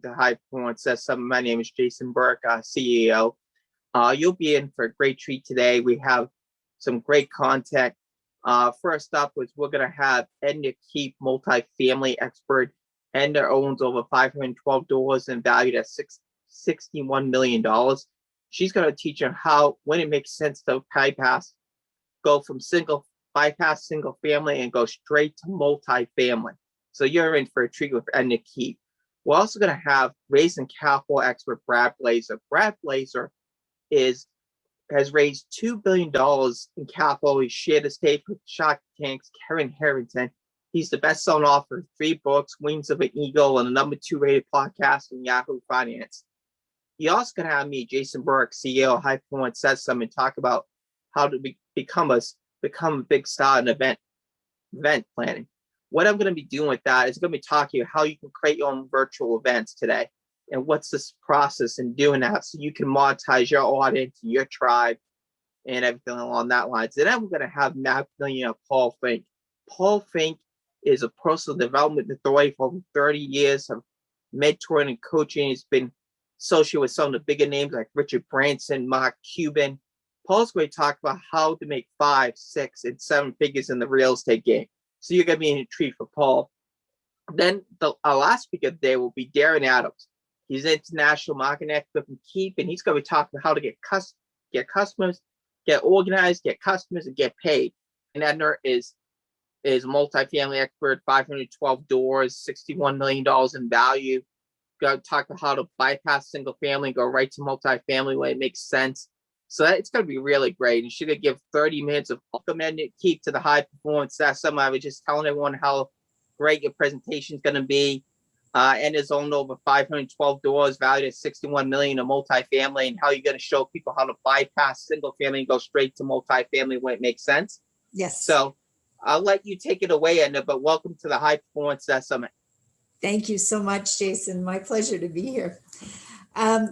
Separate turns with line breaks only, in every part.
the High Performance System. My name is Jason Burke, CEO. You'll be in for a great treat today. We have some great content. First up is we're going to have Edna Keefe, multifamily expert. Edna owns over 512 doors and valued at $61 million. She's going to teach you how, when it makes sense to go from bypass single family and go straight to multifamily. So you're in for a treat with Edna Keefe. We're also going to have raising capital expert Brad Blazar. Brad Blazar has raised $2 billion in capital. He shared the stage with Shark Tank's Karen Harrington. He's the best-selling author of 3 books, Wings of an Eagle, and a number 2 rated podcast in Yahoo Finance. He also going to have me, Jason Burke, CEO of High Performance System, and talk about how to become a big star in event planning. What I'm going to be doing with that is going to be talking about how you can create your own virtual events today, and what's this process in doing that so you can monetize your audience, your tribe, and everything along that lines. And then we're going to have Millionaire Paul Finck. Paul Finck is a personal development authority for over 30 years of mentoring and coaching. He's been associated with some of the bigger names like Richard Branson, Mark Cuban. Paul's going to talk about how to make 5, 6, and 7 figures in the real estate game. So you're going to be in a treat for Paul. Then our last speaker of the day will be Darren Adams. He's an international marketing expert from Keefe, and he's going to be talking about how to get customers, get organized, get customers, and get paid. And Edna is a multifamily expert, 512 doors, $61 million in value. Going to talk about how to bypass single family, go right to multifamily when it makes sense. So it's going to be really great. And she's going to give 30 minutes of welcome Edna Keefe to the High Performance. That's something I was just telling everyone how great your presentation is going to be. Edna's owned over 512 doors, valued at $61 million in multifamily, and how you're going to show people how to bypass single family and go straight to multifamily when it makes sense.
Yes.
So I'll let you take it away, Edna, but welcome to the High Performance Summit.
Thank you so much, Jason. My pleasure to be here.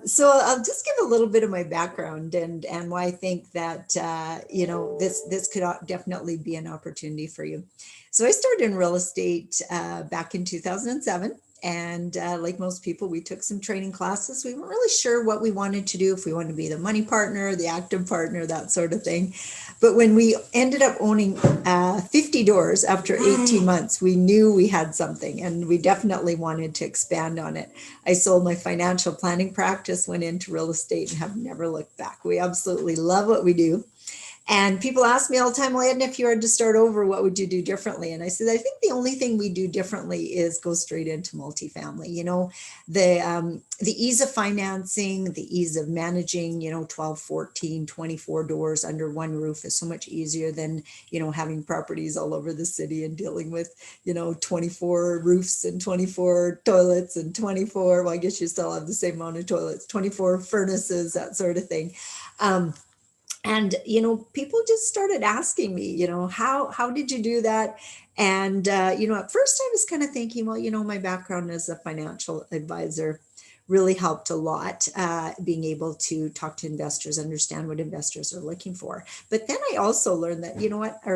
So I'll just give a little bit of my background and why I think that, this could definitely be an opportunity for you. So I started in real estate back in 2007. And like most people, we took some training classes. We weren't really sure what we wanted to do, if we wanted to be the money partner, the active partner, that sort of thing. But when we ended up owning 50 doors after 18 months, we knew we had something, and we definitely wanted to expand on it. I sold my financial planning practice, went into real estate, and have never looked back. We absolutely love what we do. And people ask me all the time, well, Edna, if you were to start over, what would you do differently? And I said, I think the only thing we do differently is go straight into multifamily. You know, the ease of financing, the ease of managing, 12, 14, 24 doors under one roof is so much easier than, having properties all over the city and dealing with, 24 roofs and 24 toilets and 24, well, I guess you still have the same amount of toilets, 24 furnaces, that sort of thing. And, people just started asking me, how did you do that? And, at first I was kind of thinking, well, my background as a financial advisor really helped a lot, being able to talk to investors, understand what investors are looking for. But then I also learned that,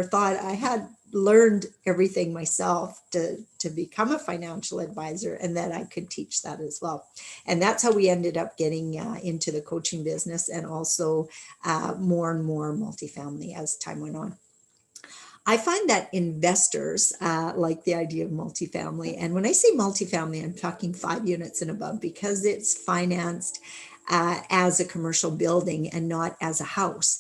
thought I had learned everything myself to become a financial advisor, and that I could teach that as well. And that's how we ended up getting into the coaching business, and also more and more multifamily as time went on. I find that investors like the idea of multifamily. And when I say multifamily, I'm talking 5 units and above, because it's financed as a commercial building and not as a house.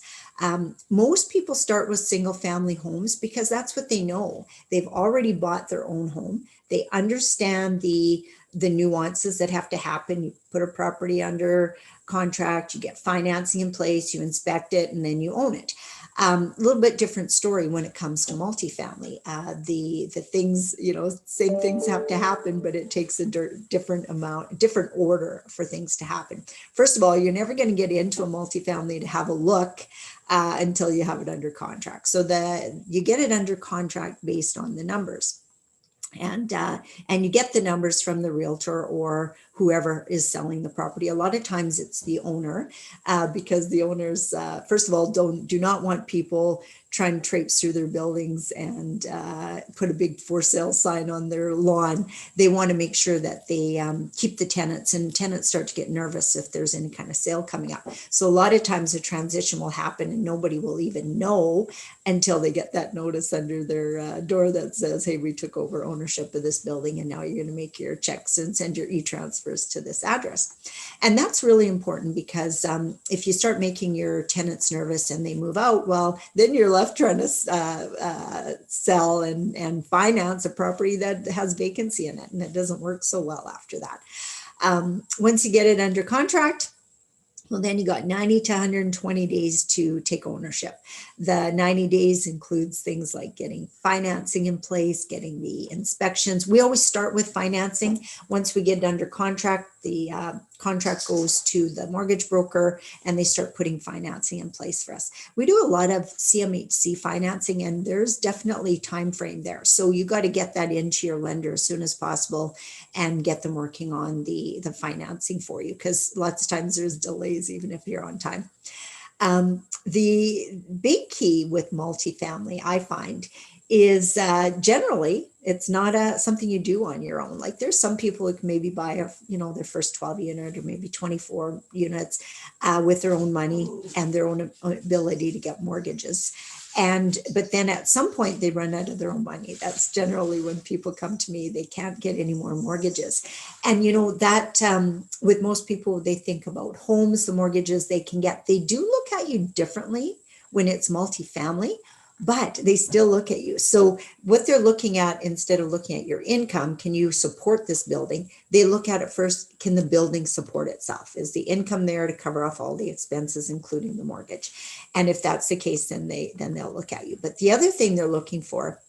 Most people start with single family homes because that's what they know. They've already bought their own home. They understand the nuances that have to happen. You put a property under contract, you get financing in place, you inspect it, and then you own it. A little bit different story when it comes to multifamily. The things, same things have to happen, but it takes a different order for things to happen. First of all, you're never going to get into a multifamily to have a look until you have it under contract. So you get it under contract based on the numbers. And you get the numbers from the realtor or whoever is selling the property. A lot of times it's the owner, because the owners, first of all, do not want people trying to traipse through their buildings and put a big for sale sign on their lawn. They want to make sure that they keep the tenants, and tenants start to get nervous if there's any kind of sale coming up. So a lot of times a transition will happen and nobody will even know until they get that notice under their door that says, hey, we took over ownership of this building and now you're going to make your checks and send your e-transfers to this address. And that's really important, because if you start making your tenants nervous and they move out, well, then you're left trying to sell and finance a property that has vacancy in it, and it doesn't work so well after that. Once you get it under contract, well, then you got 90 to 120 days to take ownership. The 90 days includes things like getting financing in place, getting the inspections. We always start with financing. Once we get it under contract, the contract goes to the mortgage broker and they start putting financing in place for us. We do a lot of CMHC financing, and there's definitely time frame there. So you got to get that into your lender as soon as possible and get them working on the financing for you, because lots of times there's delays even if you're on time. The big key with multifamily, I find, is generally it's not something you do on your own. Like there's some people who can maybe buy their first 12 unit or maybe 24 units with their own money and their own ability to get mortgages. But then at some point they run out of their own money. That's generally when people come to me, they can't get any more mortgages. And that with most people, they think about homes, the mortgages they can get. They do look at you differently when it's multifamily, but they still look at you. So what they're looking at, instead of looking at your income, can you support this building? They look at it first, can the building support itself? Is the income there to cover off all the expenses, including the mortgage? And if that's the case, then they'll look at you. But the other thing they're looking for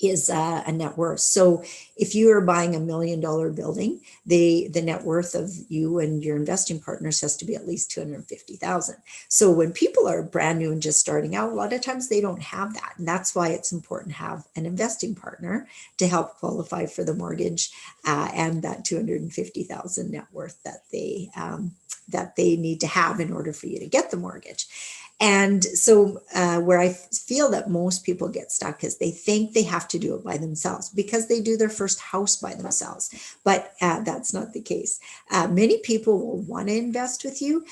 is a net worth. So if you are buying $1 million building, the net worth of you and your investing partners has to be at least $250,000. So when people are brand new and just starting out, a lot of times they don't have that. And that's why it's important to have an investing partner to help qualify for the mortgage and that $250,000 net worth that they need to have in order for you to get the mortgage. And so where I feel that most people get stuck is they think they have to do it by themselves because they do their first house by themselves. But that's not the case. Many people will want to invest with you.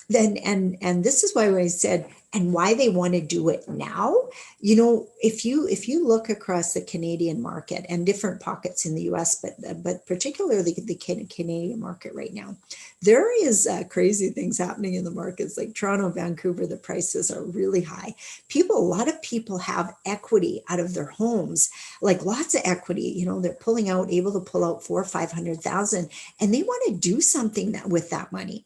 Then and this is why I said, and why they want to do it now. If you look across the Canadian market and different pockets in the US, but particularly the Canadian market right now, there is crazy things happening in the markets like Toronto, Vancouver. The prices are really high. A lot of people have equity out of their homes, like lots of equity. They're able to pull out $400,000 or $500,000, and they want to do something with that money.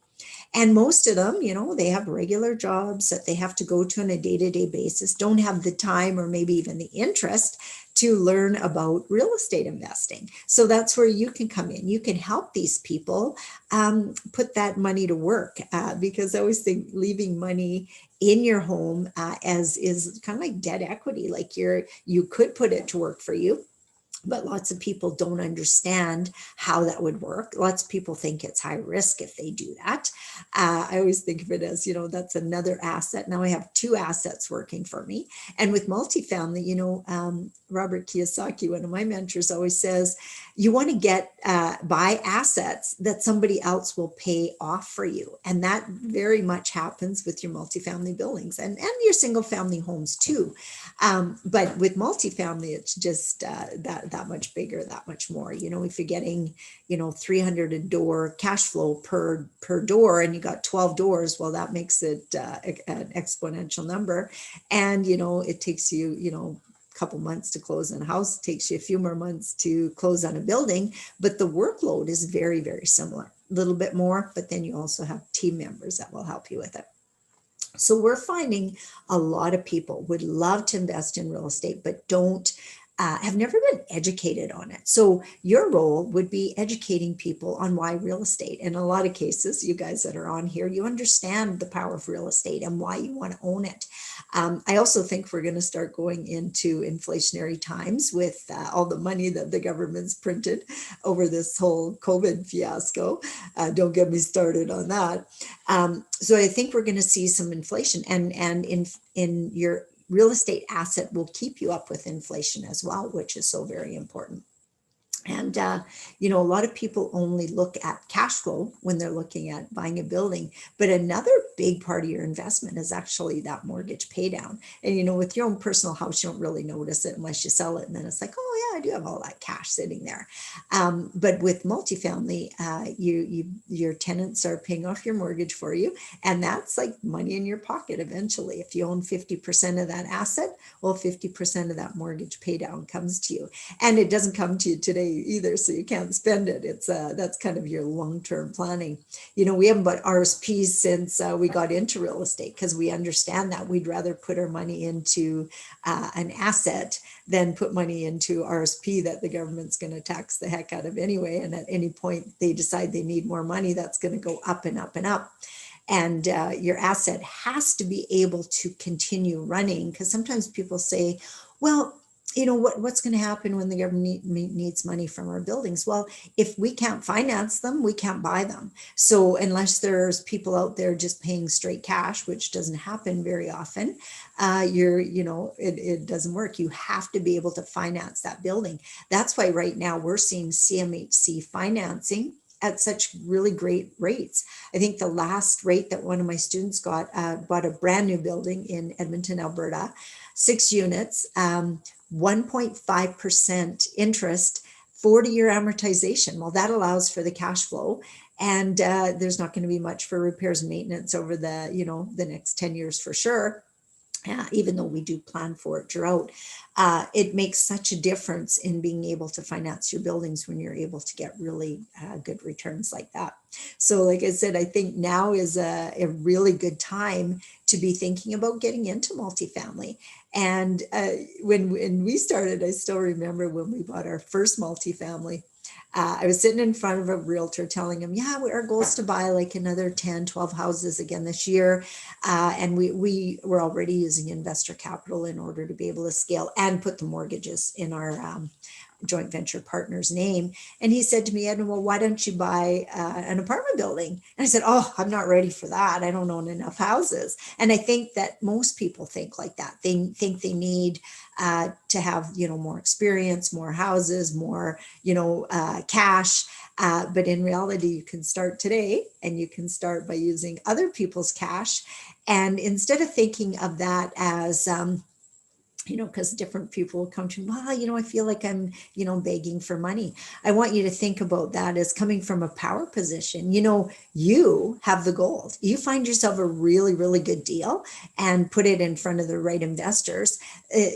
And most of them, they have regular jobs that they have to go to on a day-to-day basis, don't have the time or maybe even the interest to learn about real estate investing. So that's where you can come in. You can help these people put that money to work because I always think leaving money in your home is kind of like debt equity. Like you could put it to work for you. But lots of people don't understand how that would work. Lots of people think it's high risk if they do that. I always think of it as, that's another asset. Now I have two assets working for me. And with multifamily, Robert Kiyosaki, one of my mentors, always says, you want to buy assets that somebody else will pay off for you. And that very much happens with your multifamily buildings and your single family homes too. But with multifamily, it's just that much bigger, that much more. If you're getting, 300 a door cash flow per door, and you got 12 doors, well, that makes it an exponential number. And, it takes you, a couple months to close on a house. It takes you a few more months to close on a building, but the workload is very, very similar. A little bit more, but then you also have team members that will help you with it. So we're finding a lot of people would love to invest in real estate, but don't have never been educated on it. So your role would be educating people on why real estate. In a lot of cases, you guys that are on here, you understand the power of real estate and why you want to own it. I also think we're going to start going into inflationary times with all the money that the government's printed over this whole COVID fiasco. Don't get me started on that. So I think we're going to see some inflation, and in your real estate asset will keep you up with inflation as well, which is so very important. And, a lot of people only look at cash flow when they're looking at buying a building. But another big part of your investment is actually that mortgage pay down. And, with your own personal house, you don't really notice it unless you sell it. And then it's like, oh, yeah, I do have all that cash sitting there. But with multifamily, your tenants are paying off your mortgage for you. And that's like money in your pocket eventually. If you own 50% of that asset, well, 50% of that mortgage pay down comes to you. And it doesn't come to you today either, so you can't spend it. It's that's kind of your long-term planning. We haven't bought RSPs since we got into real estate, because we understand that we'd rather put our money into an asset than put money into RSP that the government's going to tax the heck out of anyway. And at any point they decide they need more money, that's going to go up and up and up. And your asset has to be able to continue running, because sometimes people say, well, what's going to happen when the government needs money from our buildings? Well, if we can't finance them, we can't buy them. So unless there's people out there just paying straight cash, which doesn't happen very often, it doesn't work. You have to be able to finance that building. That's why right now we're seeing CMHC financing at such really great rates. I think the last rate that one of my students got, bought a brand new building in Edmonton, Alberta, 6 units, 1.5% interest, 40-year amortization. Well, that allows for the cash flow, and there's not going to be much for repairs and maintenance over the next 10 years for sure. Even though we do plan for it throughout, it makes such a difference in being able to finance your buildings when you're able to get really good returns like that. So like I said, I think now is a really good time to be thinking about getting into multifamily. And when we started, I still remember when we bought our first multifamily, I was sitting in front of a realtor telling him, yeah, our goal is to buy like another 10, 12 houses again this year. And we were already using investor capital in order to be able to scale and put the mortgages in our joint venture partner's name. And he said to me, Edna, well, why don't you buy an apartment building? And I said, oh, I'm not ready for that. I don't own enough houses. And I think that most people think like that. They think they need to have, more experience, more houses, more, cash. But in reality, you can start today, and you can start by using other people's cash. And instead of thinking of that as, because different people will come to me, well, I feel like I'm, begging for money. I want you to think about that as coming from a power position. You have the gold. You find yourself a really, really good deal and put it in front of the right investors.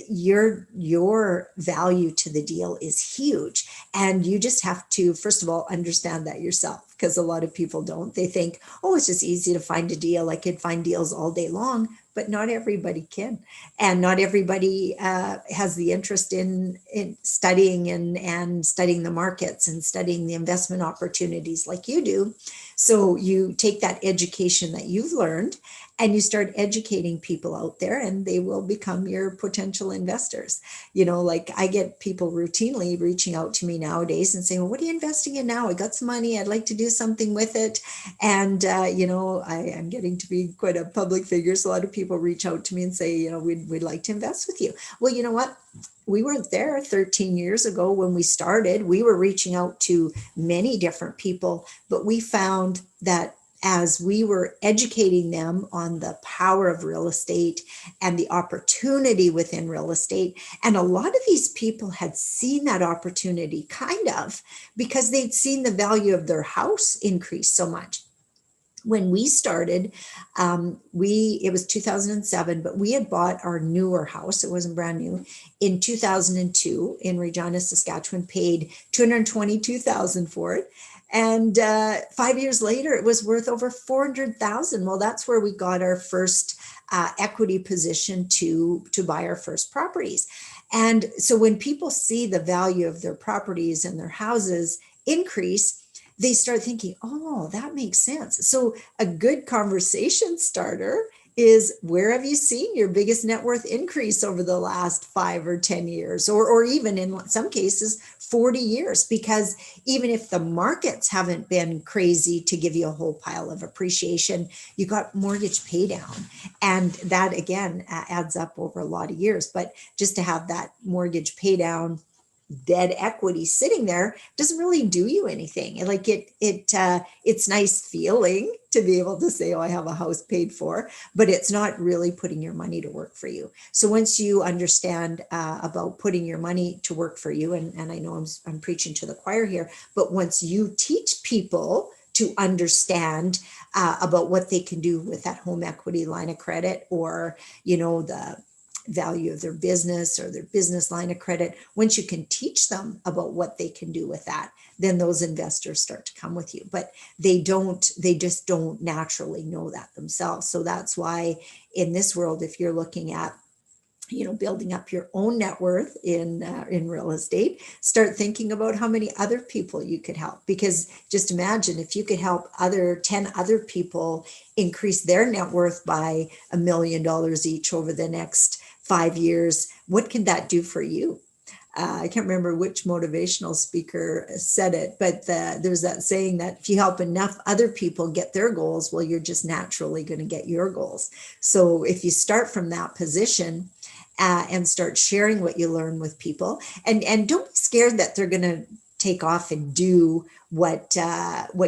Your value to the deal is huge. And you just have to, first of all, understand that yourself, because a lot of people don't. They think, oh, it's just easy to find a deal. I could find deals all day long. But not everybody can, and not everybody has the interest in studying and studying the markets and studying the investment opportunities like you do. So you take that education that you've learned and you start educating people out there, and they will become your potential investors. Like I get people routinely reaching out to me nowadays and saying, well, what are you investing in now? I got some money. I'd like to do something with it. And, I'm getting to be quite a public figure. So a lot of people reach out to me and say, we'd like to invest with you. Well, you know what? We weren't there 13 years ago when we started. We were reaching out to many different people, but we found that as we were educating them on the power of real estate and the opportunity within real estate, and a lot of these people had seen that opportunity because they'd seen the value of their house increase so much. When we started, it was 2007, but we had bought our newer house. It wasn't brand new in 2002 in Regina, Saskatchewan, paid $222,000 for it. And 5 years later, it was worth over $400,000. Well, that's where we got our first equity position to buy our first properties. And so when people see the value of their properties and their houses increase, they start thinking, oh, that makes sense. So a good conversation starter is, where have you seen your biggest net worth increase over the last 5 or 10 years, or even in some cases 40 years? Because even if the markets haven't been crazy to give you a whole pile of appreciation, you got mortgage pay down, and that again adds up over a lot of years. But just to have that mortgage pay down, dead equity sitting there, doesn't really do you anything. Like it's nice feeling to be able to say, oh, I have a house paid for, but it's not really putting your money to work for you. So once you understand about putting your money to work for you, and I know I'm preaching to the choir here, but once you teach people to understand about what they can do with that home equity line of credit, or the value of their business or their business line of credit, once you can teach them about what they can do with that, then those investors start to come with you. But they just don't naturally know that themselves. So that's why in this world, if you're looking at building up your own net worth in real estate, start thinking about how many other people you could help. Because just imagine if you could help 10 other people increase their net worth by $1 million each over the next 5 years, what can that do for you? I can't remember which motivational speaker said it, but there's that saying that if you help enough other people get their goals, well, you're just naturally going to get your goals. So if you start from that position, and start sharing what you learn with people, and don't be scared that they're going to take off and do what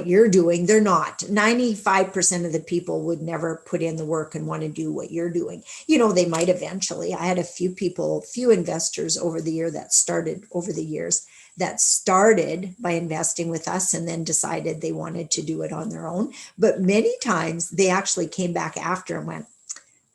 you're doing. They're not. 95% of the people would never put in the work and want to do what you're doing. They might eventually. I had a few investors over the years that started by investing with us and then decided they wanted to do it on their own. But many times they actually came back after and went,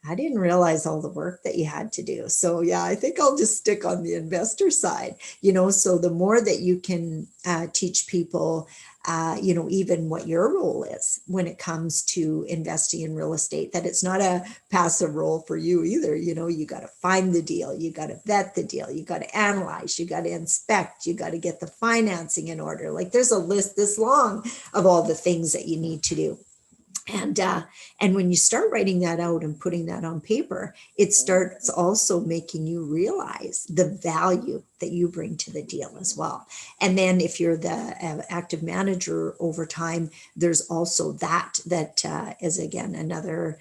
I didn't realize all the work that you had to do. So yeah, I think I'll just stick on the investor side, so the more that you can teach people, even what your role is when it comes to investing in real estate, that it's not a passive role for you either. You got to find the deal, you got to vet the deal, you got to analyze, you got to inspect, you got to get the financing in order. Like there's a list this long of all the things that you need to do. And when you start writing that out and putting that on paper, it starts also making you realize the value that you bring to the deal as well. And then if you're the active manager over time, there's also that is again another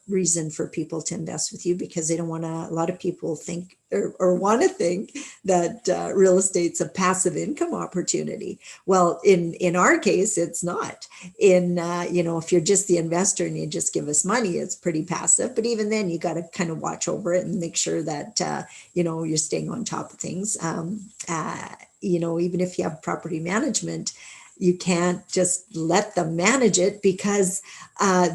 reason for people to invest with you, because they don't want to. A lot of people think or want to think that real estate's a passive income opportunity. Well, in our case, it's not. If you're just the investor and you just give us money, it's pretty passive. But even then, you got to kind of watch over it and make sure that you're staying on top of things. Even if you have property management, you can't just let them manage it, because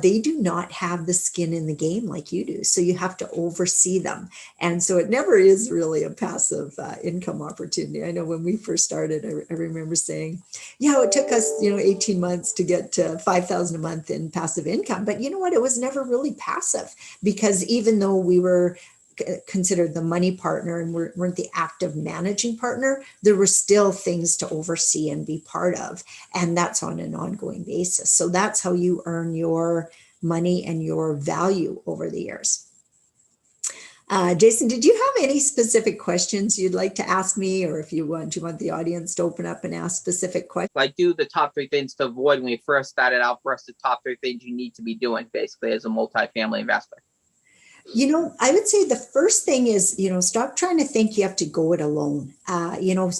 they do not have the skin in the game like you do. So you have to oversee them. And so it never is really a passive income opportunity. I know when we first started, I remember saying, it took us, 18 months to get to $5,000 a month in passive income. But you know what? It was never really passive, because even though we were considered the money partner and weren't the active managing partner, there were still things to oversee and be part of. And that's on an ongoing basis. So that's how you earn your money and your value over the years. Jason, did you have any specific questions you'd like to ask me, or if you want the audience to open up and ask specific questions?
I do the top 3 things to avoid when you first started out. For us, the top 3 things you need to be doing basically as a multifamily investor.
I would say the first thing is, stop trying to think you have to go it alone.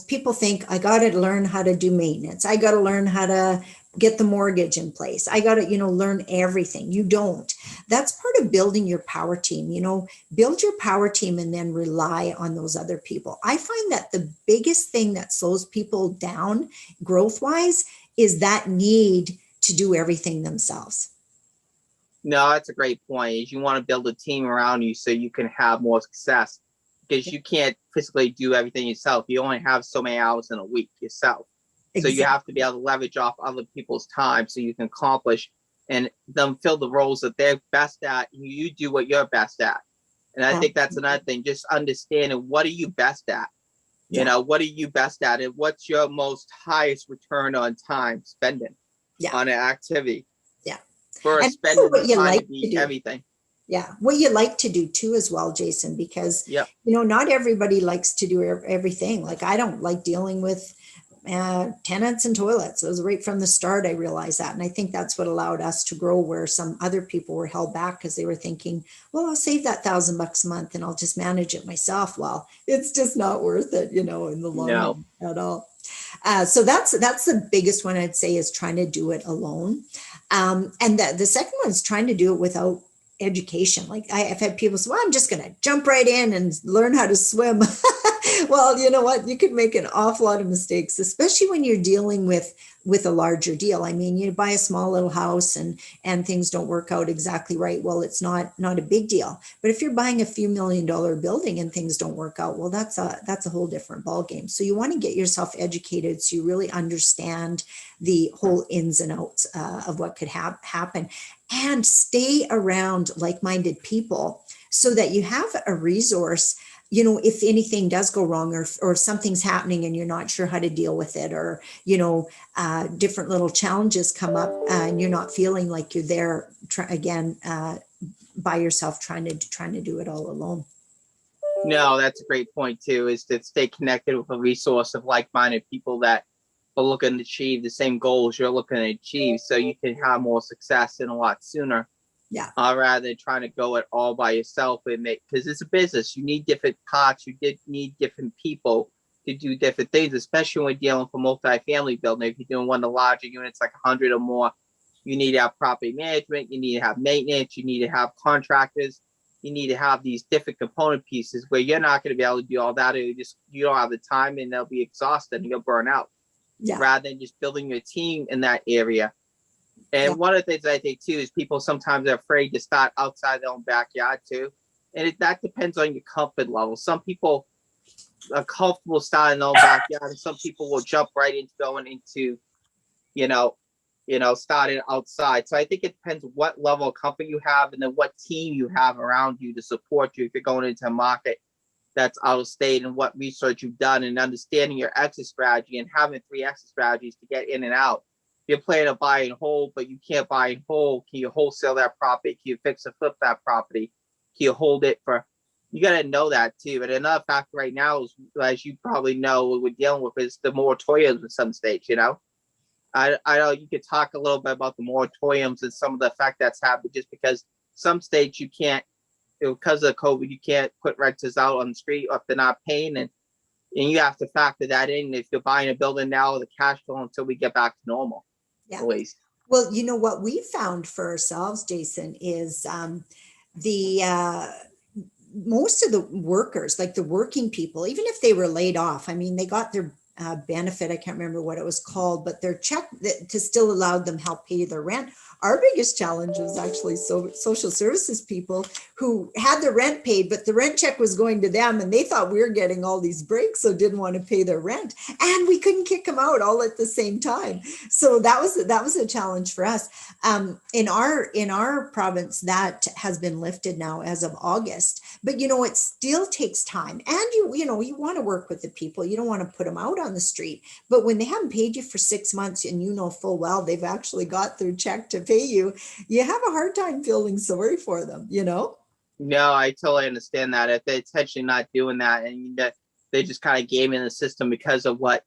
People think I got to learn how to do maintenance. I got to learn how to get the mortgage in place. I got to, learn everything. You don't. That's part of building your power team. Build your power team and then rely on those other people. I find that the biggest thing that slows people down growth-wise is that need to do everything themselves.
No, that's a great point. Is you want to build a team around you so you can have more success, because you can't physically do everything yourself. You only have so many hours in a week yourself. Exactly. So you have to be able to leverage off other people's time so you can accomplish and them fill the roles that they're best at. You do what you're best at. And I think that's another thing, just understanding what are you best at? You know, what are you best at? And what's your most highest return on time spending on an activity?
Yeah.
Versus spending the time to be everything.
Yeah. What you like to do too as well, Jason, because, you know, not everybody likes to do everything. Like I don't like dealing with tenants and toilets. It was right from the start. I realized that. And I think that's what allowed us to grow where some other people were held back because they were thinking, well, I'll save that $1,000 a month and I'll just manage it myself. Well, it's just not worth it, you know, in the long run at all. So that's the biggest one I'd say is trying to do it alone. And the second one is trying to do it without education. Like I've had people say, well, I'm just going to jump right in and learn how to swim. Well, you know what? You could make an awful lot of mistakes, especially when you're dealing with a larger deal. I mean, you buy a small little house and things don't work out exactly right. Well, it's not a big deal. But if you're buying a few $1 million building and things don't work out, well, that's a whole different ballgame. So you want to get yourself educated so you really understand the whole ins and outs of what could happen, and stay around like-minded people so that you have a resource. You know, if anything does go wrong or something's happening and you're not sure how to deal with it, or, you know, different little challenges come up and you're not feeling like you're there by yourself trying to do it all alone.
No, that's a great point too, is to stay connected with a resource of like-minded people that are looking to achieve the same goals you're looking to achieve, so you can have more success and a lot sooner. Rather than trying to go it all by yourself and because it's a business. You need different parts. You need different people to do different things, especially when dealing with a multifamily building. If you're doing one of the larger units, like 100 or more, you need to have property management. You need to have maintenance. You need to have contractors. You need to have these different component pieces where you're not going to be able to do all that. You don't have the time, and they'll be exhausted and you'll burn out. Rather than just building your team in that area. And one of the things I think too is people sometimes are afraid to start outside their own backyard too. And that depends on your comfort level. Some people are comfortable starting their own backyard, and some people will jump right into going into, starting outside. So I think it depends what level of comfort you have, and then what team you have around you to support you if you're going into a market that's out of state, and what research you've done, and understanding your exit strategy and having 3 exit strategies to get in and out. You're playing a buy and hold, but you can't buy and hold. Can you wholesale that property? Can you fix and flip that property? Can you hold it for? You got to know that too. But another factor right now is, as you probably know, what we're dealing with is the moratoriums in some states. You know, I know you could talk a little bit about the moratoriums and some of the effect that's happened, just because some states you can't, because of COVID, you can't put renters out on the street if they're not paying, and you have to factor that in if you're buying a building now, the cash flow until we get back to normal. At least.
Well, you know what we found for ourselves, Jason, is most of the workers, like the working people, even if they were laid off, I mean, they got their benefit. I can't remember what it was called, but their check to still allowed them help pay their rent. Our biggest challenge was actually social services people who had their rent paid, but the rent check was going to them, and they thought we were getting all these breaks, so didn't want to pay their rent, and we couldn't kick them out all at the same time. So that was a challenge for us. In our province, that has been lifted now as of August, but you know, it still takes time, and you want to work with the people. You don't want to put them out on the street, but when they haven't paid you for 6 months, and you know full well they've actually got their check to pay you, you have a hard time feeling sorry for them, you know?
No, I totally understand that. If they're intentionally not doing that, and they just kind of gaming the system because of what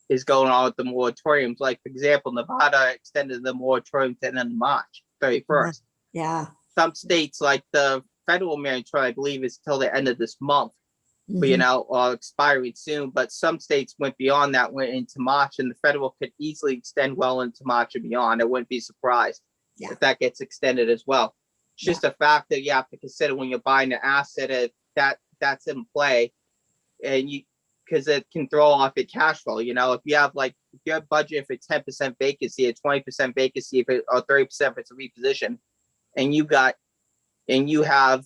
is going on with the moratoriums. Like, for example, Nevada extended the moratorium to the end of March 31st.
Yeah.
Some states, like the federal moratorium, I believe, is till the end of this month. But, expiring soon. But some states went beyond that, went into March, and the federal could easily extend well into March and beyond. I wouldn't be surprised if that gets extended as well. It's just a fact that you have to consider when you're buying an asset that's in play, and because it can throw off your cash flow. You know, if you have if your budget for 10% vacancy, or 20% vacancy, or 30% if it's a reposition, and you have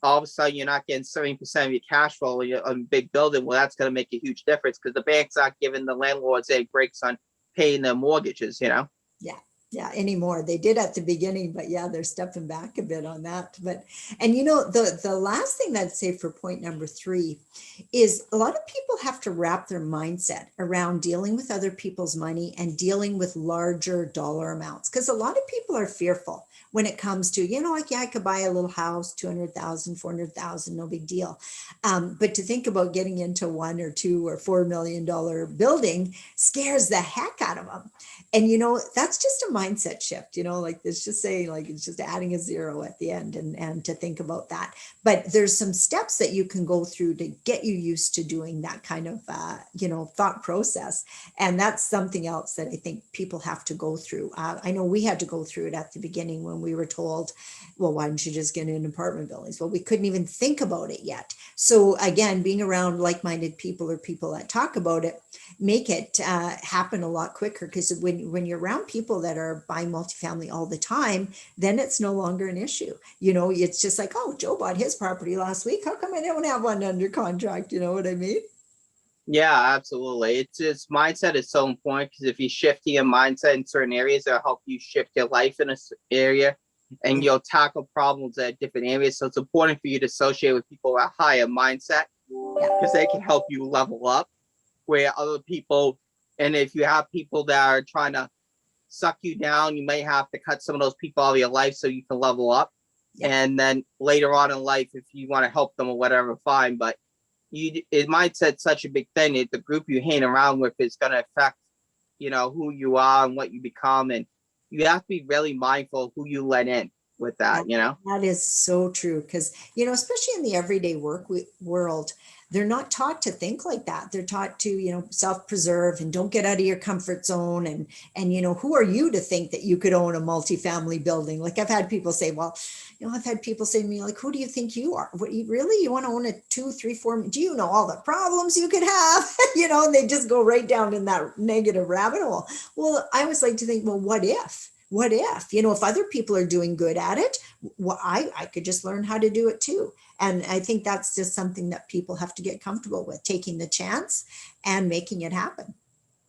all of a sudden you're not getting 70% of your cash flow on a big building, well, that's going to make a huge difference, because the bank's not giving the landlords any breaks on paying their mortgages, you know?
Yeah, anymore. They did at the beginning, but yeah, they're stepping back a bit on that. But, and the last thing I'd say for point number 3 is a lot of people have to wrap their mindset around dealing with other people's money and dealing with larger dollar amounts. Because a lot of people are fearful when it comes to, like, yeah, I could buy a little house, 200,000, 400,000, no big deal. But to think about getting into $1 or $2 or $4 million building scares the heck out of them. And, that's just a mindset shift, like it's just saying, like, it's just adding a 0 at the end and to think about that. But there's some steps that you can go through to get you used to doing that kind of, thought process. And that's something else that I think people have to go through. I know we had to go through it at the beginning when we were told, well, why don't you just get in apartment buildings? Well, we couldn't even think about it yet. So again, being around like-minded people or people that talk about it, make it happen a lot quicker. Because when you're around people that are buying multifamily all the time, then it's no longer an issue. It's just like, oh, Joe bought his property last week. How come I don't have one under contract? You know what I mean?
Yeah, absolutely. It's just mindset is so important, because if you shift your mindset in certain areas, it'll help you shift your life in a area, and you'll tackle problems at different areas. So it's important for you to associate with people with a higher mindset, because they can help you level up where other people, and if you have people that are trying to suck you down, you may have to cut some of those people out of your life so you can level up. Yeah. And then later on in life, if you want to help them or whatever, fine. But mindset's such a big thing. The group you hang around with is going to affect, who you are and what you become. And you have to be really mindful of who you let in with that,
That is so true. Because, especially in the everyday world, they're not taught to think like that. They're taught to, self-preserve and don't get out of your comfort zone. And, who are you to think that you could own a multifamily building? Like, I've had people say, well, I've had people say to me, like, who do you think you are? What, you want to own a 2, 3, 4? Do you know all the problems you could have? And they just go right down in that negative rabbit hole. Well, I always like to think, well, what if? If other people are doing good at it, well, I could just learn how to do it too. And I think that's just something that people have to get comfortable with, taking the chance and making it happen.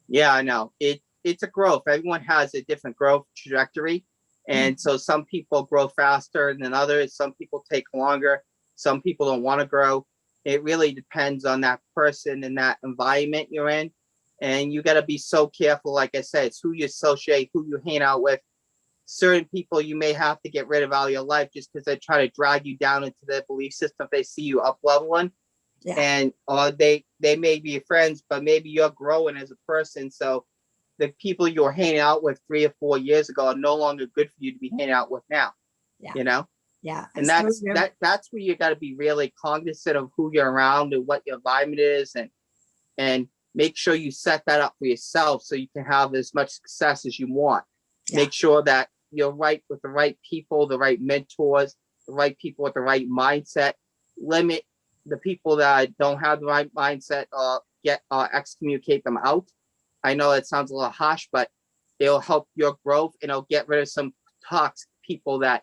Yeah, I know. It's a growth. Everyone has a different growth trajectory. And so some people grow faster than others. Some people take longer. Some people don't want to grow. It really depends on that person and that environment you're in. And you got to be so careful. Like I said, it's who you associate, who you hang out with. Certain people you may have to get rid of out of your life just because they try to drag you down into their belief system. If they see you up leveling, and they may be your friends, but maybe you're growing as a person. So the people you were hanging out with 3 or 4 years ago are no longer good for you to be hanging out with now.
Yeah.
And that's where you got to be really cognizant of who you're around and what your environment is, and make sure you set that up for yourself so you can have as much success as you want. Make sure that you're right with the right people, the right mentors, the right people with the right mindset. Limit the people that don't have the right mindset, excommunicate them out. I know it sounds a little harsh, but it'll help your growth, and it'll get rid of some toxic people that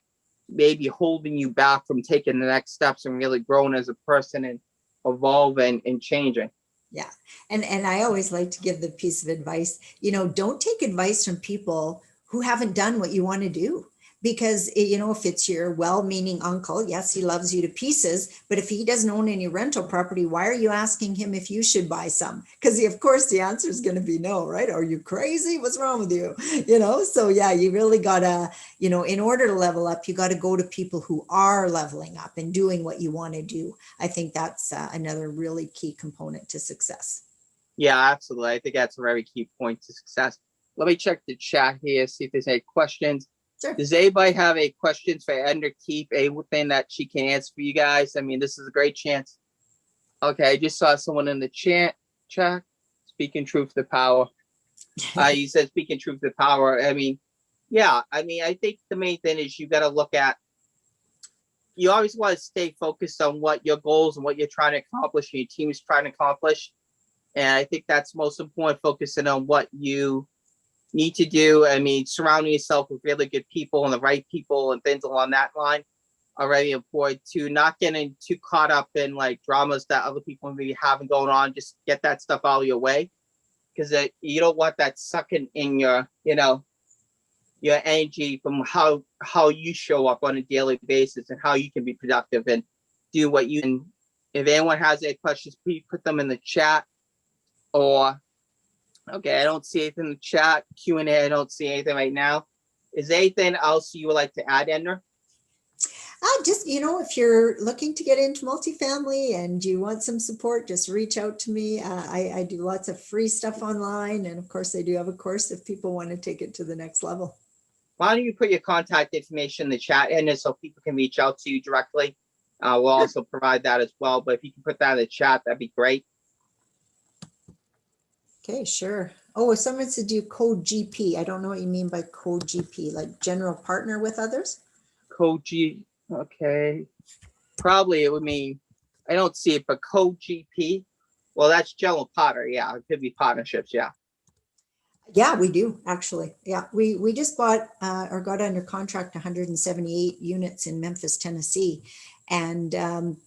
may be holding you back from taking the next steps and really growing as a person and evolving and changing.
Yeah. And I always like to give the piece of advice, don't take advice from people who haven't done what you want to do. Because, if it's your well-meaning uncle, yes, he loves you to pieces, but if he doesn't own any rental property, why are you asking him if you should buy some? Because of course the answer is going to be no, right? Are you crazy? What's wrong with you? So yeah, you really gotta, in order to level up, you got to go to people who are leveling up and doing what you want to do. I think that's another really key component to success.
Yeah, absolutely. I think that's a very key point to success. Let me check the chat here, see if there's any questions. Sure. Does anybody have any questions for Edna Keefe? Anything that she can answer for you guys? I mean, this is a great chance. Okay, I just saw someone in the chat. Speaking truth to power. You said speaking truth to power. I mean, I think the main thing is you got to look at, you always want to stay focused on what your goals and what you're trying to accomplish and your team is trying to accomplish. And I think that's most important, focusing on what you need to do. I mean, surrounding yourself with really good people and the right people and things along that line are really important, to not getting too caught up in like dramas that other people may be having going on. Just get that stuff out of your way, because you don't want that sucking in your, your energy from how you show up on a daily basis and how you can be productive and do what you can. If anyone has any questions, please put them in the chat. Or, okay, I don't see anything in the chat. Q&A, I don't see anything right now. Is there anything else you would like to add, Edna?
Just, if you're looking to get into multifamily and you want some support, just reach out to me. I do lots of free stuff online. And of course, I do have a course if people want to take it to the next level.
Why don't you put your contact information in the chat, Edna, so people can reach out to you directly? We'll also provide that as well. But if you can put that in the chat, that'd be great.
Okay, sure. Oh, if someone said do code GP, I don't know what you mean by code GP, like general partner with others?
Code G, okay. Probably it would mean, I don't see it, but code GP. Well, that's general partner. Yeah, it could be partnerships. Yeah.
Yeah, we do actually. Yeah, we just bought or got under contract 178 units in Memphis, Tennessee, and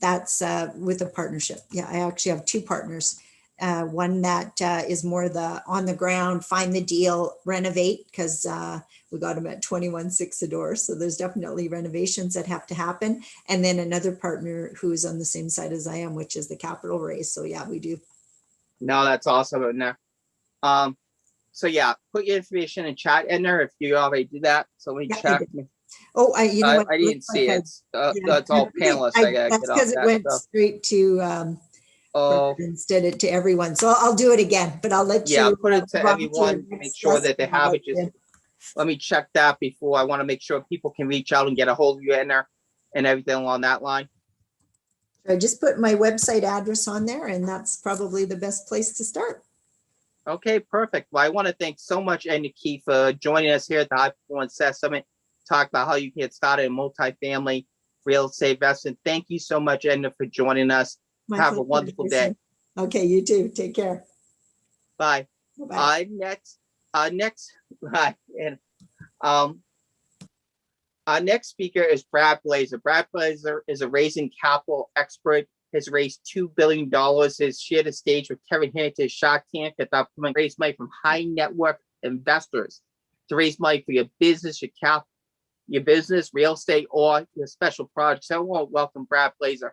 that's with a partnership. Yeah, I actually have two partners. One that is more the on the ground, find the deal, renovate, because we got them at 21.6 a door. So there's definitely renovations that have to happen. And then another partner who is on the same side as I am, which is the capital raise. So yeah, we do.
No, that's awesome. So yeah, put your information in chat, Edna, if you already did that. So let me check.
Oh, you know what?
I didn't see it. That's all panelists.
That's because it went straight to instead to everyone. So I'll do it again, but I'll let you.
Yeah, put it to everyone. Make sure that they have it. Just let me check that before. I want to make sure people can reach out and get a hold of you, Edna, and everything along that line.
I just put my website address on there, and that's probably the best place to start.
Okay, perfect. Well, I want to thank so much, Edna Key, for joining us here at the High Performance Summit. Talk about how you can get started in multifamily real estate investment. Thank you so much, Edna, for joining us. Have a wonderful day.
Okay, you too. Take care.
Bye.
Bye.
Our next speaker is Brad Blazar. Brad Blazar is a raising capital expert. Has raised $2 billion. Has shared a stage with Kevin Harrington's Shark Tank at the upcoming raise money from high net worth investors to raise money for your business, your business, real estate, or your special projects. So I want to welcome Brad Blazar.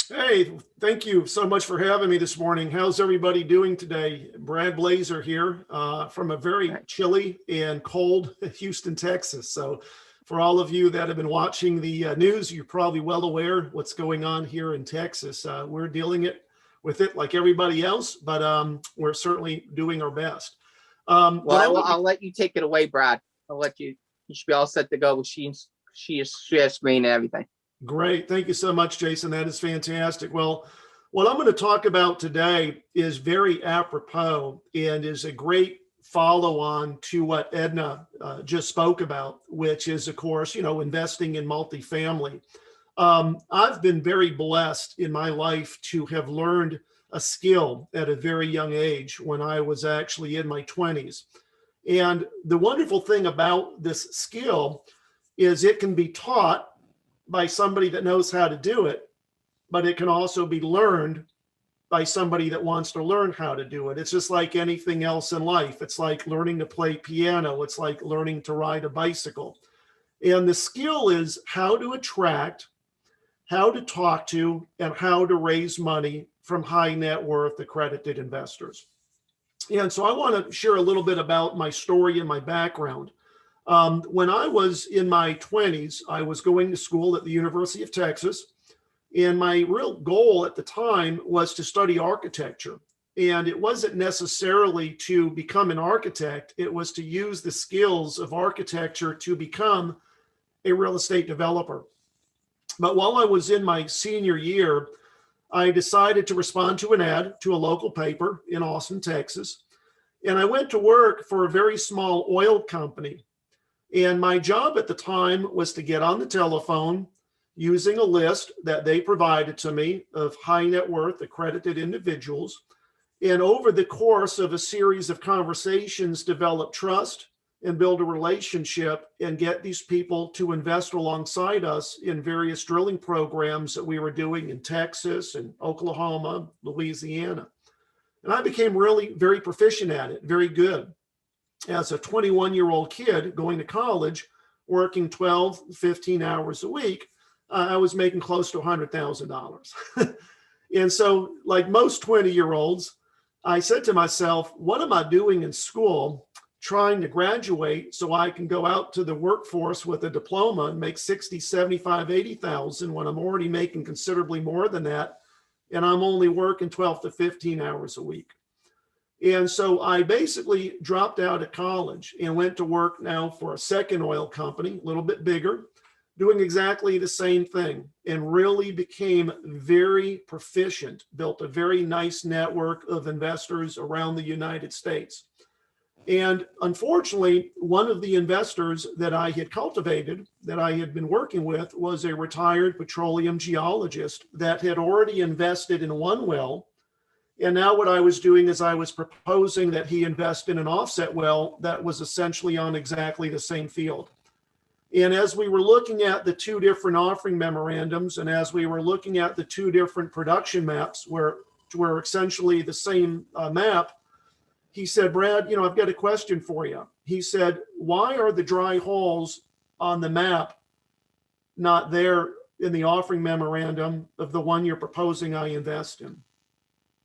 Hey, thank you so much for having me this morning. How's everybody doing today? Brad Blazar here from a very chilly and cold Houston, Texas. So for all of you that have been watching the news, you're probably well aware what's going on here in Texas. We're dealing with it like everybody else, but we're certainly doing our best.
I'll let you take it away, Brad. I'll let you. You should be all set to go with share screen and everything.
Great. Thank you so much, Jason. That is fantastic. Well, what I'm going to talk about today is very apropos and is a great follow on to what Edna just spoke about, which is, of course, investing in multifamily. I've been very blessed in my life to have learned a skill at a very young age when I was actually in my 20s. And the wonderful thing about this skill is it can be taught by somebody that knows how to do it, but it can also be learned by somebody that wants to learn how to do it. It's just like anything else in life. It's like learning to play piano. It's like learning to ride a bicycle. And the skill is how to attract, how to talk to, and how to raise money from high net worth accredited investors. And so I want to share a little bit about my story and my background. When I was in my 20s, I was going to school at the University of Texas. And my real goal at the time was to study architecture. And it wasn't necessarily to become an architect. It was to use the skills of architecture to become a real estate developer. But while I was in my senior year, I decided to respond to an ad to a local paper in Austin, Texas. And I went to work for a very small oil company. And my job at the time was to get on the telephone using a list that they provided to me of high net worth accredited individuals. And over the course of a series of conversations, develop trust and build a relationship and get these people to invest alongside us in various drilling programs that we were doing in Texas and Oklahoma, Louisiana. And I became really very proficient at it, very good. as a 21-year-old kid going to college, working 12, 15 hours a week, I was making close to $100,000. And so, like most 20-year-olds, I said to myself, what am I doing in school trying to graduate so I can go out to the workforce with a diploma and make 60, 75, 80,000 when I'm already making considerably more than that, and I'm only working 12 to 15 hours a week. And so I basically dropped out of college and went to work now for a second oil company, a little bit bigger, doing exactly the same thing, and really became very proficient, built a very nice network of investors around the United States. And unfortunately, one of the investors that I had cultivated, that I had been working with, was a retired petroleum geologist that had already invested in one well. And now what I was doing is I was proposing that he invest in an offset well that was essentially on exactly the same field. And as we were looking at the two different offering memorandums, and as we were looking at the two different production maps, where essentially the same map, he said, Brad, I've got a question for you. He said, why are the dry holes on the map not there in the offering memorandum of the one you're proposing I invest in?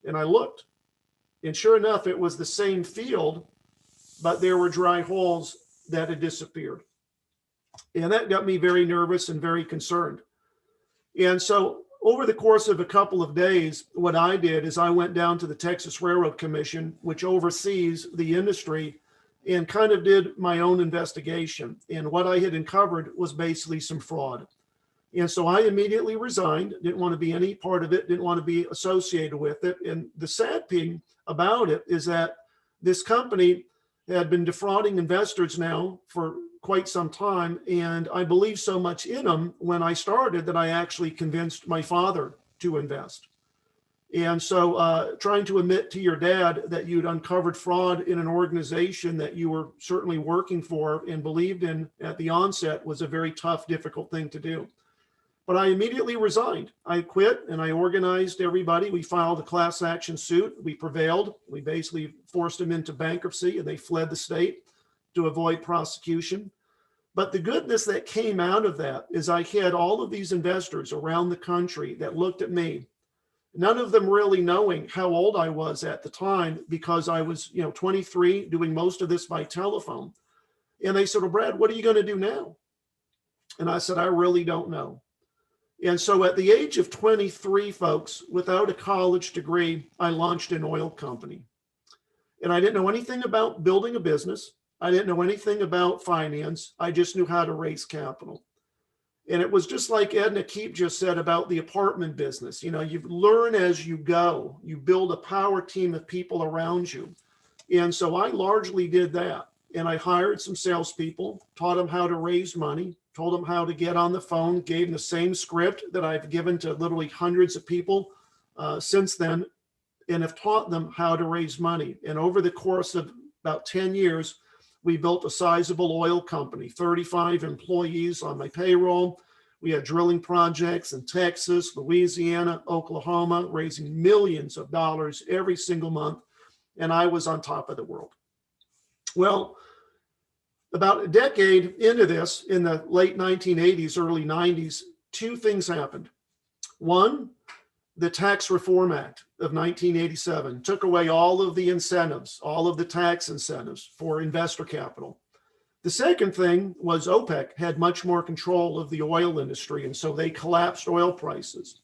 And I looked, and sure enough, it was the same field, but there were dry holes that had disappeared. And that got me very nervous and very concerned. And so over the course of a couple of days, what I did is I went down to the Texas Railroad Commission, which oversees the industry, and kind of did my own investigation. And what I had uncovered was basically some fraud. And so I immediately resigned, didn't want to be any part of it, didn't want to be associated with it. And the sad thing about it is that this company had been defrauding investors now for quite some time. And I believed so much in them when I started that I actually convinced my father to invest. And so trying to admit to your dad that you'd uncovered fraud in an organization that you were certainly working for and believed in at the onset was a very tough, difficult thing to do. But I immediately resigned. I quit and I organized everybody. We filed a class action suit. We prevailed. We basically forced them into bankruptcy and they fled the state to avoid prosecution. But the goodness that came out of that is I had all of these investors around the country that looked at me, none of them really knowing how old I was at the time, because I was 23 doing most of this by telephone. And they said, well, Brad, what are you going to do now? And I said, I really don't know. And so at the age of 23, folks, without a college degree, I launched an oil company. And I didn't know anything about building a business. I didn't know anything about finance. I just knew how to raise capital. And it was just like Edna just said about the apartment business. You learn as you go. You build a power team of people around you. And so I largely did that. And I hired some salespeople, taught them how to raise money, told them how to get on the phone, gave them the same script that I've given to literally hundreds of people since then, and have taught them how to raise money. And over the course of about 10 years, we built a sizable oil company, 35 employees on my payroll. We had drilling projects in Texas, Louisiana, Oklahoma, raising millions of dollars every single month. And I was on top of the world. Well, about a decade into this, in the late 1980s, early 90s, two things happened. One, the Tax Reform Act of 1987 took away all of the incentives, all of the tax incentives for investor capital. The second thing was OPEC had much more control of the oil industry, and so they collapsed oil prices.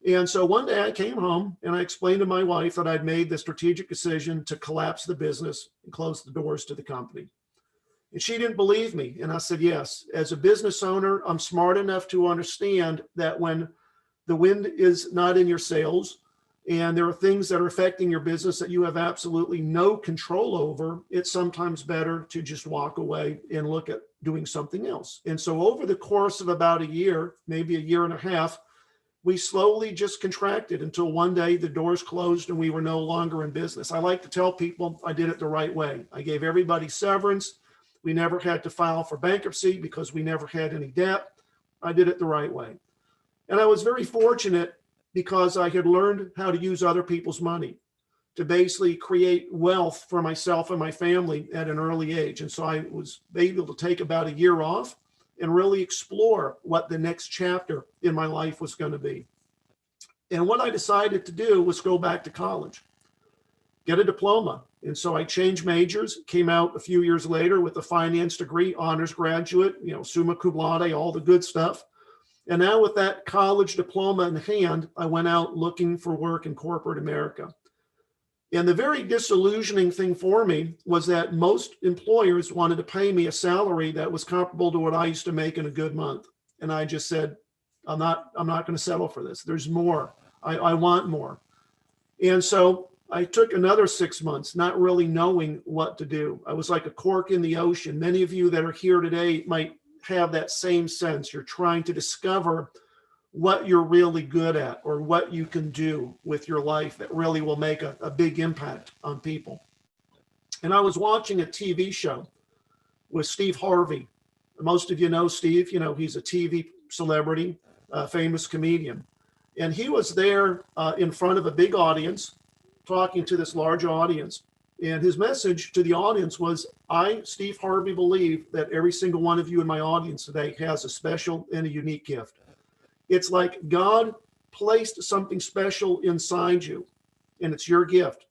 And so one day I came home and I explained to my wife that I'd made the strategic decision to collapse the business and close the doors to the company. And she didn't believe me. And I said, yes, as a business owner, I'm smart enough to understand that when the wind is not in your sails and there are things that are affecting your business that you have absolutely no control over, it's sometimes better to just walk away and look at doing something else. And so over the course of about a year, maybe a year and a half, we slowly just contracted until one day the doors closed and we were no longer in business. I like to tell people I did it the right way. I gave everybody severance. We never had to file for bankruptcy because we never had any debt. I did it the right way. And I was very fortunate because I had learned how to use other people's money. to basically create wealth for myself and my family at an early age. And so I was able to take about a year off and really explore what the next chapter in my life was going to be. And what I decided to do was go back to college, get a diploma. And so I changed majors, came out a few years later with a finance degree, honors graduate, summa cum laude, all the good stuff. And now with that college diploma in hand, I went out looking for work in corporate America. And the very disillusioning thing for me was that most employers wanted to pay me a salary that was comparable to what I used to make in a good month. And I just said, I'm not going to settle for this. There's more. I want more. And so I took another 6 months, not really knowing what to do. I was like a cork in the ocean. Many of you that are here today might have that same sense. You're trying to discover what you're really good at or what you can do with your life that really will make a big impact on people. And I was watching a TV show with Steve Harvey. Most of you know Steve, he's a TV celebrity, a famous comedian. And he was there in front of a big audience, talking to this large audience. And his message to the audience was, I, Steve Harvey, believe that every single one of you in my audience today has a special and a unique gift. It's like God placed something special inside you, and it's your gift.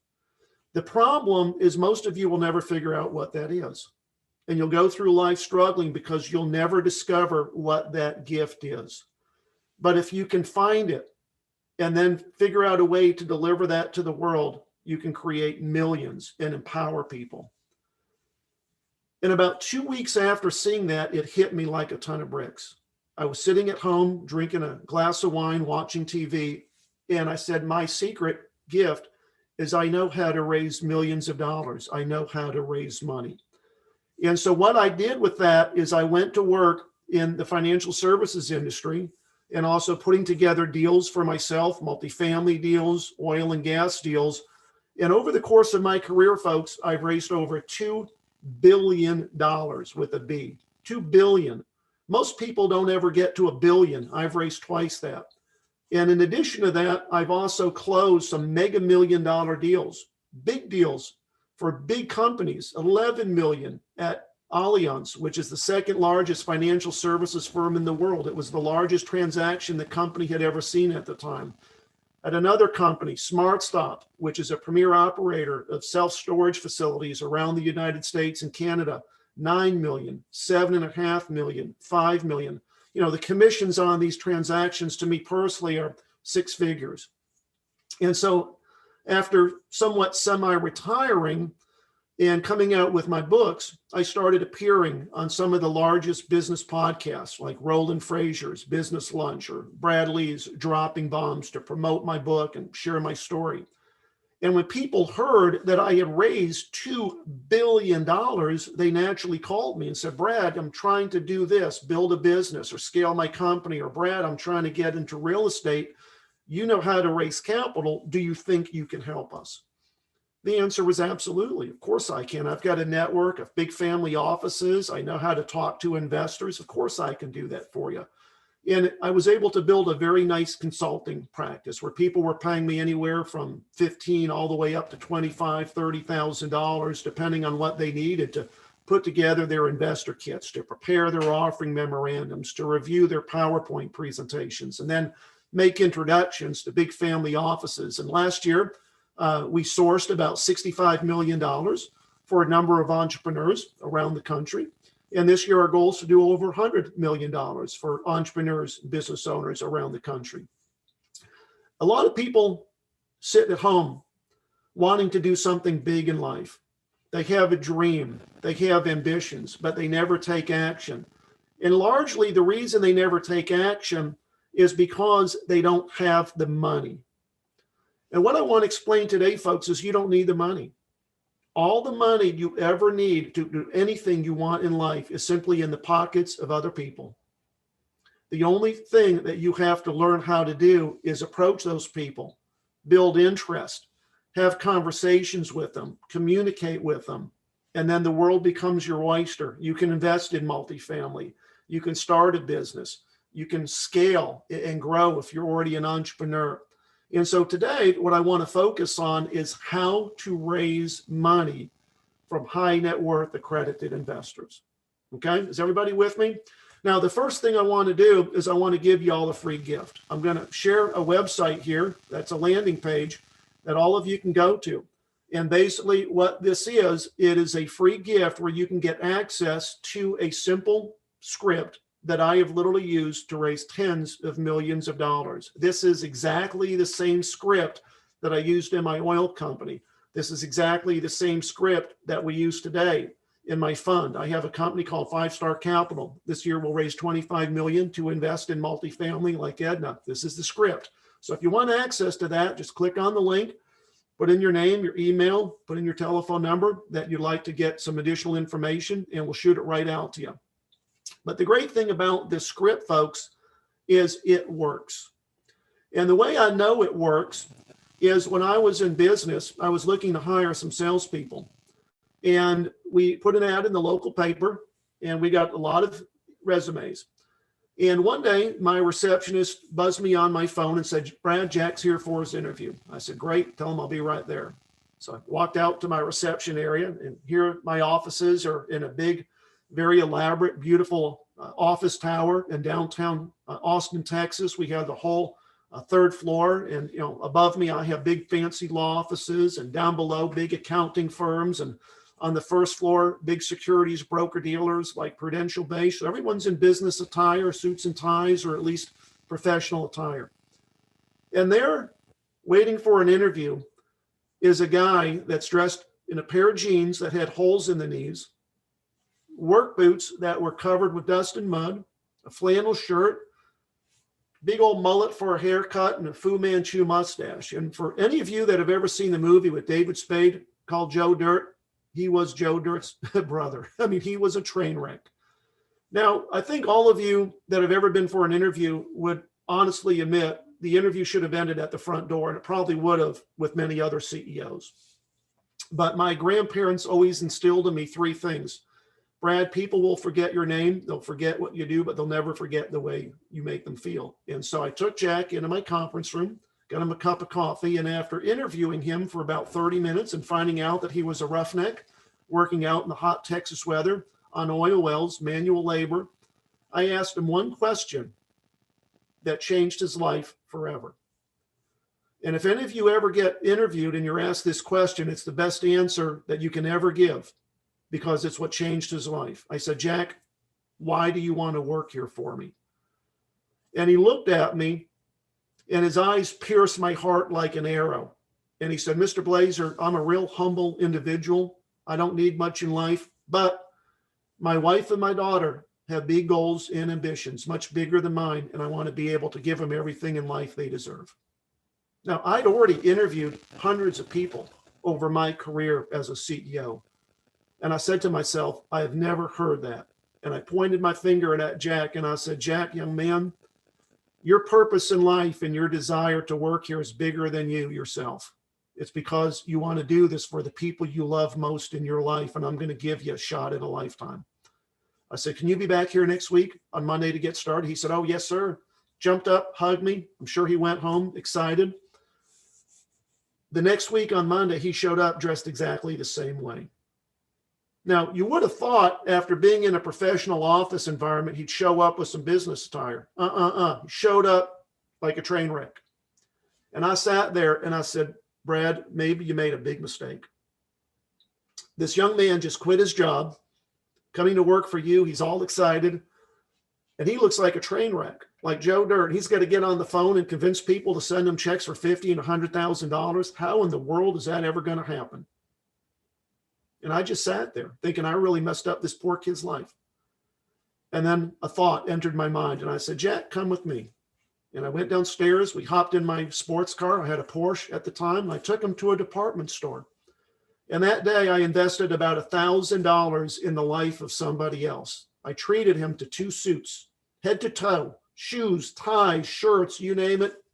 The problem is most of you will never figure out what that is. And you'll go through life struggling because you'll never discover what that gift is. But if you can find it and then figure out a way to deliver that to the world, you can create millions and empower people. And about 2 weeks after seeing that, it hit me like a ton of bricks. I was sitting at home, drinking a glass of wine, watching TV, and I said, my secret gift is I know how to raise millions of dollars. I know how to raise money. And so what I did with that is I went to work in the financial services industry and also putting together deals for myself, multifamily deals, oil and gas deals. And over the course of my career, folks, I've raised over $2 billion with a B, 2 billion. Most people don't ever get to $1 billion. I've raised twice that. And in addition to that, I've also closed some mega $1 million deals, big deals for big companies, 11 million at Allianz, which is the second largest financial services firm in the world. It was the largest transaction the company had ever seen at the time. At another company, SmartStop, which is a premier operator of self-storage facilities around the United States and Canada, 9 million, 7.5 million, 5 million. The commissions on these transactions to me personally are 6 figures. And so after somewhat semi-retiring and coming out with my books, I started appearing on some of the largest business podcasts like Roland Fraser's Business Lunch or Brad Lee's Dropping Bombs to promote my book and share my story. And when people heard that I had raised $2 billion, they naturally called me and said, Brad, I'm trying to do this, build a business or scale my company, or Brad, I'm trying to get into real estate. You know how to raise capital. Do you think you can help us? The answer was absolutely. Of course I can. I've got a network of big family offices. I know how to talk to investors. Of course I can do that for you. And I was able to build a very nice consulting practice where people were paying me anywhere from $15,000 all the way up to $25,000, $30,000, depending on what they needed to put together their investor kits, to prepare their offering memorandums, to review their PowerPoint presentations, and then make introductions to big family offices. And last year, we sourced about $65 million for a number of entrepreneurs around the country. And this year, our goal is to do over $100 million for entrepreneurs, business owners around the country. A lot of people sit at home wanting to do something big in life. They have a dream, they have ambitions, but they never take action. And largely the reason they never take action is because they don't have the money. And what I want to explain today, folks, is you don't need the money. All the money you ever need to do anything you want in life is simply in the pockets of other people. The only thing that you have to learn how to do is approach those people, build interest, have conversations with them, communicate with them, and then the world becomes your oyster. You can invest in multifamily. You can start a business. You can scale and grow if you're already an entrepreneur. And so today, what I want to focus on is how to raise money from high net worth accredited investors. Okay, is everybody with me? Now, the first thing I want to do is I want to give you all a free gift. I'm going to share a website here. That's a landing page that all of you can go to. And basically what this is, it is a free gift where you can get access to a simple script that I have literally used to raise tens of millions of dollars. This is exactly the same script that I used in my oil company. This is exactly the same script that we use today in my fund. I have a company called 5-Star Capital. This year we'll raise 25 million to invest in multifamily like Edna. This is the script. So if you want access to that, just click on the link, put in your name, your email, put in your telephone number that you'd like to get some additional information, and we'll shoot it right out to you. But the great thing about this script, folks, is it works. And the way I know it works is when I was in business, I was looking to hire some salespeople. And we put an ad in the local paper, and we got a lot of resumes. And one day, my receptionist buzzed me on my phone and said, "Brad, Jack's here for his interview." I said, "Great, tell him I'll be right there." So I walked out to my reception area, and here my offices are in a big, very elaborate, beautiful office tower in downtown Austin, Texas. We have the whole third floor, and above me I have big fancy law offices, and down below big accounting firms, and on the first floor big securities broker dealers like Prudential Base. So everyone's in business attire, suits and ties, or at least professional attire. And there, waiting for an interview, is a guy that's dressed in a pair of jeans that had holes in the knees, work boots that were covered with dust and mud, a flannel shirt, big old mullet for a haircut, and a Fu Manchu mustache. And for any of you that have ever seen the movie with David Spade called Joe Dirt, he was Joe Dirt's brother. I mean, he was a train wreck. Now, I think all of you that have ever been for an interview would honestly admit the interview should have ended at the front door, and it probably would have with many other CEOs. But my grandparents always instilled in me three things. Brad, people will forget your name. They'll forget what you do, but they'll never forget the way you make them feel. And so I took Jack into my conference room, got him a cup of coffee, and after interviewing him for about 30 minutes and finding out that he was a roughneck, working out in the hot Texas weather on oil wells, manual labor, I asked him one question that changed his life forever. And if any of you ever get interviewed and you're asked this question, it's the best answer that you can ever give, because it's what changed his life. I said, "Jack, why do you want to work here for me?" And he looked at me, and his eyes pierced my heart like an arrow. And he said, "Mr. Blazar, I'm a real humble individual. I don't need much in life, but my wife and my daughter have big goals and ambitions, much bigger than mine, and I want to be able to give them everything in life they deserve." Now, I'd already interviewed hundreds of people over my career as a CEO. And I said to myself, I have never heard that. And I pointed my finger at Jack, and I said, "Jack, young man, your purpose in life and your desire to work here is bigger than you yourself. It's because you want to do this for the people you love most in your life, and I'm going to give you a shot at a lifetime." I said, "Can you be back here next week on Monday to get started?" He said, "Oh, yes, sir." Jumped up, hugged me. I'm sure he went home excited. The next week on Monday, he showed up dressed exactly the same way. Now, you would have thought after being in a professional office environment, he'd show up with some business attire. He showed up like a train wreck. And I sat there and I said, "Brad, maybe you made a big mistake. This young man just quit his job, coming to work for you. He's all excited. And he looks like a train wreck, like Joe Dirt. He's got to get on the phone and convince people to send him checks for $50,000 and $100,000. How in the world is that ever going to happen?" And I just sat there thinking I really messed up this poor kid's life. And then a thought entered my mind, and I said, "Jack, come with me." And I went downstairs. We hopped in my sports car. I had a Porsche at the time. And I took him to a department store. And that day I invested about $1,000 in the life of somebody else. I treated him to 2 suits, head to toe, shoes, ties, shirts, you name it.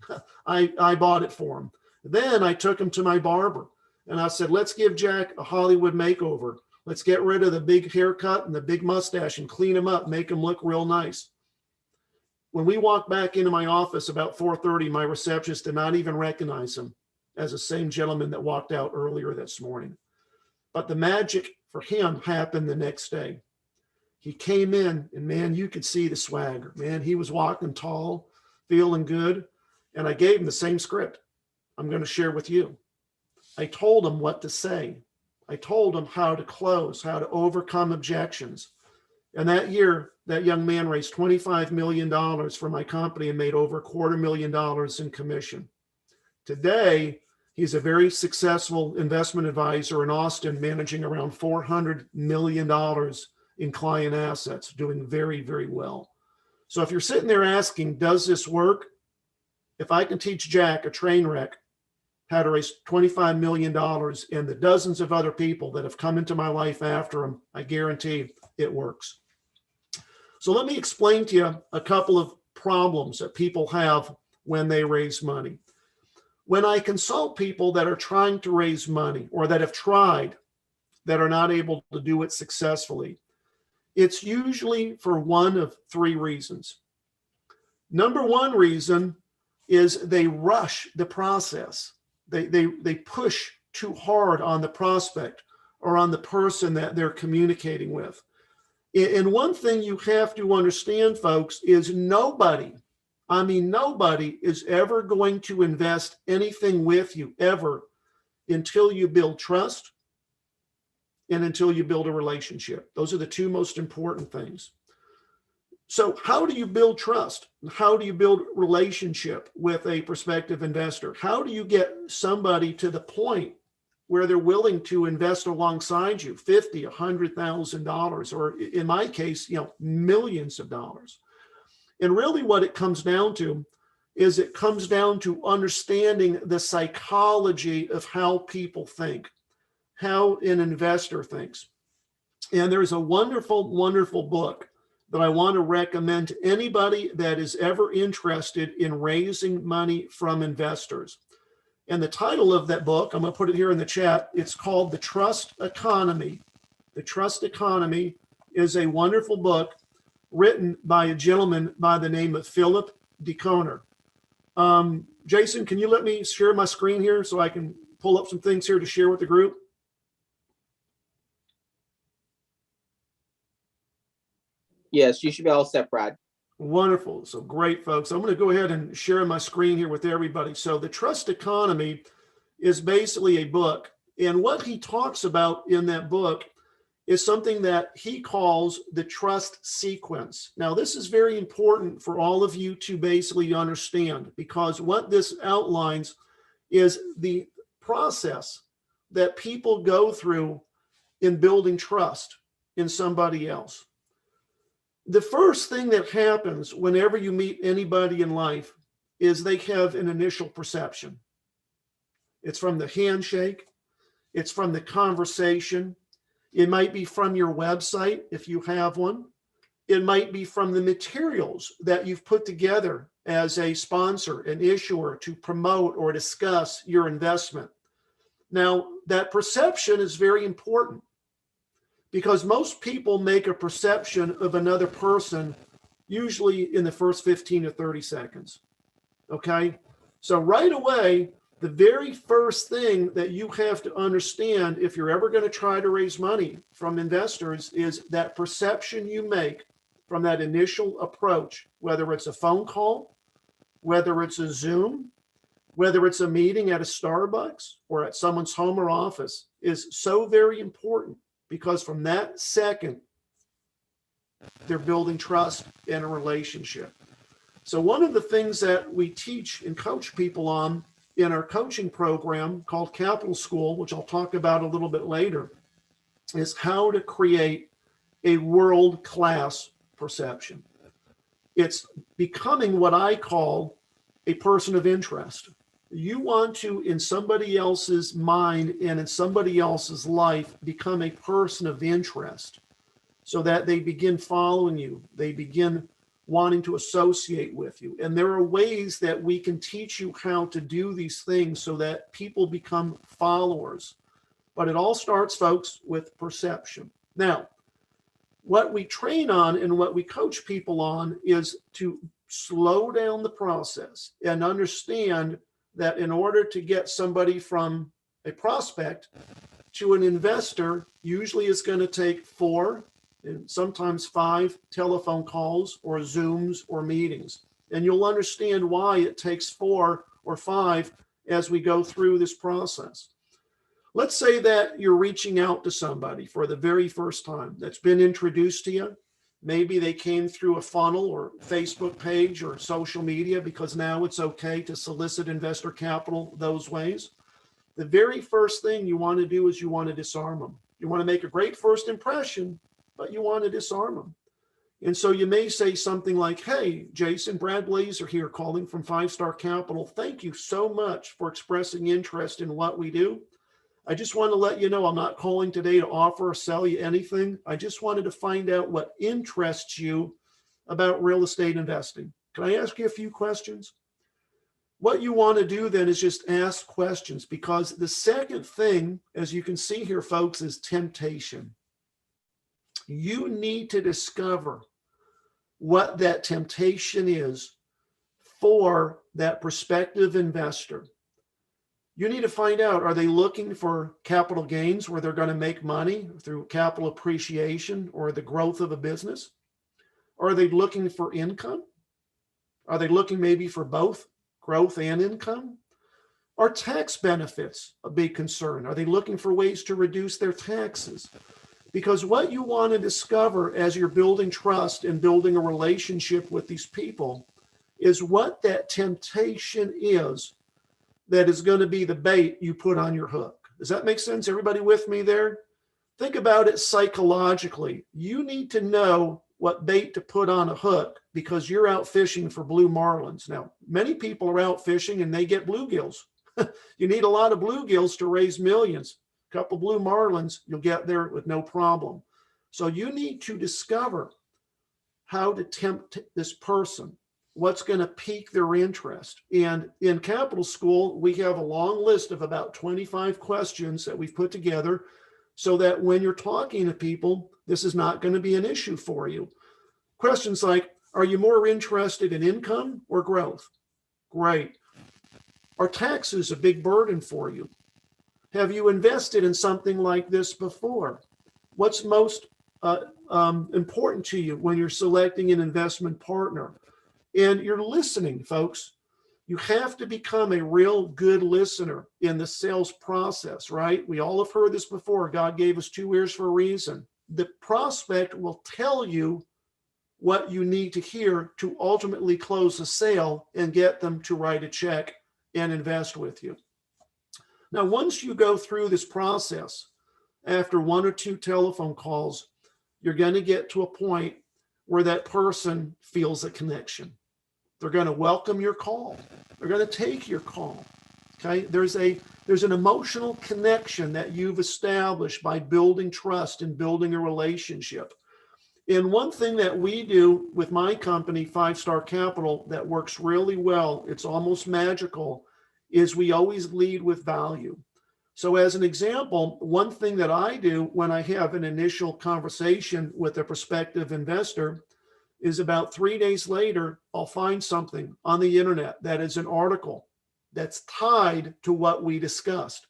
I bought it for him. Then I took him to my barber, and I said, "Let's give Jack a Hollywood makeover. Let's get rid of the big haircut and the big mustache and clean him up, make him look real nice." When we walked back into my office about 4:30, my receptionist did not even recognize him as the same gentleman that walked out earlier this morning. But the magic for him happened the next day. He came in and man, you could see the swagger. Man, he was walking tall, feeling good. And I gave him the same script I'm going to share with you. I told him what to say. I told him how to close, how to overcome objections. And that year, that young man raised $25 million for my company and made over $250,000 in commission. Today, he's a very successful investment advisor in Austin, managing around $400 million in client assets, doing very, very well. So if you're sitting there asking, does this work? If I can teach Jack, a train wreck, how to raise $25 million and the dozens of other people that have come into my life after him, I guarantee it works. So let me explain to you a couple of problems that people have when they raise money. When I consult people that are trying to raise money or that have tried that are not able to do it successfully, it's usually for one of three reasons. Number one reason is they rush the process. They push too hard on the prospect or on the person that they're communicating with. And one thing you have to understand, folks, is nobody is ever going to invest anything with you ever until you build trust and until you build a relationship. Those are the two most important things. So how do you build trust? How do you build relationship with a prospective investor? How do you get somebody to the point where they're willing to invest alongside you, $50,000, $100,000, or in my case, millions of dollars? And really what it comes down to is it comes down to understanding the psychology of how people think, how an investor thinks. And there's a wonderful, wonderful book that I want to recommend to anybody that is ever interested in raising money from investors. And the title of that book, I'm going to put it here in the chat, it's called The Trust Economy. The Trust Economy is a wonderful book written by a gentleman by the name of Philip DeConer. Jason, can you let me share my screen here so I can pull up some things here to share with the group?
Yes, you should be all set, Brad.
Wonderful. So great, folks. I'm going to go ahead and share my screen here with everybody. So The Trust Economy is basically a book. And what he talks about in that book is something that he calls the trust sequence. Now, this is very important for all of you to basically understand, because what this outlines is the process that people go through in building trust in somebody else. The first thing that happens whenever you meet anybody in life is they have an initial perception. It's from the handshake. It's from the conversation. It might be from your website, if you have one. It might be from the materials that you've put together as a sponsor, an issuer, to promote or discuss your investment. Now, that perception is very important, because most people make a perception of another person usually in the first 15 to 30 seconds. Okay? So right away, the very first thing that you have to understand if you're ever going to try to raise money from investors is that perception you make from that initial approach, whether it's a phone call, whether it's a Zoom, whether it's a meeting at a Starbucks or at someone's home or office, is so very important. Because from that second, they're building trust and a relationship. So one of the things that we teach and coach people on in our coaching program called Capital School, which I'll talk about a little bit later, is how to create a world-class perception. It's becoming what I call a person of interest. You want to, in somebody else's mind and in somebody else's life, become a person of interest so that they begin following you. They begin wanting to associate with you. And there are ways that we can teach you how to do these things so that people become followers. But it all starts, folks, with perception. Now, what we train on and what we coach people on is to slow down the process and understand that in order to get somebody from a prospect to an investor, usually it's going to take 4 and sometimes 5 telephone calls or Zooms or meetings. And you'll understand why it takes 4 or 5 as we go through this process. Let's say that you're reaching out to somebody for the very first time that's been introduced to you. Maybe they came through a funnel or Facebook page or social media, because now it's okay to solicit investor capital those ways. The very first thing you want to do is you want to disarm them. You want to make a great first impression, but you want to disarm them. And so you may say something like, hey, Jason, Brad Blazar here calling from 5 Star Capital. Thank you so much for expressing interest in what we do. I just want to let you know I'm not calling today to offer or sell you anything. I just wanted to find out what interests you about real estate investing. Can I ask you a few questions? What you want to do then is just ask questions, because the second thing, as you can see here, folks, is temptation. You need to discover what that temptation is for that prospective investor. You need to find out, are they looking for capital gains where they're going to make money through capital appreciation or the growth of a business? Or are they looking for income? Are they looking maybe for both growth and income? Are tax benefits a big concern? Are they looking for ways to reduce their taxes? Because what you want to discover as you're building trust and building a relationship with these people is what that temptation is that is going to be the bait you put on your hook. Does that make sense? Everybody with me there? Think about it psychologically. You need to know what bait to put on a hook because you're out fishing for blue marlins. Now, many people are out fishing and they get bluegills. You need a lot of bluegills to raise millions. A couple blue marlins, you'll get there with no problem. So you need to discover how to tempt this person. What's going to pique their interest. And in Capital School, we have a long list of about 25 questions that we've put together so that when you're talking to people, this is not going to be an issue for you. Questions like, are you more interested in income or growth? Great. Are taxes a big burden for you? Have you invested in something like this before? What's most important to you when you're selecting an investment partner? And you're listening, folks. You have to become a real good listener in the sales process, right? We all have heard this before. God gave us 2 ears for a reason. The prospect will tell you what you need to hear to ultimately close a sale and get them to write a check and invest with you. Now, once you go through this process, after 1 or 2 telephone calls, you're going to get to a point where that person feels a connection. They're going to welcome your call. They're going to take your call. Okay. There's an emotional connection that you've established by building trust and building a relationship. And one thing that we do with my company, 5 Star Capital, that works really well, it's almost magical, is we always lead with value. So as an example, one thing that I do when I have an initial conversation with a prospective investor is about 3 days later, I'll find something on the internet that is an article that's tied to what we discussed.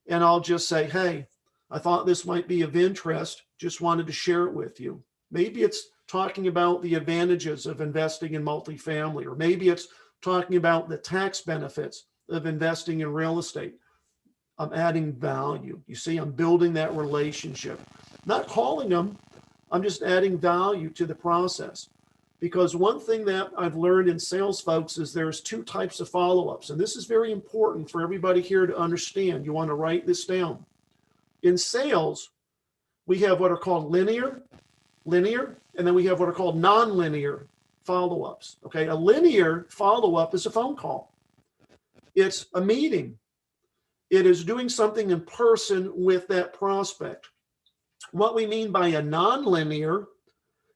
And I'll just say, hey, I thought this might be of interest. Just wanted to share it with you. Maybe it's talking about the advantages of investing in multifamily, or maybe it's talking about the tax benefits of investing in real estate. I'm adding value. You see, I'm building that relationship. Not calling them, I'm just adding value to the process. Because one thing that I've learned in sales, folks, is there's 2 types of follow-ups. And this is very important for everybody here to understand. You want to write this down. In sales, we have what are called linear, and then we have what are called non-linear follow-ups. Okay, a linear follow-up is a phone call. It's a meeting. It is doing something in person with that prospect. What we mean by a non-linear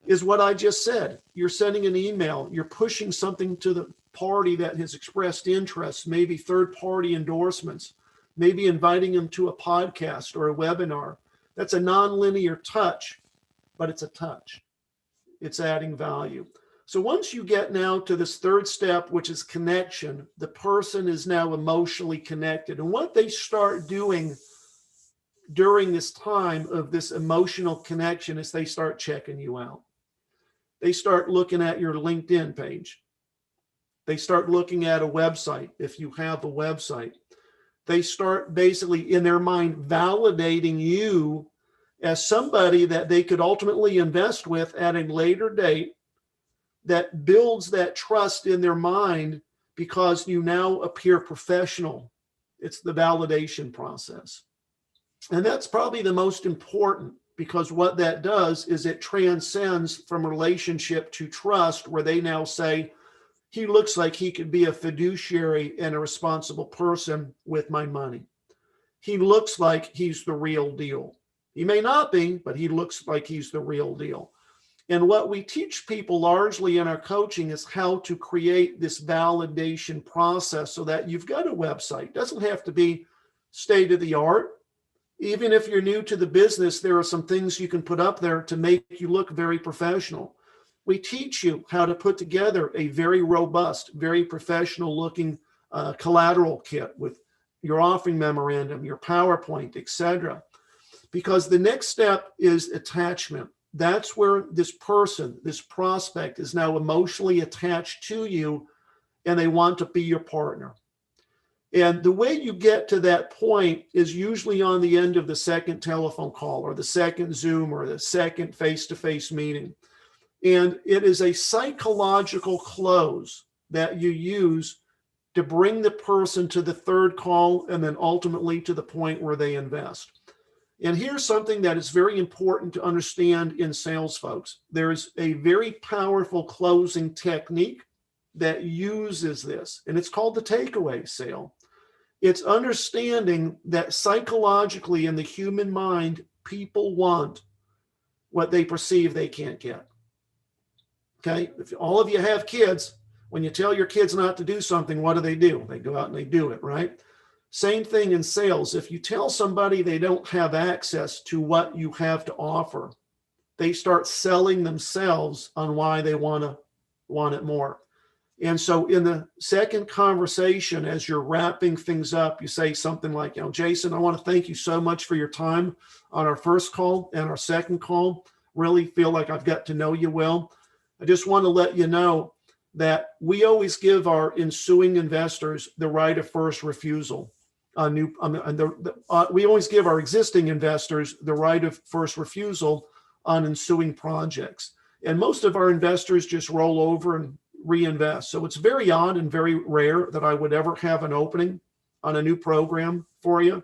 is what I just said. You're sending an email, you're pushing something to the party that has expressed interest, maybe third-party endorsements, maybe inviting them to a podcast or a webinar. That's a non-linear touch, but it's a touch. It's adding value. So once you get now to this third step, which is connection, the person is now emotionally connected. And what they start doing during this time of this emotional connection is they start checking you out. They start looking at your LinkedIn page. They start looking at a website, if you have a website. They start basically in their mind validating you as somebody that they could ultimately invest with at a later date, that builds that trust in their mind because you now appear professional. It's the validation process. And that's probably the most important, because what that does is it transcends from relationship to trust, where they now say, he looks like he could be a fiduciary and a responsible person with my money. He looks like he's the real deal. He may not be, but he looks like he's the real deal. And what we teach people largely in our coaching is how to create this validation process so that you've got a website. It doesn't have to be state of the art. Even if you're new to the business, there are some things you can put up there to make you look very professional. We teach you how to put together a very robust, very professional looking collateral kit with your offering memorandum, your PowerPoint, etc. Because the next step is attachment. That's where this person, this prospect, is now emotionally attached to you, and they want to be your partner. And the way you get to that point is usually on the end of the second telephone call, or the second Zoom, or the second face-to-face meeting. And it is a psychological close that you use to bring the person to the third call, and then ultimately to the point where they invest. And here's something that is very important to understand in sales, folks. There's a very powerful closing technique that uses this, and it's called the takeaway sale. It's understanding that psychologically in the human mind, people want what they perceive they can't get. Okay, if all of you have kids, when you tell your kids not to do something, what do? They go out and they do it, right? Same thing in sales. If you tell somebody they don't have access to what you have to offer, they start selling themselves on why they want it more. And so in the second conversation, as you're wrapping things up, you say something like, Jason, I want to thank you so much for your time on our first call and our second call. Really feel like I've got to know you well. I just want to let you know that we always give our ensuing investors the right of first refusal. We always give our existing investors the right of first refusal on ensuing projects. And most of our investors just roll over and reinvest. So it's very odd and very rare that I would ever have an opening on a new program for you.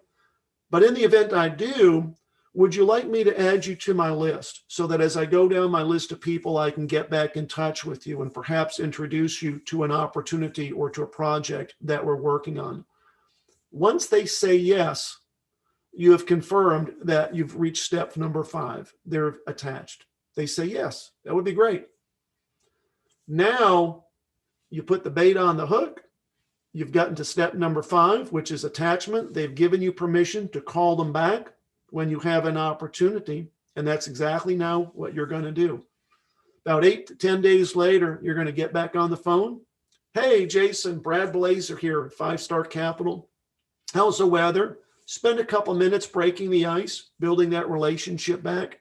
But in the event I do, would you like me to add you to my list so that as I go down my list of people, I can get back in touch with you and perhaps introduce you to an opportunity or to a project that we're working on? Once they say yes, you have confirmed that you've reached step number 5. They're attached. They say yes, that would be great. Now you put the bait on the hook. You've gotten to step number 5, which is attachment. They've given you permission to call them back when you have an opportunity. And that's exactly now what you're going to do. About 8 to 10 days later, you're going to get back on the phone. Hey, Jason, Brad Blazar here at 5 Star Capital. How's the weather? Spend a couple minutes breaking the ice, building that relationship back.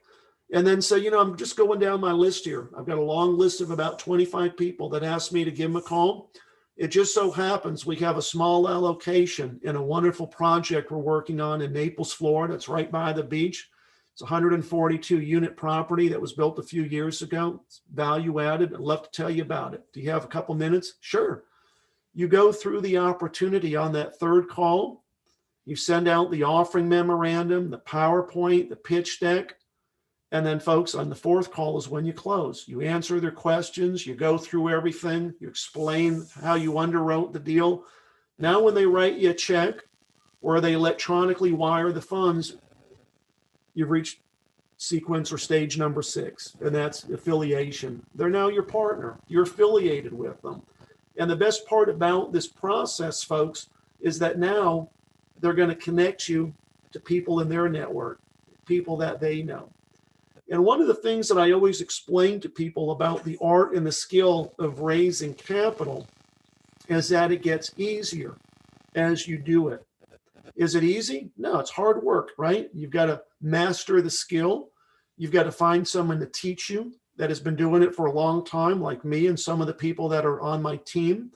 And then say, I'm just going down my list here. I've got a long list of about 25 people that asked me to give them a call. It just so happens we have a small allocation in a wonderful project we're working on in Naples, Florida. It's right by the beach. It's a 142 unit property that was built a few years ago. It's value added. I'd love to tell you about it. Do you have a couple minutes? Sure. You go through the opportunity on that third call. You send out the offering memorandum, the PowerPoint, the pitch deck. And then, folks, on the fourth call is when you close. You answer their questions. You go through everything. You explain how you underwrote the deal. Now, when they write you a check or they electronically wire the funds, you've reached sequence or stage number 6, and that's affiliation. They're now your partner. You're affiliated with them. And the best part about this process, folks, is that now they're going to connect you to people in their network, people that they know. And one of the things that I always explain to people about the art and the skill of raising capital is that it gets easier as you do it. Is it easy? No, it's hard work, right? You've got to master the skill. You've got to find someone to teach you that has been doing it for a long time, like me and some of the people that are on my team.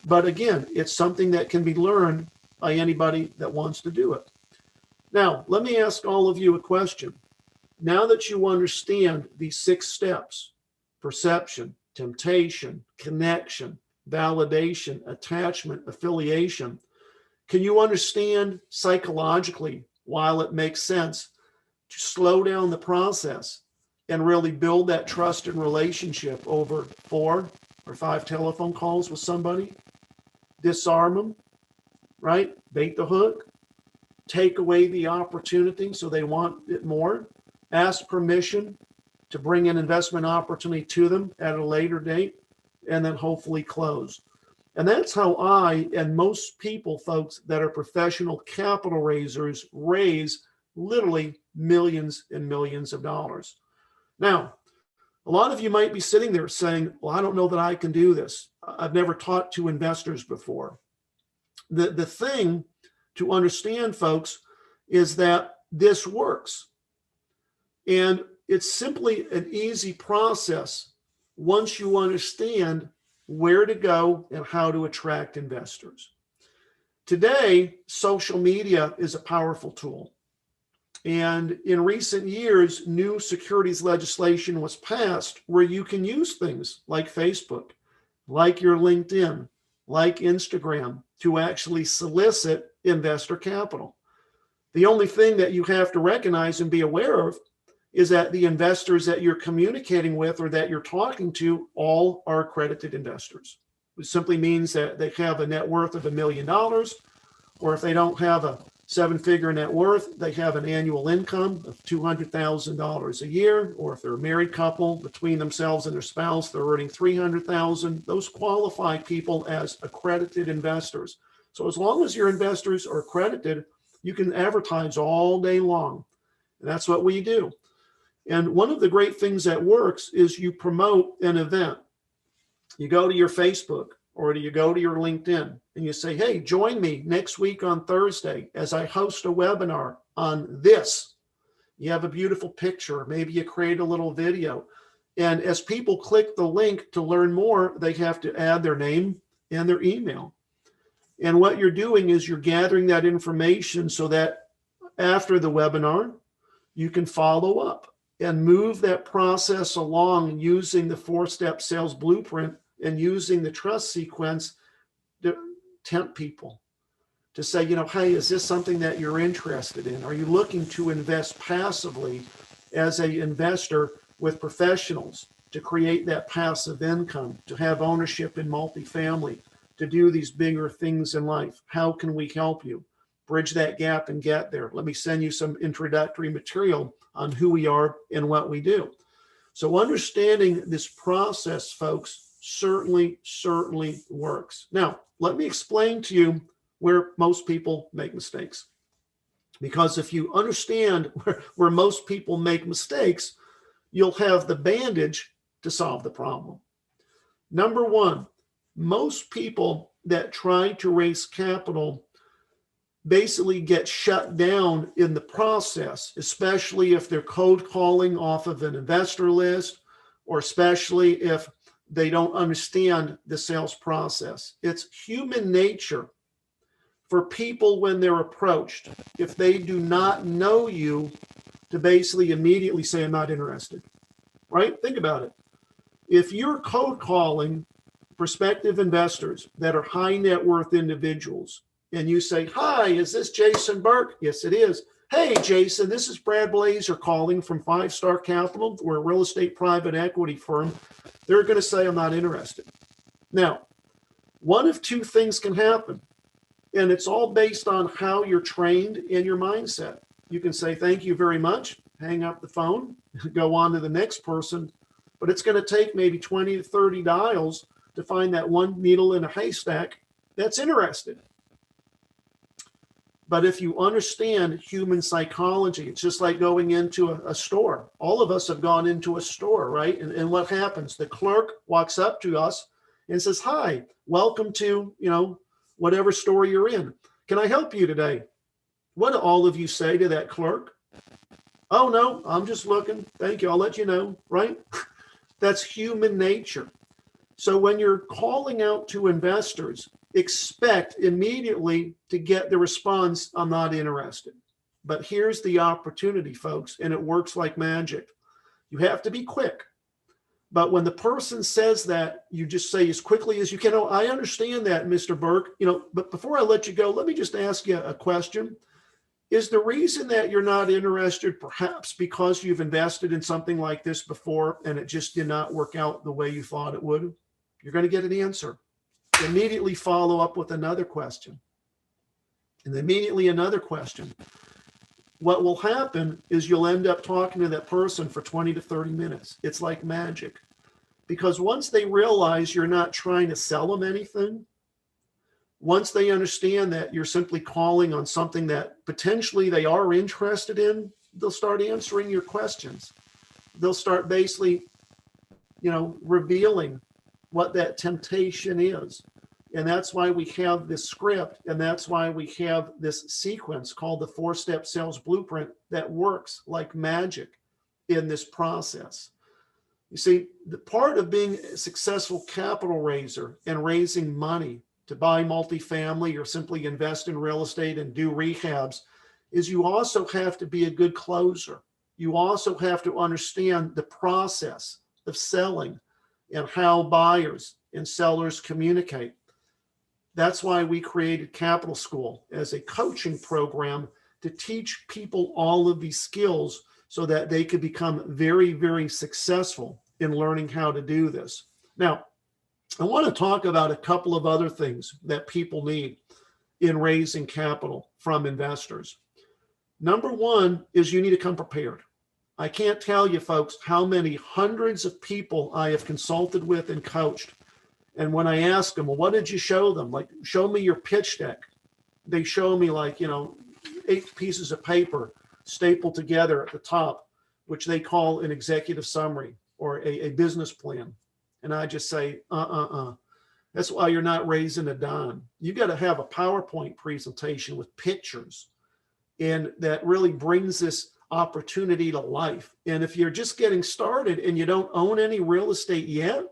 But again, it's something that can be learned by anybody that wants to do it. Now, let me ask all of you a question. Now that you understand these 6 steps, perception, temptation, connection, validation, attachment, affiliation, can you understand psychologically while it makes sense to slow down the process and really build that trust and relationship over 4 or 5 telephone calls with somebody? Disarm them, right? Bait the hook, take away the opportunity so they want it more, ask permission to bring an investment opportunity to them at a later date, and then hopefully close. And that's how I and most people, folks, that are professional capital raisers raise literally millions and millions of dollars. Now, a lot of you might be sitting there saying, well, I don't know that I can do this. I've never taught to investors before. The thing to understand, folks, is that this works. And it's simply an easy process once you understand where to go and how to attract investors. Today, social media is a powerful tool. And in recent years, new securities legislation was passed where you can use things like Facebook, like your LinkedIn, like Instagram to actually solicit investor capital. The only thing that you have to recognize and be aware of is that the investors that you're communicating with or that you're talking to all are accredited investors. It simply means that they have a net worth of $1 million, or if they don't have a 7-figure net worth, they have an annual income of $200,000 a year, or if they're a married couple between themselves and their spouse, they're earning $300,000. Those qualify people as accredited investors. So as long as your investors are accredited, you can advertise all day long. And that's what we do. And one of the great things that works is you promote an event. You go to your Facebook or do you go to your LinkedIn and you say, hey, join me next week on Thursday as I host a webinar on this. You have a beautiful picture. Maybe you create a little video. And as people click the link to learn more, they have to add their name and their email. And what you're doing is you're gathering that information so that after the webinar, you can follow up and move that process along using the 4-step sales blueprint and using the trust sequence to tempt people to say, hey, is this something that you're interested in? Are you looking to invest passively as an investor with professionals to create that passive income, to have ownership in multifamily, to do these bigger things in life? How can we help you bridge that gap and get there? Let me send you some introductory material on who we are and what we do. So understanding this process, folks, certainly works. Now, let me explain to you where most people make mistakes. Because if you understand where most people make mistakes, you'll have the bandage to solve the problem. Number one, most people that try to raise capital basically get shut down in the process, especially if they're cold calling off of an investor list, or especially if they don't understand the sales process. It's human nature for people when they're approached, if they do not know you, to basically immediately say, I'm not interested, right? Think about it. If you're cold calling prospective investors that are high net worth individuals, and you say, hi, is this Jason Burke? Yes, it is. Hey, Jason, this is Brad Blazar calling from 5-Star Capital. We're a real estate private equity firm. They're going to say, I'm not interested. Now, one of two things can happen, and it's all based on how you're trained and your mindset. You can say, thank you very much, hang up the phone, go on to the next person, but it's going to take maybe 20 to 30 dials to find that one needle in a haystack that's interested. But if you understand human psychology, it's just like going into a store. All of us have gone into a store, right? And what happens? The clerk walks up to us and says, "Hi, welcome to, whatever store you're in. Can I help you today?" What do all of you say to that clerk? "Oh, no, I'm just looking. Thank you. I'll let you know," right? That's human nature. So when you're calling out to investors, expect immediately to get the response, "I'm not interested." But here's the opportunity, folks, and it works like magic. You have to be quick. But when the person says that, you just say as quickly as you can, "Oh, I understand that, Mr. Burke. But before I let you go, let me just ask you a question. Is the reason that you're not interested perhaps because you've invested in something like this before and it just did not work out the way you thought it would?" You're going to get an answer. Immediately follow up with another question. And immediately another question. What will happen is you'll end up talking to that person for 20 to 30 minutes. It's like magic. Because once they realize you're not trying to sell them anything, once they understand that you're simply calling on something that potentially they are interested in, they'll start answering your questions. They'll start basically, revealing what that temptation is. And that's why we have this script, and that's why we have this sequence called the 4-step sales blueprint that works like magic in this process. You see, the part of being a successful capital raiser and raising money to buy multifamily or simply invest in real estate and do rehabs is you also have to be a good closer. You also have to understand the process of selling and how buyers and sellers communicate. That's why we created Capital School as a coaching program to teach people all of these skills so that they could become very, very successful in learning how to do this. Now, I want to talk about a couple of other things that people need in raising capital from investors. Number one is you need to come prepared. I can't tell you, folks, how many hundreds of people I have consulted with and coached. And when I ask them, "Well, what did you show them?" Like, "Show me your pitch deck." They show me 8 pieces of paper stapled together at the top, which they call an executive summary or a business plan. And I just say, That's why you're not raising a dime. You got to have a PowerPoint presentation with pictures, and that really brings this opportunity to life. And if you're just getting started and you don't own any real estate yet,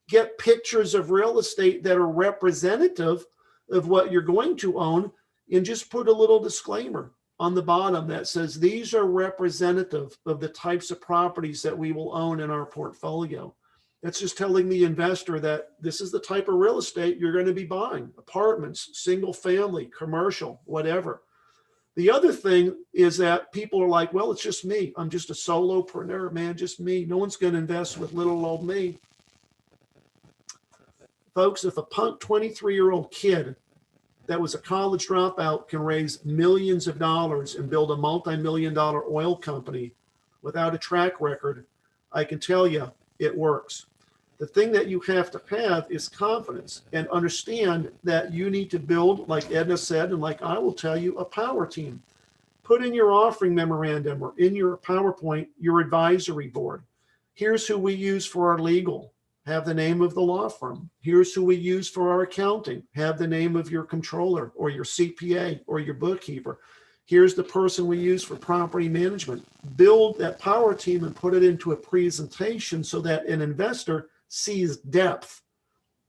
get pictures of real estate that are representative of what you're going to own, and just put a little disclaimer on the bottom that says these are representative of the types of properties that we will own in our portfolio. That's just telling the investor that this is the type of real estate you're going to be buying: apartments, single family, commercial, whatever. The other thing is that people are like, "Well, it's just me. I'm just a solopreneur, man, just me. No one's going to invest with little old me." Folks, if a punk 23-year-old kid that was a college dropout can raise millions of dollars and build a multi-million-dollar oil company without a track record, I can tell you it works. The thing that you have to have is confidence, and understand that you need to build, like Edna said, and like I will tell you, a power team. Put in your offering memorandum or in your PowerPoint, your advisory board. Here's who we use for our legal. Have the name of the law firm. Here's who we use for our accounting. Have the name of your controller or your CPA or your bookkeeper. Here's the person we use for property management. Build that power team and put it into a presentation so that an investor sees depth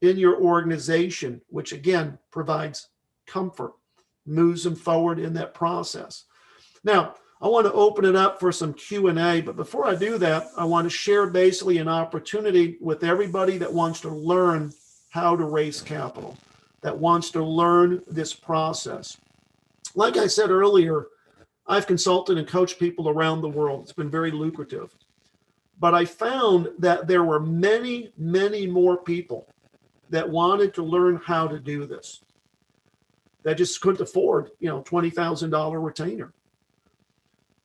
in your organization, which again provides comfort, moves them forward in that process. Now, I want to open it up for some Q&A, but before I do that, I want to share basically an opportunity with everybody that wants to learn how to raise capital, that wants to learn this process. Like I said earlier, I've consulted and coached people around the world. It's been very lucrative. But I found that there were many, many more people that wanted to learn how to do this, that just couldn't afford, $20,000 retainer.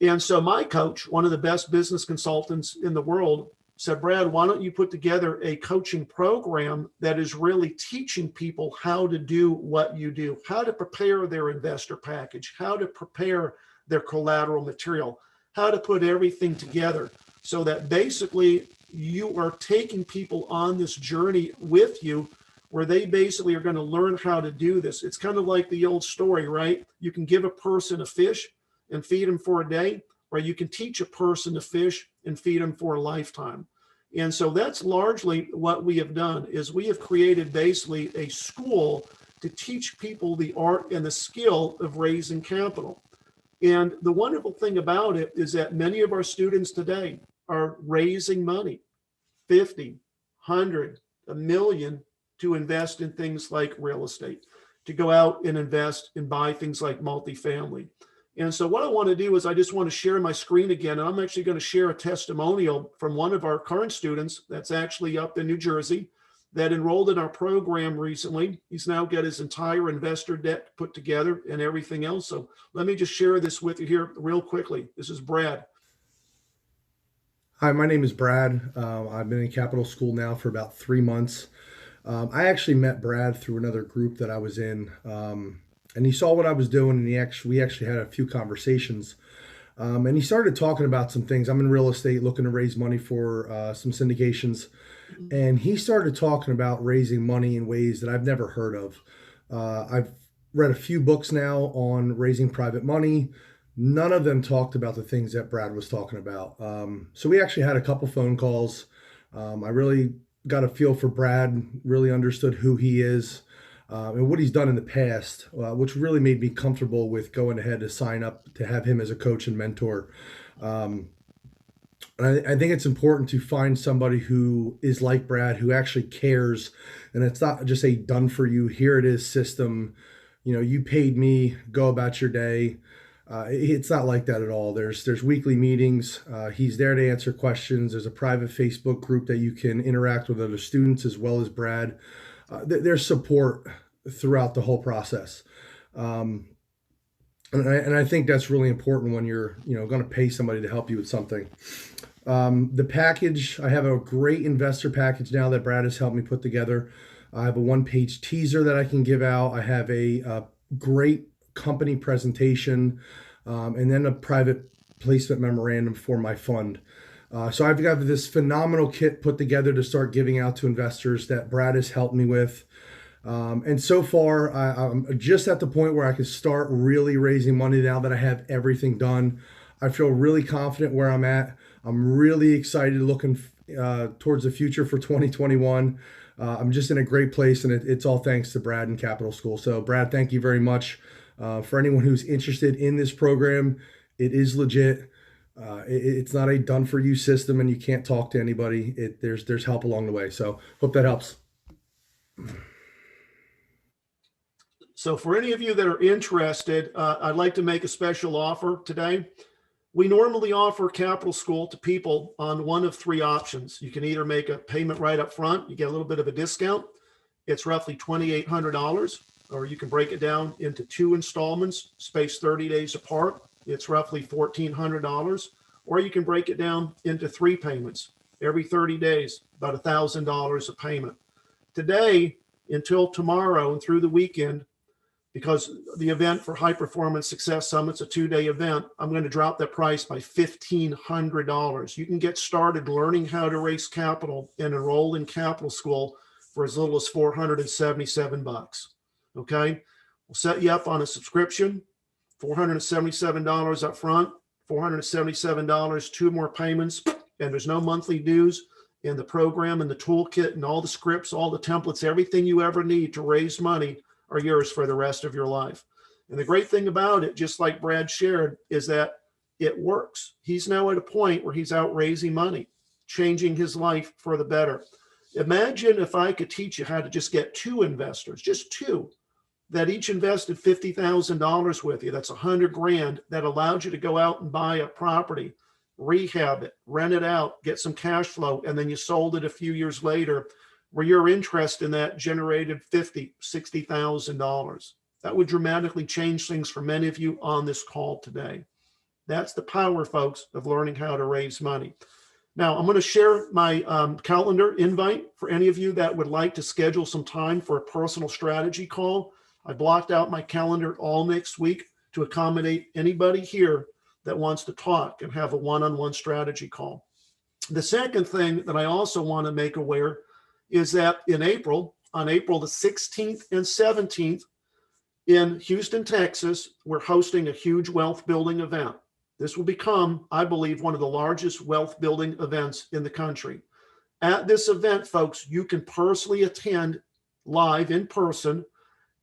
And so my coach, one of the best business consultants in the world, said, Brad, why don't you put together a coaching program that is really teaching people how to do what you do, how to prepare their investor package, how to prepare their collateral material, how to put everything together so that basically you are taking people on this journey with you where they basically are going to learn how to do this. It's kind of like the old story, right? You can give a person a fish and feed them for a day, or you can teach a person to fish and feed them for a lifetime. And so that's largely what we have done is we have created basically a school to teach people the art and the skill of raising capital. And the wonderful thing about it is that many of our students today are raising money, 50, 100, a million, to invest in things like real estate, to go out and invest and buy things like multifamily. And so what I want to do is I just want to share my screen again. And I'm actually going to share a testimonial from one of our current students that's actually up in New Jersey that enrolled in our program recently. He's now got his entire investor deck put together and everything else. So let me just share this with you here real quickly. This is Brad.
Hi, my name is Brad. I've been in Capital School now for about 3 months. I actually met Brad through another group that I was in, and he saw what I was doing, and we actually had a few conversations. And he started talking about some things. I'm in real estate looking to raise money for some syndications. And he started talking about raising money in ways that I've never heard of. I've read a few books now on raising private money. None of them talked about the things that Brad was talking about. So we actually had a couple phone calls. I really got a feel for Brad, really understood who he is and what he's done in the past, which really made me comfortable with going ahead to sign up to have him as a coach and mentor. And I think it's important to find somebody who is like Brad, who actually cares. And it's not just a done for you, here it is system. You know, you paid me, go about your day. It's not like that at all. There's weekly meetings. He's there to answer questions. There's a private Facebook group that you can interact with other students as well as Brad. There's support throughout the whole process. And I think that's really important when you're, going to pay somebody to help you with something. The package, I have a great investor package now that Brad has helped me put together. I have a 1-page teaser that I can give out. I have a great company presentation, and then a private placement memorandum for my fund. So I've got this phenomenal kit put together to start giving out to investors that Brad has helped me with. And so far, I'm just at the point where I can start really raising money now that I have everything done. I feel really confident where I'm at. I'm really excited looking towards the future for 2021. I'm just in a great place, and it's all thanks to Brad and Capital School. So Brad, thank you very much. For anyone who's interested in this program, it is legit. It's not a done for you system and you can't talk to anybody. There's help along the way. So hope that helps.
So for any of you that are interested, I'd like to make a special offer today. We normally offer Capital School to people on one of 3 options. You can either make a payment right up front, you get a little bit of a discount. It's roughly $2,800. Or you can break it down into 2 installments, spaced 30 days apart. It's roughly $1,400. Or you can break it down into 3 payments, every 30 days, about $1,000 a payment. Today, until tomorrow and through the weekend, because the event for High Performance Success Summit's a 2-day event, I'm going to drop that price by $1,500. You can get started learning how to raise capital and enroll in Capital School for as little as $477. Okay, we'll set you up on a subscription, $477 up front, $477, 2 more payments, and there's no monthly dues. And the program and the toolkit and all the scripts, all the templates, everything you ever need to raise money are yours for the rest of your life. And the great thing about it, just like Brad shared, is that it works. He's now at a point where he's out raising money, changing his life for the better. Imagine if I could teach you how to just get 2 investors, just 2, that each invested $50,000 with you. That's $100,000 that allowed you to go out and buy a property, rehab it, rent it out, get some cash flow, and then you sold it a few years later where your interest in that generated $50,000, $60,000. That would dramatically change things for many of you on this call today. That's the power, folks, of learning how to raise money. Now, I'm going to share my calendar invite for any of you that would like to schedule some time for a personal strategy call. I blocked out my calendar all next week to accommodate anybody here that wants to talk and have a one-on-one strategy call. The second thing that I also want to make aware is that in April, on April the 16th and 17th in Houston, Texas, we're hosting a huge wealth building event. This will become, I believe, one of the largest wealth building events in the country. At this event, folks, you can personally attend live in person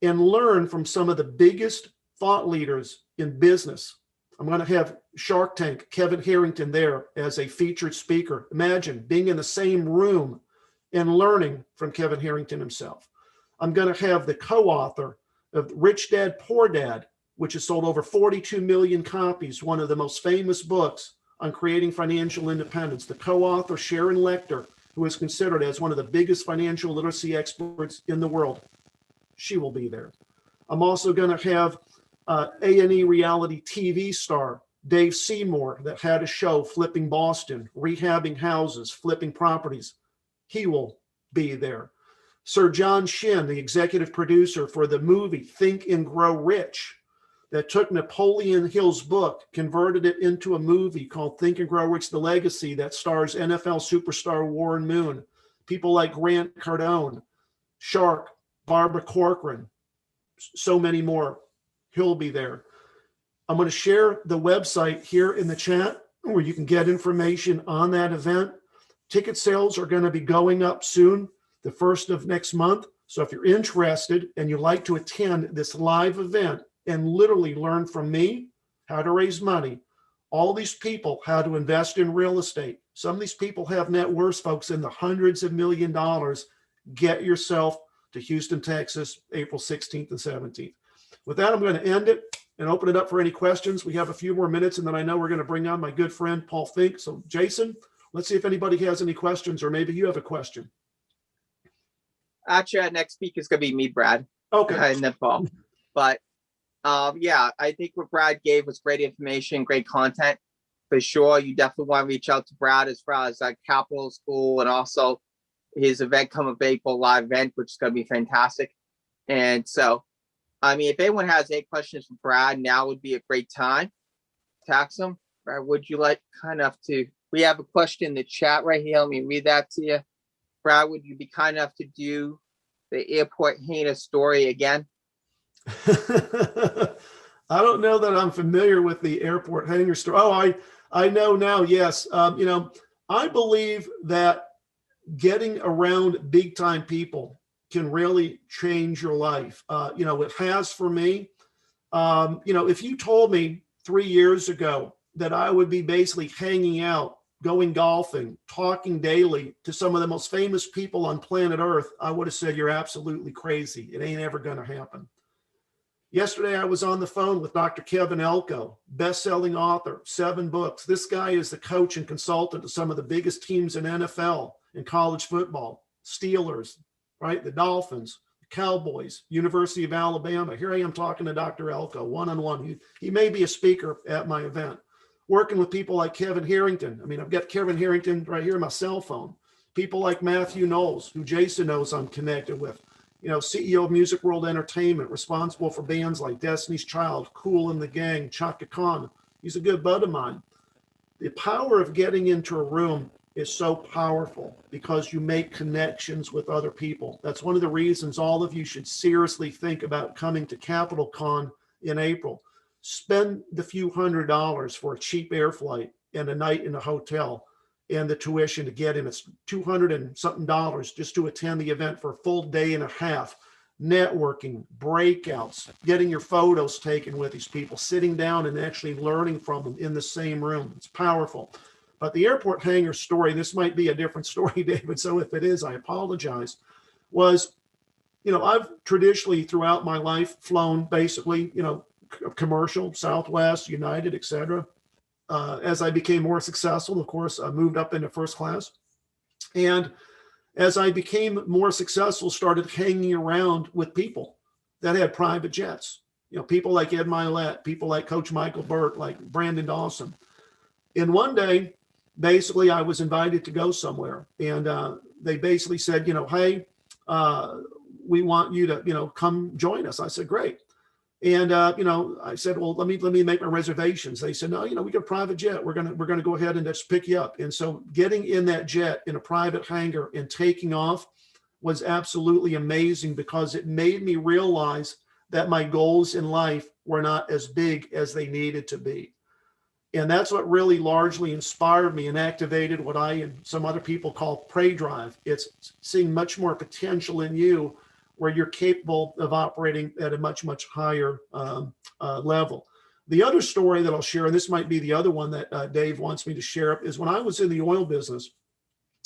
and learn from some of the biggest thought leaders in business. I'm going to have Shark Tank, Kevin Harrington there as a featured speaker. Imagine being in the same room and learning from Kevin Harrington himself. I'm going to have the co-author of Rich Dad, Poor Dad, which has sold over 42 million copies, one of the most famous books on creating financial independence. The co-author, Sharon Lechter, who is considered as one of the biggest financial literacy experts in the world. She will be there. I'm also going to have A&E reality TV star Dave Seymour that had a show flipping Boston, rehabbing houses, flipping properties. He will be there. Sir John Shin, the executive producer for the movie Think and Grow Rich, that took Napoleon Hill's book, converted it into a movie called Think and Grow Rich, The Legacy, that stars NFL superstar Warren Moon, people like Grant Cardone, Shark, Barbara Corcoran, so many more. He'll be there. I'm going to share the website here in the chat where you can get information on that event. Ticket sales are going to be going up soon, the 1st of next month. So if you're interested and you'd like to attend this live event and literally learn from me how to raise money, all these people, how to invest in real estate. Some of these people have net worths, folks, in the hundreds of $1 million. Get yourself to Houston, Texas, April 16th and 17th. With that, I'm going to end it and open it up for any questions. We have a few more minutes, and then I know we're going to bring on my good friend, Paul Finck. So, Jason, let's see if anybody has any questions, or maybe you have a question.
Actually, our next speaker is going to be me, Brad.
Okay.
And then Paul. But yeah, I think what Brad gave was great information, great content. For sure, you definitely want to reach out to Brad as far as Capital School and also his event come of April live event, which is going to be fantastic. And so, I mean, if anyone has any questions for Brad, now would be a great time to ask him. Brad, would you like kind of to, we have a question in the chat right here. Let me read that to you. Brad, would you be kind enough to do the airport hangar story again?
I don't know that I'm familiar with the airport hangar story. Oh, I know now. Yes. I believe that getting around big time people can really change your life. It has for me. If you told me 3 years ago that I would be basically hanging out, going golfing, talking daily to some of the most famous people on planet Earth, I would have said, you're absolutely crazy. It ain't ever going to happen. Yesterday, I was on the phone with Dr. Kevin Elko, best-selling author, 7 books. This guy is the coach and consultant to some of the biggest teams in NFL and college football, Steelers, right? The Dolphins, the Cowboys, University of Alabama. Here I am talking to Dr. Elko one-on-one. He may be a speaker at my event. Working with people like Kevin Harrington. I mean, I've got Kevin Harrington right here on my cell phone. People like Matthew Knowles, who Jason knows I'm connected with. CEO of Music World Entertainment, responsible for bands like Destiny's Child, Kool and the Gang, Chaka Khan. He's a good bud of mine. The power of getting into a room is so powerful because you make connections with other people. That's one of the reasons all of you should seriously think about coming to Capital Con in April. Spend the few $100s for a cheap air flight and a night in a hotel and the tuition to get in. It's $200 and something just to attend the event for a full day and a half. Networking, breakouts, getting your photos taken with these people, sitting down and actually learning from them in the same room. It's powerful. But the airport hangar story, this might be a different story, David, so if it is, I apologize, was, I've traditionally throughout my life flown basically, commercial, Southwest, United, etc. As I became more successful, of course, I moved up into first class. And as I became more successful, started hanging around with people that had private jets. People like Ed Milet, people like Coach Michael Burke, like Brandon Dawson. And one day, basically I was invited to go somewhere, and they basically said, hey, we want you to, come join us. I said, great. And, I said, well, let me make my reservations. They said, no, we got a private jet. We're going to go ahead and just pick you up. And so getting in that jet in a private hangar and taking off was absolutely amazing, because it made me realize that my goals in life were not as big as they needed to be. And that's what really largely inspired me and activated what I and some other people call prey drive. It's seeing much more potential in you, where you're capable of operating at a much, much higher level. The other story that I'll share, and this might be the other one that Dave wants me to share, is when I was in the oil business,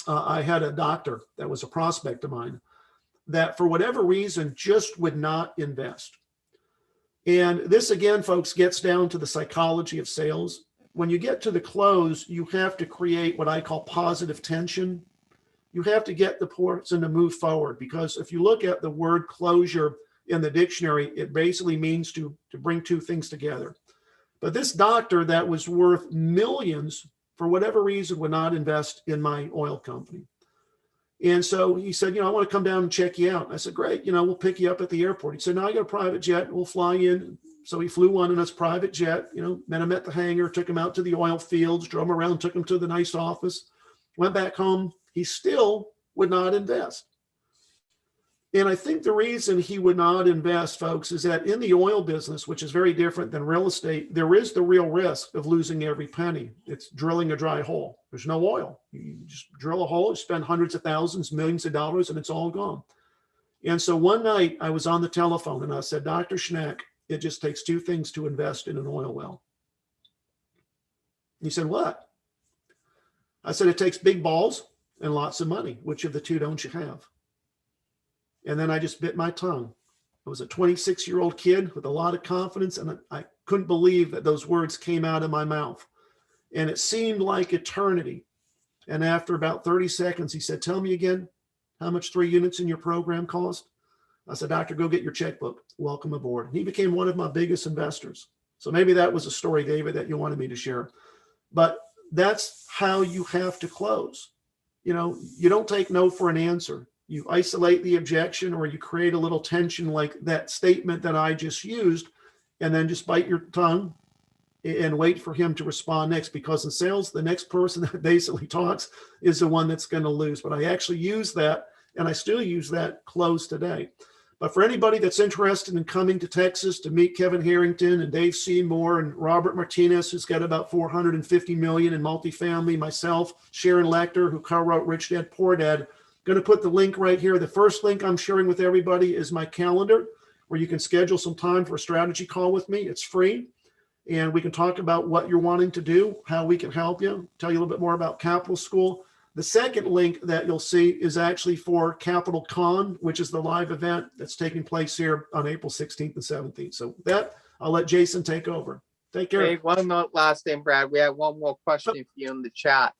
I had a doctor that was a prospect of mine that for whatever reason just would not invest. And this, again, folks, gets down to the psychology of sales. When you get to the close, you have to create what I call positive tension. You have to get the person to move forward, because if you look at the word closure in the dictionary, it basically means to bring two things together. But this doctor that was worth millions, for whatever reason, would not invest in my oil company. And so he said, I want to come down and check you out. I said, great, we'll pick you up at the airport. He said, no, I got a private jet. We'll fly in. So he flew one in his private jet, met him at the hangar, took him out to the oil fields, drove him around, took him to the nice office, went back home. He still would not invest. And I think the reason he would not invest, folks, is that in the oil business, which is very different than real estate, there is the real risk of losing every penny. It's drilling a dry hole. There's no oil. You just drill a hole, you spend hundreds of thousands, millions of dollars, and it's all gone. And so one night I was on the telephone and I said, Dr. Schneck, it just takes two things to invest in an oil well. He said, what? I said, it takes big balls and lots of money. Which of the two don't you have? And then I just bit my tongue. I was a 26-year-old kid with a lot of confidence, and I couldn't believe that those words came out of my mouth. And it seemed like eternity. And after about 30 seconds, he said, tell me again how much 3 units in your program cost. I said, doctor, go get your checkbook. Welcome aboard. And he became one of my biggest investors. So maybe that was a story, David, that you wanted me to share. But that's how you have to close. You don't take no for an answer. You isolate the objection, or you create a little tension like that statement that I just used, and then just bite your tongue and wait for him to respond next. Because in sales, the next person that basically talks is the one that's going to lose. But I actually use that, and I still use that close today. But for anybody that's interested in coming to Texas to meet Kevin Harrington and Dave Seymour and Robert Martinez, who's got about $450 million in multifamily, myself, Sharon Lecter, who co-wrote Rich Dad, Poor Dad, going to put the link right here. The first link I'm sharing with everybody is my calendar, where you can schedule some time for a strategy call with me. It's free. And we can talk about what you're wanting to do, how we can help you, tell you a little bit more about Capital School. The second link that you'll see is actually for Capital Con, which is the live event that's taking place here on April 16th and 17th. So with that, I'll let Jason take over. Take care.
Hey, one last thing, Brad. We have one more question for you in the chat.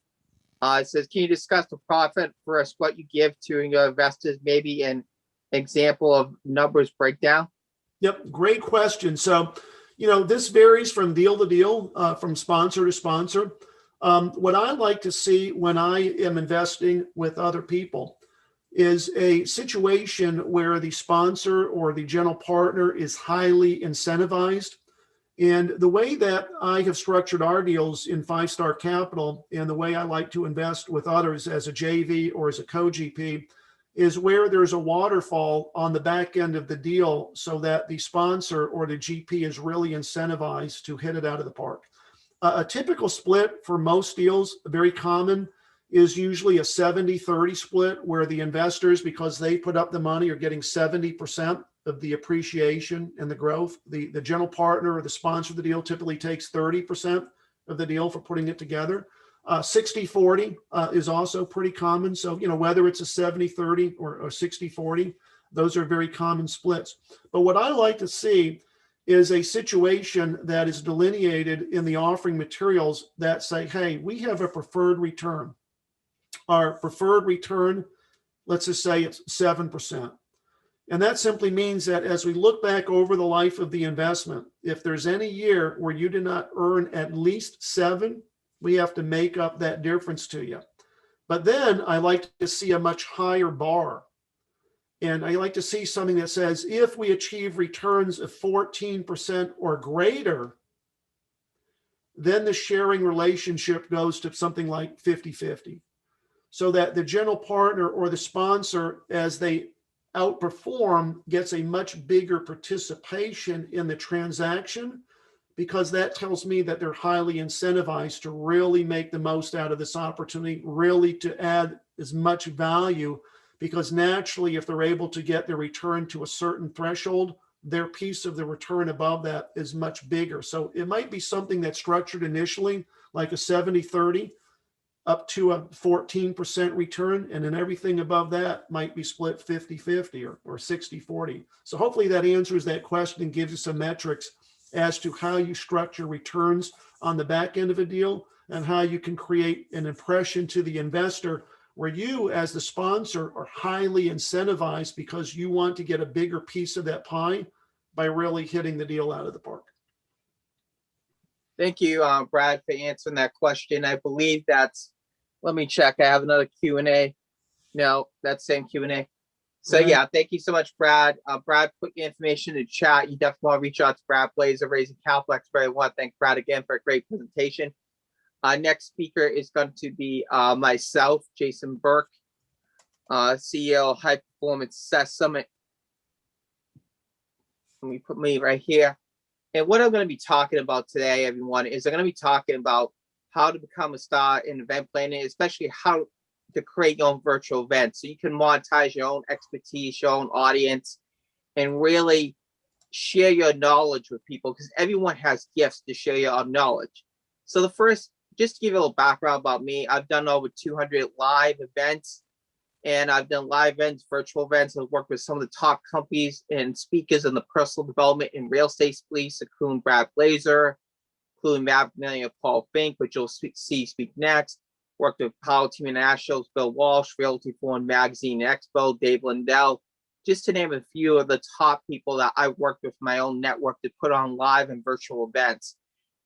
It says, can you discuss the profit versus what you give to your investors? Maybe an example of numbers breakdown.
Yep, great question. So, this varies from deal to deal, from sponsor to sponsor. What I like to see when I am investing with other people is a situation where the sponsor or the general partner is highly incentivized. And the way that I have structured our deals in 5-Star Capital, and the way I like to invest with others as a JV or as a co-GP, is where there's a waterfall on the back end of the deal, so that the sponsor or the GP is really incentivized to hit it out of the park. A typical split for most deals, very common, is usually a 70-30 split, where the investors, because they put up the money, are getting 70% of the appreciation and the growth. The general partner or the sponsor of the deal typically takes 30% of the deal for putting it together. 60-40 is also pretty common. So, whether it's a 70-30 or 60-40, those are very common splits. But what I like to see is a situation that is delineated in the offering materials that say, hey, we have a preferred return. Our preferred return, let's just say it's 7%. And that simply means that as we look back over the life of the investment, if there's any year where you did not earn at least 7, We have to make up that difference to you. But then I like to see a much higher bar. And I like to see something that says, if we achieve returns of 14% or greater, then the sharing relationship goes to something like 50-50. So that the general partner or the sponsor, as they outperform, gets a much bigger participation in the transaction, because that tells me that they're highly incentivized to really make the most out of this opportunity, really to add as much value, because naturally, if they're able to get their return to a certain threshold, their piece of the return above that is much bigger. So it might be something that's structured initially like a 70-30 up to a 14% return, and then everything above that might be split 50-50 or 60-40. So hopefully that answers that question and gives you some metrics as to how you structure returns on the back end of a deal, and how you can create an impression to the investor where you, as the sponsor, are highly incentivized because you want to get a bigger piece of that pie by really hitting the deal out of the park.
Thank you, Brad, for answering that question. I believe that's, let me check. I have another Q&A. No, that's same Q&A. So
Okay.
yeah, thank you so much, Brad. Brad, put your information in the chat. You definitely want to reach out to Brad Blazar, Raising Capital Expert. I want to thank Brad again for a great presentation. Next speaker is going to be myself, Jason Burke, CEO of High Performance Success Summit. Let me put me right here. And what I'm going to be talking about today, everyone, is I'm going to be talking about how to become a star in event planning, especially how to create your own virtual events so you can monetize your own expertise, your own audience, and really share your knowledge with people, because everyone has gifts to share your own knowledge. So the first, just to give you a little background about me, I've done over 200 live events, and I've done live events, virtual events. I've worked with some of the top companies and speakers in the personal development and real estate space, including Brad Blazar, including Maverick, Millionaire, Finck, which you'll see speak next. Worked with Powerteam International's Bill Walsh, Realty Foreign Magazine, Expo, Dave Lindell, just to name a few of the top people that I worked with in my own network to put on live and virtual events.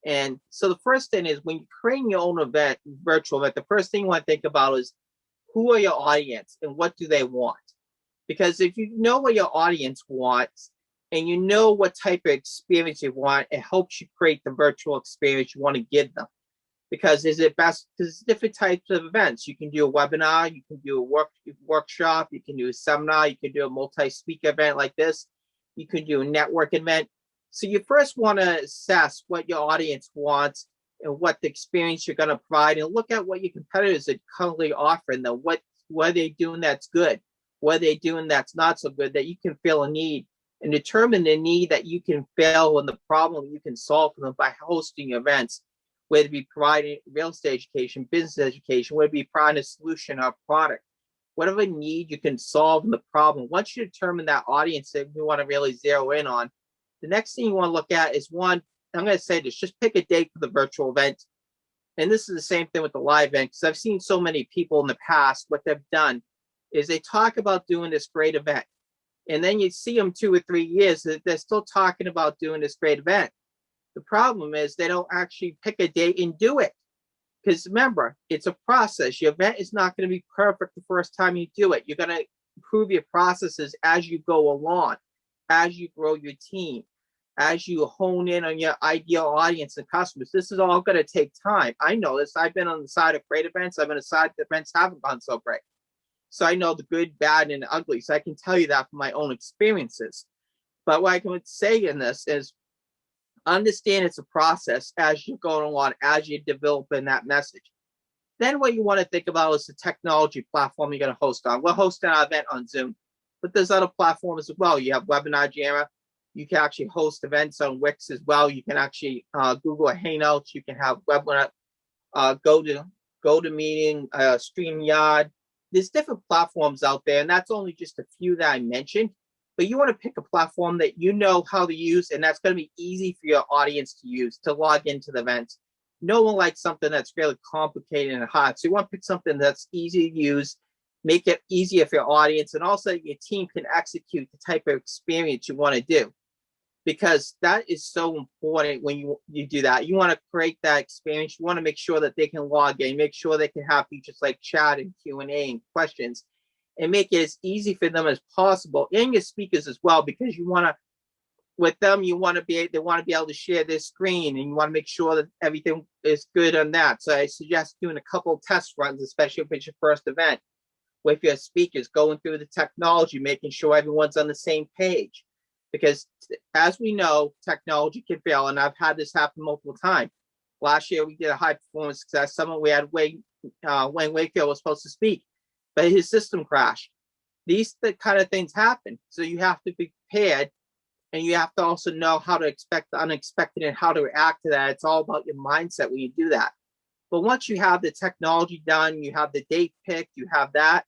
And so the first thing is, when you're creating your own event, virtual event, the first thing you want to think about is, who are your audience and what do they want? Because if you know what your audience wants and you know what type of experience you want, it helps you create the virtual experience you want to give them. Because is it best? Because there's different types of events. You can do a webinar, you can do a workshop, you can do a seminar, you can do a multi-speaker event like this, you can do a network event. So you first want to assess what your audience wants and what the experience you're going to provide, and look at what your competitors are currently offering them. What are they doing that's good? What are they doing that's not so good, that you can fill a need, and determine the need that you can fill and the problem you can solve for them by hosting events, whether it be providing real estate education, business education, whether it be providing a solution or product, whatever need you can solve in the problem. Once you determine that audience that you want to really zero in on, the next thing you want to look at is, one, I'm going to say this, just pick a date for the virtual event. And this is the same thing with the live event, because I've seen so many people in the past, what they've done is they talk about doing this great event. And then you see them 2 or 3 years, they're still talking about doing this great event. The problem is they don't actually pick a date and do it. Because remember, it's a process. Your event is not going to be perfect the first time you do it. You're going to improve your processes as you go along, as you grow your team, as you hone in on your ideal audience and customers. This is all going to take time. I know this. I've been on the side of great events. I've been on the side of events haven't gone so great. So I know the good, bad, and the ugly. So I can tell you that from my own experiences. But what I can say in this is, understand it's a process as you're going along, as you're developing that message. Then what you want to think about is the technology platform you're going to host on. We're hosting our event on Zoom, but there's other platforms as well. You have Webinar Jammer. You can actually host events on Wix as well. You can actually Google Hangouts. You can have webinar, GoToMeeting, StreamYard. There's different platforms out there, and that's only just a few that I mentioned. But you want to pick a platform that you know how to use, and that's going to be easy for your audience to use, to log into the events. No one likes something that's really complicated and hard. So you want to pick something that's easy to use, make it easier for your audience, and also your team can execute the type of experience you want to do. because that is so important when you do that. You want to create that experience. You want to make sure that they can log in, make sure they can have features like chat and Q&A and questions, and make it as easy for them as possible, and your speakers as well, because you want to, with them, they want to be able to share their screen, and you want to make sure that everything is good on that. So I suggest doing a couple of test runs, especially if it's your first event, with your speakers, going through the technology, making sure everyone's on the same page. Because as we know, technology can fail, and I've had this happen multiple times. Last year, we did a high performance success summit. We had Wayne Wakefield was supposed to speak, but his system crashed. These kind of things happen. So you have to be prepared, and you have to also know how to expect the unexpected and how to react to that. It's all about your mindset when you do that. But once you have the technology done, you have the date picked, you have that,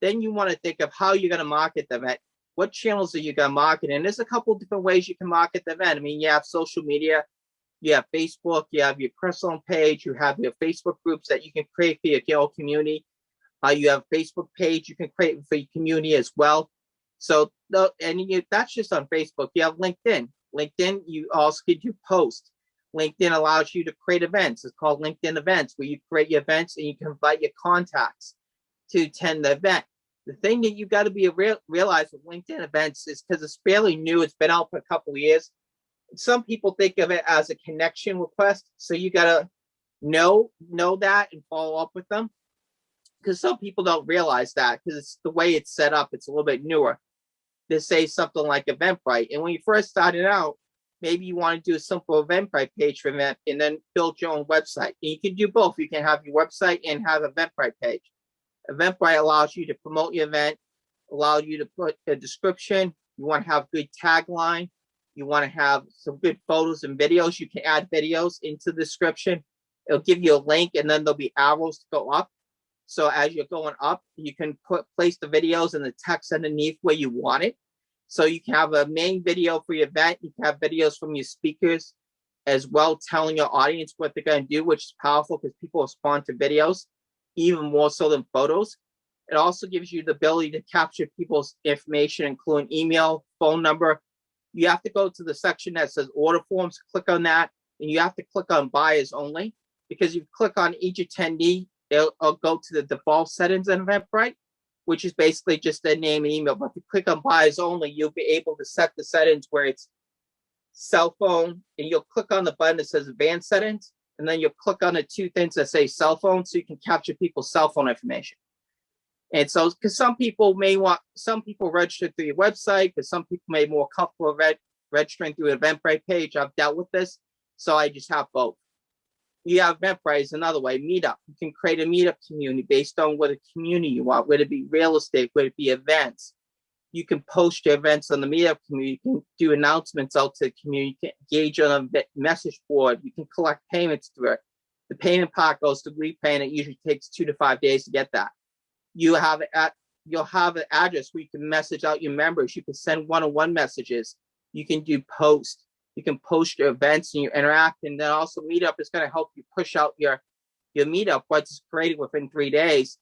then you want to think of how you're going to market the event. What channels are you going to market? And there's a couple of different ways you can market the event. I mean, you have social media, you have Facebook, you have your personal page, you have your Facebook groups that you can create for your community. You have a Facebook page you can create for your community as well. So, that's just on Facebook. You have LinkedIn. LinkedIn, you also can do posts. LinkedIn allows you to create events. It's called LinkedIn Events, where you create your events and you can invite your contacts to attend the event. The thing that you got to be realize with LinkedIn Events is because it's fairly new. It's been out for a couple of years. Some people think of it as a connection request. So you got to know that and follow up with them, because some people don't realize that, because it's the way it's set up. It's a little bit newer. They say something like Eventbrite. And when you first started out, maybe you want to do a simple Eventbrite page for event and then build your own website. And you can do both. You can have your website and have an Eventbrite page. Eventbrite allows you to promote your event, allow you to put a description. You want to have good tagline. You want to have some good photos and videos. You can add videos into the description. It'll give you a link, and then there'll be arrows to go up. So as you're going up, you can place the videos and the text underneath where you want it. So you can have a main video for your event. You can have videos from your speakers as well, telling your audience what they're going to do, which is powerful because people respond to videos even more so than photos. It also gives you the ability to capture people's information, including email, phone number. You have to go to the section that says order forms, click on that, and you have to click on buyers only, because you click on each attendee, it'll go to the default settings in Eventbrite, which is basically just their name and email. But if you click on buyers only, you'll be able to set the settings where it's cell phone, and you'll click on the button that says advanced settings, and then you'll click on the two things that say cell phone, so you can capture people's cell phone information. And so, because some people register through your website, because some people may be more comfortable registering through an Eventbrite page. I've dealt with this, so I just have both. You have Eventbrite is another way. Meetup. You can create a meetup community based on what a community you want, whether it be real estate, whether it be events. You can post your events on the meetup community. You can do announcements out to the community. You can engage on a message board. You can collect payments through it. The payment part goes to repay, and it usually takes 2 to 5 days to get that. You'll have an address where you can message out your members. You can send one-on-one messages. You can do posts. You can post your events and you interact. And then also Meetup is going to help you push out your Meetup once it's created within 3 days.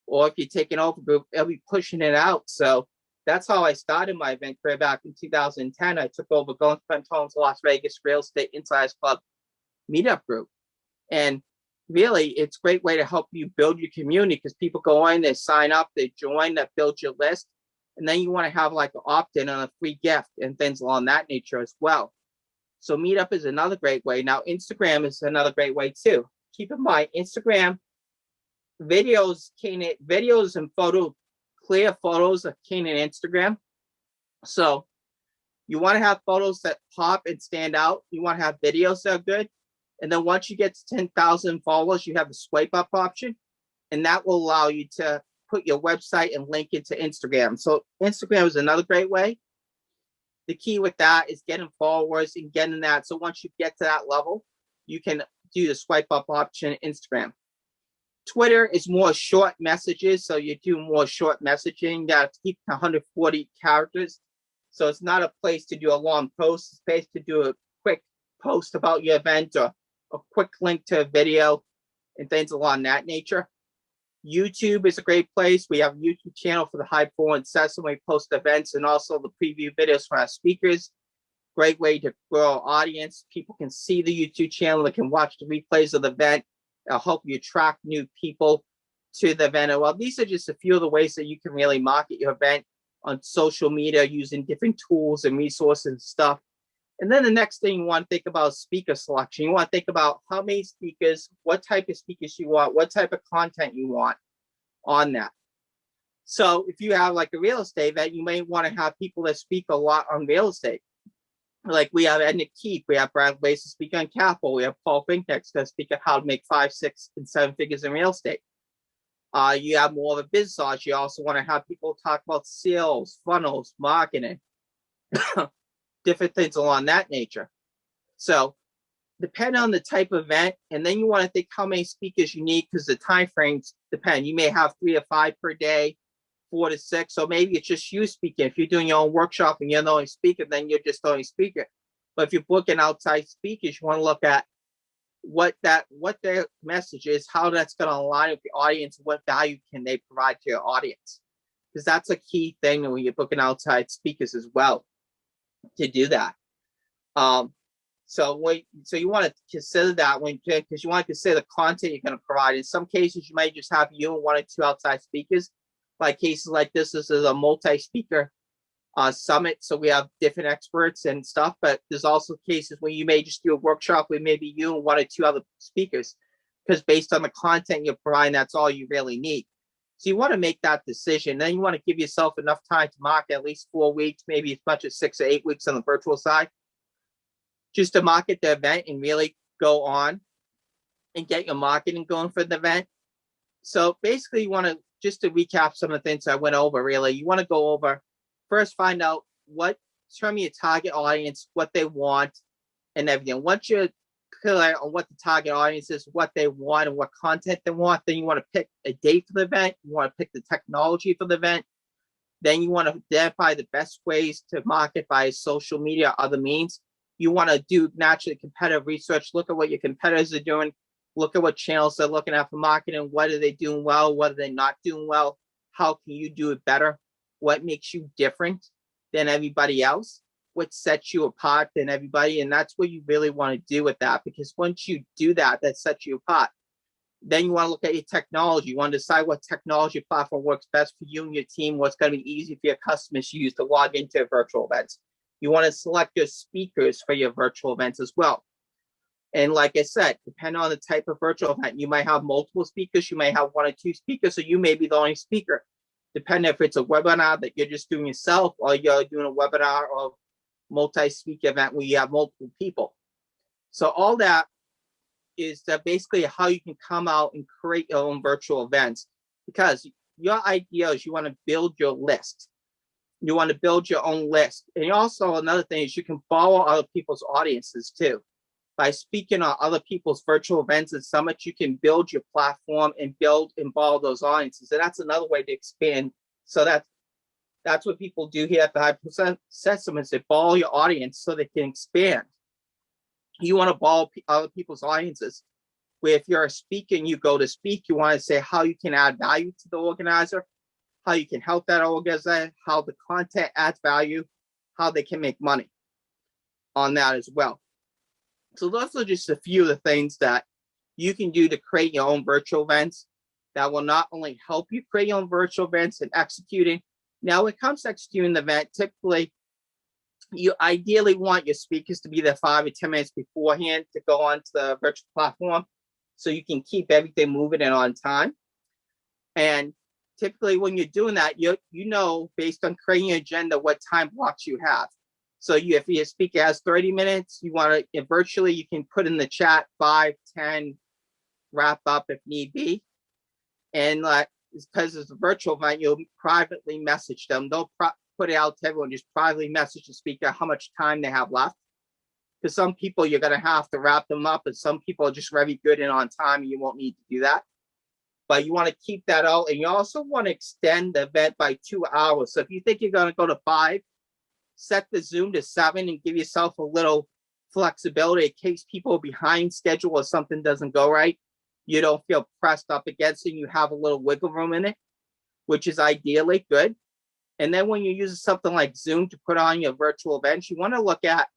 Or if you take an over group, it'll be pushing it out. So that's how I started my event career back in 2010. I took over Going Fantone's Las Vegas Real Estate Insiders Club Meetup group. And really, it's a great way to help you build your community, because people go in, they sign up, they join, that builds your list. And then you want to have like an opt-in on a free gift and things along that nature as well. So Meetup is another great way. Now, Instagram is another great way too. Keep in mind, Instagram videos and clear photos are king in Instagram. So you want to have photos that pop and stand out. You want to have videos that are good. And then once you get to 10,000 followers, you have the swipe up option, and that will allow you to put your website and link into Instagram. So Instagram is another great way. The key with that is getting followers and getting that. So once you get to that level, you can do the swipe up option in Instagram. Twitter is more short messages. So you do more short messaging. You got to keep 140 characters. So it's not a place to do a long post. It's a place to do a quick post about your event or a quick link to a video and things along that nature. YouTube is a great place. We have a YouTube channel for the High Performance Session. We post events and also the preview videos for our speakers. Great way to grow an audience. People can see the YouTube channel. They can watch the replays of the event. It'll help you attract new people to the event. Well, these are just a few of the ways that you can really market your event on social media using different tools and resources and stuff. And then the next thing you want to think about is speaker selection. You want to think about how many speakers, what type of speakers you want, what type of content you want on that. So if you have like a real estate event, you may want to have people that speak a lot on real estate. Like we have Edna, we have Brad Blazar speak on capital, we have Paul Finck that speak on how to make 5, 6, and 7 figures in real estate. You have more of a business audience. You also want to have people talk about sales, funnels, marketing, different things along that nature. So depending on the type of event, and then you want to think how many speakers you need because the time frames depend. You may have 3 or 5 per day, 4 to 6. So maybe it's just you speaking. If you're doing your own workshop and you're the only speaker, then you're just the only speaker. But if you're booking outside speakers, you want to look at what their message is, how that's going to align with the audience, what value can they provide to your audience, because that's a key thing when you're booking outside speakers as well to do that. So you want to consider that because you want to consider the content you're going to provide. In some cases, you might just have you and 1 or 2 outside speakers. Like cases like this is a multi-speaker summit, so we have different experts and stuff. But there's also cases where you may just do a workshop with maybe you and 1 or 2 other speakers, because based on the content you're providing, that's all you really need. So you want to make that decision. Then you want to give yourself enough time to market, at least 4 weeks, maybe as much as 6 or 8 weeks on the virtual side, just to market the event and really go on and get your marketing going for the event. So basically, you want to, just to recap some of the things I went over, really, you want to go over, first find out determine your target audience, what they want, and everything. Once you're clear on what the target audience is, what they want, and what content they want, then you want to pick a date for the event. You want to pick the technology for the event. Then you want to identify the best ways to market by social media or other means. You want to do naturally competitive research, look at what your competitors are doing, look at what channels they're looking at for marketing, what are they doing well, what are they not doing well, how can you do it better, what makes you different than everybody else, what sets you apart than everybody. And that's what you really want to do with that, because once you do that, that sets you apart. Then you want to look at your technology. You want to decide what technology platform works best for you and your team, what's going to be easy for your customers to use to log into virtual events. You want to select your speakers for your virtual events as well. And like I said, depending on the type of virtual event, you might have multiple speakers, you may have 1 or 2 speakers, so you may be the only speaker. Depending if it's a webinar that you're just doing yourself, or you're doing a webinar or multi-speaker event where you have multiple people. So all that is basically how you can come out and create your own virtual events, because your idea is you want to build your list. You want to build your own list. And also another thing is you can follow other people's audiences too. By speaking on other people's virtual events and summits, you can build your platform and involve those audiences. And that's another way to expand. So that's what people do here at the 100% Sesame, they follow your audience so they can expand. You want to follow other people's audiences. Where if you're a speaker and you go to speak, you want to say how you can add value to the organizer, how you can help that organizer, how the content adds value, how they can make money on that as well. So those are just a few of the things that you can do to create your own virtual events that will not only help you create your own virtual events and executing. Now, when it comes to executing the event, typically you ideally want your speakers to be there 5 or 10 minutes beforehand to go onto the virtual platform so you can keep everything moving and on time. And typically when you're doing that, you know, based on creating an agenda, what time blocks you have. So if your speaker has 30 minutes, you want to virtually, you can put in the chat 5, 10, wrap up if need be. And because it's a virtual event, you'll privately message them. Don't put it out to everyone, just privately message the speaker how much time they have left. Because some people you're going to have to wrap them up, and some people are just very good and on time, and you won't need to do that. But you want to keep that out, and you also want to extend the event by 2 hours. So if you think you're going to go to 5, set the Zoom to 7 and give yourself a little flexibility in case people are behind schedule or something doesn't go right. You don't feel pressed up against it. You have a little wiggle room in it, which is ideally good. And then when you use something like Zoom to put on your virtual events, you want to look at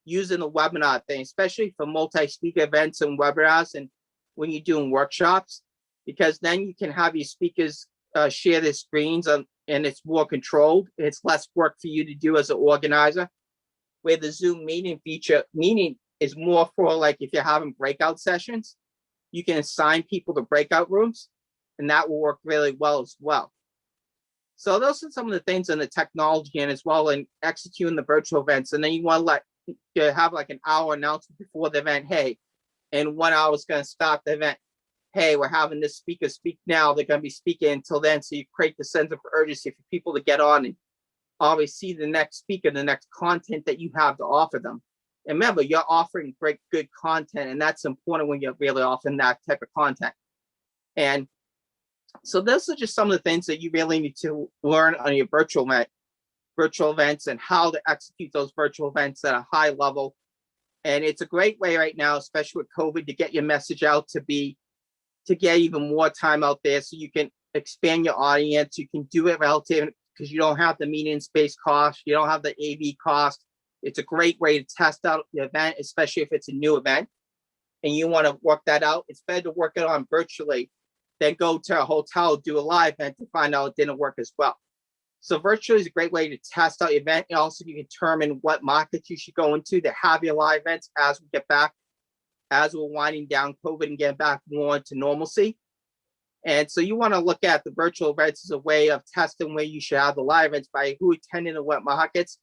using the webinar thing, especially for multi-speaker events and webinars and when you're doing workshops, because then you can have your speakers share their screens and it's more controlled. It's less work for you to do as an organizer. Where the Zoom meeting is more for like if you're having breakout sessions, you can assign people to breakout rooms, and that will work really well as well. So those are some of the things in the technology and as well in executing the virtual events. And then you want to have like an hour announcement before the event. Hey, in 1 hour is going to start the event. Hey, we're having this speaker speak now. They're going to be speaking until then. So you create the sense of urgency for people to get on and always see the next speaker, the next content that you have to offer them. And remember, you're offering great, good content, and that's important when you're really offering that type of content. And so those are just some of the things that you really need to learn on your virtual events and how to execute those virtual events at a high level. And it's a great way right now, especially with COVID, to get your message out, to get even more time out there so you can expand your audience. You can do it relative because you don't have the meeting space cost. You don't have the AV cost. It's a great way to test out the event, especially if it's a new event and you want to work that out. It's better to work it on virtually than go to a hotel, do a live event to find out it didn't work as well. So virtually is a great way to test out your event. And also you can determine what markets you should go into to have your live events as we get back, as we're winding down COVID and getting back more into normalcy. And so you want to look at the virtual events as a way of testing where you should have the live events by who attended and what markets.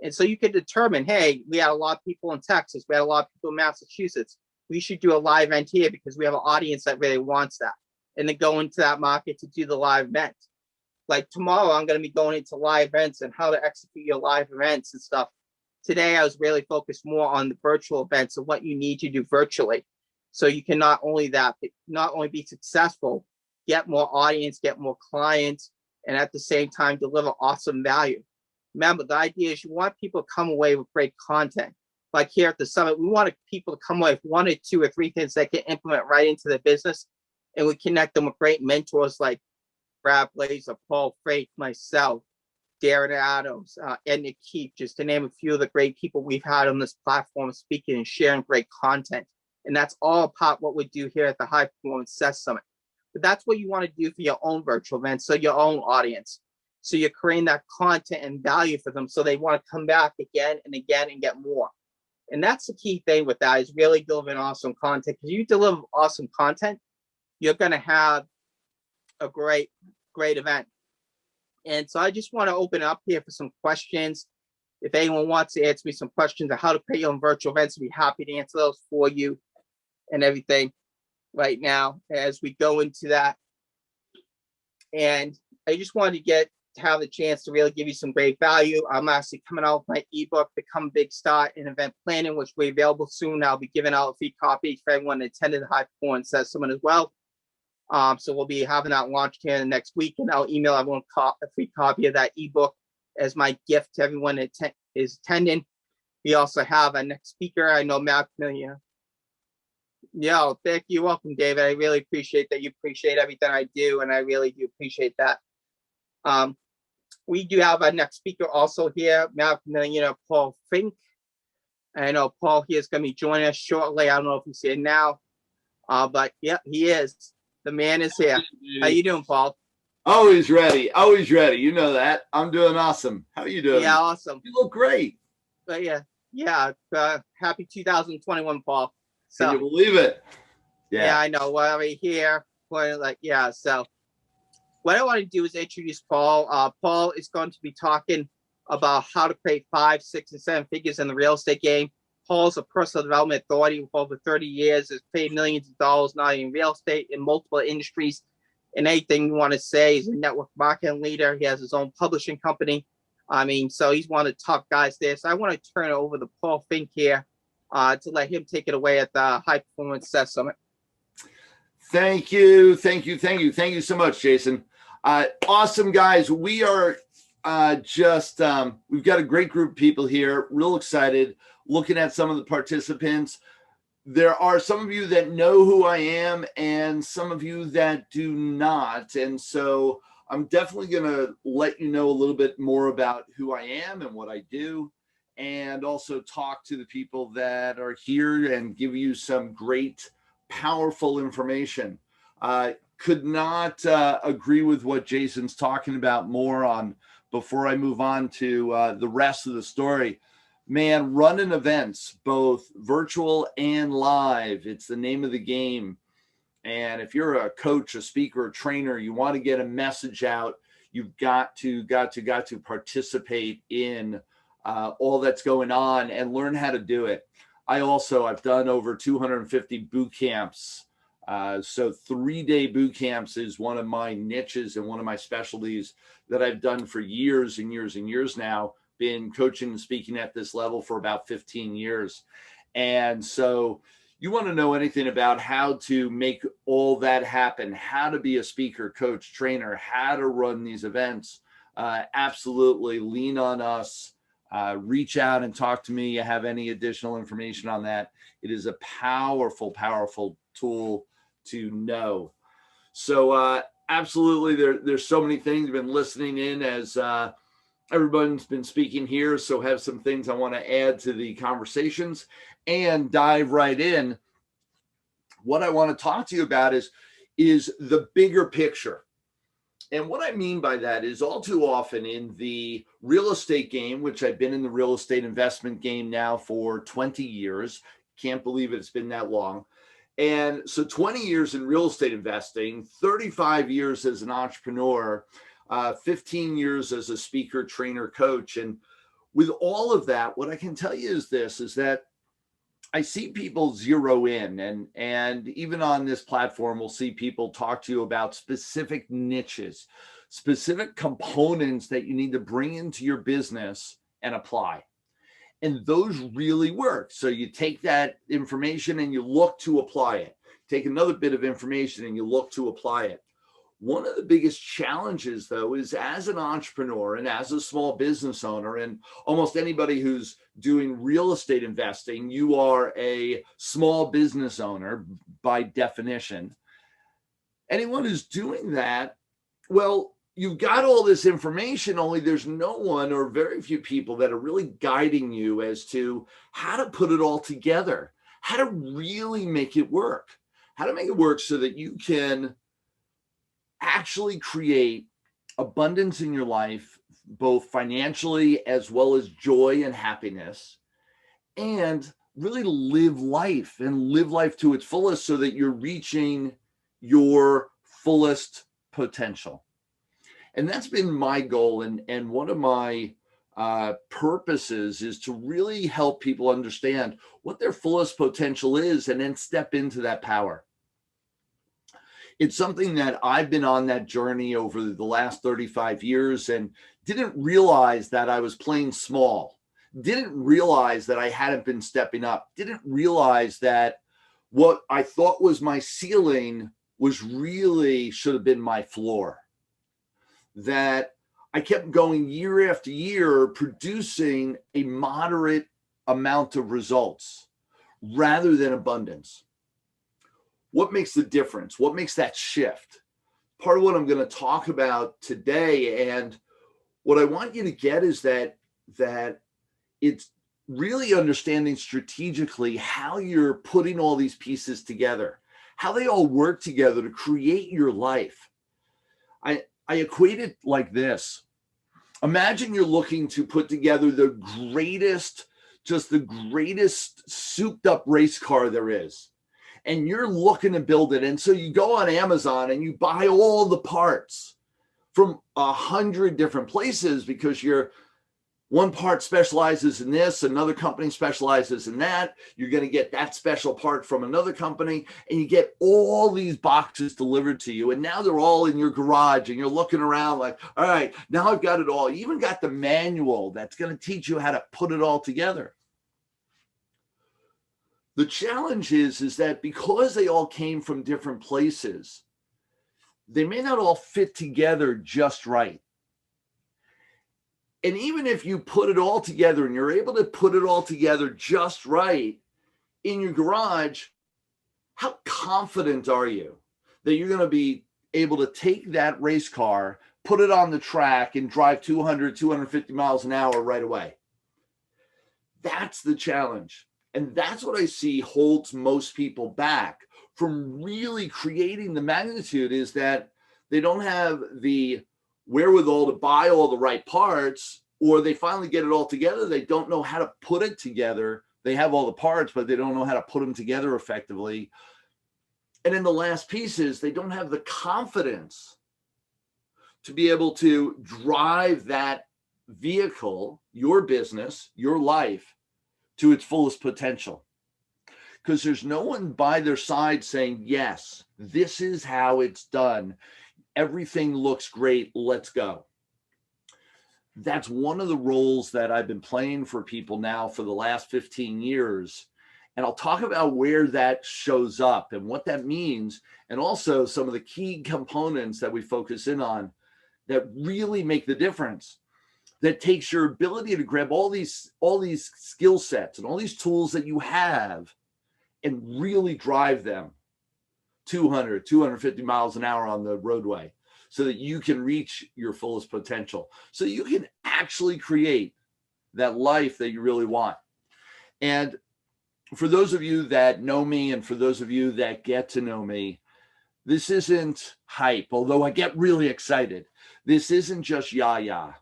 And so you can determine, hey, we had a lot of people in Texas. We had a lot of people in Massachusetts. We should do a live event here because we have an audience that really wants that. And then go into that market to do the live event. Like tomorrow, I'm going to be going into live events and how to execute your live events and stuff. Today, I was really focused more on the virtual events and what you need to do virtually. So you can not only be successful, get more audience, get more clients, and at the same time, deliver awesome value. Remember, the idea is you want people to come away with great content. Like here at the summit, we want people to come away with 1 or 2 or 3 things they can implement right into their business. And we connect them with great mentors like Brad Blazar, Paul Finck, myself, Darren Adams, Edna, just to name a few of the great people we've had on this platform speaking and sharing great content. And that's all part of what we do here at the High Performance Success Summit. But that's what you want to do for your own virtual events, so your own audience. So you're creating that content and value for them so they want to come back again and again and get more. And that's the key thing with that, is really delivering awesome content. Because you deliver awesome content, you're going to have a great event. And so I just want to open up here for some questions. If anyone wants to answer me some questions on how to create your own virtual events, I'd be happy to answer those for you and everything right now as we go into that. And I just wanted to have the chance to really give you some great value. I'm actually coming out with my ebook, Become a Big Star in Event Planning, which will be available soon. I'll be giving out a free copy for everyone that attended the High Performance Summit as well. So we'll be having that launched here in the next week, and I'll email everyone a free copy of that ebook as my gift to everyone that is attending. We also have a next speaker. I know Maverick, Millionaire. Yeah, thank you. Welcome, David. I really appreciate that you appreciate everything I do, and I really do appreciate that. We do have our next speaker also here, Maverick, Millionaire, Paul Finck. I know Paul here is going to be joining us shortly. I don't know if he's here now, but yeah, he is. The man is here. How you doing, Paul?
Always ready. Always ready. You know that. I'm doing awesome. How are you doing?
Yeah, awesome.
You look great.
But yeah. Happy 2021, Paul. So,
can you believe it?
Yeah, I know. Well, we're here. So what I want to do is introduce Paul. Paul is going to be talking about how to create 5, 6, and 7 figures in the real estate game. Paul's a personal development authority with over 30 years, has paid millions of dollars, not in real estate, in multiple industries. And anything you want to say, he's a network marketing leader. He has his own publishing company. So he's one of the top guys there. So I want to turn it over to Paul Finck here to let him take it away at the High Performance Success Summit.
Thank you so much, Jason. Awesome, guys. We are we've got a great group of people here, real excited, looking at some of the participants. There are some of you that know who I am and some of you that do not. And so I'm definitely going to let you know a little bit more about who I am and what I do. and also talk to the people that are here and give you some great, powerful information. Could not agree with what Jason's talking about more on before I move on to the rest of the story. Man, running events, both virtual and live, it's the name of the game. And if you're a coach, a speaker, a trainer, you want to get a message out, you've got to participate in all that's going on and learn how to do it. I've done over 250 boot camps. So 3-day boot camps is one of my niches and one of my specialties that I've done for years and years and years now. Been coaching and speaking at this level for about 15 years. And so you want to know anything about how to make all that happen, how to be a speaker, coach, trainer, how to run these events, absolutely lean on us. Reach out and talk to me. You have any additional information on that. It is a powerful, powerful tool to know. So absolutely, there's so many things. I've been listening in as everyone's been speaking here, so have some things I want to add to the conversations and dive right in. What I want to talk to you about is the bigger picture. And what I mean by that is all too often in the real estate game, which I've been in the real estate investment game now for 20 years, can't believe it's been that long. And so 20 years in real estate investing, 35 years as an entrepreneur, 15 years as a speaker, trainer, coach. And with all of that, what I can tell you is this, is that I see people zero in, and even on this platform, we'll see people talk to you about specific niches, specific components that you need to bring into your business and apply. And those really work. So you take that information and you look to apply it. Take another bit of information and you look to apply it. One of the biggest challenges, though, is as an entrepreneur and as a small business owner, and almost anybody who's doing real estate investing, you are a small business owner by definition. Anyone who's doing that, well, you've got all this information, only there's no one or very few people that are really guiding you as to how to put it all together, how to really make it work, how to make it work so that you can actually create abundance in your life, both financially as well as joy and happiness, and really live life to its fullest so that you're reaching your fullest potential. And that's been my goal. And one of my purposes is to really help people understand what their fullest potential is and then step into that power. It's something that I've been on that journey over the last 35 years and didn't realize that I was playing small, didn't realize that I hadn't been stepping up, didn't realize that what I thought was my ceiling was really should have been my floor. That I kept going year after year, producing a moderate amount of results rather than abundance. What makes the difference? What makes that shift? Part of what I'm going to talk about today, and what I want you to get is that it's really understanding strategically how you're putting all these pieces together, how they all work together to create your life. I equate it like this. Imagine you're looking to put together the greatest souped up race car there is. And you're looking to build it. And so you go on Amazon and you buy all the parts from 100 different places because one part specializes in this, another company specializes in that. You're going to get that special part from another company, and you get all these boxes delivered to you. And now they're all in your garage and you're looking around like, all right, now I've got it all. You even got the manual that's going to teach you how to put it all together. The challenge is that because they all came from different places, they may not all fit together just right. And even if you put it all together and you're able to put it all together just right in your garage, how confident are you that you're going to be able to take that race car, put it on the track and drive 200, 250 miles an hour right away? That's the challenge. And that's what I see holds most people back from really creating the magnitude, is that they don't have the wherewithal to buy all the right parts, or they finally get it all together. They don't know how to put it together. They have all the parts, but they don't know how to put them together effectively. And in the last pieces, they don't have the confidence to be able to drive that vehicle, your business, your life, to its fullest potential. Because there's no one by their side saying, yes, this is how it's done. Everything looks great. Let's go. That's one of the roles that I've been playing for people now for the last 15 years. And I'll talk about where that shows up and what that means, and also some of the key components that we focus in on that really make the difference. That takes your ability to grab all these skill sets and all these tools that you have and really drive them 200, 250 miles an hour on the roadway so that you can reach your fullest potential, so you can actually create that life that you really want. And for those of you that know me, and for those of you that get to know me, this isn't hype, although I get really excited. This isn't just yah.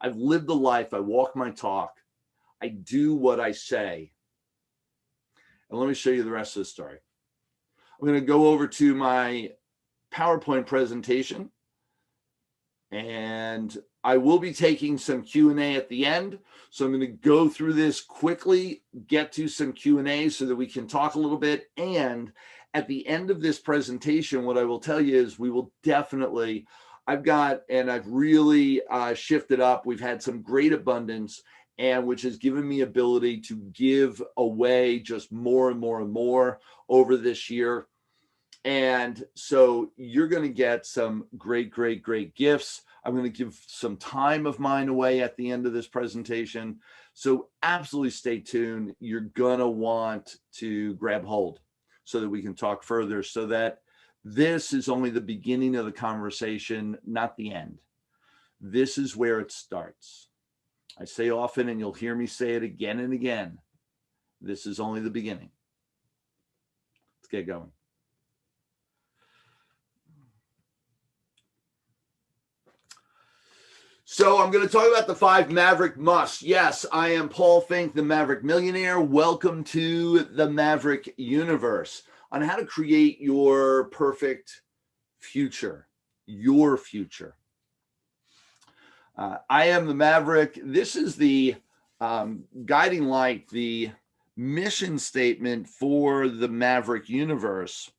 I've lived the life. I walk my talk. I do what I say. And let me show you the rest of the story. I'm going to go over to my PowerPoint presentation, and I will be taking some Q&A at the end. So I'm going to go through this quickly, get to some Q&A so that we can talk a little bit. And at the end of this presentation, what I will tell you is we will definitely, I've really shifted up. We've had some great abundance, and which has given me ability to give away just more and more and more over this year. And so you're going to get some great gifts. I'm going to give some time of mine away at the end of this presentation. So absolutely stay tuned. You're going to want to grab hold so that we can talk further, so that this is only the beginning of the conversation, not the end. This is where it starts. I say often, and you'll hear me say it again and again, this is only the beginning. Let's get going. So I'm going to talk about the 5 Maverick musts. Yes, I am Paul Finck, the Maverick Millionaire. Welcome to the Maverick universe on how to create your perfect future, your future. I am the Maverick. This is the guiding light, the mission statement for the Maverick universe.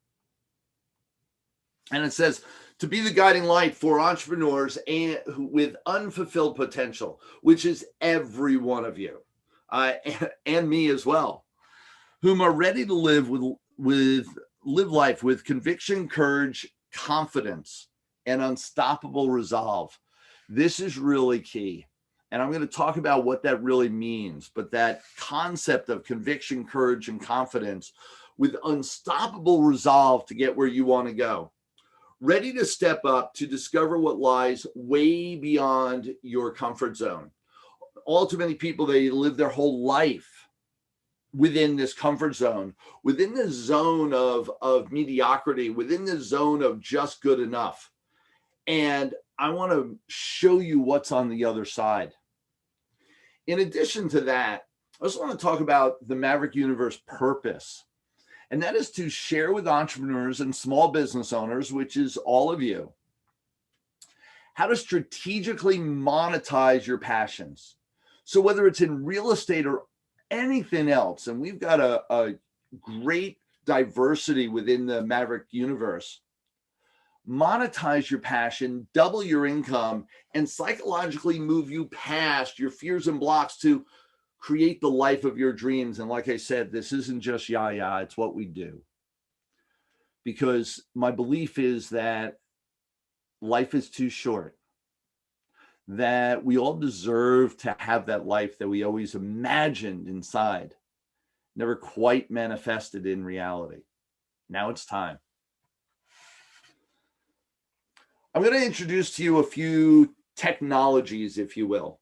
And it says, to be the guiding light for entrepreneurs and with unfulfilled potential, which is every one of you, and me as well, whom are ready to live live life with conviction, courage, confidence, and unstoppable resolve. This is really key. And I'm going to talk about what that really means, but that concept of conviction, courage, and confidence with unstoppable resolve to get where you want to go. Ready to step up to discover what lies way beyond your comfort zone. All too many people, they live their whole life within this comfort zone, within the zone of mediocrity, within the zone of just good enough. And I want to show you what's on the other side. In addition to that, I just want to talk about the Maverick Universe purpose. And that is to share with entrepreneurs and small business owners, which is all of you, how to strategically monetize your passions. So whether it's in real estate or anything else, and we've got a great diversity within the Maverick universe, monetize your passion, double your income, and psychologically move you past your fears and blocks to create the life of your dreams. And like I said, this isn't just yah, it's what we do. Because my belief is that life is too short, that we all deserve to have that life that we always imagined inside, never quite manifested in reality. Now it's time. I'm going to introduce to you a few technologies, if you will.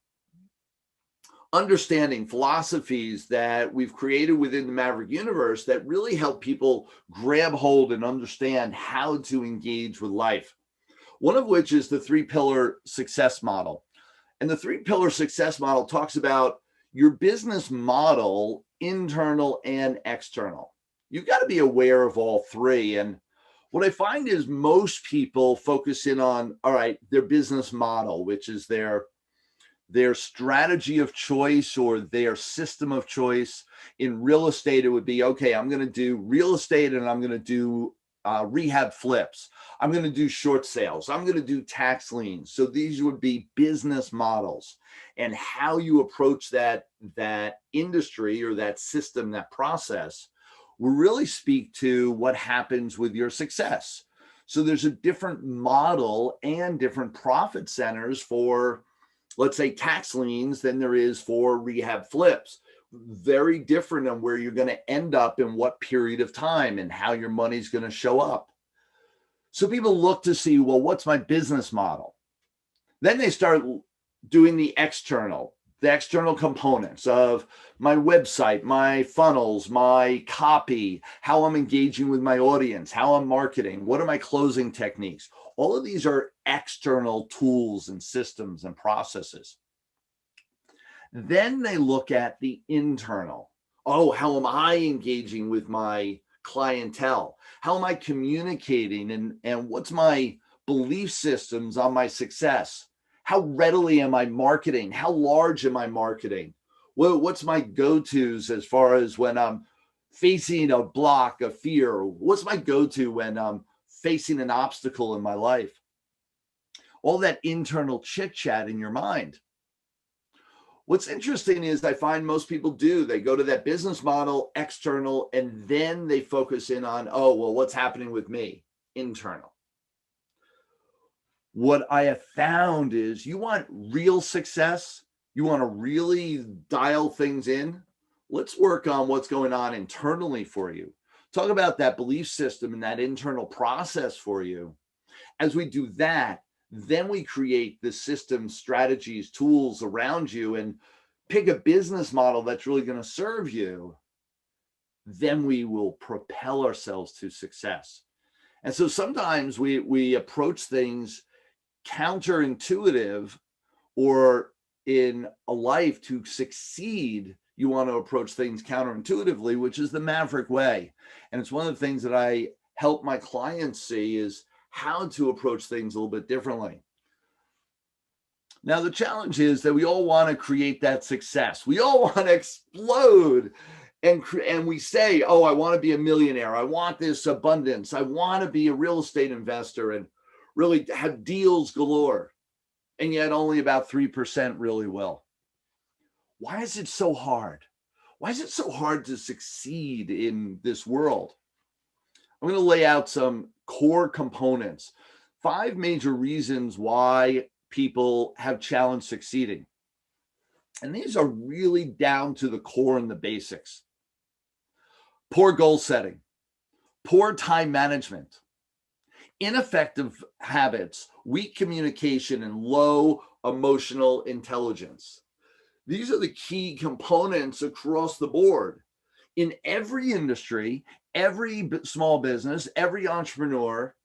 understanding philosophies that we've created within the Maverick universe that really help people grab hold and understand how to engage with life. One of which is the 3-pillar success model. And the 3-pillar success model talks about your business model, internal and external. You've got to be aware of all three. And what I find is most people focus in on, all right, their business model, which is their strategy of choice or their system of choice. In real estate, it would be, okay, I'm going to do real estate and I'm going to do rehab flips. I'm going to do short sales. I'm going to do tax liens. So these would be business models, and how you approach that industry or that system, that process will really speak to what happens with your success. So there's a different model and different profit centers for, let's say, tax liens than there is for rehab flips. Very different on where you're going to end up in what period of time and how your money's going to show up. So people look to see, well, what's my business model? Then they start doing the external components of my website, my funnels, my copy, how I'm engaging with my audience, how I'm marketing, what are my closing techniques? All of these are external tools and systems and processes. Then they look at the internal. Oh, how am I engaging with my clientele? How am I communicating? And what's my belief systems on my success? How readily am I marketing? How large am I marketing? What's my go-tos as far as when I'm facing a block, a fear? What's my go-to when I'm facing an obstacle in my life? All that internal chit-chat in your mind. What's interesting is I find most people they go to that business model, external, and then they focus in on, oh, well, what's happening with me? Internal. What I have found is you want real success, you want to really dial things in. Let's work on what's going on internally for you. Talk about that belief system and that internal process for you. As we do that, then we create the systems, strategies, tools around you and pick a business model that's really going to serve you. Then we will propel ourselves to success. And so sometimes we approach things counterintuitive, or in a life to succeed, you want to approach things counterintuitively, which is the Maverick way. And it's one of the things that I help my clients see is how to approach things a little bit differently. Now, the challenge is that we all want to create that success. We all want to explode. And we say, oh, I want to be a millionaire. I want this abundance. I want to be a real estate investor and really have deals galore. And yet only about 3% really will. Why is it so hard? Why is it so hard to succeed in this world? I'm going to lay out some core components, 5 major reasons why people have challenge succeeding. And these are really down to the core and the basics. Poor goal setting, poor time management, ineffective habits, weak communication, and low emotional intelligence. These are the key components across the board. In every industry, every small business, every entrepreneur,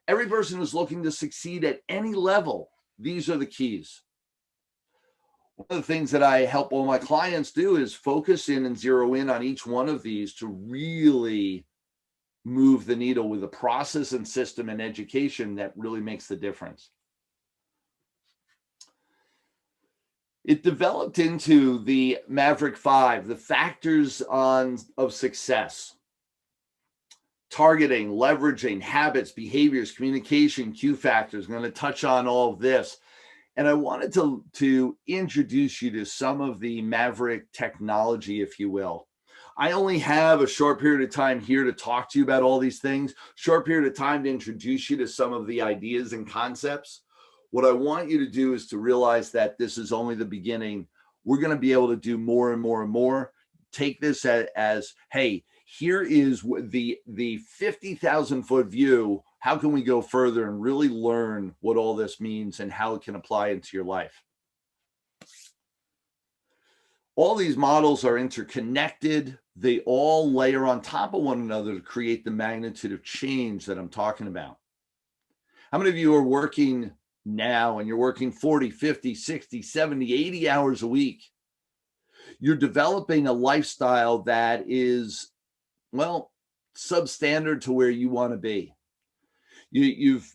every person who's looking to succeed at any level, these are the keys. One of the things that I help all my clients do is focus in and zero in on each one of these to really move the needle with a process and system and education that really makes the difference. It developed into the Maverick 5, the factors of success: targeting, leveraging, habits, behaviors, communication, Q factors. I'm going to touch on all of this. And I wanted to introduce you to some of the Maverick technology, if you will. I only have a short period of time here to talk to you about all these things, short period of time to introduce you to some of the ideas and concepts. What I want you to do is to realize that this is only the beginning. We're going to be able to do more and more and more. Take this as hey, here is the 50,000-foot view. How can we go further and really learn what all this means and how it can apply into your life? All these models are interconnected. They all layer on top of one another to create the magnitude of change that I'm talking about. How many of you are working now and you're working 40, 50, 60, 70, 80 hours a week? You're developing a lifestyle that is, well, substandard to where you want to be. You've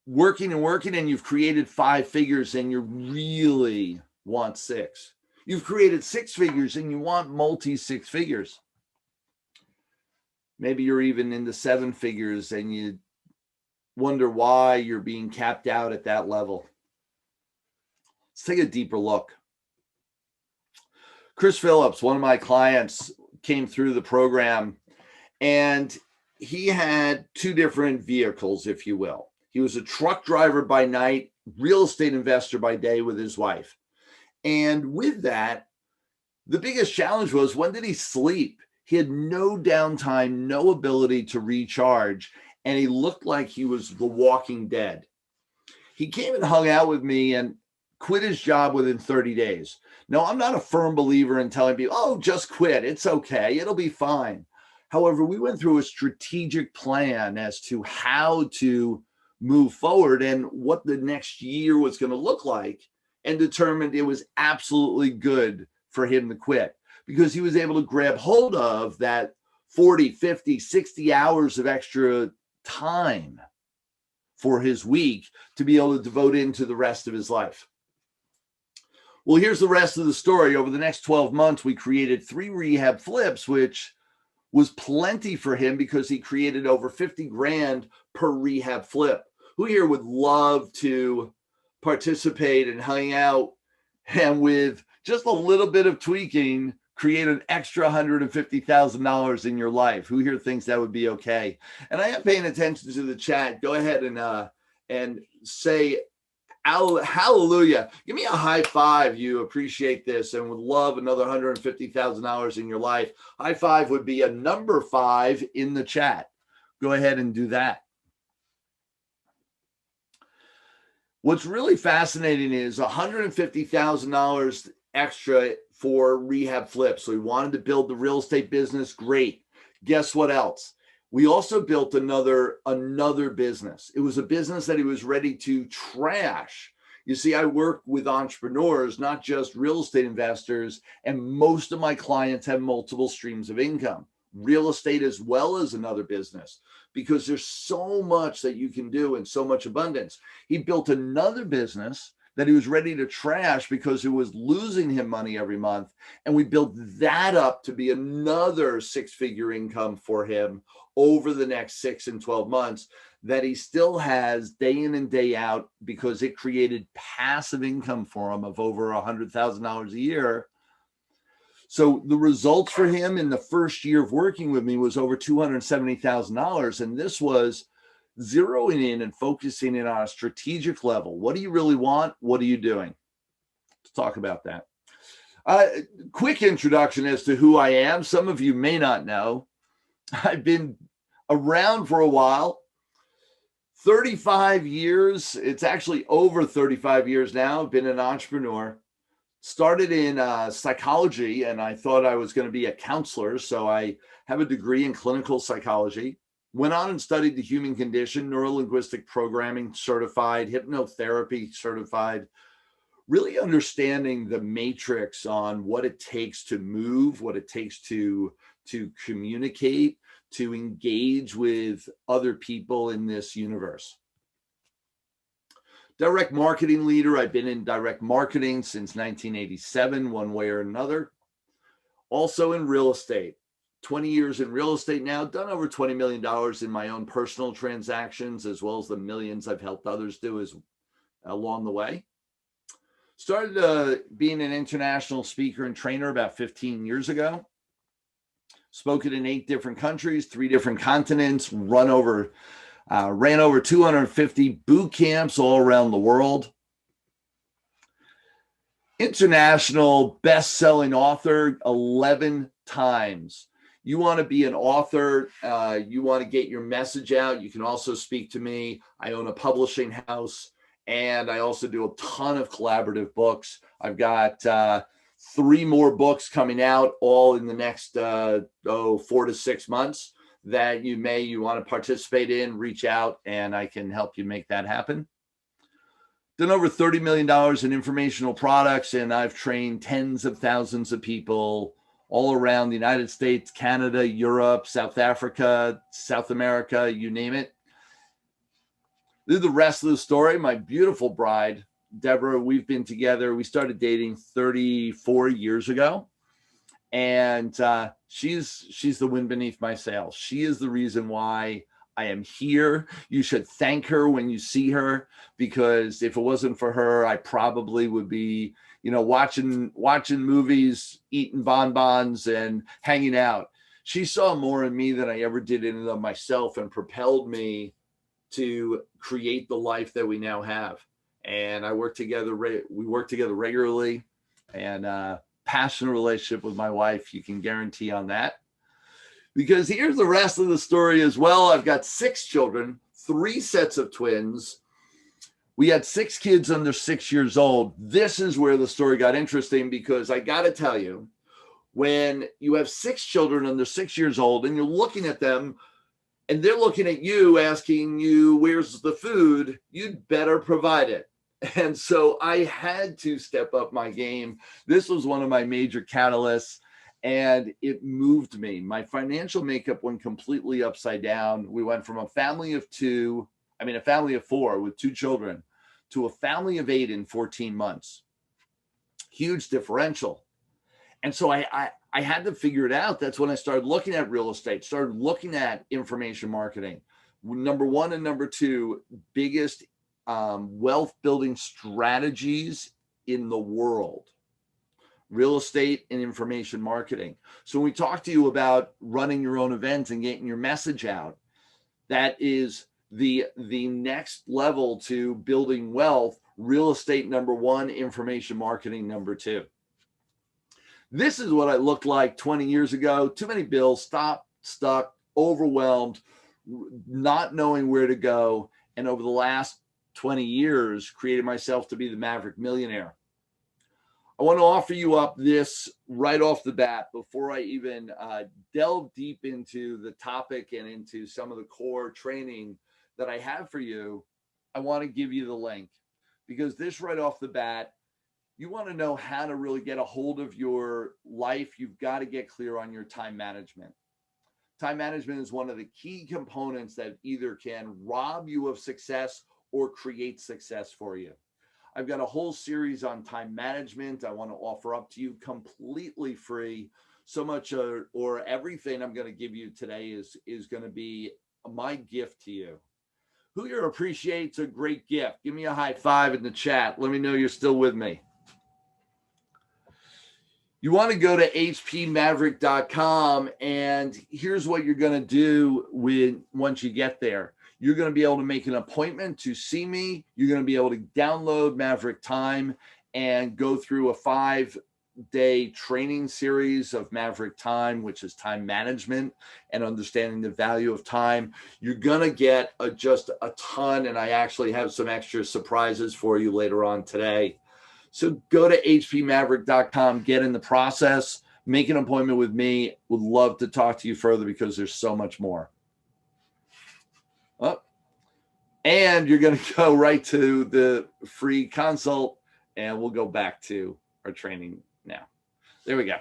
working and working and you've created 5 figures and you really want 6. You've created 6 figures and you want multi 6 figures. Maybe you're even into 7 figures and you wonder why you're being capped out at that level. Let's take a deeper look. Chris Phillips, one of my clients, came through the program and he had 2 different vehicles, if you will. He was a truck driver by night, real estate investor by day with his wife. And with that, the biggest challenge was, when did he sleep? He had no downtime, no ability to recharge, and he looked like he was the walking dead. He came and hung out with me and quit his job within 30 days. Now, I'm not a firm believer in telling people, oh, just quit. It's okay. It'll be fine. However, we went through a strategic plan as to how to move forward and what the next year was going to look like, and determined it was absolutely good for him to quit, because he was able to grab hold of that 40, 50, 60 hours of extra time for his week to be able to devote into the rest of his life. Well, here's the rest of the story. Over the next 12 months, we created 3 rehab flips, which was plenty for him because he created over 50 grand per rehab flip. Who here would love to participate and hang out and with just a little bit of tweaking, create an extra $150,000 in your life? Who here thinks that would be okay? And I am paying attention to the chat. Go ahead and say hallelujah. Give me a high five. You appreciate this and would love another $150,000 in your life. High five would be a number 5 in the chat. Go ahead and do that. What's really fascinating is $150,000 extra for rehab flips. So we wanted to build the real estate business. Great. Guess what else? We also built another business. It was a business that he was ready to trash. You see, I work with entrepreneurs, not just real estate investors, and most of my clients have multiple streams of income, real estate as well as another business, because there's so much that you can do and so much abundance. He built another business that he was ready to trash because it was losing him money every month. And we built that up to be another 6-figure income for him over the next 6 and 12 months that he still has day in and day out, because it created passive income for him of over $100,000 a year. So the results for him in the first year of working with me was over $270,000. And this was zeroing in and focusing in on a strategic level. What do you really want? What are you doing? Let's talk about that. Quick introduction as to who I am. Some of you may not know. I've been around for a while. 35 years. It's actually over 35 years now. I've been an entrepreneur. Started in psychology, and I thought I was going to be a counselor. So I have a degree in clinical psychology. Went on and studied the human condition, neuro-linguistic programming certified, hypnotherapy certified, really understanding the matrix on what it takes to move, what it takes to communicate, to engage with other people in this universe. Direct marketing leader. I've been in direct marketing since 1987, one way or another. Also in real estate. 20 years in real estate now, done over $20 million in my own personal transactions, as well as the millions I've helped others do along the way. Started being an international speaker and trainer about 15 years ago. Spoken in 8 different countries, 3 different continents, ran over 250 boot camps all around the world. International best-selling author 11 times. You want to be an author, you want to get your message out, you can also speak to me. I own a publishing house, and I also do a ton of collaborative books. I've got 3 more books coming out all in the next 4 to 6 months that you want to participate in. Reach out and I can help you make that happen. Done over $30 million in informational products, and I've trained tens of thousands of people all around the United States, Canada, Europe, South Africa, South America, you name it. This is the rest of the story. My beautiful bride, Deborah, we've been together. We started dating 34 years ago, and she's the wind beneath my sails. She is the reason why I am here. You should thank her when you see her, because if it wasn't for her, I probably would be, watching movies, eating bonbons, and hanging out. She saw more in me than I ever did in and of myself, and propelled me to create the life that we now have. And we work together regularly, and passionate relationship with my wife. You can guarantee on that. Because here's the rest of the story as well. I've got 6 children, 3 sets of twins. We had 6 kids under 6 years old. This is where the story got interesting, because I got to tell you, when you have 6 children under 6 years old and you're looking at them and they're looking at you asking you, where's the food? You'd better provide it. And so I had to step up my game. This was one of my major catalysts. And it moved me. My financial makeup went completely upside down. We went from a family of 4 with 2 children, to a family of 8 in 14 months. Huge differential. And so I had to figure it out. That's when I started looking at real estate, started looking at information marketing. Number 1 and number 2 biggest wealth building strategies in the world. Real estate and information marketing. So when we talk to you about running your own events and getting your message out, that is the next level to building wealth. Real estate number 1, information marketing number 2. This is what I looked like 20 years ago. Too many bills, stuck, overwhelmed, not knowing where to go. And over the last 20 years, created myself to be the Maverick Millionaire. I want to offer you up this right off the bat before I even delve deep into the topic and into some of the core training that I have for you. I want to give you the link, because this right off the bat, you want to know how to really get a hold of your life. You've got to get clear on your time management. Time management is one of the key components that either can rob you of success or create success for you. I've got a whole series on time management I want to offer up to you completely free. So much or everything I'm going to give you today is going to be my gift to you. Who here appreciates a great gift? Give me a high five in the chat. Let me know you're still with me. You want to go to hpmaverick.com, and here's what you're going to do once you get there. You're going to be able to make an appointment to see me. You're going to be able to download Maverick Time and go through a 5-day training series of Maverick Time, which is time management and understanding the value of time. You're going to get just a ton, and I actually have some extra surprises for you later on today. So go to hpmaverick.com, get in the process, make an appointment with me. Would love to talk to you further, because there's so much more. Oh, and you're going to go right to the free consult, and we'll go back to our training now. There we go.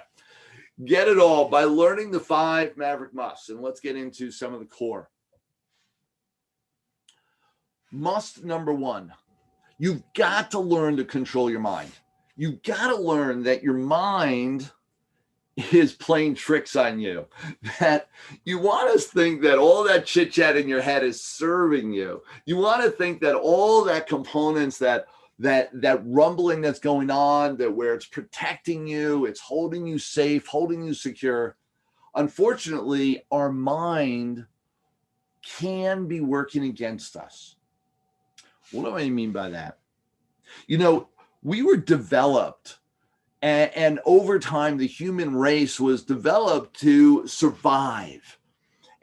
Get it all by learning the 5 Maverick musts, and let's get into some of the core. Must number 1, you've got to learn to control your mind. You've got to learn that your mind is playing tricks on you, that you want to think that all that chit chat in your head is serving you. You want to think that all that components, that rumbling that's going on, that where it's protecting you, it's holding you safe, holding you secure. Unfortunately, our mind can be working against us. What do I mean by that? We were developed, and over time, the human race was developed to survive.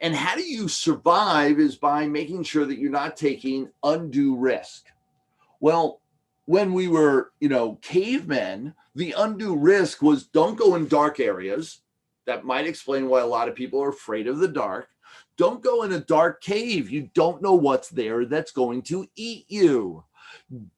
And how do you survive is by making sure that you're not taking undue risk. Well, when we were, cavemen, the undue risk was don't go in dark areas. That might explain why a lot of people are afraid of the dark. Don't go in a dark cave. You don't know what's there that's going to eat you.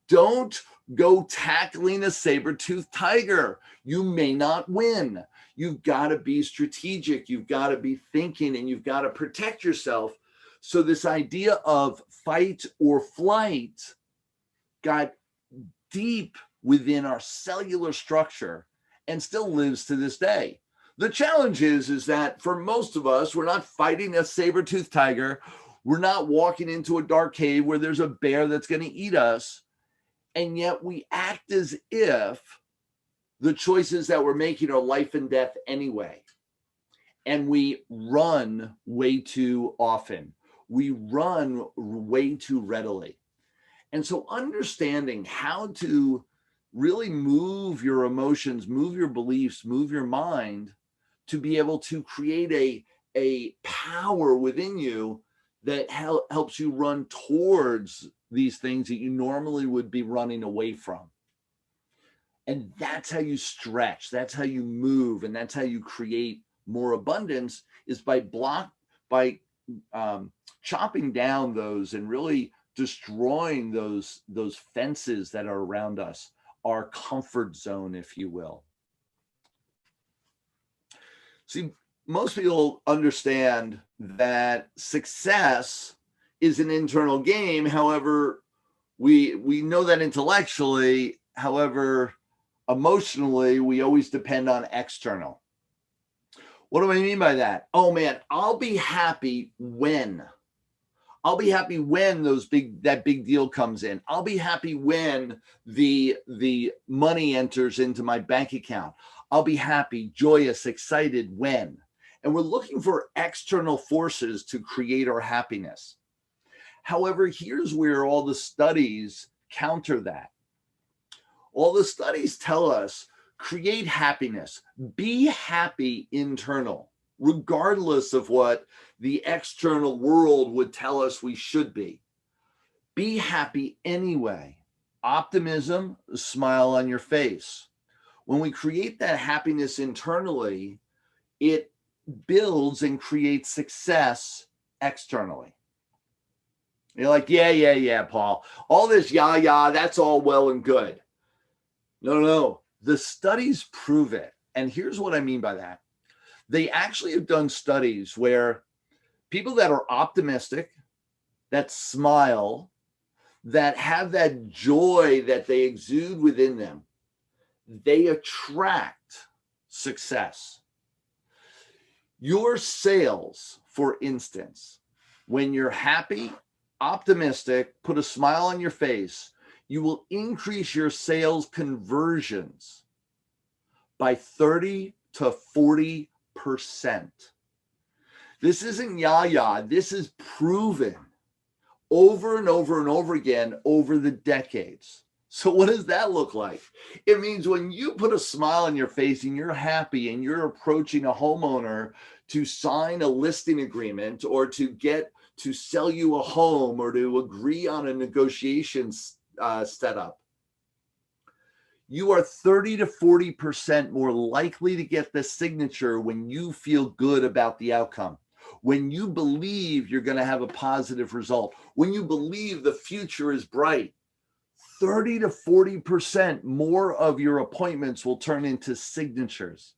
Don't go tackling a saber-toothed tiger. You may not win. You've got to be strategic. You've got to be thinking, and you've got to protect yourself. So this idea of fight or flight got deep within our cellular structure and still lives to this day. The challenge is that for most of us, we're not fighting a saber-toothed tiger. We're not walking into a dark cave where there's a bear that's going to eat us. And yet we act as if the choices that we're making are life and death anyway. And we run way too often. We run way too readily. And so understanding how to really move your emotions, move your beliefs, move your mind to be able to create a power within you that helps you run towards these things that you normally would be running away from. And that's how you stretch, that's how you move, and that's how you create more abundance, is by chopping down those and really destroying those fences that are around us, our comfort zone, if you will. See, most people understand that success is an internal game. However, we know that intellectually. However, emotionally, we always depend on external. What do I mean by that? Oh man, I'll be happy when. I'll be happy when that big deal comes in. I'll be happy when the money enters into my bank account. I'll be happy, joyous, excited when. And we're looking for external forces to create our happiness. However, here's where all the studies counter that. All the studies tell us, create happiness, be happy internal, regardless of what the external world would tell us we should be. Be happy anyway. Optimism, a smile on your face. When we create that happiness internally, it builds and creates success externally. You're like, yeah, Paul. All this that's all well and good. No. The studies prove it. And here's what I mean by that. They actually have done studies where people that are optimistic, that smile, that have that joy that they exude within them, they attract success. Your sales, for instance, when you're happy, optimistic, put a smile on your face, you will increase your sales conversions by 30 to 40%. This isn't this is proven over and over and over again over the decades. So what does that look like? It means when you put a smile on your face and you're happy and you're approaching a homeowner to sign a listing agreement or to sell you a home or to agree on a negotiation setup, you are 30 to 40% more likely to get the signature when you feel good about the outcome, when you believe you're going to have a positive result, when you believe the future is bright. 30 to 40% more of your appointments will turn into signatures.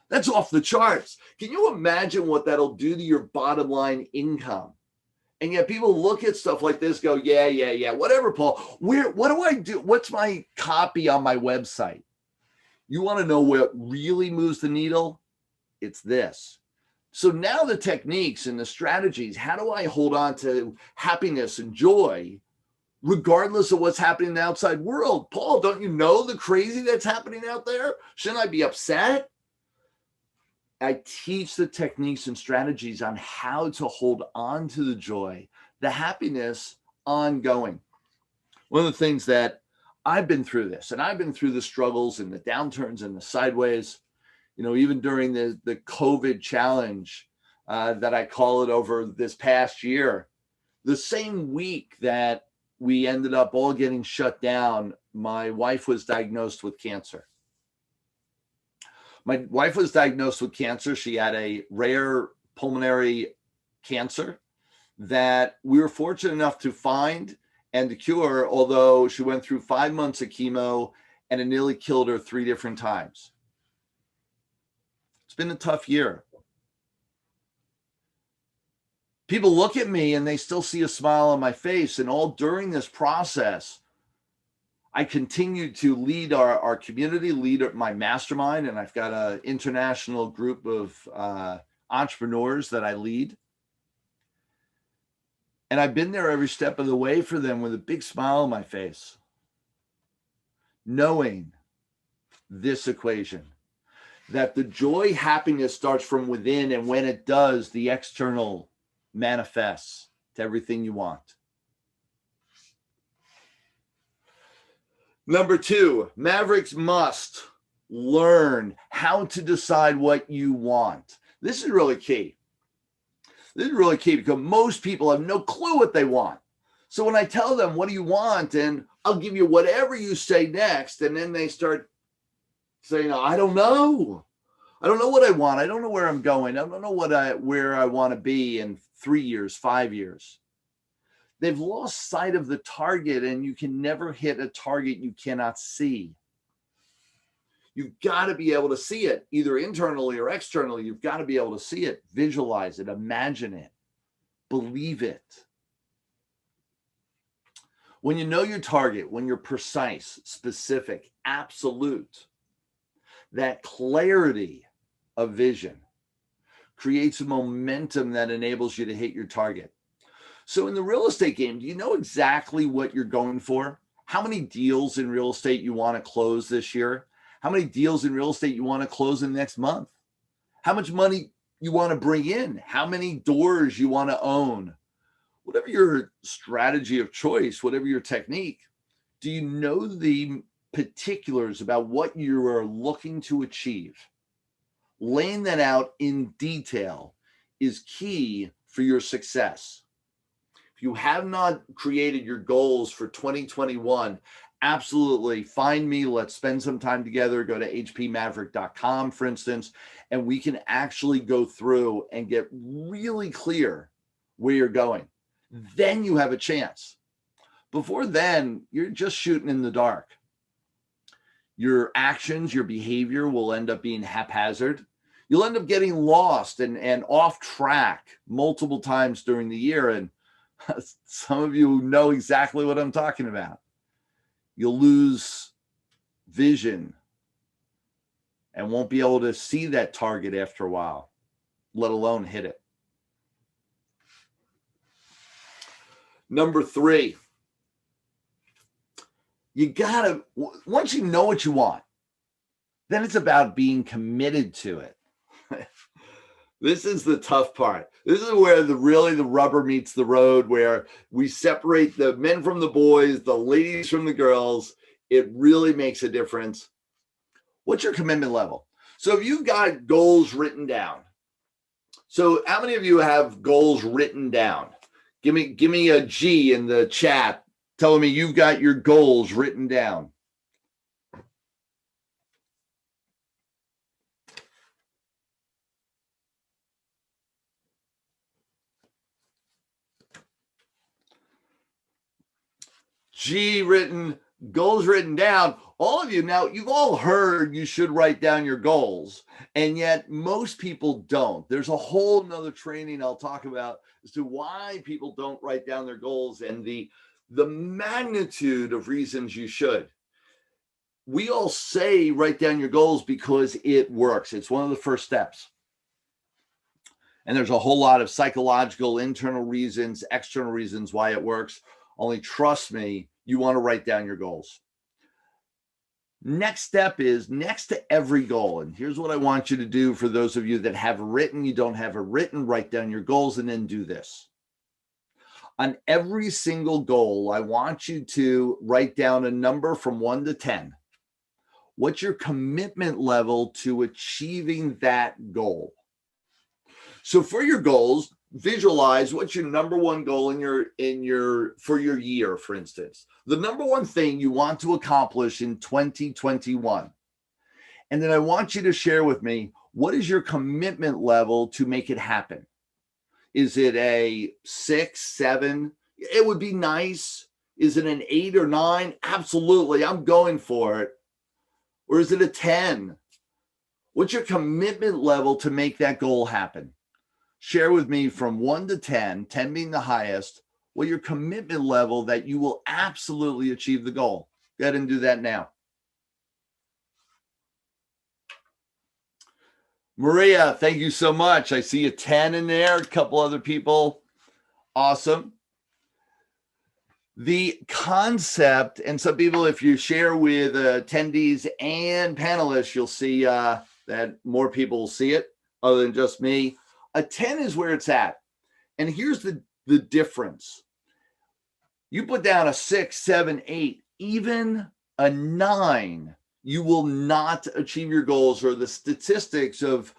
That's off the charts. Can you imagine what that'll do to your bottom line income? And yet people look at stuff like this, go, yeah, whatever, Paul. What do I do? What's my copy on my website? You want to know what really moves the needle? It's this. So now the techniques and the strategies, how do I hold on to happiness and joy regardless of what's happening in the outside world? Paul, don't you know the crazy that's happening out there? Shouldn't I be upset? I teach the techniques and strategies on how to hold on to the joy, the happiness ongoing. One of the things that I've been through this, and I've been through the struggles and the downturns and the sideways, even during the COVID challenge that I call it over this past year, the same week that we ended up all getting shut down. My wife was diagnosed with cancer. My wife was diagnosed with cancer. She had a rare pulmonary cancer that we were fortunate enough to find and to cure, although she went through 5 months of chemo and it nearly killed her 3 different times. It's been a tough year. People look at me and they still see a smile on my face. And all during this process, I continue to lead our community, lead my mastermind, and I've got an international group of entrepreneurs that I lead. And I've been there every step of the way for them with a big smile on my face, knowing this equation, that the joy, happiness starts from within, and when it does, the external manifests to everything you want. Number 2, Mavericks must learn how to decide what you want. This is really key. This is really key because most people have no clue what they want. So when I tell them, what do you want? And I'll give you whatever you say next. And then they start saying, I don't know. I don't know what I want. I don't know where I'm going. I don't know where I want to be in 3 years, 5 years. They've lost sight of the target, and you can never hit a target you cannot see. You've got to be able to see it, either internally or externally. You've got to be able to see it, visualize it, imagine it, believe it. When you know your target, when you're precise, specific, absolute, that clarity of vision creates a momentum that enables you to hit your target. So in the real estate game, do you know exactly what you're going for? How many deals in real estate you want to close this year? How many deals in real estate you want to close in the next month? How much money you want to bring in? How many doors you want to own? Whatever your strategy of choice, whatever your technique, do you know the particulars about what you are looking to achieve? Laying that out in detail is key for your success. If you have not created your goals for 2021, absolutely find me. Let's spend some time together. Go to hpmaverick.com, for instance, and we can actually go through and get really clear where you're going. Then you have a chance. Before then, you're just shooting in the dark. Your actions, your behavior will end up being haphazard. You'll end up getting lost and off track multiple times during the year. And some of you know exactly what I'm talking about. You'll lose vision and won't be able to see that target after a while, let alone hit it. Number 3, you gotta, once you know what you want, then it's about being committed to it. This is the tough part. This is where the rubber meets the road, where we separate the men from the boys, the ladies from the girls. It really makes a difference. What's your commitment level? So if you've got goals written down, so how many of you have goals written down? Give me a G in the chat telling me you've got your goals written down. G written, goals written down. All of you, now you've all heard you should write down your goals, and yet most people don't. There's a whole nother training I'll talk about as to why people don't write down their goals and the magnitude of reasons you should. We all say write down your goals because it works. It's one of the first steps. And there's a whole lot of psychological, internal reasons, external reasons why it works. Only trust me, you want to write down your goals. Next step is next to every goal. And here's what I want you to do for those of you that have written, you don't have it written, write down your goals and then do this. On every single goal, I want you to write down a number from 1 to 10. What's your commitment level to achieving that goal? So for your goals, visualize what's your number one goal for your year, for instance. The number one thing you want to accomplish in 2021. And then I want you to share with me, what is your commitment level to make it happen? Is it a 6, 7? It would be nice. Is it an 8 or 9? Absolutely, I'm going for it. Or is it a 10? What's your commitment level to make that goal happen? Share with me from 1 to 10, 10 being the highest, what your commitment level that you will absolutely achieve the goal. Go ahead and do that now. Maria, thank you so much. I see a 10 in there, a couple other people. Awesome. The concept, and some people, if you share with attendees and panelists, you'll see that more people will see it other than just me. A 10 is where it's at. And here's the difference. You put down a 6, 7, 8, even a 9, you will not achieve your goals, or the statistics of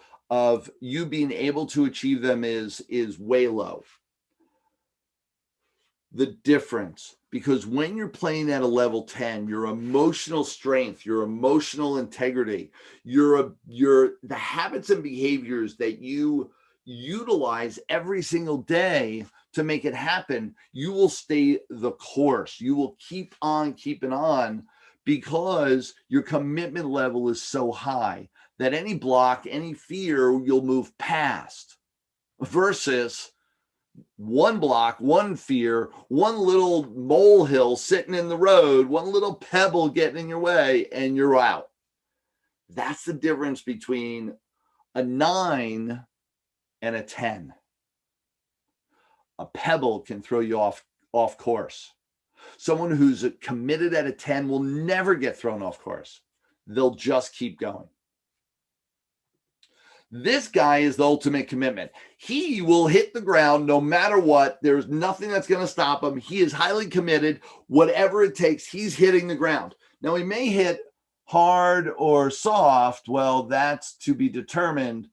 you being able to achieve them is way low. The difference, because when you're playing at a level 10, your emotional strength, your emotional integrity, the habits and behaviors that you utilize every single day to make it happen, you will stay the course. You will keep on keeping on, because your commitment level is so high that any block, any fear, you'll move past, versus one block, one fear, one little molehill sitting in the road, one little pebble getting in your way, and you're out. That's the difference between a 9 and a 10. A pebble can throw you off course. Someone who's committed at a 10 will never get thrown off course. They'll just keep going. This guy is the ultimate commitment. He will hit the ground no matter what. There's nothing that's going to stop him. He is highly committed. Whatever it takes, he's hitting the ground. Now, he may hit hard or soft. Well, that's to be determined,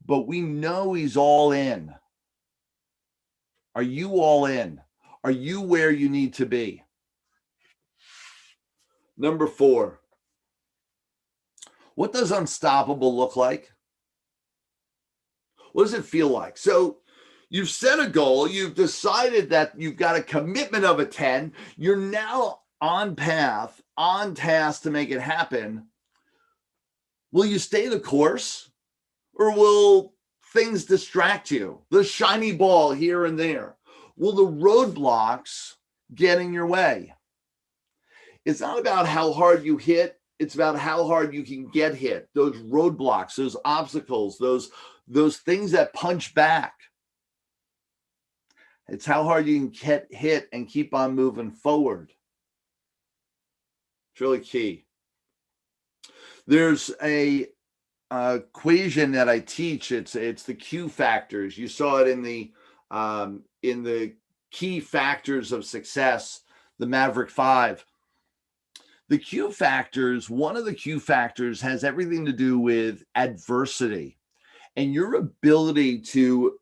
but we know he's all in. Are you all in? Are you where you need to be? Number 4. What does unstoppable look like? What does it feel like? So you've set a goal. You've decided that you've got a commitment of a 10. You're now on path, on task to make it happen. Will you stay the course, or will things distract you? The shiny ball here and there. Will the roadblocks get in your way? It's not about how hard you hit. It's about how hard you can get hit. Those roadblocks, those obstacles, those things that punch back. It's how hard you can get hit and keep on moving forward. It's really key. There's a equation that I teach. It's the Q factors. You saw it in the key factors of success, the Maverick 5. The Q factors, one of the Q factors has everything to do with adversity and your ability to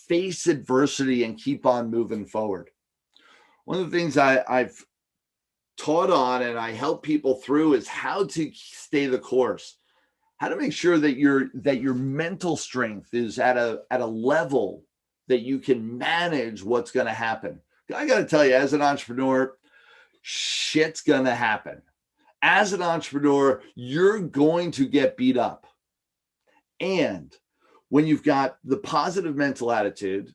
face adversity and keep on moving forward. One of the things I've taught on and I help people through is how to stay the course, how to make sure that your mental strength is at a level that you can manage what's going to happen. I got to tell you, as an entrepreneur, shit's going to happen. As an entrepreneur, you're going to get beat up. And when you've got the positive mental attitude,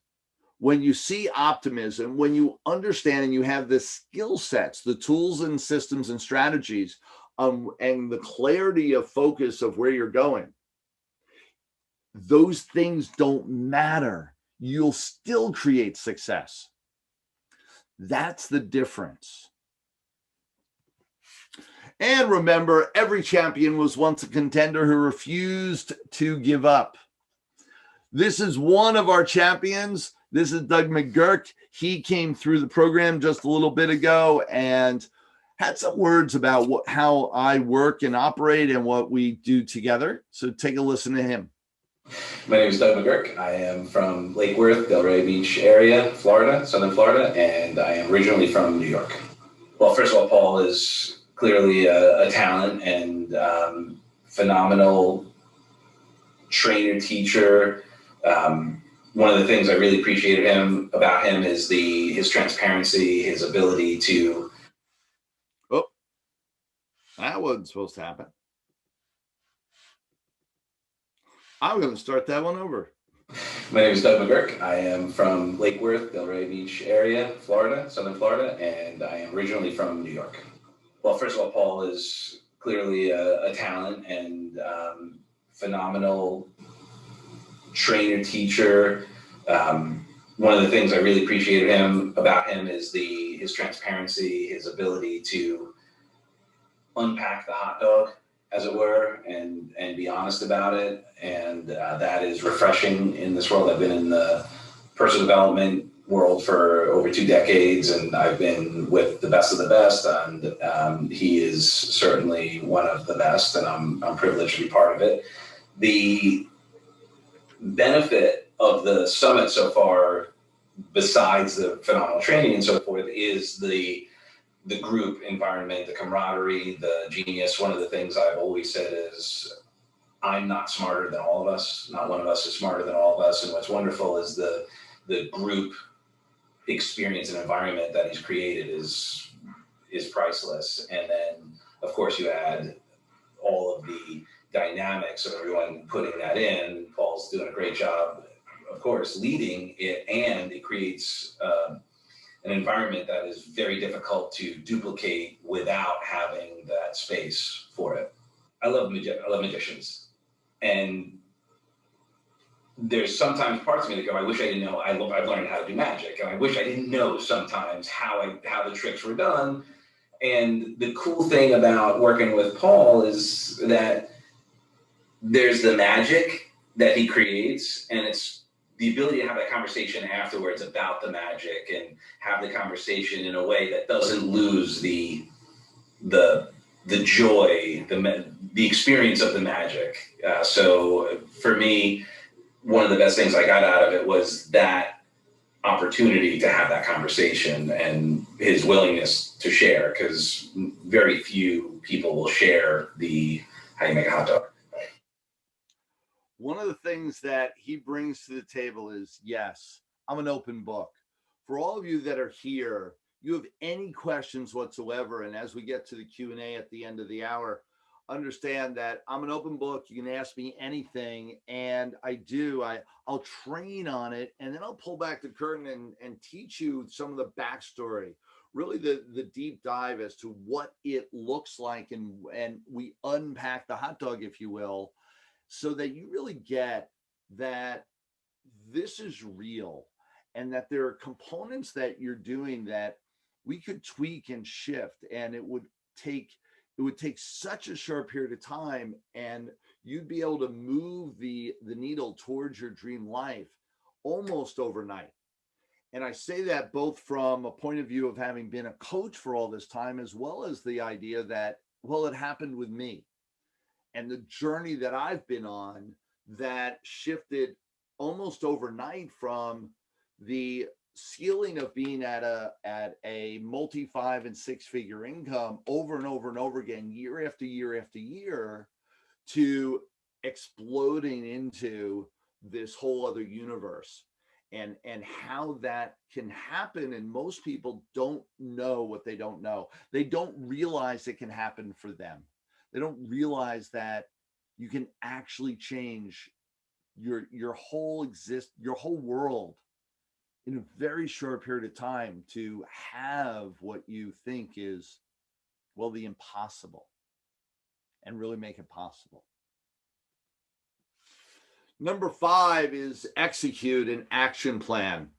when you see optimism, when you understand and you have the skill sets, the tools and systems and strategies, and the clarity of focus of where you're going, those things don't matter. You'll still create success. That's the difference. And remember, every champion was once a contender who refused to give up. This is one of our champions. This is Doug McGurk. He came through the program just a little bit ago and had some words about how I work and operate and what we do together. So take a listen to him.
My name is Doug McGurk. I am from Lake Worth, Delray Beach area, Florida, Southern Florida, and I am originally from New York. Well, first of all, Paul is clearly a talent and phenomenal trainer, teacher. One of the things I really appreciated about him is his transparency, his ability to.
Oh, that wasn't supposed to happen. I'm going to start that one over.
My name is Doug McGurk. I am from Lake Worth, Delray Beach area, Florida, Southern Florida, and I am originally from New York. Well, first of all, Paul is clearly a talent and phenomenal trainer, teacher. One of the things I really appreciated about him is his transparency, his ability to unpack the hot dog, as it were, and be honest about it. And that is refreshing in this world. I've been in the personal development world for over 2 decades, and I've been with the best of the best, and he is certainly one of the best, and I'm privileged to be part of it. The benefit of the summit so far, besides the phenomenal training and so forth, is the group environment, the camaraderie, the genius. One of the things I've always said is I'm not smarter than all of us. Not one of us is smarter than all of us. And what's wonderful is the group experience and environment that he's created is priceless. And then, of course, you add all of the dynamics of everyone putting that in. Paul's doing a great job, of course, leading it, and it creates an environment that is very difficult to duplicate without having that space for it. I love magicians, and there's sometimes parts of me that go, I wish I didn't know. I've learned how to do magic, and I wish I didn't know sometimes how the tricks were done. And the cool thing about working with Paul is that there's the magic that he creates, and it's the ability to have that conversation afterwards about the magic and have the conversation in a way that doesn't lose the joy, the experience of the magic. So for me, one of the best things I got out of it was that opportunity to have that conversation and his willingness to share, because very few people will share how you make a hot dog.
One of the things that he brings to the table is, yes, I'm an open book. For all of you that are here, you have any questions whatsoever, and as we get to the Q&A at the end of the hour, understand that I'm an open book. You can ask me anything, and I'll train on it, and then I'll pull back the curtain and teach you some of the backstory, really the deep dive as to what it looks like, and we unpack the hot dog, if you will, so that you really get that this is real and that there are components that you're doing that we could tweak and shift, and it would take such a short period of time, and you'd be able to move the needle towards your dream life almost overnight. And I say that both from a point of view of having been a coach for all this time, as well as the idea that, well, it happened with me. And the journey that I've been on that shifted almost overnight from the ceiling of being at a multi 5 and 6 figure income over and over and over again, year after year after year, to exploding into this whole other universe, and how that can happen. And most people don't know what they don't know. They don't realize it can happen for them. They don't realize that you can actually change your whole world in a very short period of time to have what you think is, well, the impossible, and really make it possible. Number 5 is execute an action plan.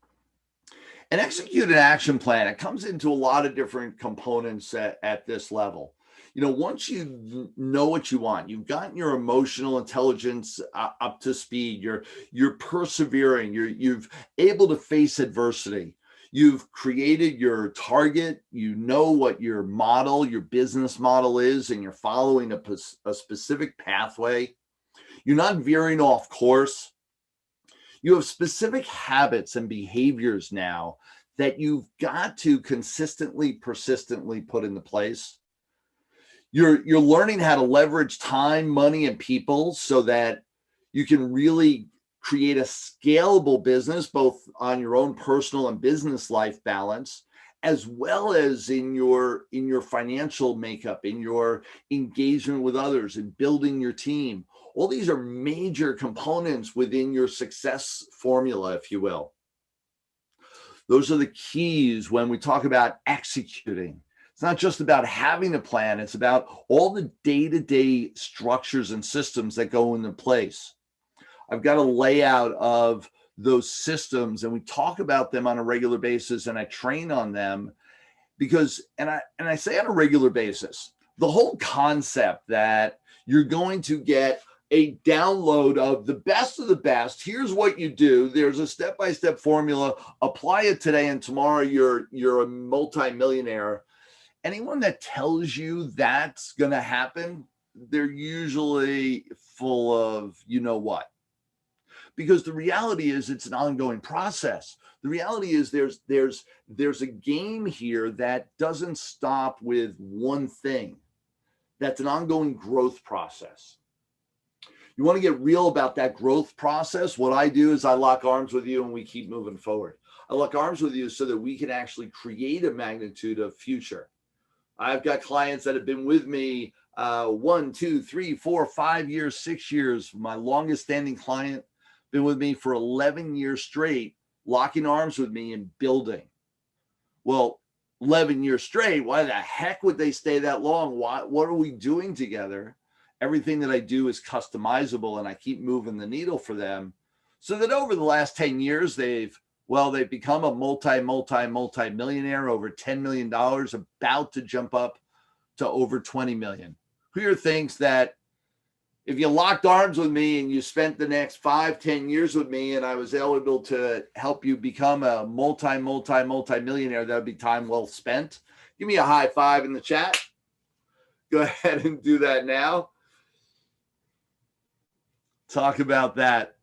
And execute an action plan, it comes into a lot of different components at this level. Once you know what you want, you've gotten your emotional intelligence up to speed, you're persevering, you've able to face adversity, you've created your target, you know what your business model is, and you're following a specific pathway. You're not veering off course. You have specific habits and behaviors now that you've got to consistently, persistently put into place. You're learning how to leverage time, money, and people so that you can really create a scalable business, both on your own personal and business life balance, as well as in your financial makeup, in your engagement with others, and building your team. All these are major components within your success formula, if you will. Those are the keys when we talk about executing. It's not just about having a plan. It's about all the day-to-day structures and systems that go into place. I've got a layout of those systems, and we talk about them on a regular basis, and I train on them because, and I say on a regular basis, the whole concept that you're going to get a download of the best. Here's what you do. There's a step-by-step formula. Apply it today, and tomorrow you're a multi-millionaire. Anyone that tells you that's going to happen, they're usually full of you know what. Because the reality is it's an ongoing process. The reality is there's a game here that doesn't stop with one thing. That's an ongoing growth process. You want to get real about that growth process. What I do is I lock arms with you and we keep moving forward. I lock arms with you so that we can actually create a magnitude of future. I've got clients that have been with me 1, 2, 3, 4, 5 years, 6 years. My longest standing client been with me for 11 years straight, locking arms with me and building. Well, 11 years straight, why the heck would they stay that long? What are we doing together? Everything that I do is customizable, and I keep moving the needle for them so that over the last 10 years, they've become a multi-millionaire, over $10 million, about to jump up to over 20 million. Who here thinks that if you locked arms with me and you spent the next 5, 10 years with me and I was able to help you become a multi-millionaire, that would be time well spent? Give me a high five in the chat. Go ahead and do that now. Talk about that.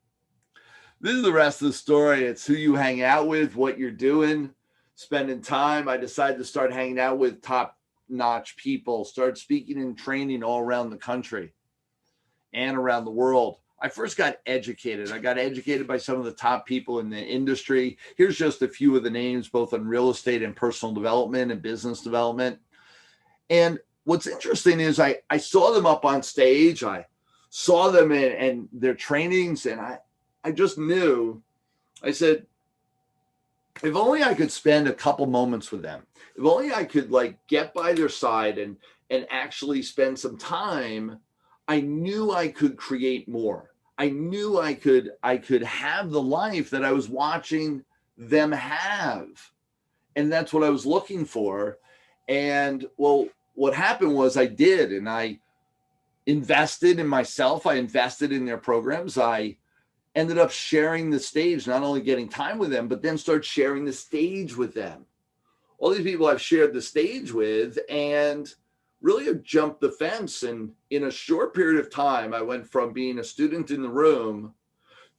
This is the rest of the story. It's who you hang out with, what you're doing, spending time. I decided to start hanging out with top-notch people, start speaking and training all around the country and around the world. I first got educated. I got educated by some of the top people in the industry. Here's just a few of the names, both in real estate and personal development and business development. And what's interesting is I saw them up on stage. I saw them in their trainings, and I just knew. I said, if only I could spend a couple moments with them. If only I could get by their side and actually spend some time, I knew I could create more. I knew I could have the life that I was watching them have. And that's what I was looking for. And well, what happened was I did, and I invested in myself. I invested in their programs. I ended up sharing the stage, not only getting time with them, but then start sharing the stage with them. All these people I've shared the stage with and really have jumped the fence. And in a short period of time, I went from being a student in the room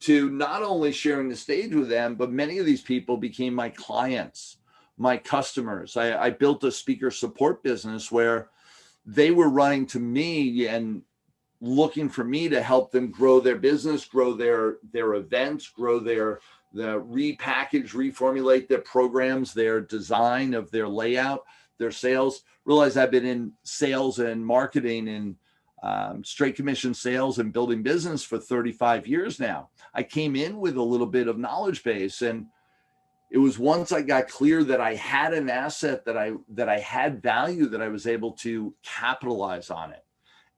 to not only sharing the stage with them, but many of these people became my clients, my customers. I built a speaker support business where they were running to me and looking for me to help them grow their business, grow their events, grow the repackage, reformulate their programs, their design of their layout, their sales. Realize I've been in sales and marketing and straight commission sales and building business for 35 years now. I came in with a little bit of knowledge base, and it was once I got clear that I had an asset, that I had value, that I was able to capitalize on it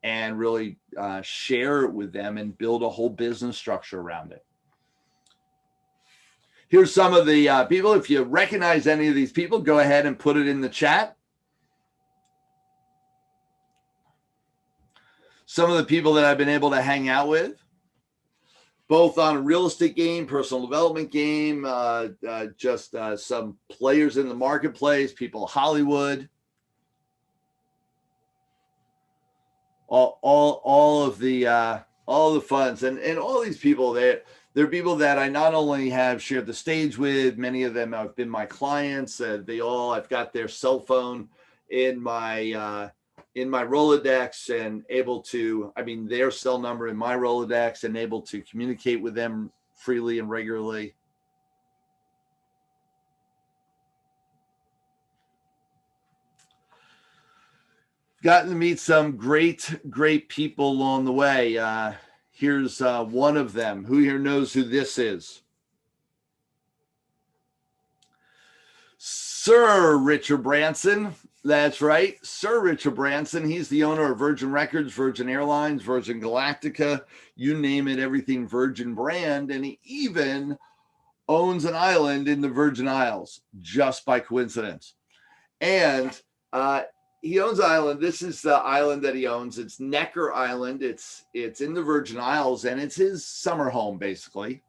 and really share it with them and build a whole business structure around it. Here's some of the people. If you recognize any of these people, go ahead and put it in the chat. Some of the people that I've been able to hang out with, both on a real estate game, personal development game, just some players in the marketplace, people Hollywood. All of the all the funds, and all these people, they're people that I not only have shared the stage with, many of them have been my clients. I've got their cell phone in my Rolodex, and their cell number in my Rolodex, and able to communicate with them freely and regularly. Gotten to meet some great people along the way. Here's one of them. Who here knows who this is? Sir Richard Branson. That's right, Sir Richard Branson. He's the owner of Virgin Records, Virgin Airlines, Virgin Galactica, you name it, everything Virgin brand. And he even owns an island in the Virgin Isles, just by coincidence. And he owns an island. This is the island that he owns. It's Necker Island. It's in the Virgin Isles, and it's his summer home, basically.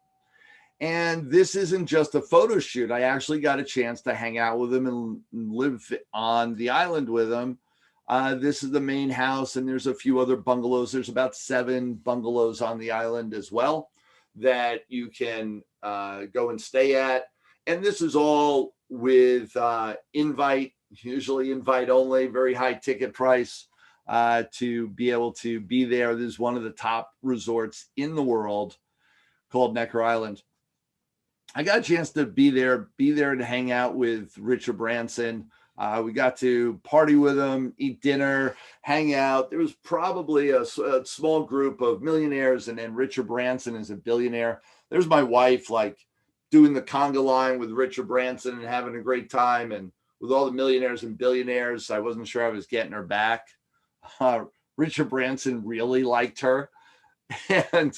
And this isn't just a photo shoot. I actually got a chance to hang out with him and live on the island with him. This is the main house, and there's a few other bungalows. There's about 7 bungalows on the island as well that you can go and stay at. And this is all with usually invite only, very high ticket price to be able to be there. This is one of the top resorts in the world called Necker Island. I got a chance to be there and hang out with Richard Branson. We got to party with him, eat dinner, hang out. There was probably a small group of millionaires, and then Richard Branson is a billionaire. There's my wife, like, doing the conga line with Richard Branson and having a great time. And with all the millionaires and billionaires, I wasn't sure I was getting her back. Richard Branson really liked her, and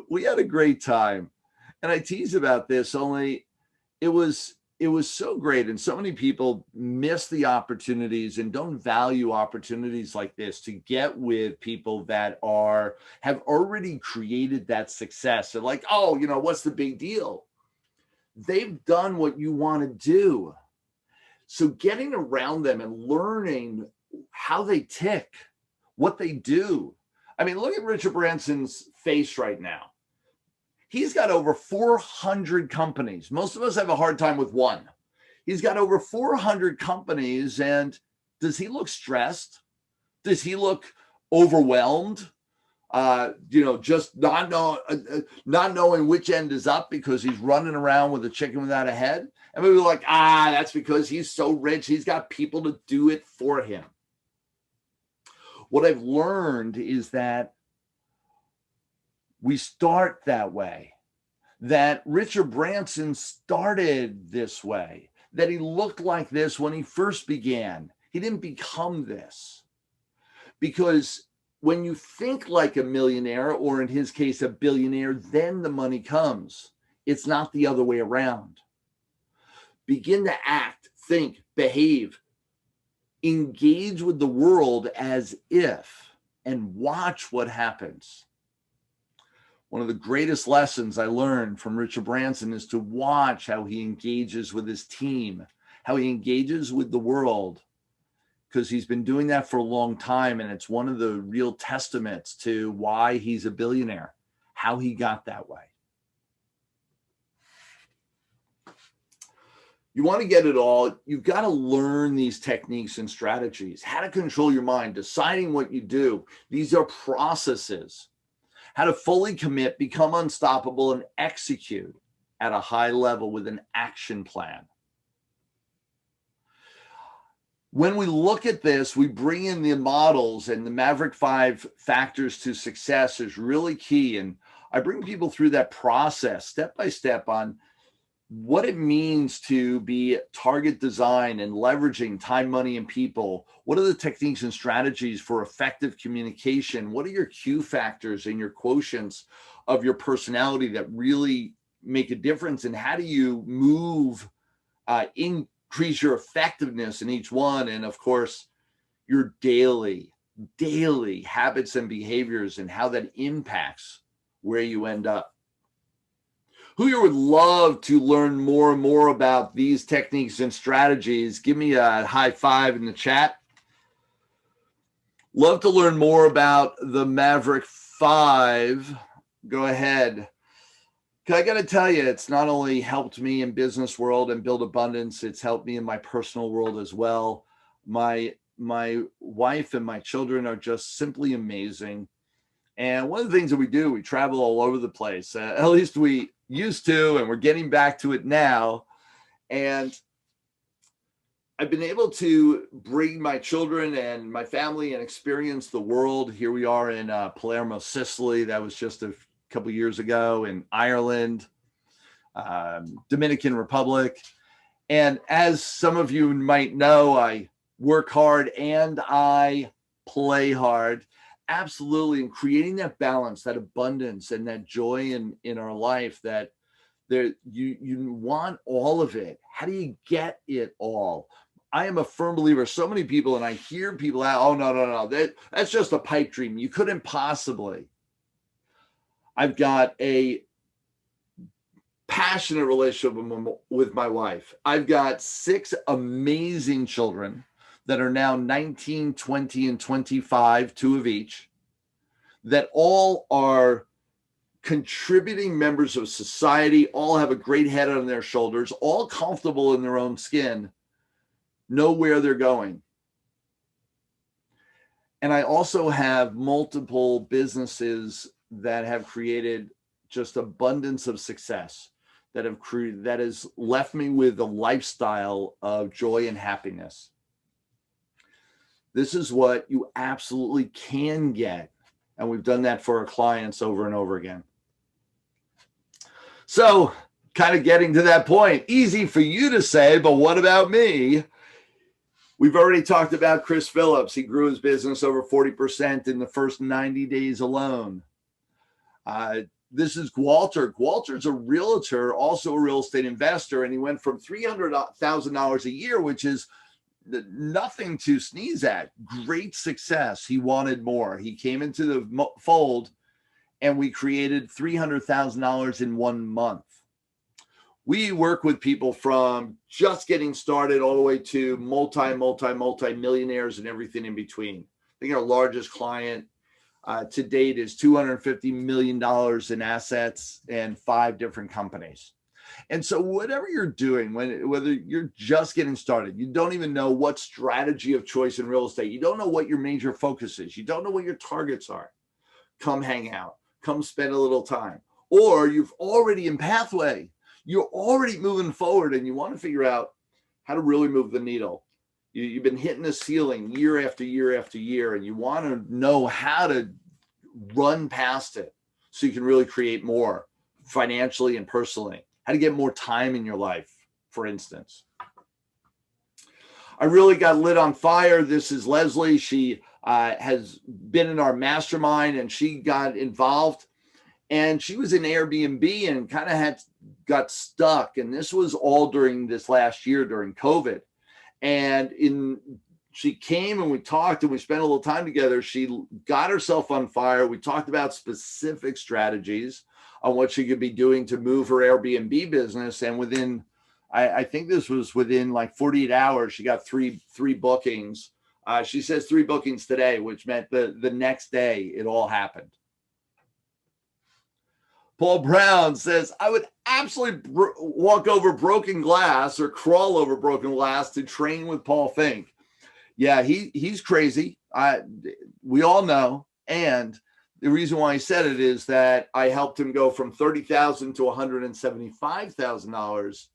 we had a great time. And I tease about this, only it was so great. And so many people miss the opportunities and don't value opportunities like this to get with people that have already created that success. They're like, oh, what's the big deal? They've done what you want to do. So getting around them and learning how they tick, what they do. I mean, look at Richard Branson's face right now. He's got over 400 companies. Most of us have a hard time with one. He's got over 400 companies. And does he look stressed? Does he look overwhelmed? Just not knowing which end is up because he's running around with a chicken without a head. And we were like, that's because he's so rich. He's got people to do it for him. What I've learned is that we start that way, that Richard Branson started this way, that he looked like this when he first began. He didn't become this. Because when you think like a millionaire, or in his case, a billionaire, then the money comes. It's not the other way around. Begin to act, think, behave, engage with the world as if, and watch what happens. One of the greatest lessons I learned from Richard Branson is to watch how he engages with his team, how he engages with the world, because he's been doing that for a long time. And it's one of the real testaments to why he's a billionaire, how he got that way. You want to get it all, you've got to learn these techniques and strategies, how to control your mind, deciding what you do. These are processes. How to fully commit, become unstoppable, and execute at a high level with an action plan. When we look at this, we bring in the models, and the Maverick 5 factors to success is really key. And I bring people through that process step by step on what it means to be target design and leveraging time, money, and people. What are the techniques and strategies for effective communication? What are your Q factors and your quotients of your personality that really make a difference? And how do you move, increase your effectiveness in each one? And of course, your daily habits and behaviors and how that impacts where you end up. Who here would love to learn more and more about these techniques and strategies? Give me a high five in the chat. Love to learn more about the Maverick 5, go ahead. I got to tell you, it's not only helped me in business world and build abundance, it's helped me in my personal world as well. My wife and my children are just simply amazing. And one of the things that we do, we travel all over the place. At least we used to, and we're getting back to it now. And I've been able to bring my children and my family and experience the world. Here we are in Palermo, Sicily. That was just a couple of years ago. In Ireland, Dominican Republic. And as some of you might know, I work hard and I play hard. Absolutely. And creating that balance, that abundance, and that joy in our life, that there you want all of it. How do you get it all? I am a firm believer. So many people, and I hear people out, oh, no, that's just a pipe dream. You couldn't possibly. I've got a passionate relationship with my wife. I've got 6 amazing children that are now 19, 20, and 25, 2 of each, that all are contributing members of society, all have a great head on their shoulders, all comfortable in their own skin, know where they're going. And I also have multiple businesses that have created just abundance of success, that has left me with a lifestyle of joy and happiness. This is what you absolutely can get. And we've done that for our clients over and over again. So kind of getting to that point, easy for you to say, but what about me? We've already talked about Chris Phillips. He grew his business over 40% in the first 90 days alone. This is Walter. Walter's a realtor, also a real estate investor, and he went from $300,000 a year, which is nothing to sneeze at. Great success. He wanted more. He came into the fold, and we created $300,000 in 1 month. We work with people from just getting started all the way to multi millionaires and everything in between. I think our largest client to date is $250 million in assets and 5 different companies. And so whatever you're doing, whether you're just getting started, you don't even know what strategy of choice in real estate, you don't know what your major focus is, you don't know what your targets are, come hang out, come spend a little time. Or you've already in pathway, you're already moving forward and you want to figure out how to really move the needle. You've been hitting the ceiling year after year after year, and you want to know how to run past it so you can really create more financially and personally. How to get more time in your life, for instance. I really got lit on fire. This is Leslie. She has been in our mastermind, and she got involved. And she was in Airbnb and kind of got stuck. And this was all during this last year during COVID. And she came and we talked and we spent a little time together. She got herself on fire. We talked about specific strategies on what she could be doing to move her Airbnb business. And within, I think this was within like 48 hours, she got three bookings. She says 3 bookings today, which meant the next day it all happened. Paul Brown says, I would absolutely walk over broken glass or crawl over broken glass to train with Paul Finck. Yeah, he's crazy. We all know. And the reason why I said it is that I helped him go from $30,000 to $175,000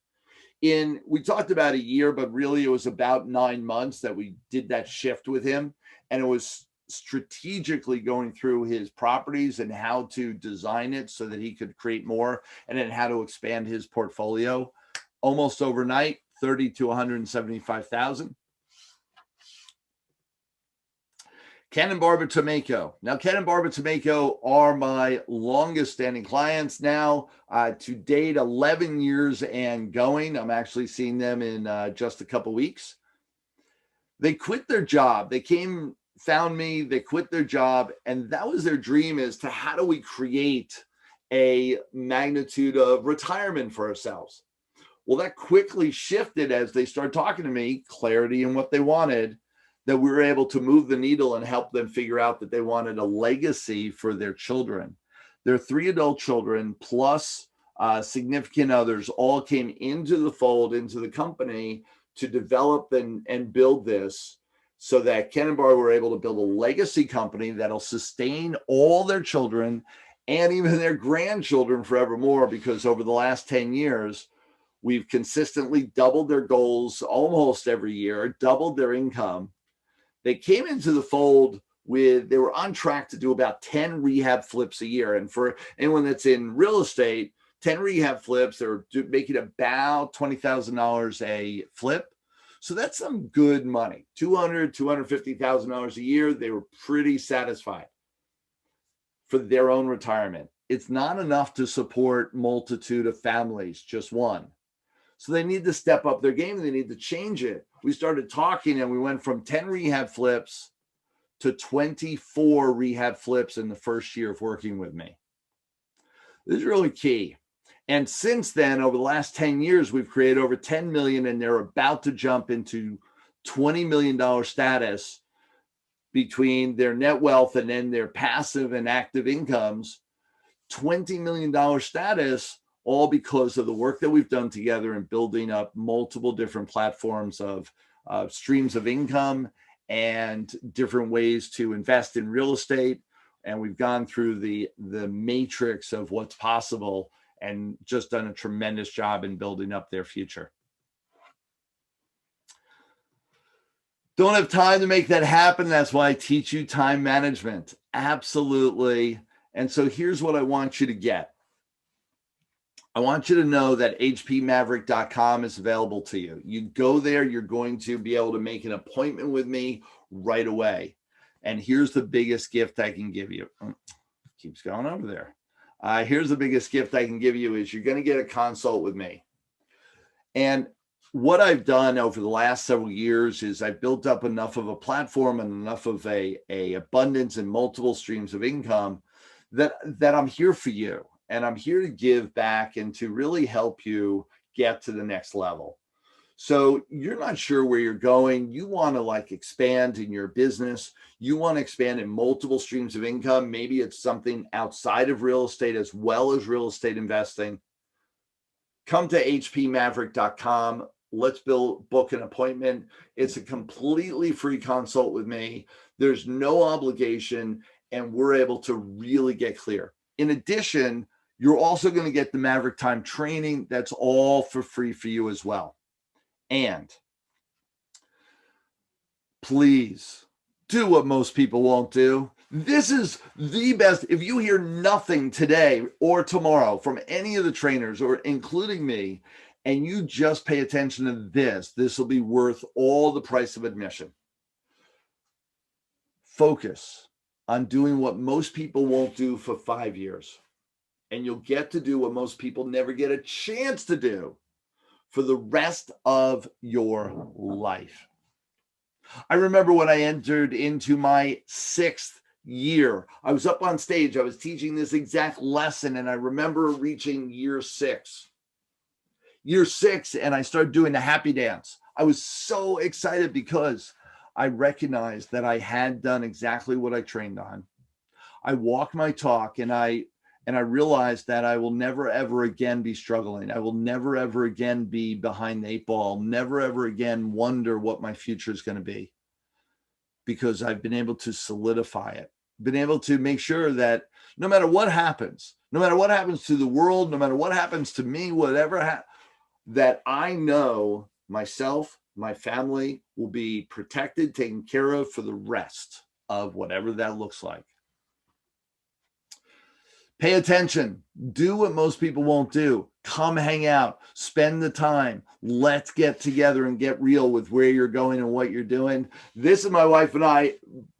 we talked about a year, but really it was about 9 months that we did that shift with him. And it was strategically going through his properties and how to design it so that he could create more, and then how to expand his portfolio. Almost overnight, 30 to 175,000. Ken and Barbara Tomeko. Now, Ken and Barbara Tomeko are my longest standing clients now. To date, 11 years and going. I'm actually seeing them in just a couple weeks. They quit their job. They found me, they quit their job, and that was their dream, is to how do we create a magnitude of retirement for ourselves. Well, that quickly shifted as they started talking to me, clarity in what they wanted. that we were able to move the needle and help them figure out that they wanted a legacy for their children. Their 3 adult children plus significant others all came into the fold, into the company to develop and build this, so that Ken and Barb were able to build a legacy company that'll sustain all their children and even their grandchildren forevermore, because over the last 10 years, we've consistently doubled their goals almost every year, doubled their income. They came into the fold they were on track to do about 10 rehab flips a year. And for anyone that's in real estate, 10 rehab flips, they're making about $20,000 a flip. So that's some good money, $200,000, $250,000 a year. They were pretty satisfied for their own retirement. It's not enough to support multitude of families, just one. So they need to step up their game. They need to change it. We started talking and we went from 10 rehab flips to 24 rehab flips in the first year of working with me. This is really key. And since then, over the last 10 years, we've created over 10 million, and they're about to jump into $20 million status between their net wealth and then their passive and active incomes. $20 million status, all because of the work that we've done together in building up multiple different platforms of streams of income and different ways to invest in real estate. And we've gone through the matrix of what's possible and just done a tremendous job in building up their future. Don't have time to make that happen. That's why I teach you time management. Absolutely. And so here's what I want you to get. I want you to know that hpmaverick.com is available to you. You go there, you're going to be able to make an appointment with me right away. And here's the biggest gift I can give you. Keeps going over there. Here's the biggest gift I can give you is you're going to get a consult with me. And what I've done over the last several years is I've built up enough of a platform and enough of a abundance and multiple streams of income that I'm here for you. And I'm here to give back and to really help you get to the next level. So you're not sure where you're going. You want to expand in your business. You want to expand in multiple streams of income. Maybe it's something outside of real estate as well as real estate investing. Come to hpmaverick.com. Let's book an appointment. It's a completely free consult with me. There's no obligation, and we're able to really get clear. In addition, you're also going to get the Maverick Time training. That's all for free for you as well. And please do what most people won't do. This is the best. If you hear nothing today or tomorrow from any of the trainers or including me, and you just pay attention to this will be worth all the price of admission. Focus on doing what most people won't do for 5 years. And you'll get to do what most people never get a chance to do for the rest of your life. I remember when I entered into my 6th year, I was up on stage, I was teaching this exact lesson, and I remember reaching year 6. Year 6, and I started doing the happy dance. I was so excited because I recognized that I had done exactly what I trained on. I walked my talk, and I realized that I will never, ever again be struggling. I will never, ever again be behind the 8 ball, never, ever again wonder what my future is going to be, because I've been able to solidify it, been able to make sure that no matter what happens to the world, no matter what happens to me, whatever that I know myself, my family will be protected, taken care of for the rest of whatever that looks like. Pay attention. Do what most people won't do. Come hang out. Spend the time. Let's get together and get real with where you're going and what you're doing. This is my wife and I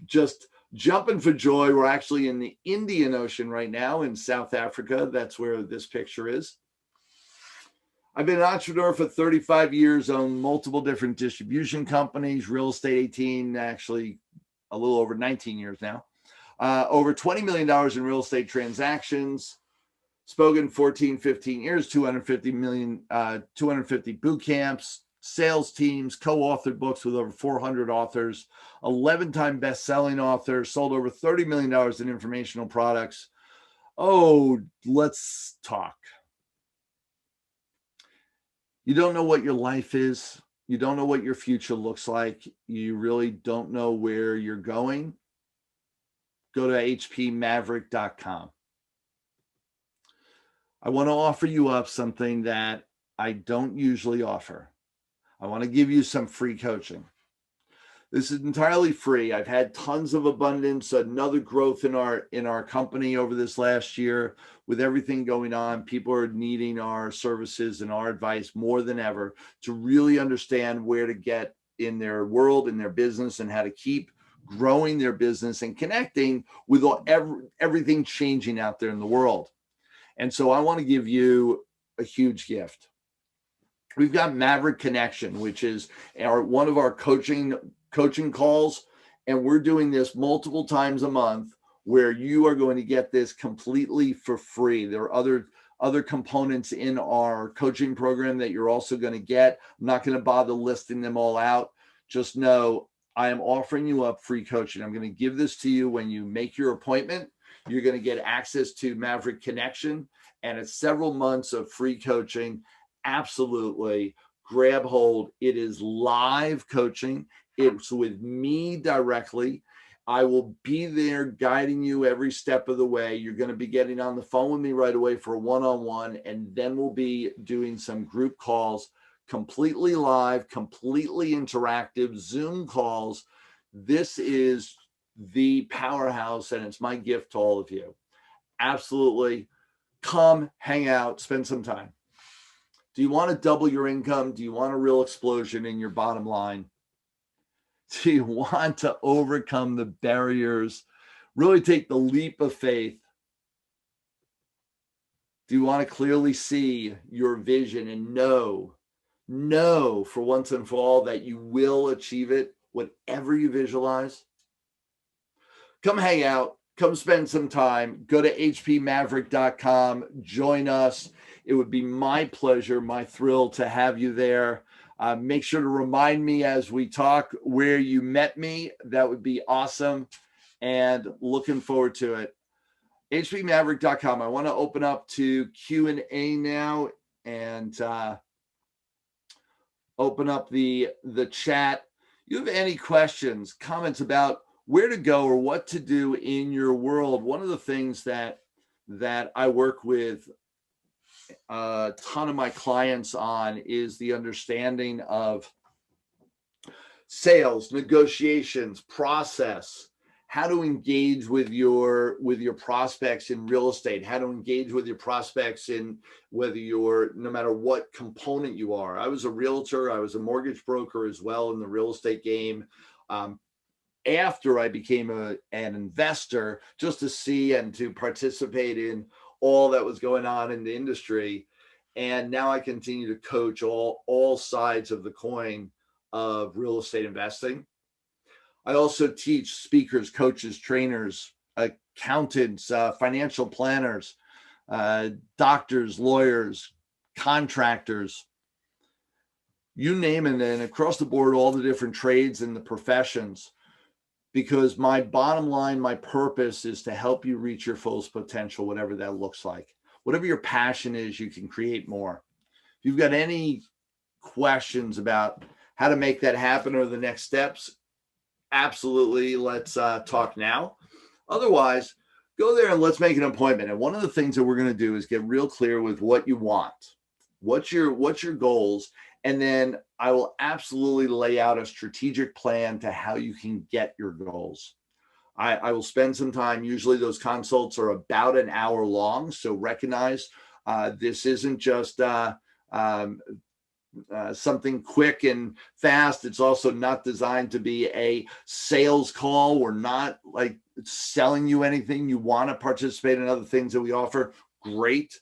just jumping for joy. We're actually in the Indian Ocean right now in South Africa. That's where this picture is. I've been an entrepreneur for 35 years, owned multiple different distribution companies, real estate 18, actually a little over 19 years now. Over $20 million in real estate transactions, spoken 14, 15 years, 250 boot camps, sales teams, co-authored books with over 400 authors, 11-time best-selling author, sold over $30 million in informational products. Oh, let's talk. You don't know what your life is. You don't know what your future looks like. You really don't know where you're going. Go to hpmaverick.com. I want to offer you up something that I don't usually offer. I want to give you some free coaching. This is entirely free. I've had tons of abundance, another growth in our company over this last year. With everything going on, people are needing our services and our advice more than ever to really understand where to get in their world, in their business, and how to keep growing their business and connecting with everything changing out there in the world. And so I want to give you a huge gift. We've got Maverick Connection, which is one of our coaching calls, and we're doing this multiple times a month where you are going to get this completely for free. There are other components in our coaching program that you're also going to get. I'm not going to bother listing them all out. Just know I am offering you up free coaching. I'm going to give this to you when you make your appointment. You're going to get access to Maverick Connection, and it's several months of free coaching. Absolutely grab hold. It is live coaching. It's with me directly. I will be there guiding you every step of the way. You're going to be getting on the phone with me right away for a one-on-one, and then we'll be doing some group calls, completely live, completely interactive Zoom calls. This is the powerhouse, and it's my gift to all of you. Absolutely. Come, hang out, spend some time. Do you want to double your income? Do you want a real explosion in your bottom line? Do you want to overcome the barriers? Really take the leap of faith? Do you want to clearly see your vision and know for once and for all that you will achieve it, whatever you visualize? Come hang out. Come spend some time. Go to hpmaverick.com. Join us. It would be my pleasure, my thrill to have you there. Make sure to remind me as we talk where you met me. That would be awesome. And looking forward to it. hpmaverick.com. I want to open up to Q&A now and open up the chat. You have any questions, comments about where to go or what to do in your world? One of the things that I work with a ton of my clients on is the understanding of sales, negotiations, process, how to engage with your prospects in real estate, how to engage with your prospects in no matter what component you are. I was a realtor, I was a mortgage broker as well in the real estate game. After I became an investor, just to see and to participate in all that was going on in the industry. And now I continue to coach all sides of the coin of real estate investing. I also teach speakers, coaches, trainers, accountants, financial planners, doctors, lawyers, contractors, you name it, and across the board, all the different trades and the professions. Because my bottom line, my purpose is to help you reach your fullest potential, whatever that looks like. Whatever your passion is, you can create more. If you've got any questions about how to make that happen or the next steps, absolutely, let's talk now. Otherwise, go there and let's make an appointment. And one of the things that we're going to do is get real clear with what you want. What's your goals? And then I will absolutely lay out a strategic plan to how you can get your goals. I will spend some time. Usually those consults are about an hour long. So recognize this isn't just something quick and fast. It's also not designed to be a sales call. We're not like selling you anything. You want to participate in other things that we offer, great.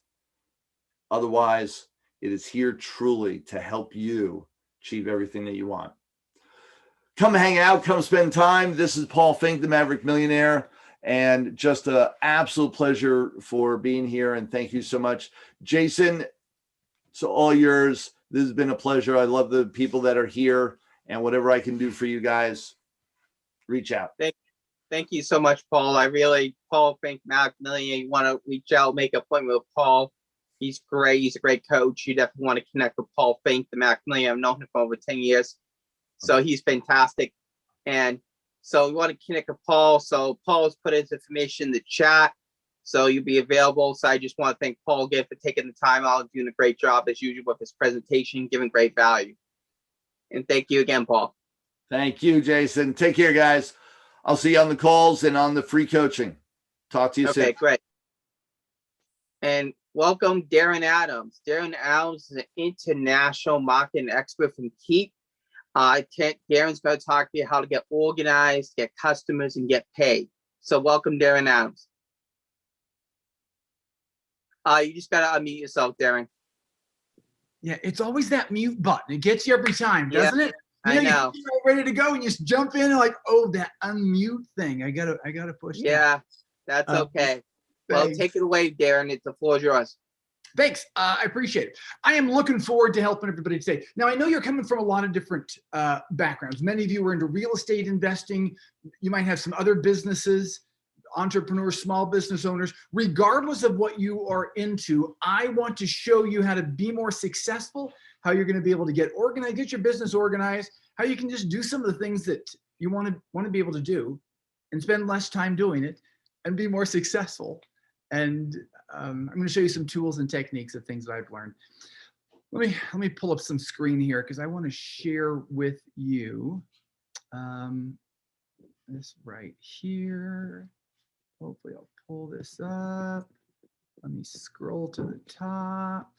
Otherwise, it is here truly to help you achieve everything that you want. Come hang out, come spend time. This is Paul Finck, the Maverick Millionaire, and just an absolute pleasure for being here. And thank you so much, Jason. So all yours. This has been a pleasure. I love the people that are here, and whatever I can do for you guys, reach out.
Thank you so much, Paul. Paul Finck, Millionaire, you want to reach out, make an appointment with Paul. He's great. He's a great coach. You definitely want to connect with Paul Finck, the Millionaire. I've known him for over 10 years. So he's fantastic. And so we want to connect with Paul. So Paul's put his information in the chat. So you'll be available. So I just want to thank Paul again for taking the time out, doing a great job as usual with his presentation, giving great value. And thank you again, Paul.
Thank you, Jason. Take care, guys. I'll see you on the calls and on the free coaching. Talk to you soon.
Okay, great. And welcome, Darren Adams. Darren Adams is an international marketing expert from Keep. Darren's going to talk to you how to get organized, get customers, and get paid. So welcome, Darren Adams. You just got to unmute yourself, Darren.
Yeah, it's always that mute button. It gets you every time, doesn't it?
I know.
You're ready to go and you just jump in and like, oh, that unmute thing. I gotta push.
Yeah, that's okay. Well,
Thanks.
take it away, Darren. The floor is yours.
Thanks. I appreciate it. I am looking forward to helping everybody today. Now, I know you're coming from a lot of different backgrounds. Many of you are into real estate investing. You might have some other businesses, entrepreneurs, small business owners. Regardless of what you are into, I want to show you how to be more successful, how you're going to be able to get organized, get your business organized, how you can just do some of the things that you want to be able to do and spend less time doing it and be more successful. And I'm going to show you some tools and techniques of things that I've learned. Let me pull up some screen here because I want to share with you this right here. Hopefully I'll pull this up. Let me scroll to the top.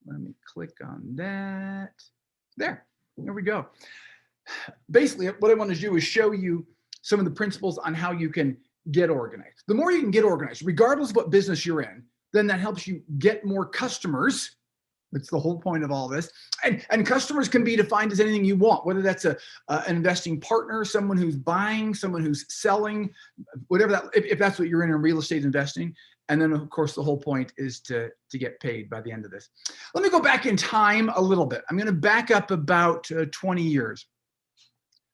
Let me click on that. There we go. Basically, what I want to do is show you some of the principles on how you can get organized. The more you can get organized, regardless of what business you're in, then that helps you get more customers. That's the whole point of all this. And customers can be defined as anything you want, whether that's an investing partner, someone who's buying, someone who's selling, whatever that, if that's what you're in real estate investing. And then, of course, the whole point is to get paid by the end of this. Let me go back in time a little bit. I'm going to back up about 20 years.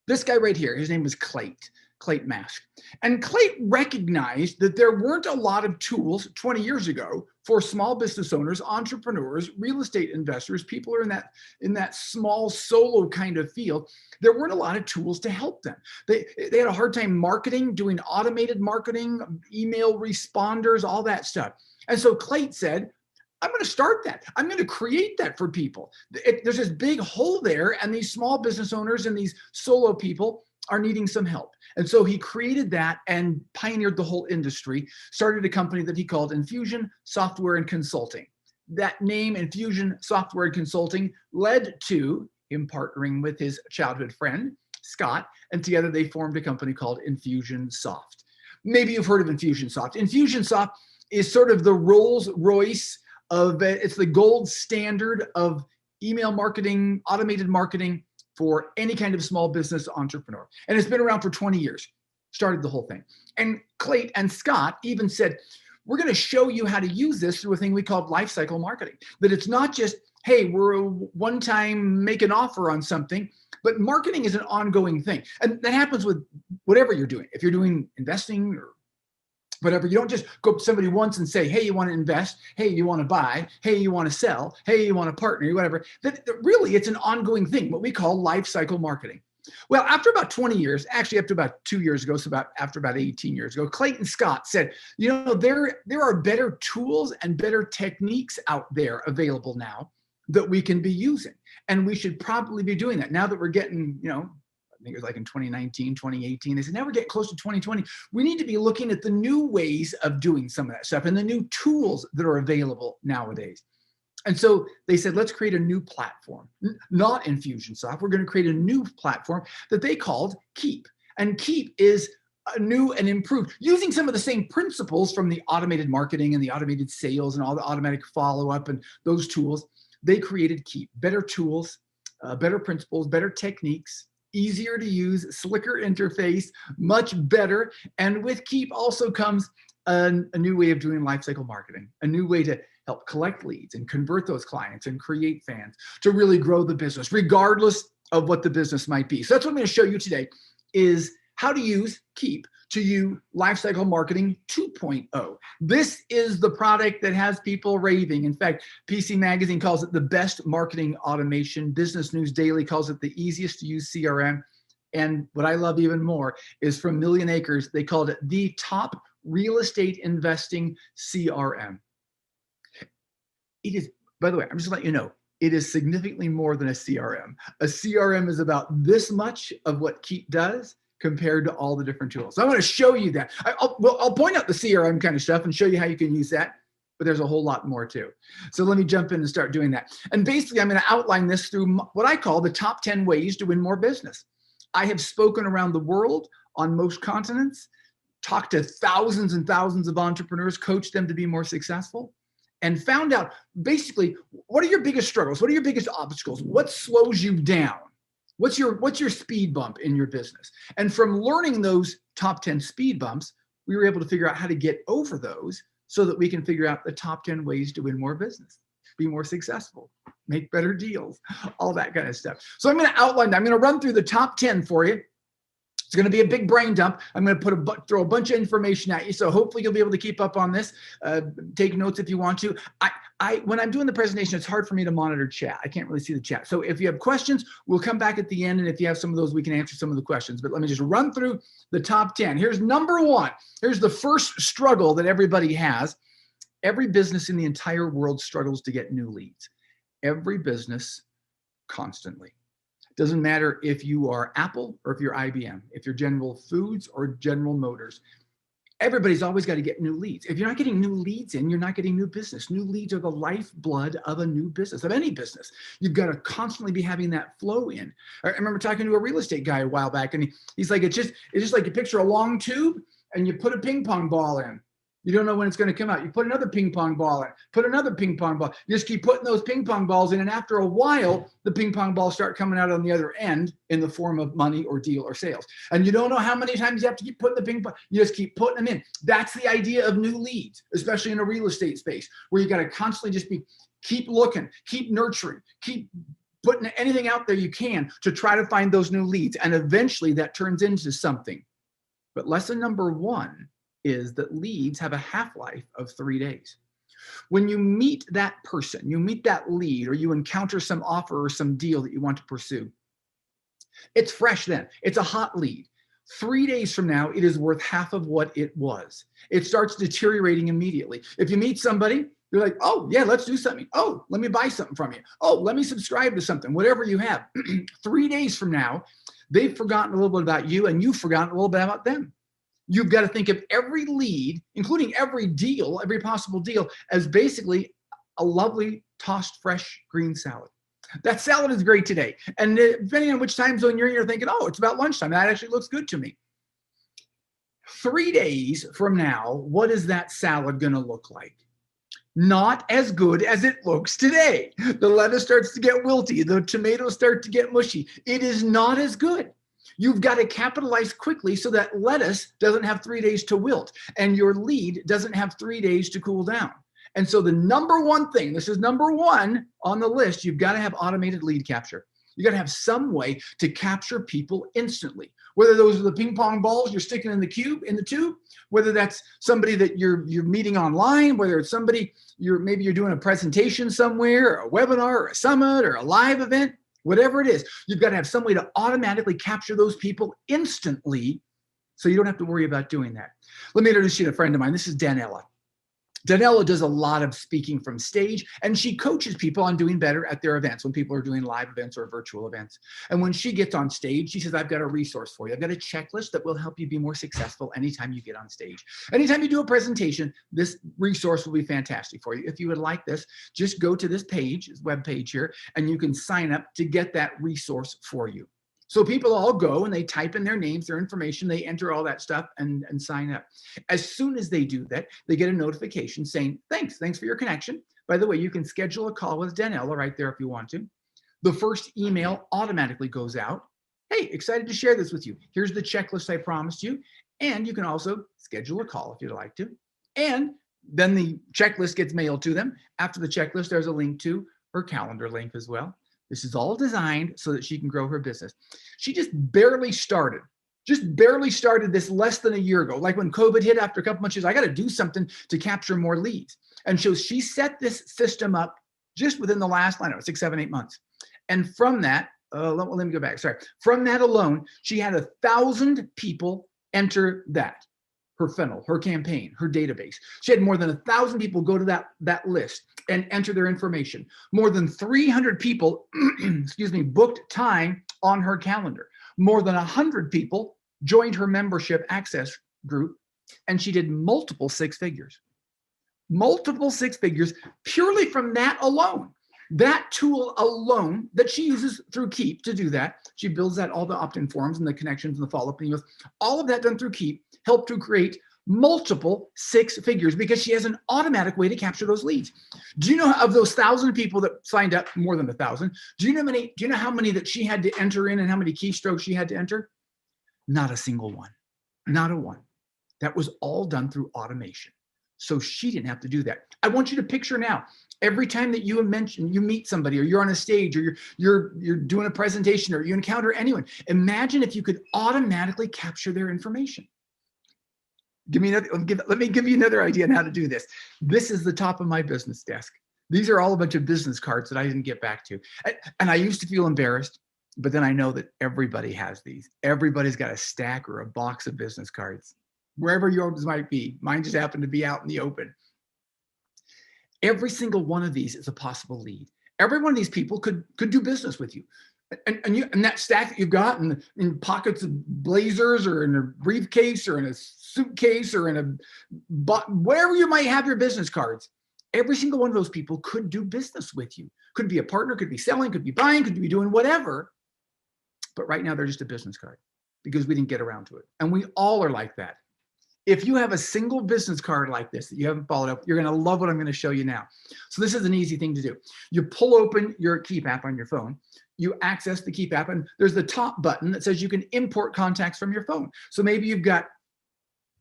This guy right here, his name was Clayton Mask. And Clayton recognized that there weren't a lot of tools 20 years ago for small business owners, entrepreneurs, real estate investors, people who are in that small solo kind of field. There weren't a lot of tools to help them. They had a hard time marketing, doing automated marketing, email responders, all that stuff. And so Clayton said, I'm going to start that. I'm going to create that for people. There's this big hole there, and these small business owners and these solo people are needing some help. And so he created that and pioneered the whole industry, started a company that he called Infusion Software and Consulting. That name, Infusion Software and Consulting, led to him partnering with his childhood friend, Scott, and together they formed a company called Infusionsoft. Maybe you've heard of Infusionsoft. Infusionsoft is sort of the Rolls Royce of, it's the gold standard of email marketing, automated marketing for any kind of small business entrepreneur. And it's been around for 20 years, started the whole thing. And Clayton and Scott even said, we're going to show you how to use this through a thing we call life cycle marketing. That it's not just, hey, we're a one-time make an offer on something, but marketing is an ongoing thing. And that happens with whatever you're doing. If you're doing investing or whatever, you don't just go up to somebody once and say, hey, you want to invest? Hey, you want to buy? Hey, you want to sell? Hey, you want to partner? Whatever. That really, it's an ongoing thing, what we call life cycle marketing. Well, after about 20 years, actually after about 2 years ago, so after about 18 years ago, Clayton Scott said, you know, there are better tools and better techniques out there available now that we can be using. And we should probably be doing that now that we're getting, you know, I think it was like in 2019, 2018. They said, now we're getting close to 2020. We need to be looking at the new ways of doing some of that stuff and the new tools that are available nowadays. And so they said, let's create a new platform, not Infusionsoft. We're going to create a new platform that they called Keep. And Keep is new and improved, using some of the same principles from the automated marketing and the automated sales and all the automatic follow-up and those tools. They created Keep, better tools, better principles, better techniques, easier to use, slicker interface, much better. And with Keep also comes a new way of doing lifecycle marketing, a new way to help collect leads and convert those clients and create fans to really grow the business, regardless of what the business might be. So that's what I'm going to show you today is how to use Keep to you Lifecycle Marketing 2.0. This is the product that has people raving. In fact, PC Magazine calls it the best marketing automation. Business News Daily calls it the easiest to use CRM. And what I love even more is from Millionaire, they called it the top real estate investing CRM. It is, by the way, I'm just letting you know, it is significantly more than a CRM. A CRM is about this much of what Keep does compared to all the different tools. So I want to show you that. I'll point out the CRM kind of stuff and show you how you can use that, but there's a whole lot more too. So let me jump in and start doing that. And basically, I'm going to outline this through what I call the top 10 ways to win more business. I have spoken around the world on most continents, talked to thousands and thousands of entrepreneurs, coached them to be more successful, and found out basically, what are your biggest struggles? What are your biggest obstacles? What slows you down? What's your speed bump in your business? And from learning those top 10 speed bumps, we were able to figure out how to get over those so that we can figure out the top 10 ways to win more business, be more successful, make better deals, all that kind of stuff. So I'm going to outline that. I'm going to run through the top 10 for you. It's going to be a big brain dump. I'm going to throw a bunch of information at you. So hopefully you'll be able to keep up on this. Take notes if you want to. When I'm doing the presentation, it's hard for me to monitor chat. I can't really see the chat. So if you have questions, we'll come back at the end. And if you have some of those, we can answer some of the questions. But let me just run through the top 10. Here's number one. Here's the first struggle that everybody has. Every business in the entire world struggles to get new leads. Every business constantly. Doesn't matter if you are Apple or if you're IBM, if you're General Foods or General Motors. Everybody's always got to get new leads. If you're not getting new leads in, you're not getting new business. New leads are the lifeblood of a new business, of any business. You've got to constantly be having that flow in. I remember talking to a real estate guy a while back, and he's like, it's just like you picture a long tube and you put a ping pong ball in. You don't know when it's going to come out. You put another ping pong ball in, put another ping pong ball. You just keep putting those ping pong balls in. And after a while, the ping pong balls start coming out on the other end in the form of money or deal or sales. And you don't know how many times you have to keep putting the ping pong. You just keep putting them in. That's the idea of new leads, especially in a real estate space where you got to constantly just keep looking, keep nurturing, keep putting anything out there you can to try to find those new leads. And eventually that turns into something. But lesson number one is that leads have a half-life of 3 days. When you meet that person, you meet that lead, or you encounter some offer or some deal that you want to pursue, it's fresh then. It's a hot lead. 3 days from now, it is worth half of what it was. It starts deteriorating immediately. If you meet somebody, you're like, oh, yeah, let's do something. Oh, let me buy something from you. Oh, let me subscribe to something, whatever you have. 3 days from now, they've forgotten a little bit about you, and you've forgotten a little bit about them. You've got to think of every lead, including every deal, every possible deal, as basically a lovely tossed fresh green salad. That salad is great today. And depending on which time zone you're in, you're thinking, oh, it's about lunchtime. That actually looks good to me. 3 days from now, what is that salad going to look like? Not as good as it looks today. The lettuce starts to get wilty. The tomatoes start to get mushy. It is not as good. You've got to capitalize quickly so that lettuce doesn't have 3 days to wilt and your lead doesn't have 3 days to cool down. And so the number one thing, this is number one on the list, you've got to have automated lead capture. You got to have some way to capture people instantly, whether those are the ping pong balls you're sticking in the tube, whether that's somebody that you're meeting online, whether it's somebody maybe you're doing a presentation somewhere, or a webinar, or a summit, or a live event. Whatever it is, you've got to have some way to automatically capture those people instantly so you don't have to worry about doing that. Let me introduce you to a friend of mine. This is Daniela. Daniela does a lot of speaking from stage, and she coaches people on doing better at their events when people are doing live events or virtual events. And when she gets on stage, she says, I've got a resource for you. I've got a checklist that will help you be more successful anytime you get on stage. Anytime you do a presentation, this resource will be fantastic for you. If you would like this, just go to this page, this web page here, and you can sign up to get that resource for you. So people all go and they type in their names, their information, they enter all that stuff and sign up. As soon as they do that, they get a notification saying, thanks for your connection. By the way, you can schedule a call with Daniela right there if you want to. The first email automatically goes out. Hey, excited to share this with you. Here's the checklist I promised you. And you can also schedule a call if you'd like to. And then the checklist gets mailed to them. After the checklist, there's a link to her calendar link as well. This is all designed so that she can grow her business. She just barely started this less than a year ago. Like when COVID hit, after a couple months, she's like, I got to do something to capture more leads. And so she set this system up just within the last, 6, 7, 8 months. And from that, let me go back. Sorry. From that alone, she had 1,000 people enter that, her funnel, her campaign, her database. She had more than 1,000 people go to that list and enter their information. More than 300 people, booked time on her calendar. More than 100 people joined her membership access group, and she did multiple six figures purely from that alone. That tool alone that she uses through Keep to do that. She builds out all the opt-in forms and the connections and the follow-up emails. All of that done through Keep helped to create multiple six figures because she has an automatic way to capture those leads. Do you know of those 1,000 people that signed up, more than 1,000? Do you know how many that she had to enter in and how many keystrokes she had to enter? Not a single one, not a one. That was all done through automation. So she didn't have to do that. I want you to picture now, every time that you meet somebody, or you're on a stage, or you're doing a presentation, or you encounter anyone, imagine if you could automatically capture their information. Let me give you another idea on how to do this. This is the top of my business desk. These are all a bunch of business cards that I didn't get back to. And I used to feel embarrassed, but then I know that everybody has these. Everybody's got a stack or a box of business cards, wherever yours might be. Mine just happened to be out in the open. Every single one of these is a possible lead. Every one of these people could do business with you. And that stack that you've got in pockets of blazers, or in a briefcase, or in a suitcase, or in wherever you might have your business cards, every single one of those people could do business with you. Could be a partner, could be selling, could be buying, could be doing whatever. But right now they're just a business card because we didn't get around to it. And we all are like that. If you have a single business card like this that you haven't followed up, you're going to love what I'm going to show you now. So this is an easy thing to do. You pull open your Keep app on your phone. You access the Keep app, and there's the top button that says you can import contacts from your phone. So maybe you've got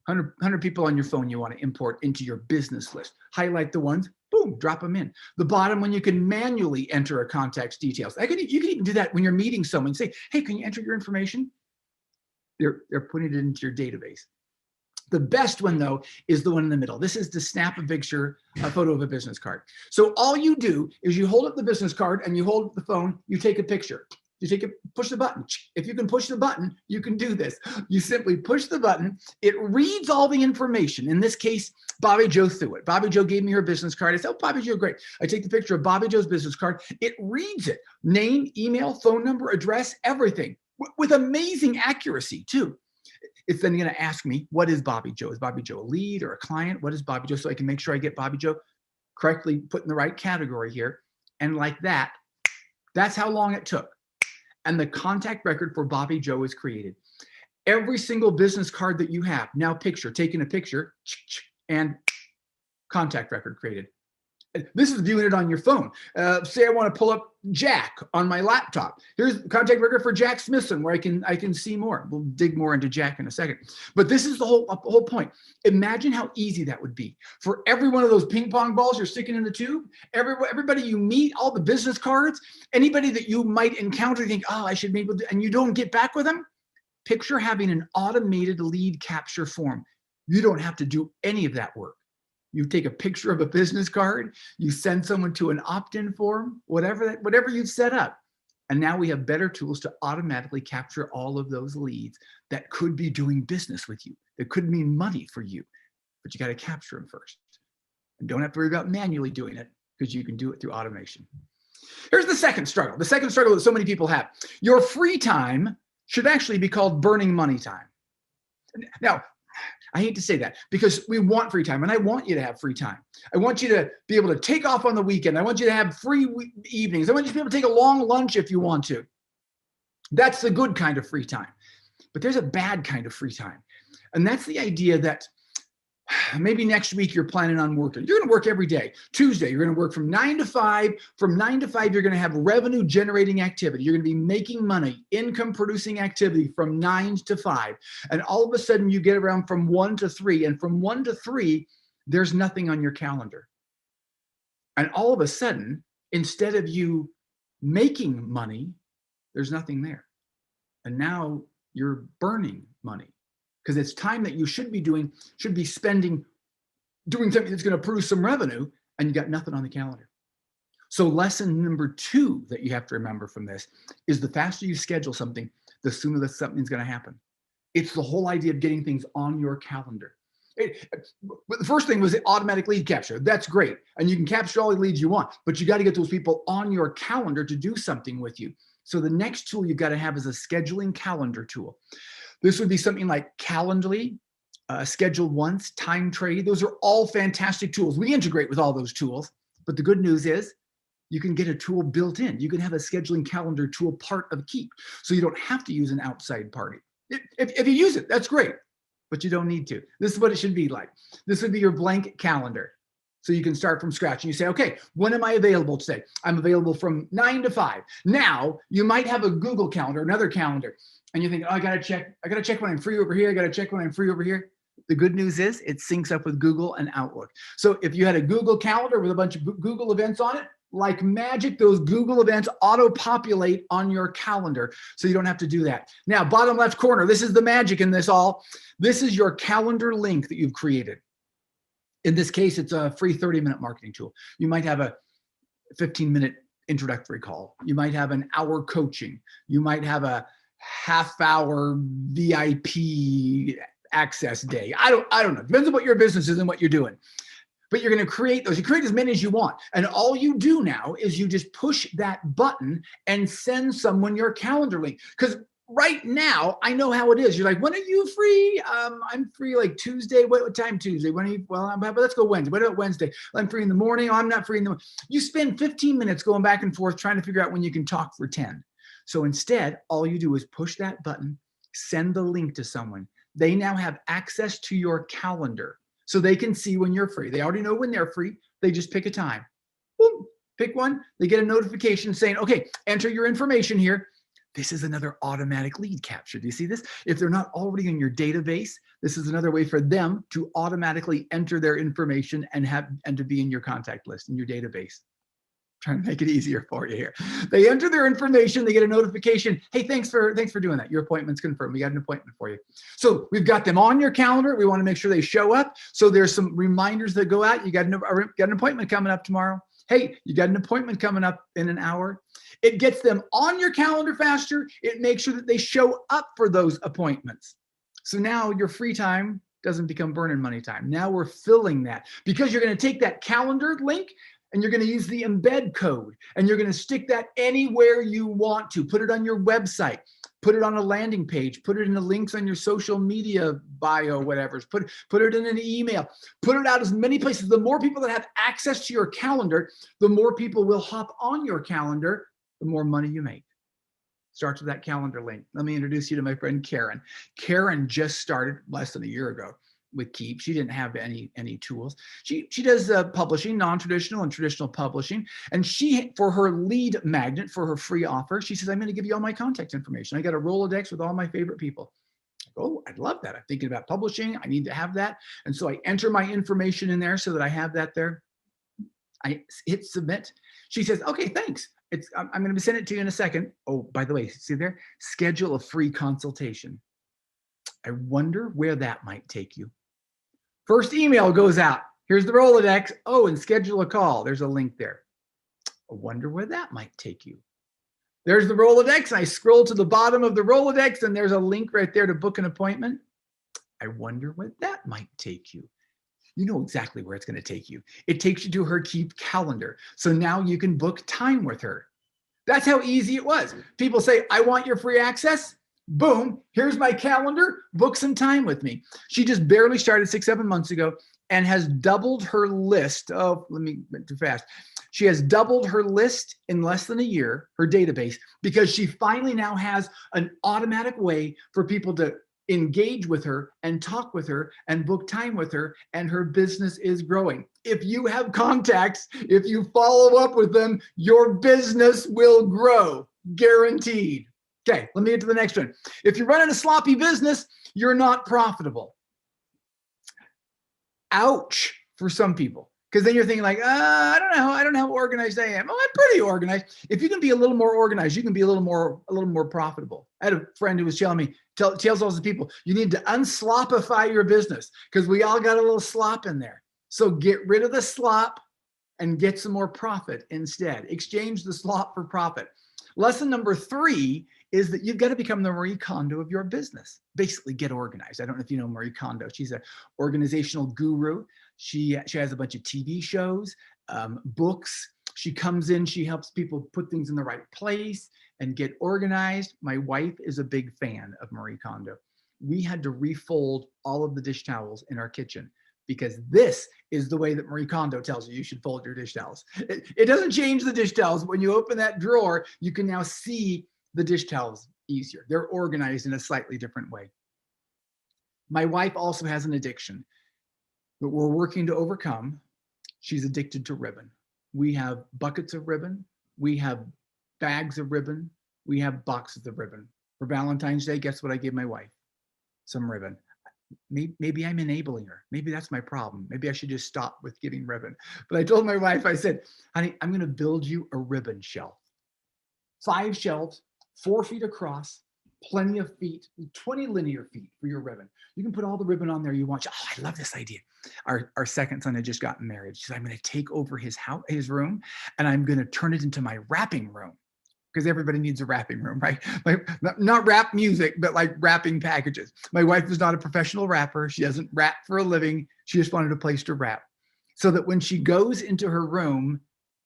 100 people on your phone you want to import into your business list. Highlight the ones, boom, drop them in. The bottom one, you can manually enter a contact's details. You can even do that when you're meeting someone. Say, hey, can you enter your information? They're putting it into your database. The best one, though, is the one in the middle. This is to snap a picture, a photo of a business card. So all you do is you hold up the business card and you hold up the phone, you take a picture. Push the button. If you can push the button, you can do this. You simply push the button. It reads all the information. In this case, Bobby Joe threw it. Bobby Joe gave me her business card. I said, oh, Bobby Joe, great. I take the picture of Bobby Joe's business card. It reads it. Name, email, phone number, address, everything. With amazing accuracy, too. It's then going to ask me, what is Bobby Joe? Is Bobby Joe a lead or a client? What is Bobby Joe? So I can make sure I get Bobby Joe correctly put in the right category here. And like that, that's how long it took. And the contact record for Bobby Joe is created. Every single business card that you have, now taking a picture, and contact record created. This is viewing it on your phone. Say I want to pull up Jack on my laptop. Here's the contact record for Jack Smithson, where I can see more. We'll dig more into Jack in a second. But this is the whole point. Imagine how easy that would be for every one of those ping pong balls you're sticking in the tube. Everybody you meet, all the business cards, anybody that you might encounter, you think, oh, I should meet with, and you don't get back with them. Picture having an automated lead capture form. You don't have to do any of that work. You take a picture of a business card, you send someone to an opt-in form, whatever you've set up. And now we have better tools to automatically capture all of those leads that could be doing business with you, that could mean money for you, but you got to capture them first. And don't have to worry about manually doing it because you can do it through automation. Here's the second struggle that so many people have. Your free time should actually be called burning money time. Now, I hate to say that because we want free time, and I want you to have free time. I want you to be able to take off on the weekend. I want you to have free evenings. I want you to be able to take a long lunch if you want to. That's the good kind of free time. But there's a bad kind of free time. And that's the idea that maybe next week you're planning on working. You're going to work every day. Tuesday, you're going to work from 9 to 5. From 9 to 5, you're going to have revenue generating activity. You're going to be making money, income producing activity from 9 to 5. And all of a sudden you get around from 1 to 3. And from 1 to 3, there's nothing on your calendar. And all of a sudden, instead of you making money, there's nothing there. And now you're burning money because it's time that you should be spending, doing something that's going to produce some revenue, and you got nothing on the calendar. So lesson number 2 that you have to remember from this is the faster you schedule something, the sooner that something's going to happen. It's the whole idea of getting things on your calendar. The first thing was automatic lead capture. That's great. And you can capture all the leads you want, but you got to get those people on your calendar to do something with you. So the next tool you've got to have is a scheduling calendar tool. This would be something like Calendly, Schedule Once, Time Trade. Those are all fantastic tools. We integrate with all those tools, but the good news is you can get a tool built in. You can have a scheduling calendar tool part of Keep, so you don't have to use an outside party. If you use it, that's great, but you don't need to. This is what it should be like. This would be your blank calendar. So you can start from scratch and you say, okay, when am I available today? I'm available from 9 to 5. Now you might have a Google calendar, another calendar, and you think, oh, I gotta check when I'm free over here. I gotta check when I'm free over here. The good news is it syncs up with Google and Outlook. So if you had a Google calendar with a bunch of Google events on it, like magic, those Google events auto-populate on your calendar, so you don't have to do that. Now, bottom left corner, this is the magic in this all. This is your calendar link that you've created. In this case, it's a free 30-minute marketing tool. You might have a 15-minute introductory call. You might have an hour coaching. You might have a half-hour VIP access day. I don't know. Depends on what your business is and what you're doing. But you're going to create those. You create as many as you want. And all you do now is you just push that button and send someone your calendar link. Because right now, I know how it is. You're like, when are you free? I'm free like Tuesday. What time Tuesday? When are you? Well, let's go Wednesday. What about Wednesday? I'm free in the morning. Oh, I'm not free in the morning. You spend 15 minutes going back and forth trying to figure out when you can talk for 10. So instead, all you do is push that button, send the link to someone. They now have access to your calendar. So they can see when you're free. They already know when they're free. They just pick a time. Boom, pick one. They get a notification saying, okay, enter your information here. This is another automatic lead capture. Do you see this? If they're not already in your database, this is another way for them to automatically enter their information and to be in your contact list, in your database. Trying to make it easier for you here. They enter their information, they get a notification. Hey, thanks for doing that. Your appointment's confirmed. We got an appointment for you. So we've got them on your calendar. We want to make sure they show up. So there's some reminders that go out. You got an appointment coming up tomorrow. Hey, you got an appointment coming up in an hour. It gets them on your calendar faster. It makes sure that they show up for those appointments. So now your free time doesn't become burning money time. Now we're filling that because you're going to take that calendar link and you're going to use the embed code and you're going to stick that anywhere you want to. Put it on your website, put it on a landing page, put it in the links on your social media bio, whatever. Put it in an email, put it out as many places. The more people that have access to your calendar, the more people will hop on your calendar, the more money you make. Starts with that calendar link. Let me introduce you to my friend Karen. Karen just started less than a year ago with Keep. She didn't have any tools. She does publishing, non-traditional and traditional publishing. And she, for her lead magnet, for her free offer, she says, I'm going to give you all my contact information. I got a Rolodex with all my favorite people. Oh, I'd love that. I'm thinking about publishing. I need to have that. And so I enter my information in there so that I have that there. I hit submit. She says, okay, thanks. I'm going to send it to you in a second. Oh, by the way, see there? Schedule a free consultation. I wonder where that might take you. First email goes out. Here's the Rolodex. Oh, and schedule a call. There's a link there. I wonder where that might take you. There's the Rolodex. I scroll to the bottom of the Rolodex and there's a link right there to book an appointment. I wonder where that might take you. You know exactly where it's going to take you. It takes you to her Keep calendar. So now you can book time with her. That's how easy it was. People say, I want your free access. Boom, here's my calendar, book some time with me. She just barely started 6-7 months ago and has doubled her list. Oh, let me too fast. She has doubled her list in less than a year, her database, because she finally now has an automatic way for people to engage with her and talk with her and book time with her, and her business is growing. If you have contacts, if you follow up with them, your business will grow, guaranteed. Okay, let me get to the next one. If you're running a sloppy business, you're not profitable. Ouch for some people. Because then you're thinking like, I don't know how organized I am. Oh, I'm pretty organized. If you can be a little more organized, you can be a little more profitable. I had a friend who was telling me, tells all the people, you need to unslopify your business because we all got a little slop in there. So get rid of the slop and get some more profit instead. Exchange the slop for profit. Lesson number 3 is that you've got to become the Marie Kondo of your business. Basically, get organized. I don't know if you know Marie Kondo. She's an organizational guru. She has a bunch of TV shows, books. She comes in, she helps people put things in the right place and get organized. My wife is a big fan of Marie Kondo. We had to refold all of the dish towels in our kitchen because this is the way that Marie Kondo tells you should fold your dish towels. It doesn't change the dish towels. When you open that drawer, you can now see the dish towels easier. They're organized in a slightly different way. My wife also has an addiction that we're working to overcome. She's addicted to ribbon. We have buckets of ribbon. We have bags of ribbon. We have boxes of ribbon. For Valentine's Day, guess what I gave my wife? Some ribbon. Maybe I'm enabling her. Maybe that's my problem. Maybe I should just stop with giving ribbon. But I told my wife, I said, honey, I'm going to build you a ribbon shelf. 5 shelves, 4 feet across, plenty of feet, 20 linear feet for your ribbon. You can put all the ribbon on there you want. Oh, I love this idea. Our second son had just gotten married. She said, I'm going to take over his room and I'm going to turn it into my wrapping room. Because everybody needs a wrapping room, right? Like not wrap music, but like wrapping packages. My wife is not a professional rapper. She doesn't rap for a living. She just wanted a place to wrap. So that when she goes into her room,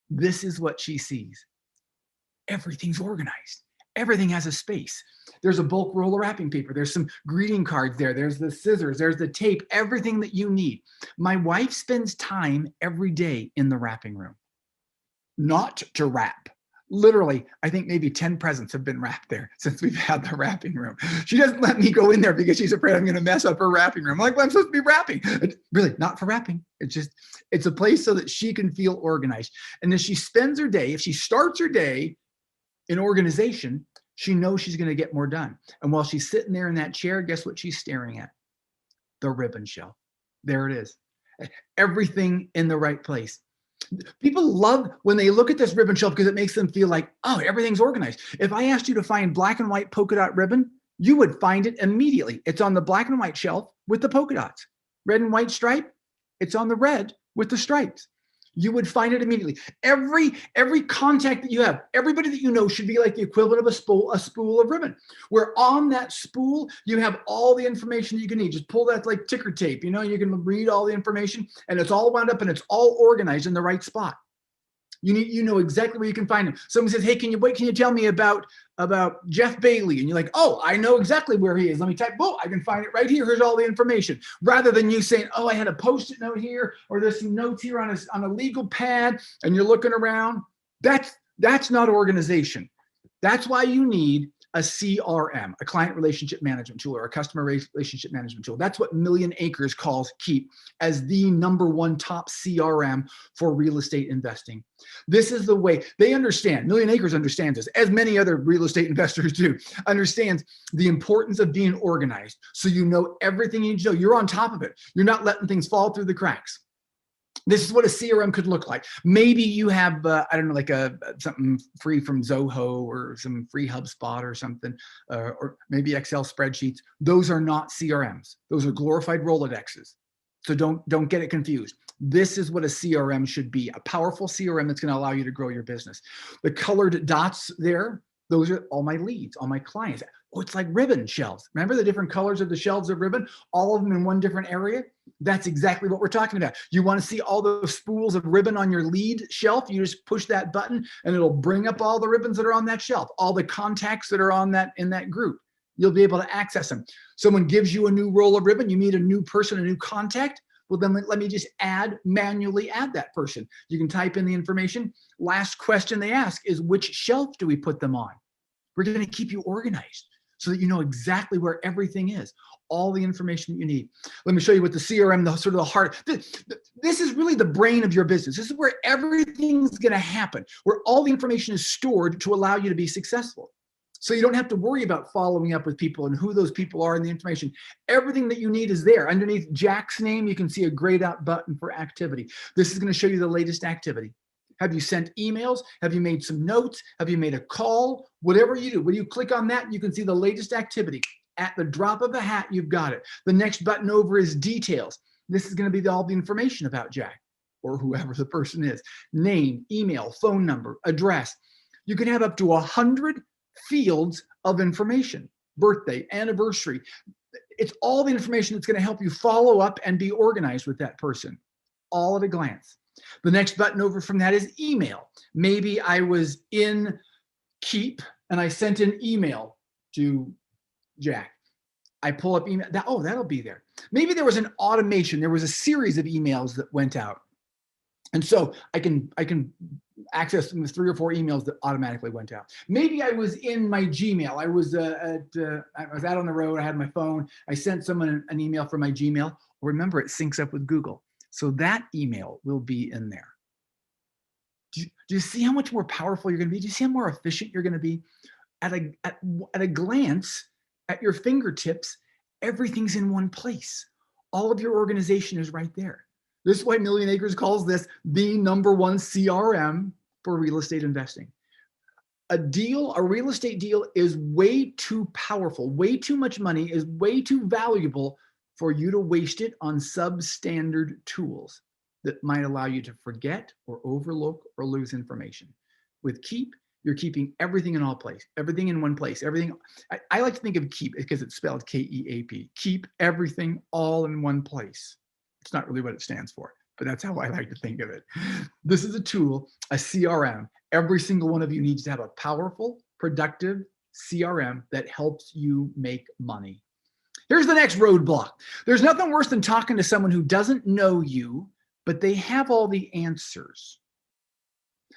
this is what she sees. Everything's organized. Everything has a space. There's a bulk roll of wrapping paper. There's some greeting cards there. There's the scissors. There's the tape, everything that you need. My wife spends time every day in the wrapping room, not to wrap. Literally, I think maybe 10 presents have been wrapped there since we've had the wrapping room. She doesn't let me go in there because she's afraid I'm going to mess up her wrapping room. I'm like, well, I'm supposed to be wrapping. Really, not for wrapping. It's a place so that she can feel organized. And as she spends her day, if she starts her day in organization, she knows she's going to get more done. And while she's sitting there in that chair, guess what she's staring at? The ribbon shelf. There it is. Everything in the right place. People love when they look at this ribbon shelf because it makes them feel like, oh, everything's organized. If I asked you to find black and white polka dot ribbon, you would find it immediately. It's on the black and white shelf with the polka dots. Red and white stripe, it's on the red with the stripes. You would find it immediately. Every contact that you have, everybody that you know should be like the equivalent of a spool of ribbon. Where on that spool, you have all the information that you can need. Just pull that like ticker tape, you can read all the information and it's all wound up and it's all organized in the right spot. You know exactly where you can find him. Someone says, hey, can you tell me about Jeff Bailey? And you're like, oh, I know exactly where he is. Let me type, oh, I can find it right here. Here's all the information. Rather than you saying, oh, I had a Post-it note here, or there's some notes here on a legal pad, and you're looking around. That's not organization. That's why you need a CRM, a client relationship management tool, or a customer relationship management tool. That's what Million Acres calls Keep as the #1 top CRM for real estate investing. This is the way they understand. Million Acres understands this, as many other real estate investors do, understands the importance of being organized. So you know everything you need to know. You're on top of it. You're not letting things fall through the cracks. This is what a CRM could look like. Maybe you have, like something free from Zoho or some free HubSpot or something, or maybe Excel spreadsheets. Those are not CRMs. Those are glorified Rolodexes. So don't get it confused. This is what a CRM should be, a powerful CRM that's going to allow you to grow your business. The colored dots there, those are all my leads, all my clients. Oh, it's like ribbon shelves. Remember the different colors of the shelves of ribbon, all of them in one different area? That's exactly what we're talking about. You want to see all those spools of ribbon on your lead shelf? You just push that button and it'll bring up all the ribbons that are on that shelf, all the contacts that are on that in that group. You'll be able to access them. Someone gives you a new roll of ribbon, you meet a new person, a new contact. Well, then let me just manually add that person. You can type in the information. Last question they ask is, which shelf do we put them on? We're going to keep you organized so that you know exactly where everything is, all the information that you need. Let me show you what the CRM, the sort of the heart, this is really the brain of your business. This is where everything's going to happen, where all the information is stored to allow you to be successful. So you don't have to worry about following up with people and who those people are and the information. Everything that you need is there. Underneath Jack's name, you can see a grayed out button for activity. This is going to show you the latest activity. Have you sent emails? Have you made some notes? Have you made a call? Whatever you do, when you click on that, you can see the latest activity. At the drop of a hat, you've got it. The next button over is details. This is going to be all the information about Jack or whoever the person is. Name, email, phone number, address. You can have up to 100 fields of information, birthday, anniversary. It's all the information that's going to help you follow up and be organized with that person, all at a glance. The next button over from that is email. Maybe I was in Keep and I sent an email to Jack. I pull up email. That'll be there. Maybe there was an automation. There was a series of emails that went out. And so I can access them with 3 or 4 emails that automatically went out. Maybe I was in my Gmail. I was out on the road. I had my phone. I sent someone an email from my Gmail. Remember, it syncs up with Google. So that email will be in there. Do you see how much more powerful you're going to be? Do you see how more efficient you're going to be? At a glance, at your fingertips, everything's in one place. All of your organization is right there. This is why Million Acres calls this the #1 CRM for real estate investing. A real estate deal is way too powerful, way too much money, is way too valuable for you to waste it on substandard tools that might allow you to forget or overlook or lose information. With Keep, you're keeping everything in everything in one place. Everything. I like to think of Keep because it's spelled K-E-A-P. Keep everything all in one place. It's not really what it stands for, but that's how I like to think of it. This is a tool, a CRM. Every single one of you needs to have a powerful, productive CRM that helps you make money. Here's the next roadblock. There's nothing worse than talking to someone who doesn't know you, but they have all the answers.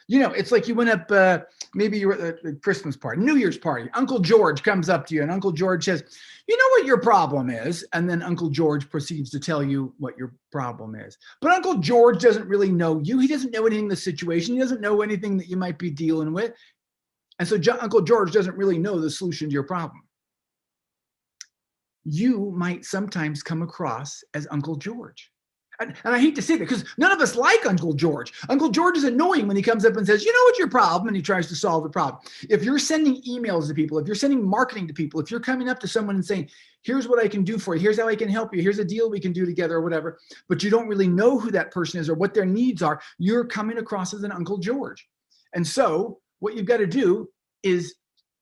You know, it's like you went up, maybe you were at the Christmas party, New Year's party. Uncle George comes up to you and Uncle George says, you know what your problem is? And then Uncle George proceeds to tell you what your problem is. But Uncle George doesn't really know you. He doesn't know anything in the situation. He doesn't know anything that you might be dealing with. And so Uncle George doesn't really know the solution to your problem. You might sometimes come across as Uncle George. And I hate to say that because none of us like Uncle George. Uncle George is annoying when he comes up and says, you know what's your problem? And he tries to solve the problem. If you're sending emails to people, if you're sending marketing to people, if you're coming up to someone and saying, here's what I can do for you, here's how I can help you, here's a deal we can do together or whatever, but you don't really know who that person is or what their needs are, you're coming across as an Uncle George. And so what you've got to do is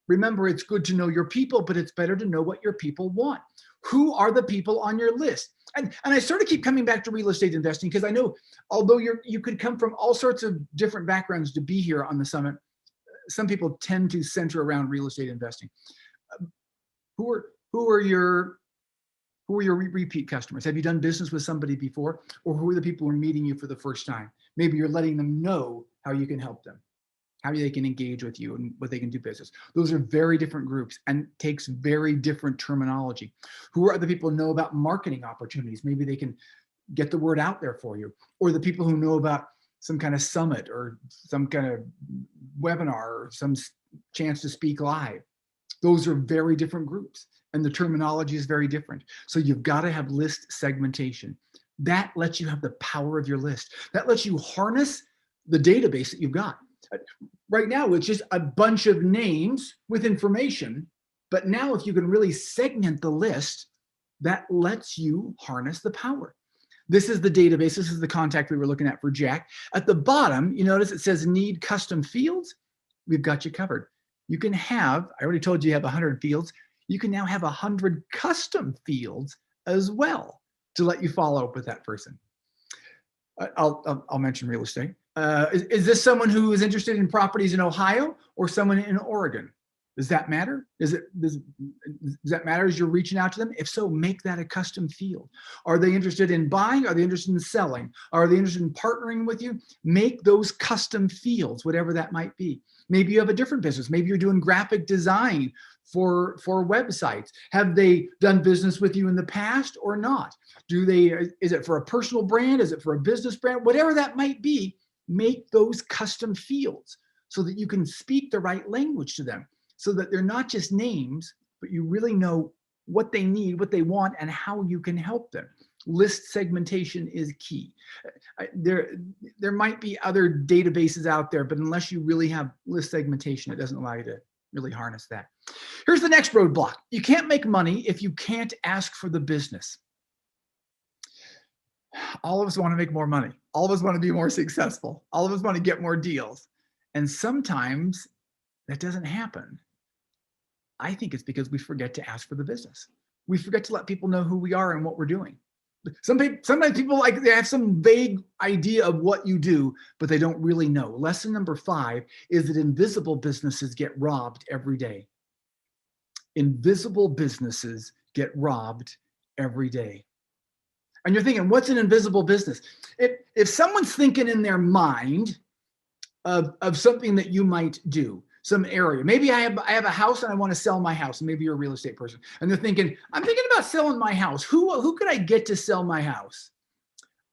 remember, it's good to know your people, but it's better to know what your people want. Who are the people on your list? And I sort of keep coming back to real estate investing because I know, although you could come from all sorts of different backgrounds to be here on the summit, some people tend to center around real estate investing. Who are your repeat customers? Have you done business with somebody before? Or who are the people who are meeting you for the first time? Maybe you're letting them know how you can help them, how they can engage with you and what they can do business. Those are very different groups and takes very different terminology. Who are the people who know about marketing opportunities? Maybe they can get the word out there for you. Or the people who know about some kind of summit or some kind of webinar or some chance to speak live. Those are very different groups and the terminology is very different. So you've got to have list segmentation. That lets you have the power of your list. That lets you harness the database that you've got. Right now, it's just a bunch of names with information. But now if you can really segment the list, that lets you harness the power. This is the database. This is the contact we were looking at for Jack. At the bottom, you notice it says need custom fields. We've got you covered. You can have, I already told you have 100 fields. You can now have 100 custom fields as well to let you follow up with that person. I'll mention real estate. Is this someone who is interested in properties in Ohio or someone in Oregon? Does that matter? Does that matter as you're reaching out to them? If so, make that a custom field. Are they interested in buying? Are they interested in selling? Are they interested in partnering with you? Make those custom fields, whatever that might be. Maybe you have a different business. Maybe you're doing graphic design for websites. Have they done business with you in the past or not? Is it for a personal brand? Is it for a business brand? Whatever that might be, make those custom fields so that you can speak the right language to them. so that they're not just names, but you really know what they need, what they want, and how you can help them. List segmentation is key. There might be other databases out there, but unless you really have list segmentation, it doesn't allow you to really harness that. Here's the next roadblock. You can't make money if you can't ask for the business. All of us want to make more money. All of us want to be more successful. All of us want to get more deals. And sometimes that doesn't happen. I think it's because we forget to ask for the business. We forget to let people know who we are and what we're doing. Sometimes people like they have some vague idea of what you do, but they don't really know. Lesson number 5 is that invisible businesses get robbed every day. Invisible businesses get robbed every day. And you're thinking, what's an invisible business? If someone's thinking in their mind of something that you might do, some area, maybe I have a house and I want to sell my house. Maybe you're a real estate person and they're thinking, I'm thinking about selling my house. Who could I get to sell my house?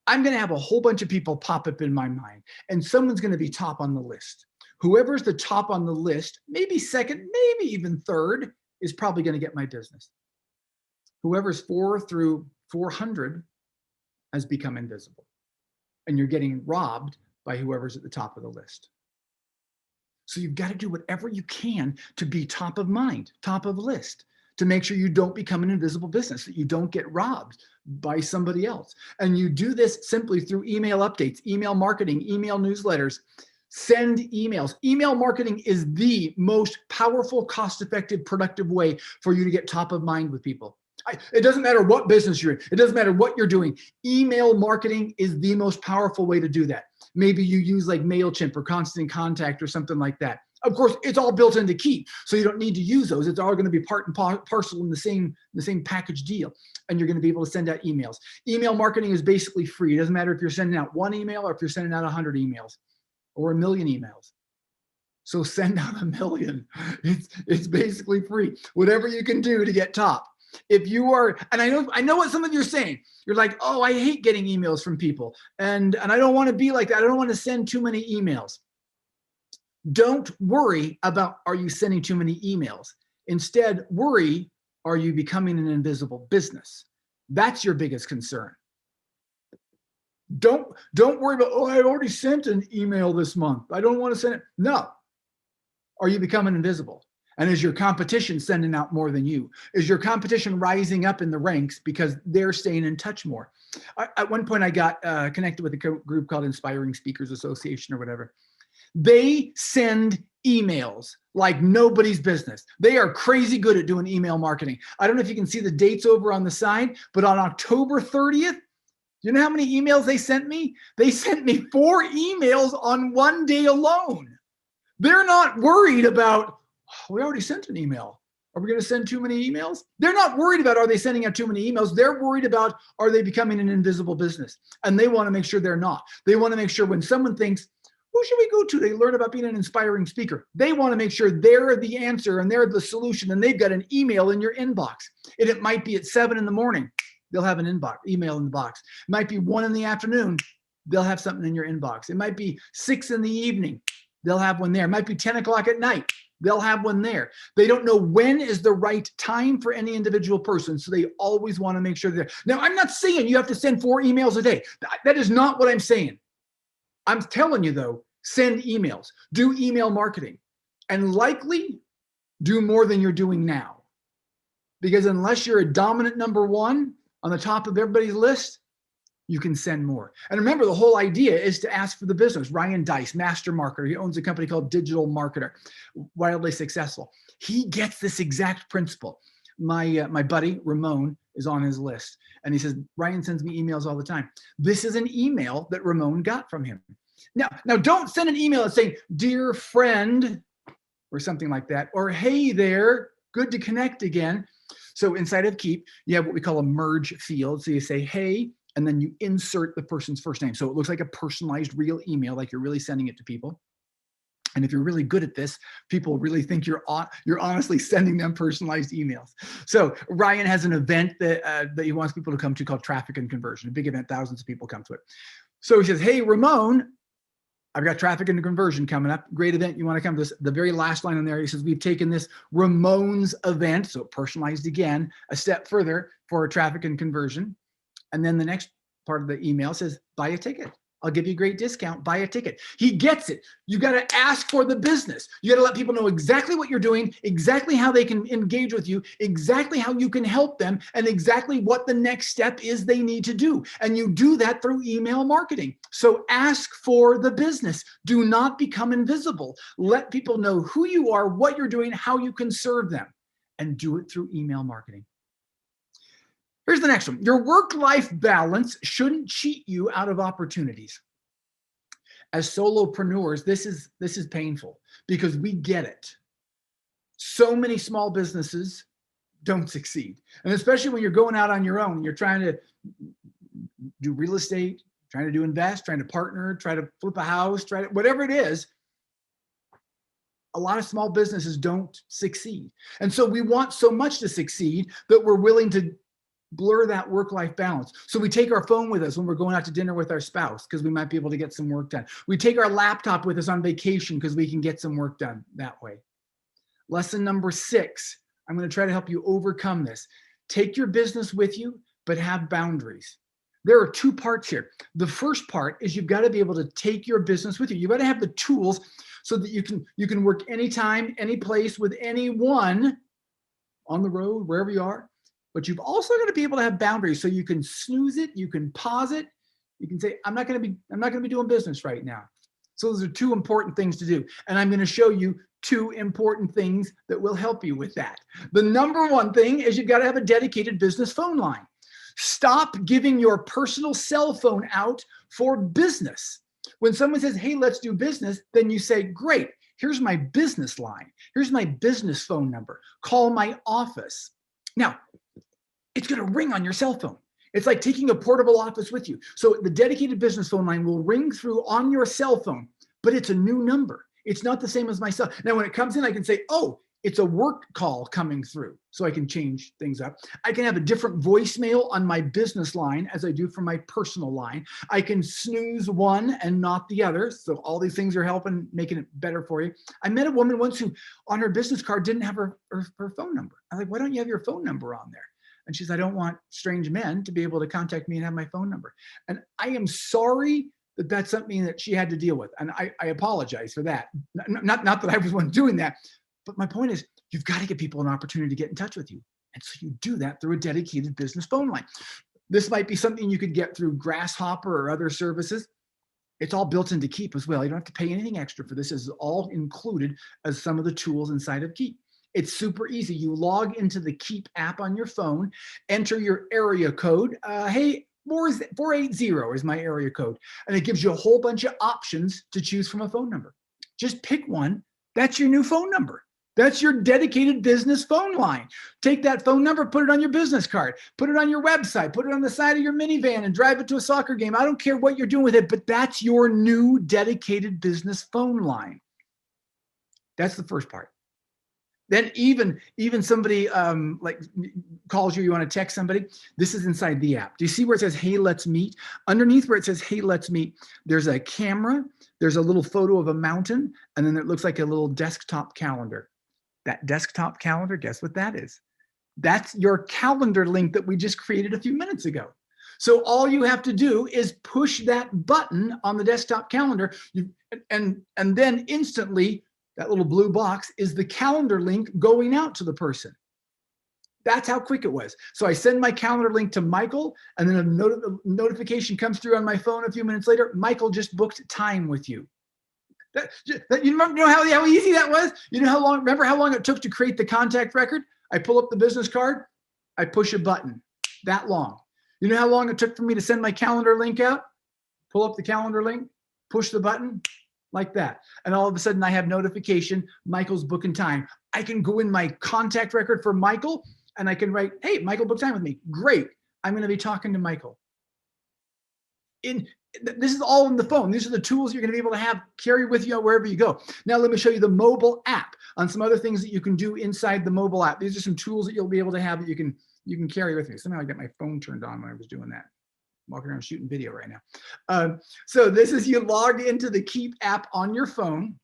I'm going to have a whole bunch of people pop up in my mind, and someone's going to be top on the list. Whoever's the top on the list, maybe second, maybe even third, is probably going to get my business. Whoever's 4 through 400 has become invisible, and you're getting robbed by whoever's at the top of the list. So you've got to do whatever you can to be top of mind, top of list, to make sure you don't become an invisible business, that you don't get robbed by somebody else. And you do this simply through email updates, email marketing, email newsletters, send emails. Email marketing is the most powerful, cost-effective, productive way for you to get top of mind with people. It doesn't matter what business you're in. It doesn't matter what you're doing. Email marketing is the most powerful way to do that. Maybe you use like MailChimp or Constant Contact or something like that. Of course, it's all built into Keep, so you don't need to use those. It's all going to be part and parcel in the same package deal, and you're going to be able to send out emails. Email marketing is basically free. It doesn't matter if you're sending out 1 email or if you're sending out 100 emails or 1 million emails. So send out 1 million. It's basically free. Whatever you can do to get top. If you are, and I know what some of you are saying. You're like, oh, I hate getting emails from people, and I don't want to be like that. I don't want to send too many emails. Don't worry about, are you sending too many emails? Instead, worry, are you becoming an invisible business? That's your biggest concern. Don't worry about, oh, I already sent an email this month. I don't want to send it. No. Are you becoming invisible? And is your competition sending out more than you? Is your competition rising up in the ranks because they're staying in touch more? At one point, I got connected with a group called Inspiring Speakers Association or whatever. They send emails like nobody's business. They are crazy good at doing email marketing. I don't know if you can see the dates over on the side, but on October 30th, you know how many emails they sent me? They sent me 4 emails on one day alone. They're not worried about, we already sent an email. Are we going to send too many emails? They're not worried about, are they sending out too many emails? They're worried about, are they becoming an invisible business? And they want to make sure they're not. They want to make sure when someone thinks, who should we go to? They learn about being an inspiring speaker. They want to make sure they're the answer and they're the solution, and they've got an email in your inbox. And it might be at 7 in the morning. They'll have an email in the box. It might be 1 in the afternoon. They'll have something in your inbox. It might be 6 in the evening. They'll have one there. It might be 10 o'clock at night. They'll have one there. They don't know when is the right time for any individual person, so they always want to make sure they're there. Now, I'm not saying you have to send 4 emails a day. That is not what I'm saying. I'm telling you, though, send emails. Do email marketing. And likely do more than you're doing now. Because unless you're a dominant number 1 on the top of everybody's list, you can send more. And remember, the whole idea is to ask for the business. Ryan Dice, master marketer, he owns a company called Digital Marketer, wildly successful. He gets this exact principle. My buddy, Ramon, is on his list. And he says, Ryan sends me emails all the time. This is an email that Ramon got from him. Now don't send an email that's saying, dear friend, or something like that, or hey there, good to connect again. So inside of Keep, you have what we call a merge field. So you say, hey, and then you insert the person's first name. So it looks like a personalized real email, like you're really sending it to people. And if you're really good at this, people really think you're honestly sending them personalized emails. So Ryan has an event that he wants people to come to called Traffic and Conversion, a big event, thousands of people come to it. So he says, hey, Ramon, I've got traffic and conversion coming up. Great event. You want to come to this? The very last line on there, he says, we've taken this Ramones event, so personalized again, a step further for traffic and conversion. And then the next part of the email says, buy a ticket. I'll give you a great discount. Buy a ticket. He gets it. You got to ask for the business. You got to let people know exactly what you're doing, exactly how they can engage with you, exactly how you can help them, and exactly what the next step is they need to do. And you do that through email marketing. So ask for the business. Do not become invisible. Let people know who you are, what you're doing, how you can serve them, and do it through email marketing. Here's the next one. Your work-life balance shouldn't cheat you out of opportunities. As solopreneurs, this is painful because we get it. So many small businesses don't succeed. And especially when you're going out on your own, you're trying to do real estate, trying to invest, trying to partner, try to flip a house, whatever it is. A lot of small businesses don't succeed. And so we want so much to succeed that we're willing to blur that work-life balance. So we take our phone with us when we're going out to dinner with our spouse because we might be able to get some work done. We take our laptop with us on vacation because we can get some work done that way. Lesson number 6, I'm going to try to help you overcome this. Take your business with you, but have boundaries. There are 2 parts here. The first part is you've got to be able to take your business with you. You've got to have the tools so that you can work anytime, any place with anyone on the road, wherever you are. But you've also got to be able to have boundaries so you can snooze it, you can pause it, you can say, I'm not going to be doing business right now. So those are 2 important things to do. And I'm going to show you 2 important things that will help you with that. The number 1 thing is you've got to have a dedicated business phone line. Stop giving your personal cell phone out for business. When someone says, hey, let's do business, then you say, great, here's my business line. Here's my business phone number. Call my office. Now, it's going to ring on your cell phone. It's like taking a portable office with you. So the dedicated business phone line will ring through on your cell phone, but it's a new number. It's not the same as my cell. Now, when it comes in, I can say, oh, it's a work call coming through. So I can change things up. I can have a different voicemail on my business line as I do for my personal line. I can snooze one and not the other. So all these things are helping, making it better for you. I met a woman once who on her business card didn't have her phone number. I'm like, why don't you have your phone number on there? And she said, I don't want strange men to be able to contact me and have my phone number. And I am sorry that that's something that she had to deal with. And I apologize for that. Not that I was one doing that, but my point is you've got to give people an opportunity to get in touch with you. And so you do that through a dedicated business phone line. This might be something you could get through Grasshopper or other services. It's all built into Keep as well. You don't have to pay anything extra for this. It's all included as some of the tools inside of Keep. It's super easy. You log into the Keep app on your phone, enter your area code. Hey, 480 is my area code. And it gives you a whole bunch of options to choose from a phone number. Just pick one. That's your new phone number. That's your dedicated business phone line. Take that phone number, put it on your business card, put it on your website, put it on the side of your minivan and drive it to a soccer game. I don't care what you're doing with it, but that's your new dedicated business phone line. That's the first part. Then even somebody like calls you want to text somebody, this is inside the app. Do you see where it says, hey, let's meet? Underneath where it says, hey, let's meet, there's a camera, there's a little photo of a mountain, and then it looks like a little desktop calendar. That desktop calendar, guess what that is? That's your calendar link that we just created a few minutes ago. So all you have to do is push that button on the desktop calendar, and then instantly, that little blue box is the calendar link going out to the person. That's how quick it was. So I send my calendar link to Michael, and then a notification comes through on my phone a few minutes later. Michael just booked time with you. You know how easy that was? You know how long? Remember how long it took to create the contact record? I pull up the business card, I push a button. That long. You know how long it took for me to send my calendar link out? Pull up the calendar link, push the button. Like that. And all of a sudden I have notification, Michael's booking time. I can go in my contact record for Michael and I can write, hey, Michael booked time with me. Great. I'm going to be talking to Michael. This is all in the phone. These are the tools you're going to be able to have carry with you wherever you go. Now let me show you the mobile app on some other things that you can do inside the mobile app. These are some tools that you'll be able to have that you can carry with you. Somehow I got my phone turned on when I was doing that. walking around shooting video right now. So this is you log into the Keep app on your phone.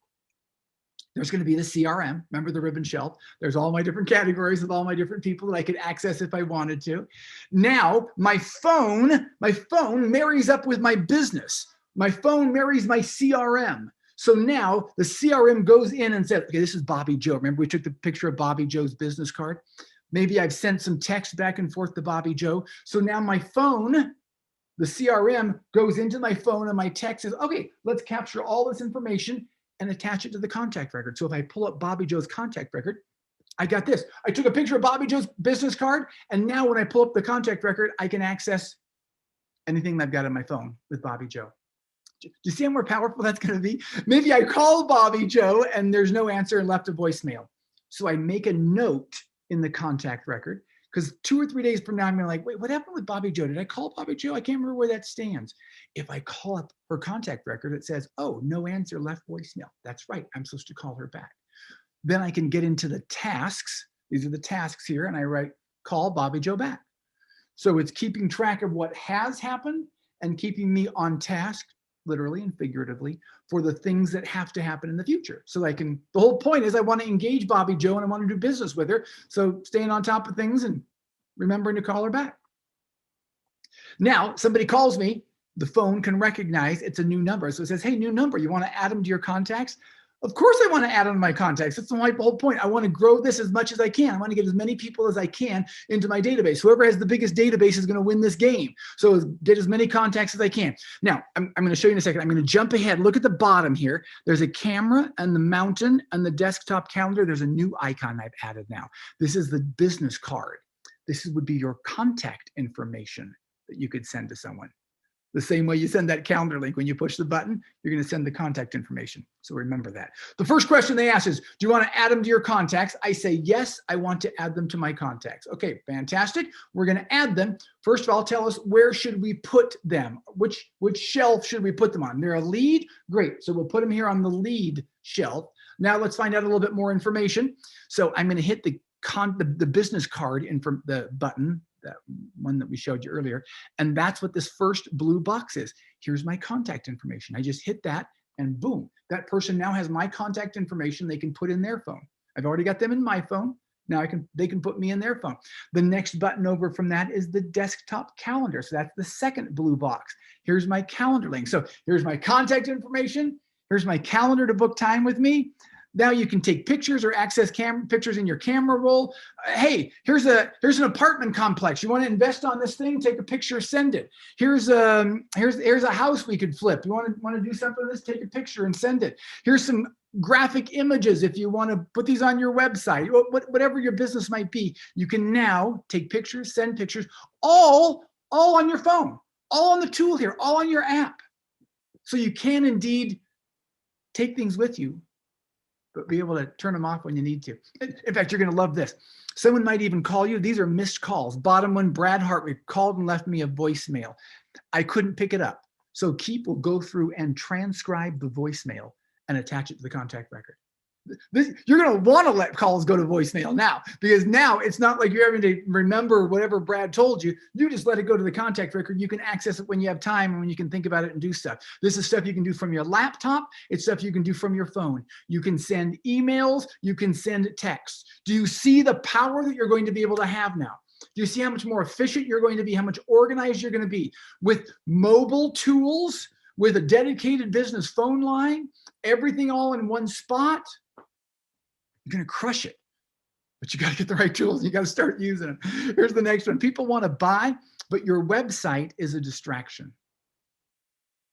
There's going to be the CRM. Remember the ribbon shelf? There's all my different categories with all my different people that I could access if I wanted to. Now my phone marries up with my business. My phone marries my CRM. So now the CRM goes in and says, okay, this is Bobby Joe. Remember we took the picture of Bobby Joe's business card? Maybe I've sent some text back and forth to Bobby Joe. So now my phone, the CRM goes into my phone and my text says, okay, let's capture all this information and attach it to the contact record. So if I pull up Bobby Joe's contact record, I got this. I took a picture of Bobby Joe's business card. And now when I pull up the contact record, I can access anything I've got on my phone with Bobby Joe. Do you see how more powerful that's going to be? Maybe I call Bobby Joe and there's no answer and left a voicemail. So I make a note in the contact record, because 2 or 3 days from now, I'm gonna like, wait, what happened with Bobby Joe? Did I call Bobby Joe? I can't remember where that stands. If I call up her contact record, it says, oh, no answer, left voicemail. That's right, I'm supposed to call her back. Then I can get into the tasks. These are the tasks here, and I write, call Bobby Joe back. So it's keeping track of what has happened and keeping me on task, literally and figuratively, for the things that have to happen in the future. So I can, the whole point is I want to engage Bobby Joe and I want to do business with her. So staying on top of things and remembering to call her back. Now, somebody calls me, the phone can recognize it's a new number. So it says, hey, new number, you want to add them to your contacts? Of course I want to add them to my contacts. That's my whole point. I want to grow this as much as I can. I want to get as many people as I can into my database. Whoever has the biggest database is going to win this game. So get as many contacts as I can. Now, I'm going to show you in a second. I'm going to jump ahead. Look at the bottom here. There's a camera and the mountain and the desktop calendar. There's a new icon I've added now. This is the business card. This would be your contact information that you could send to someone. The same way you send that calendar link, when you push the button, you're going to send the contact information. So remember that. The first question they ask is, do you want to add them to your contacts? I say, yes, I want to add them to my contacts. Okay, fantastic. We're going to add them. First of all, tell us, where should we put them? Which shelf should we put them on? They're a lead? Great. So we'll put them here on the lead shelf. Now let's find out a little bit more information. So I'm going to hit the business card from the button, that one that we showed you earlier. And that's what this first blue box is. Here's my contact information. I just hit that and boom, that person now has my contact information they can put in their phone. I've already got them in my phone. Now they can put me in their phone. The next button over from that is the desktop calendar. So that's the second blue box. Here's my calendar link. So here's my contact information. Here's my calendar to book time with me. Now you can take pictures or access pictures in your camera roll. Hey, here's an apartment complex. You want to invest on this thing? Take a picture, send it. Here's a house we could flip. You want to do something with this? Take a picture and send it. Here's some graphic images if you want to put these on your website. Whatever your business might be, you can now take pictures, send pictures, all on your phone, all on the tool here, all on your app. So you can indeed take things with you, but be able to turn them off when you need to. In fact, you're going to love this. Someone might even call you. These are missed calls. Bottom one, Brad Hartwig called and left me a voicemail. I couldn't pick it up. So Keep will go through and transcribe the voicemail and attach it to the contact record. You're going to want to let calls go to voicemail now, because now it's not like you're having to remember whatever Brad told you. You just let it go to the contact record. You can access it when you have time and when you can think about it and do stuff. This is stuff you can do from your laptop. It's stuff you can do from your phone. You can send emails. You can send texts. Do you see the power that you're going to be able to have now? Do you see how much more efficient you're going to be, how much organized you're going to be with mobile tools, with a dedicated business phone line, everything all in one spot? You're going to crush it, but you got to get the right tools. You got to start using them. Here's the next one. People want to buy, but your website is a distraction.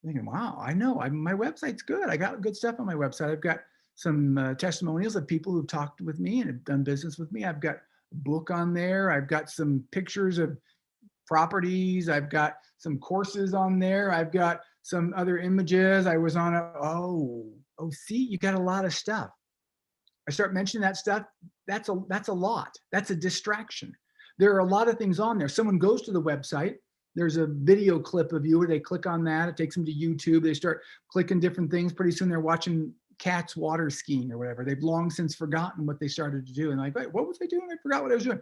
You're thinking, wow, I know my website's good. I got good stuff on my website. I've got some testimonials of people who've talked with me and have done business with me. I've got a book on there. I've got some pictures of properties. I've got some courses on there. I've got some other images. I was on see, you got a lot of stuff. I start mentioning that stuff, that's a lot. That's a distraction. There are a lot of things on there. Someone goes to the website, there's a video clip of you, where they click on that, it takes them to YouTube, they start clicking different things. Pretty soon they're watching cats water skiing or whatever. They've long since forgotten what they started to do. And like, wait, what was I doing? I forgot what I was doing.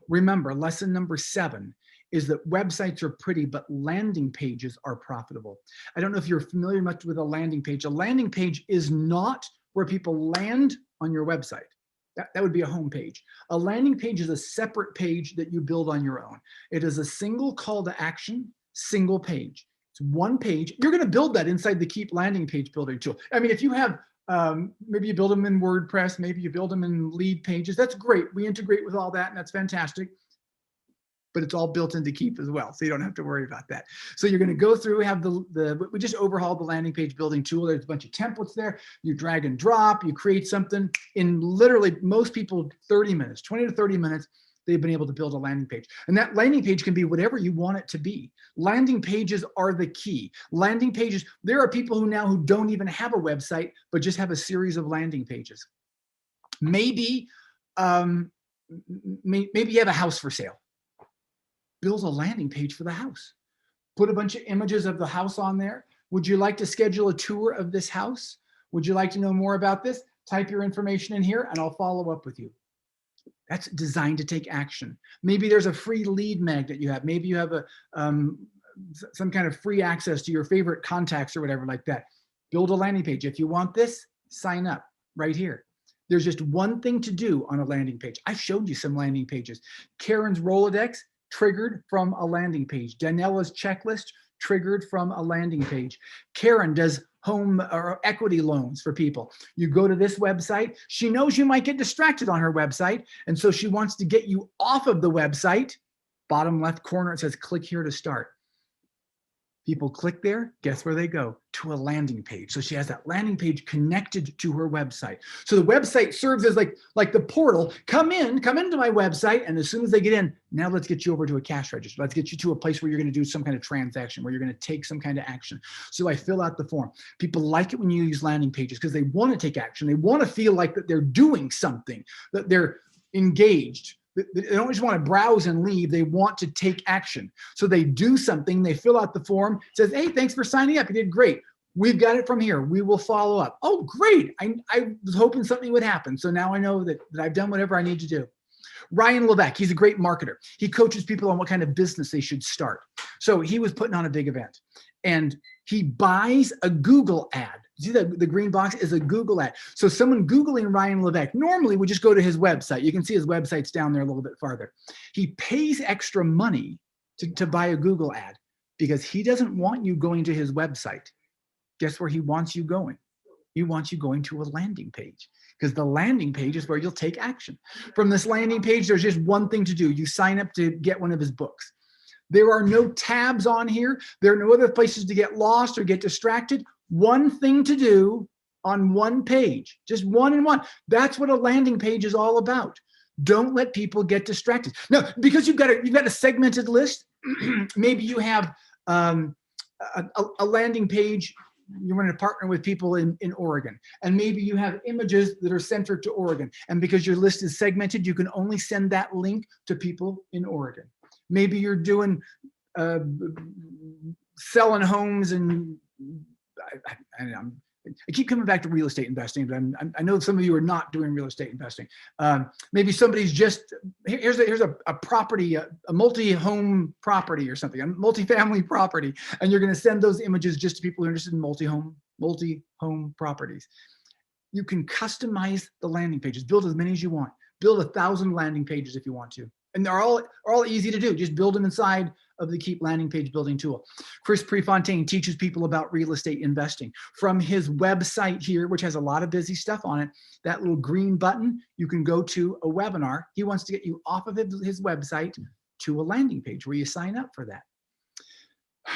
Remember, lesson number 7 is that websites are pretty, but landing pages are profitable. I don't know if you're familiar much with a landing page. A landing page is not where people land on your website. That would be a home page. A landing page is a separate page that you build on your own. It is a single call to action, single page. It's one page. You're going to build that inside the Keep landing page building tool. I mean, if you have, maybe you build them in WordPress, maybe you build them in lead pages. That's great. We integrate with all that, and that's fantastic. But it's all built into Keep as well, so you don't have to worry about that. So you're going to go through, have we just overhauled the landing page building tool. There's a bunch of templates there. You drag and drop, you create something. In literally most people, 30 minutes, 20 to 30 minutes, they've been able to build a landing page. And that landing page can be whatever you want it to be. Landing pages are the key. Landing pages, there are people who don't even have a website, but just have a series of landing pages. Maybe you have a house for sale. Build a landing page for the house. Put a bunch of images of the house on there. Would you like to schedule a tour of this house? Would you like to know more about this? Type your information in here and I'll follow up with you. That's designed to take action. Maybe there's a free lead magnet you have. Maybe you have some kind of free access to your favorite contacts or whatever like that. Build a landing page. If you want this, sign up right here. There's just one thing to do on a landing page. I've showed you some landing pages. Karen's Rolodex, triggered from a landing page. Daniela's checklist, triggered from a landing page. Karen does home or equity loans for people. You go to this website. She knows you might get distracted on her website. And so she wants to get you off of the website. Bottom left corner, it says click here to start. People click there, guess where they go? To a landing page. So she has that landing page connected to her website. So the website serves as like the portal. Come into my website, and as soon as they get in, now let's get you over to a cash register. Let's get you to a place where you're going to do some kind of transaction, where you're going to take some kind of action. So I fill out the form. People like it when you use landing pages because they want to take action. They want to feel like that they're doing something, that they're engaged. They don't just want to browse and leave. They want to take action. So they do something. They fill out the form. It says, hey, thanks for signing up. You did great. We've got it from here. We will follow up. Oh, great. I was hoping something would happen. So now I know that I've done whatever I need to do. Ryan Levesque, he's a great marketer. He coaches people on what kind of business they should start. So he was putting on a big event and he buys a Google ad. See the green box is a Google ad. So someone Googling Ryan Levesque normally would just go to his website. You can see his website's down there a little bit farther. He pays extra money to buy a Google ad because he doesn't want you going to his website. Guess where he wants you going? He wants you going to a landing page because the landing page is where you'll take action. From this landing page, there's just one thing to do. You sign up to get one of his books. There are no tabs on here. There are no other places to get lost or get distracted. One thing to do on one page, just one and one. That's what a landing page is all about. Don't let people get distracted. No, because you've got a segmented list. Maybe you have a landing page. You want to partner with people in Oregon, and maybe you have images that are centered to Oregon. And because your list is segmented, you can only send that link to people in Oregon. Maybe you're doing selling homes and I keep coming back to real estate investing, but I know some of you are not doing real estate investing. Maybe somebody's just, here's a property, a multi-home property or something, a multi-family property, and you're going to send those images just to people who are interested in multi-home properties. You can customize the landing pages, build as many as you want, build 1,000 landing pages if you want to. And they're all easy to do. Just build them inside of the Keep landing page building tool. Chris Prefontaine teaches people about real estate investing. From his website here, which has a lot of busy stuff on it, that little green button, you can go to a webinar. He wants to get you off of his website to a landing page where you sign up for that.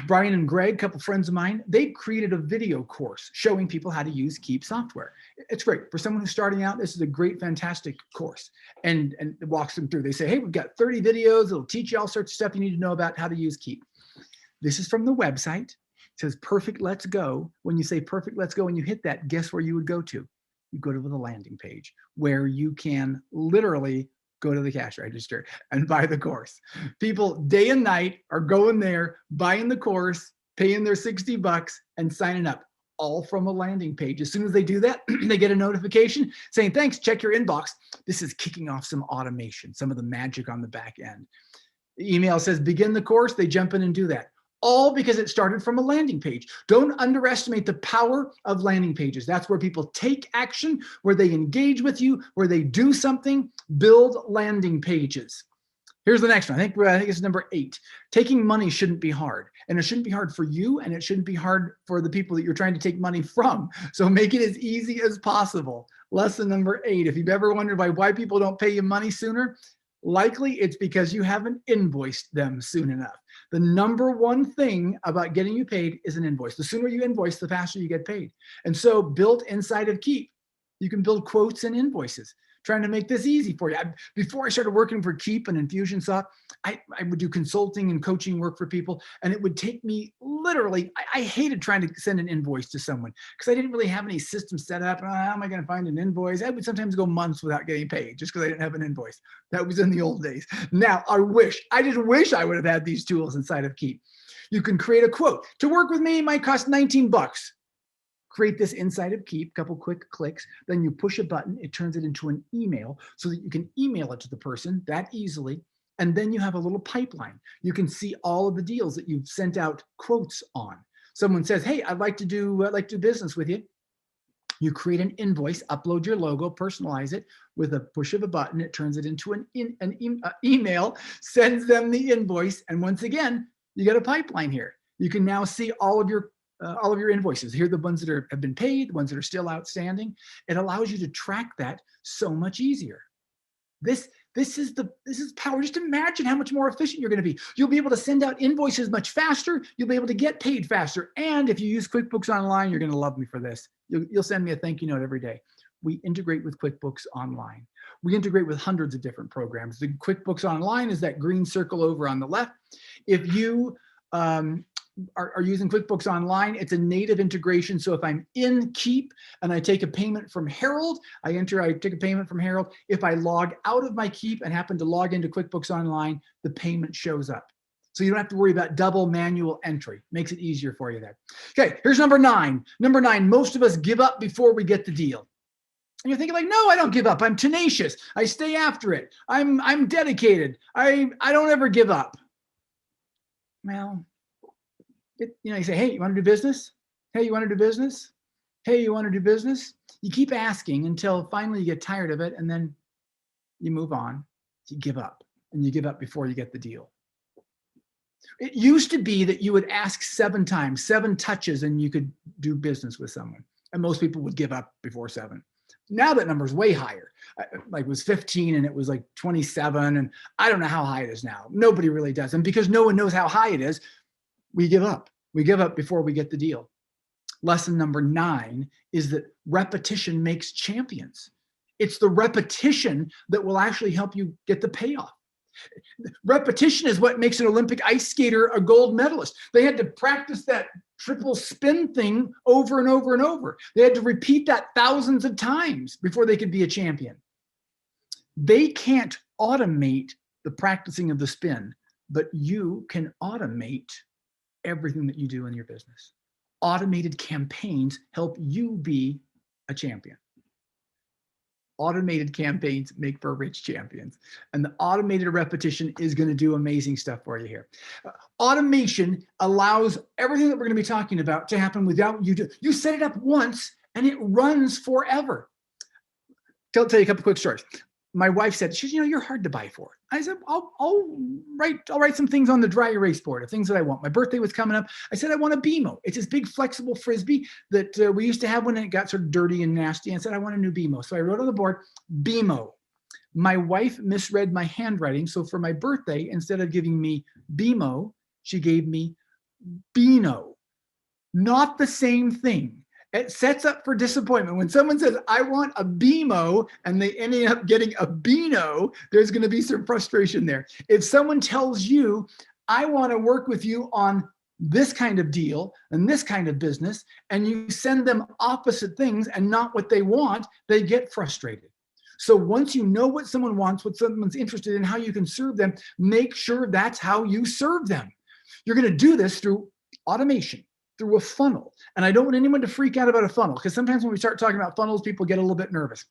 Brian and Greg, a couple friends of mine, they created a video course showing people how to use Keep software. It's great. For someone who's starting out, this is a great, fantastic course. And it walks them through. They say, hey, we've got 30 videos. It'll teach you all sorts of stuff you need to know about how to use Keep. This is from the website. It says, perfect, let's go. When you say perfect, let's go, and you hit that, guess where you would go to? You go to the landing page where you can literally go to the cash register and buy the course. People day and night are going there, buying the course, paying their $60 and signing up, all from a landing page. As soon as they do that, they get a notification saying, thanks, check your inbox. This is kicking off some automation, some of the magic on the back end. The email says begin the course, they jump in and do that. All because it started from a landing page. Don't underestimate the power of landing pages. That's where people take action, where they engage with you, where they do something. Build landing pages. Here's the next one. I think it's number 8. Taking money shouldn't be hard. And it shouldn't be hard for you, and it shouldn't be hard for the people that you're trying to take money from. So make it as easy as possible. Lesson number 8. If you've ever wondered why people don't pay you money sooner, likely it's because you haven't invoiced them soon enough. The number one thing about getting you paid is an invoice. The sooner you invoice, the faster you get paid. And so built inside of Keep, you can build quotes and invoices, trying to make this easy for you. Before I started working for Keep and Infusionsoft, I would do consulting and coaching work for people, and it would take me literally, I hated trying to send an invoice to someone because I didn't really have any system set up. How am I going to find an invoice? I would sometimes go months without getting paid just because I didn't have an invoice. That was in the old days. Now, I just wish I would have had these tools inside of Keep. You can create a quote. To work with me, it might cost $19. Create this inside of Keep, couple quick clicks, then you push a button, it turns it into an email so that you can email it to the person that easily. And then you have a little pipeline. You can see all of the deals that you've sent out quotes on. Someone says, hey, I'd like to do business with you. You create an invoice, upload your logo, personalize it with a push of a button. It turns it into an email, sends them the invoice. And once again, you got a pipeline here. You can now see all of your invoices. Here are the ones that have been paid, the ones that are still outstanding. It allows you to track that so much easier. This is power. Just imagine how much more efficient you're going to be. You'll be able to send out invoices much faster. You'll be able to get paid faster. And if you use QuickBooks Online, you're going to love me for this. You'll send me a thank you note every day. We integrate with QuickBooks Online. We integrate with hundreds of different programs. The QuickBooks Online is that green circle over on the left. If you are using QuickBooks Online, it's a native integration. So if I'm in Keep and I take a payment from Harold, I take a payment from Harold. If I log out of my Keep and happen to log into QuickBooks Online, the payment shows up. So you don't have to worry about double manual entry. Makes it easier for you there. Okay, here's number 9. Number 9, most of us give up before we get the deal. And you're thinking like, no, I don't give up. I'm tenacious. I stay after it. I'm dedicated. I don't ever give up. Well, you say, hey, you want to do business? Hey, you want to do business? Hey, you want to do business? You keep asking until finally you get tired of it, and then you move on. You give up, and you give up before you get the deal. It used to be that you would ask 7 times, 7 touches, and you could do business with someone. And most people would give up before 7. Now that number is way higher. Like it was 15 and it was like 27. And I don't know how high it is now. Nobody really does. And because no one knows how high it is, we give up. We give up before we get the deal. Lesson number 9 is that repetition makes champions. It's the repetition that will actually help you get the payoff. Repetition is what makes an Olympic ice skater a gold medalist. They had to practice that triple spin thing over and over and over. They had to repeat that thousands of times before they could be a champion. They can't automate the practicing of the spin, but you can automate everything that you do in your business. Automated campaigns help you be a champion. Automated campaigns make for rich champions. And the automated repetition is going to do amazing stuff for you here. Automation allows everything that we're going to be talking about to happen without you. You set it up once and it runs forever. I'll tell you a couple quick stories. My wife said, you're hard to buy for. I said, I'll write some things on the dry erase board of things that I want. My birthday was coming up. I said, I want a BMO. It's this big flexible Frisbee that we used to have when it got sort of dirty and nasty. And I said, I want a new BMO. So I wrote on the board, BMO. My wife misread my handwriting. So for my birthday, instead of giving me BMO, she gave me Beano. Not the same thing. It sets up for disappointment. When someone says, I want a BMO, and they end up getting a Beano, there's going to be some frustration there. If someone tells you, I want to work with you on this kind of deal and this kind of business, and you send them opposite things and not what they want, they get frustrated. So once you know what someone wants, what someone's interested in, how you can serve them, make sure that's how you serve them. You're going to do this through automation, through a funnel. And I don't want anyone to freak out about a funnel, because sometimes when we start talking about funnels, people get a little bit nervous.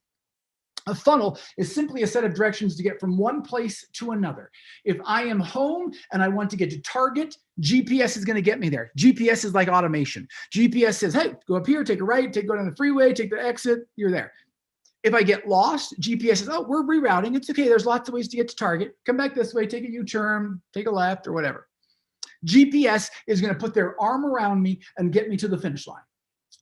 A funnel is simply a set of directions to get from one place to another. If I am home and I want to get to Target, GPS is going to get me there. GPS is like automation. GPS says, hey, go up here, take a right, go down the freeway, take the exit, you're there. If I get lost, GPS says, oh, we're rerouting. It's okay. There's lots of ways to get to Target. Come back this way, take a U-turn, take a left or whatever. GPS is going to put their arm around me and get me to the finish line.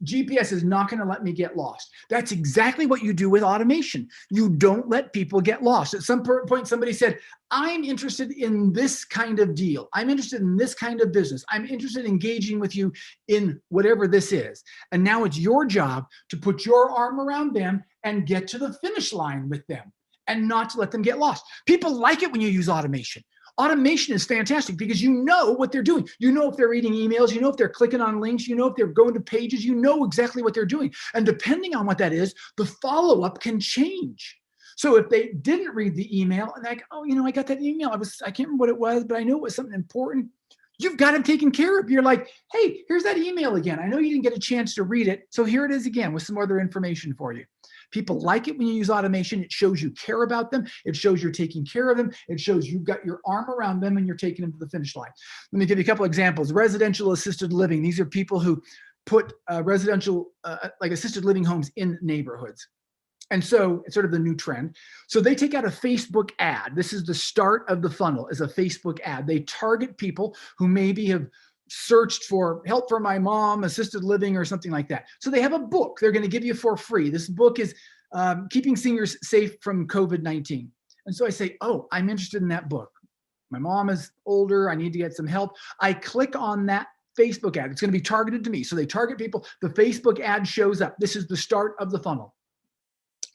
GPS is not going to let me get lost. That's exactly what you do with automation. You don't let people get lost. At some point, somebody said, I'm interested in this kind of deal. I'm interested in this kind of business. I'm interested in engaging with you in whatever this is. And now it's your job to put your arm around them and get to the finish line with them and not to let them get lost. People like it when you use automation. Automation is fantastic because you know what they're doing. You know if they're reading emails, you know if they're clicking on links, you know if they're going to pages, you know exactly what they're doing. And depending on what that is, the follow-up can change. So if they didn't read the email and like, oh, I got that email. I can't remember what it was, but I know it was something important. You've got them taken care of. You're like, hey, here's that email again. I know you didn't get a chance to read it. So here it is again with some other information for you. People like it when you use automation. It shows you care about them. It shows you're taking care of them. It shows you've got your arm around them and you're taking them to the finish line. Let me give you a couple examples. Residential assisted living. These are people who put residential, like assisted living homes in neighborhoods. And so it's sort of the new trend. So they take out a Facebook ad. This is the start of the funnel, is a Facebook ad. They target people who maybe have searched for help for my mom, assisted living, or something like that. So they have a book they're going to give you for free. This book is Keeping Seniors Safe from COVID-19. And so I say, oh, I'm interested in that book. My mom is older. I need to get some help. I click on that Facebook ad. It's going to be targeted to me. So they target people. The Facebook ad shows up. This is the start of the funnel.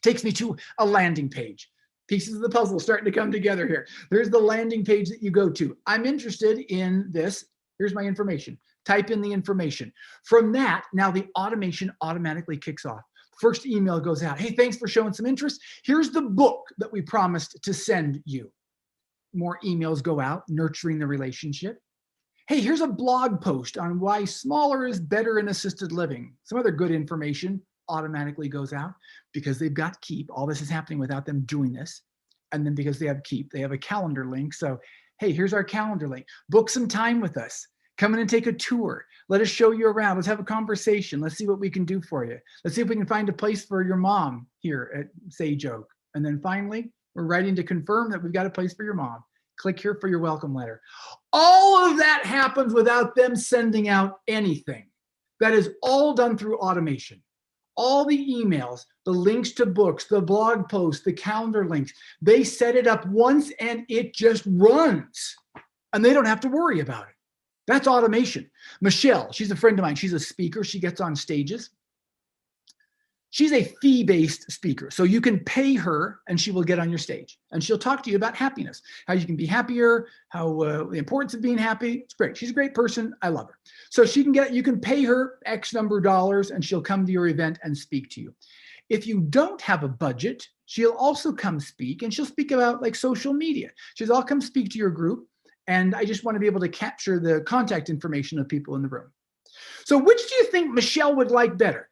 Takes me to a landing page. Pieces of the puzzle starting to come together here. There's the landing page that you go to. I'm interested in this. Here's my information. Type in the information. From that, now the automation automatically kicks off. First email goes out. Hey, thanks for showing some interest. Here's the book that we promised to send you. More emails go out, nurturing the relationship. Hey, here's a blog post on why smaller is better in assisted living. Some other good information automatically goes out because they've got Keep. All this is happening without them doing this. And then because they have Keep, they have a calendar link. So hey, here's our calendar link. Book some time with us. Come in and take a tour. Let us show you around. Let's have a conversation. Let's see what we can do for you. Let's see if we can find a place for your mom here at Sage Oak. And then finally, we're writing to confirm that we've got a place for your mom. Click here for your welcome letter. All of that happens without them sending out anything. That is all done through automation. All the emails, the links to books, the blog posts, the calendar links, they set it up once and it just runs. And they don't have to worry about it. That's automation. Michelle, she's a friend of mine. She's a speaker. She gets on stages. She's a fee-based speaker. So you can pay her and she will get on your stage. And she'll talk to you about happiness, how you can be happier, how the importance of being happy. It's great. She's a great person. I love her. So you can pay her X number of dollars and she'll come to your event and speak to you. If you don't have a budget, she'll also come speak and she'll speak about like social media. I'll come speak to your group. And I just want to be able to capture the contact information of people in the room. So which do you think Michelle would like better?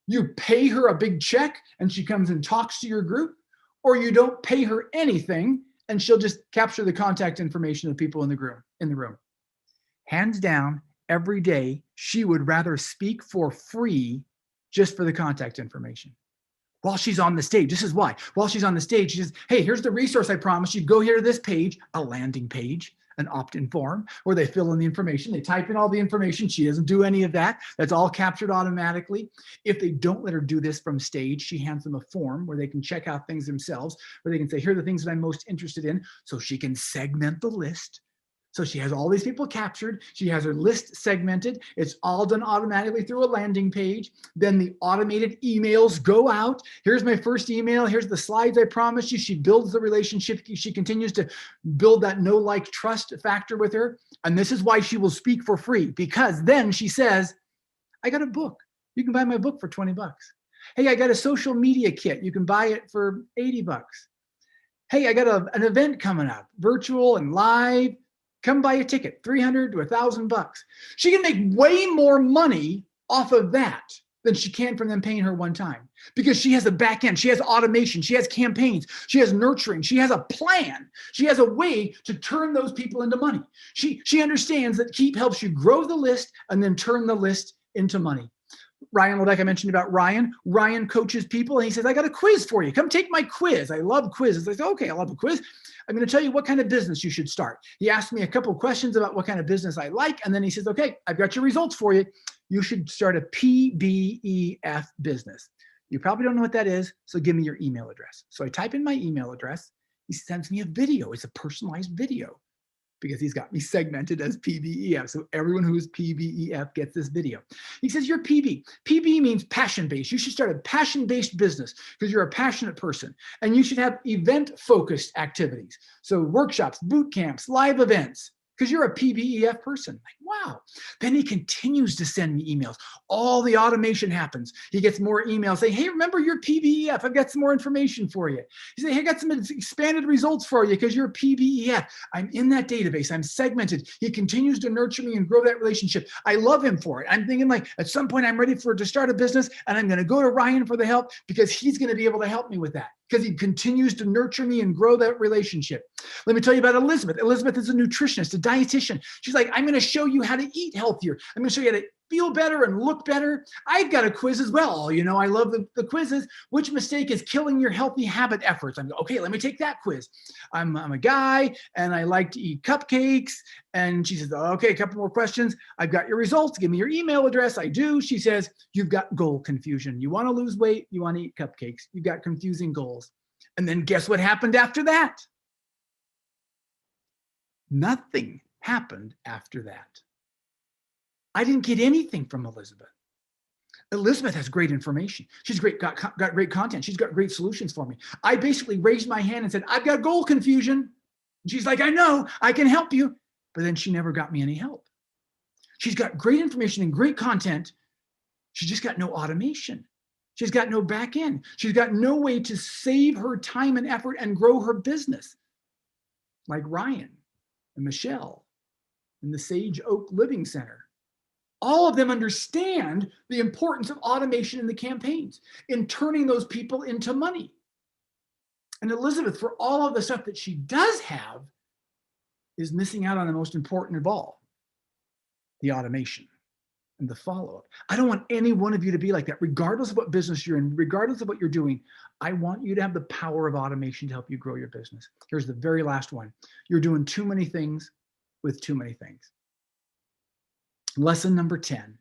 You pay her a big check and she comes and talks to your group, or you don't pay her anything and she'll just capture the contact information of people in the room. Hands down, every day, she would rather speak for free just for the contact information. While she's on the stage, this is why. While she's on the stage, she says, hey, here's the resource I promised you. Go here to this page, a landing page, an opt-in form where they fill in the information. They type in all the information. She doesn't do any of that. That's all captured automatically. If they don't let her do this from stage, she hands them a form where they can check out things themselves, where they can say, here are the things that I'm most interested in. So she can segment the list. So she has all these people captured. She has her list segmented. It's all done automatically through a landing page. Then the automated emails go out. Here's my first email. Here's the slides I promised you. She builds the relationship. She continues to build that know, like, trust factor with her. And this is why she will speak for free, because then she says, I got a book. You can buy my book for 20 bucks. Hey, I got a social media kit. You can buy it for 80 bucks. Hey, I got an event coming up, virtual and live. Come buy a ticket, $300 to $1,000 bucks. She can make way more money off of that than she can from them paying her one time, because she has a back end, she has automation, she has campaigns, she has nurturing, she has a plan, she has a way to turn those people into money. She understands that Keep helps you grow the list and then turn the list into money. Ryan, like I mentioned about Ryan coaches people, and he says, I got a quiz for you. Come take my quiz. I love quizzes. I say, okay, I love a quiz. I'm going to tell you what kind of business you should start. He asked me a couple of questions about what kind of business I like. And then he says, okay, I've got your results for you. You should start a PBEF business. You probably don't know what that is, so give me your email address. So I type in my email address. He sends me a video. It's a personalized video, because he's got me segmented as PBEF. So everyone who is PBEF gets this video. He says, you're PB. PB means passion-based. You should start a passion-based business because you're a passionate person. And you should have event-focused activities. So workshops, boot camps, live events, because you're a PBEF person. Like, wow. Then he continues to send me emails. All the automation happens. He gets more emails saying, hey, remember you're PBEF. I've got some more information for you. He said, hey, I got some expanded results for you because you're PBEF. I'm in that database. I'm segmented. He continues to nurture me and grow that relationship. I love him for it. I'm thinking, like, at some point I'm ready to start a business, and I'm going to go to Ryan for the help because he's going to be able to help me with that, because he continues to nurture me and grow that relationship. Let me tell you about Elizabeth. Elizabeth is a nutritionist, a dietitian. She's like, I'm going to show you how to eat healthier. I'm going to show you how to feel better and look better. I've got a quiz as well. You know, I love the quizzes. Which mistake is killing your healthy habit efforts? I'm okay, let me take that quiz. I'm a guy and I like to eat cupcakes. And she says, okay, a couple more questions. I've got your results. Give me your email address. I do. She says, you've got goal confusion. You want to lose weight. You want to eat cupcakes. You've got confusing goals. And then guess what happened after that? Nothing happened after that. I didn't get anything from Elizabeth. Elizabeth has great information. She's got great content. She's got great solutions for me. I basically raised my hand and said, I've got goal confusion. And she's like, I know, I can help you. But then she never got me any help. She's got great information and great content. She's just got no automation. She's got no back end. She's got no way to save her time and effort and grow her business. Like Ryan and Michelle and the Sage Oak Living Center. All of them understand the importance of automation in the campaigns, in turning those people into money. And Elizabeth, for all of the stuff that she does have, is missing out on the most important of all, the automation and the follow-up. I don't want any one of you to be like that, regardless of what business you're in, regardless of what you're doing. I want you to have the power of automation to help you grow your business. Here's the very last one. You're doing too many things with too many things. Lesson number 10,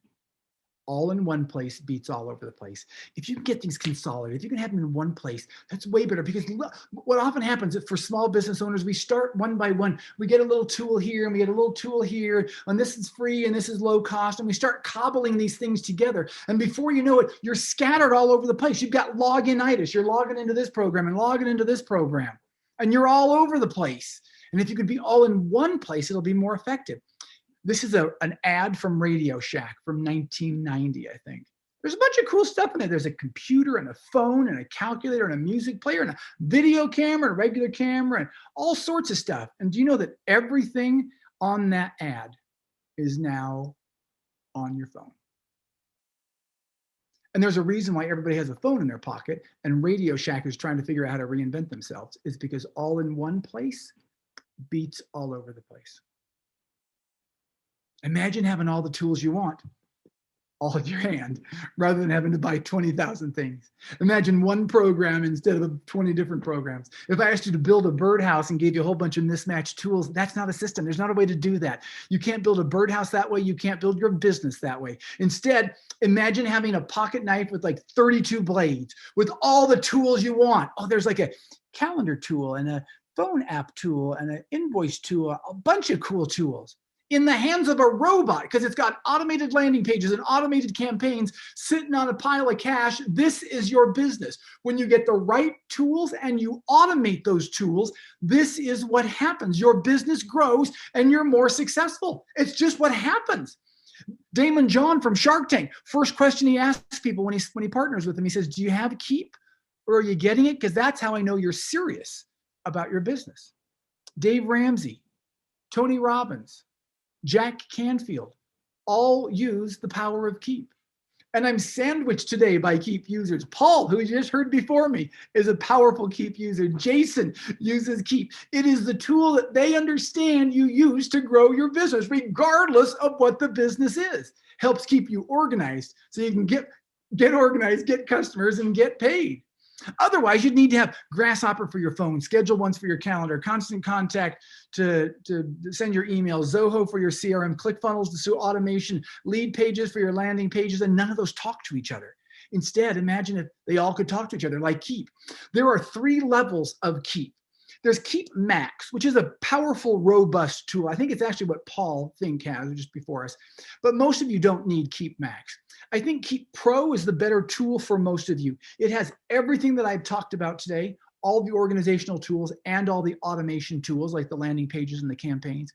all in one place beats all over the place. If you can get things consolidated, if you can have them in one place, that's way better, because what often happens is for small business owners, we start one by one. We get a little tool here and we get a little tool here, and this is free and this is low cost, and we start cobbling these things together. And before you know it, you're scattered all over the place. You've got login-itis. You're logging into this program and logging into this program, and you're all over the place. And if you could be all in one place, it'll be more effective. This is an ad from Radio Shack from 1990, I think. There's a bunch of cool stuff in there. There's a computer and a phone and a calculator and a music player and a video camera, and a regular camera, and all sorts of stuff. And do you know that everything on that ad is now on your phone? And there's a reason why everybody has a phone in their pocket, and Radio Shack is trying to figure out how to reinvent themselves. It's because all in one place beats all over the place. Imagine having all the tools you want all in your hand, rather than having to buy 20,000 things. Imagine one program instead of 20 different programs. If I asked you to build a birdhouse and gave you a whole bunch of mismatched tools, that's not a system. There's not a way to do that. You can't build a birdhouse that way. You can't build your business that way. Instead, imagine having a pocket knife with like 32 blades with all the tools you want. Oh, there's like a calendar tool and a phone app tool and an invoice tool, a bunch of cool tools in the hands of a robot, because it's got automated landing pages and automated campaigns sitting on a pile of cash. This is your business. When you get the right tools and you automate those tools, this is what happens. Your business grows and you're more successful. It's just what happens. Damon John from Shark Tank, first question he asks people when he partners with them, he says, do you have Keep, or are you getting it? Because that's how I know you're serious about your business. Dave Ramsey, Tony Robbins, Jack Canfield all use the power of Keep. And I'm sandwiched today by Keep users. Paul, who you just heard before me, is a powerful Keep user. Jason uses Keep. It is the tool that they understand you use to grow your business, regardless of what the business is. Helps keep you organized so you can get organized, get customers, and get paid. Otherwise, you'd need to have Grasshopper for your phone, Schedule Once for your calendar, Constant Contact to send your emails, Zoho for your CRM, ClickFunnels to do automation, Lead Pages for your landing pages, and none of those talk to each other. Instead, imagine if they all could talk to each other like Keep. There are 3 levels of Keep. There's Keep Max, which is a powerful, robust tool. I think it's actually what Paul Finck has just before us, but most of you don't need Keep Max. I think Keep Pro is the better tool for most of you. It has everything that I've talked about today, all the organizational tools and all the automation tools like the landing pages and the campaigns.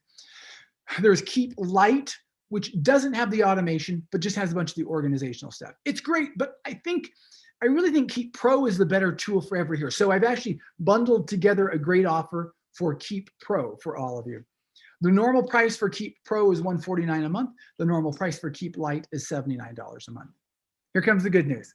There's Keep Lite, which doesn't have the automation, but just has a bunch of the organizational stuff. It's great, but I really think Keep Pro is the better tool for every here. So I've actually bundled together a great offer for Keep Pro for all of you. The normal price for Keep Pro is $149 a month. The normal price for Keep Lite is $79 a month. Here comes the good news.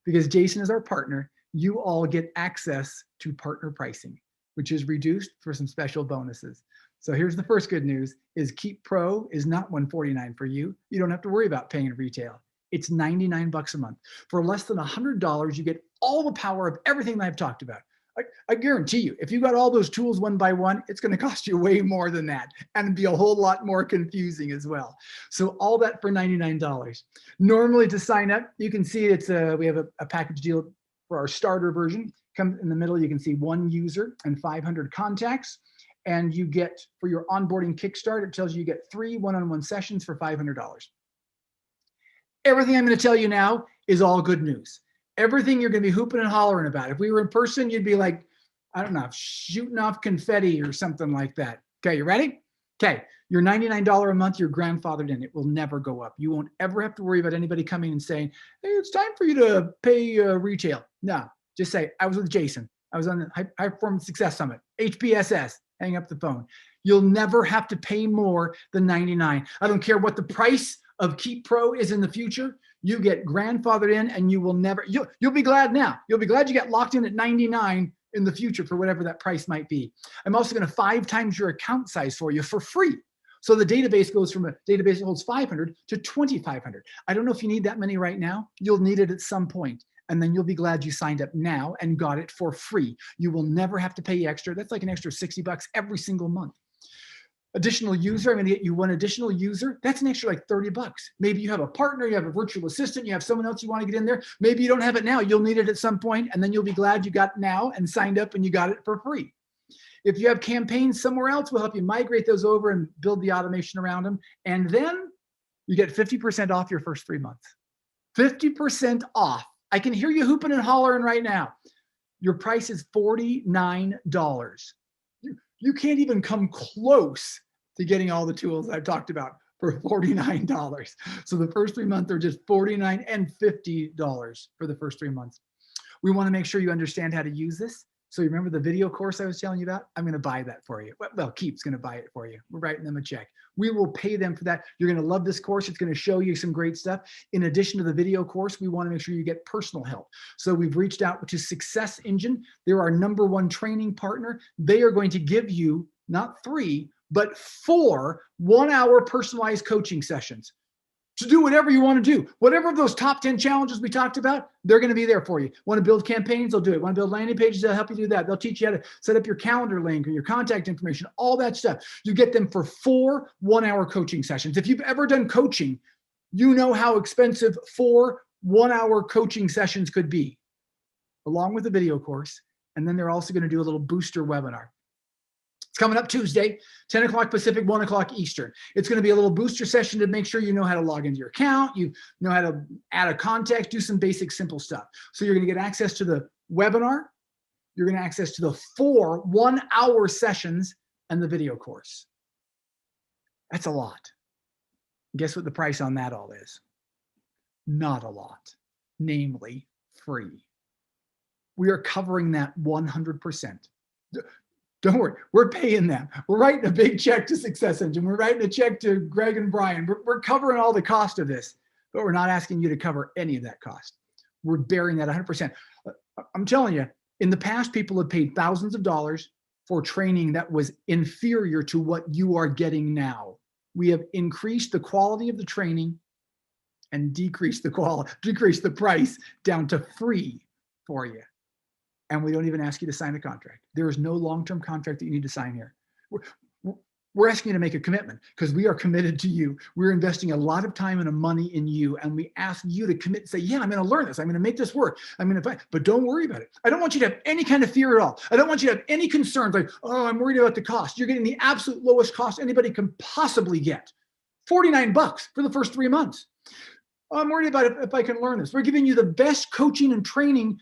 Because Jason is our partner, you all get access to partner pricing, which is reduced for some special bonuses. So here's the first good news is Keep Pro is not $149 for you. You don't have to worry about paying retail. It's $99 a month. For less than $100, you get all the power of everything that I've talked about. I guarantee you, if you got all those tools one by one, it's going to cost you way more than that and be a whole lot more confusing as well. So all that for $99. Normally to sign up, you can see we have a package deal for our starter version. Come in the middle, you can see 1 user and 500 contacts. And you get, for your onboarding kickstart, it tells you get 3 one-on-one sessions for $500. Everything I'm going to tell you now is all good news. Everything you're going to be hooping and hollering about. If we were in person, you'd be like, I don't know, shooting off confetti or something like that. Okay, you ready? Okay, you're $99 a month, you're grandfathered in. It will never go up. You won't ever have to worry about anybody coming and saying, hey, it's time for you to pay retail. No, just say, I was with Jason. I was on the High Performance Success Summit, HPSS, hang up the phone. You'll never have to pay more than $99. I don't care what the price of Keep Pro is in the future. You get grandfathered in and you will never, you'll be glad now. You'll be glad you got locked in at $99 in the future for whatever that price might be. I'm also going to 5 times your account size for you for free. So the database goes from a database that holds 500 to 2,500. I don't know if you need that many right now. You'll need it at some point. And then you'll be glad you signed up now and got it for free. You will never have to pay extra. That's like an extra $60 every single month. Additional user, I'm going to get you 1 additional user. That's an extra like $30. Maybe you have a partner, you have a virtual assistant, you have someone else you want to get in there. Maybe you don't have it now. You'll need it at some point, and then you'll be glad you got it now and signed up and you got it for free. If you have campaigns somewhere else, we'll help you migrate those over and build the automation around them. And then you get 50% off your first 3 months. 50% off. I can hear you hooping and hollering right now. Your price is $49. You can't even come close to getting all the tools I've talked about for $49. So the first 3 months are just $49 and $50 for the first 3 months. We want to make sure you understand how to use this. So you remember the video course I was telling you about? I'm going to buy that for you. Well, Keep's going to buy it for you. We're writing them a check. We will pay them for that. You're going to love this course. It's going to show you some great stuff. In addition to the video course, we want to make sure you get personal help. So we've reached out to Success Engine. They're our #1 training partner. They are going to give you not 3, but 4 one-hour personalized coaching sessions to do whatever you want to do. Whatever of those top 10 challenges we talked about, they're going to be there for you. Want to build campaigns? They'll do it. Want to build landing pages? They'll help you do that. They'll teach you how to set up your calendar link or your contact information, all that stuff. You get them for 4 one-hour coaching sessions. If you've ever done coaching, you know how expensive 4 one-hour coaching sessions could be, along with the video course. And then they're also going to do a little booster webinar. It's coming up Tuesday, 10 o'clock Pacific, 1 o'clock Eastern. It's going to be a little booster session to make sure you know how to log into your account, you know how to add a contact, do some basic simple stuff. So you're going to get access to the webinar, you're going to access to the 4 one-hour sessions and the video course. That's a lot. Guess what the price on that all is? Not a lot, namely free. We are covering that 100%. Don't worry, we're paying them. We're writing a big check to Success Engine. We're writing a check to Greg and Brian. We're covering all the cost of this. but we're not asking you to cover any of that cost. We're bearing that 100%. I'm telling you, in the past, people have paid thousands of dollars for training that was inferior to what you are getting now. We have increased the quality of the training and decreased the price down to free for you. And we don't even ask you to sign a contract. There is no long-term contract that you need to sign here. We're asking you to make a commitment because we are committed to you. We're investing a lot of time and money in you. And we ask you to commit and say, yeah, I'm going to learn this. I'm going to make this work. But don't worry about it. I don't want you to have any kind of fear at all. I don't want you to have any concerns like, oh, I'm worried about the cost. You're getting the absolute lowest cost anybody can possibly get. $49 for the first 3 months. Oh, I'm worried about if I can learn this. We're giving you the best coaching and training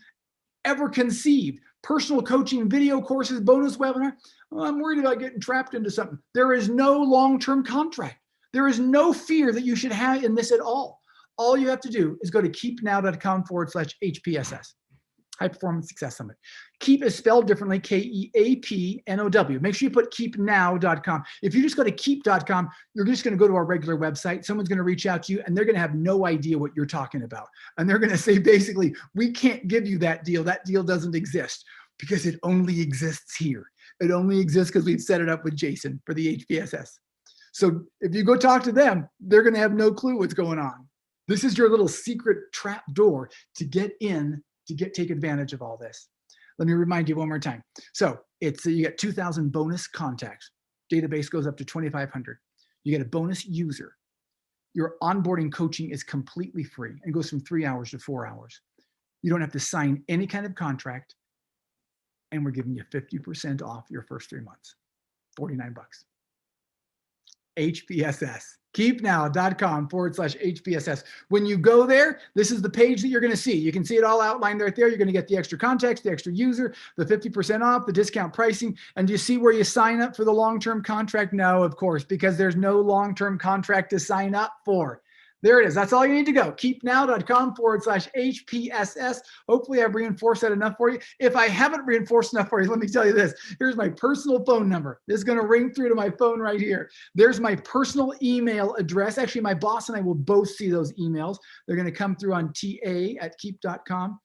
ever conceived. Personal coaching, video courses, bonus webinar. Oh, I'm worried about getting trapped into something. There is no long-term contract. There is no fear that you should have in this at all. All you have to do is go to keepnow.com/HPSS. High Performance Success Summit. Keep is spelled differently, KEAPNOW. Make sure you put keepnow.com. If you just go to keep.com, you're just going to go to our regular website. Someone's going to reach out to you and they're going to have no idea what you're talking about. And they're going to say, basically, we can't give you that deal. That deal doesn't exist because it only exists here. It only exists because we've set it up with Jason for the HPSS. So if you go talk to them, they're going to have no clue what's going on. This is your little secret trap door to get in, to take advantage of all this. Let me remind you one more time. So you get 2,000 bonus contacts. Database goes up to 2,500. You get a bonus user. Your onboarding coaching is completely free and goes from 3 hours to 4 hours. You don't have to sign any kind of contract. And we're giving you 50% off your first 3 months, $49. HPSS, keepnow.com/HPSS. When you go there, this is the page that you're going to see. You can see it all outlined right there. You're going to get the extra contacts, the extra user, the 50% off, the discount pricing. And do you see where you sign up for the long-term contract? No, of course, because there's no long-term contract to sign up for. There it is. That's all you need to go. Keepnow.com/HPSS. Hopefully I've reinforced that enough for you. If I haven't reinforced enough for you, let me tell you this. Here's my personal phone number. This is going to ring through to my phone right here. There's my personal email address. Actually, my boss and I will both see those emails. They're going to come through on ta@keep.com.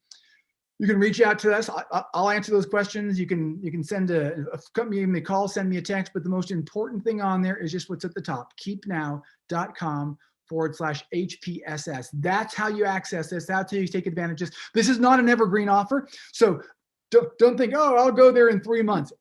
You can reach out to us. I'll answer those questions. You can send give me a call, send me a text. But the most important thing on there is just what's at the top. Keepnow.com/HPSS. That's how you access this. That's how you take advantage of this. This is not an evergreen offer. So don't think, oh, I'll go there in 3 months.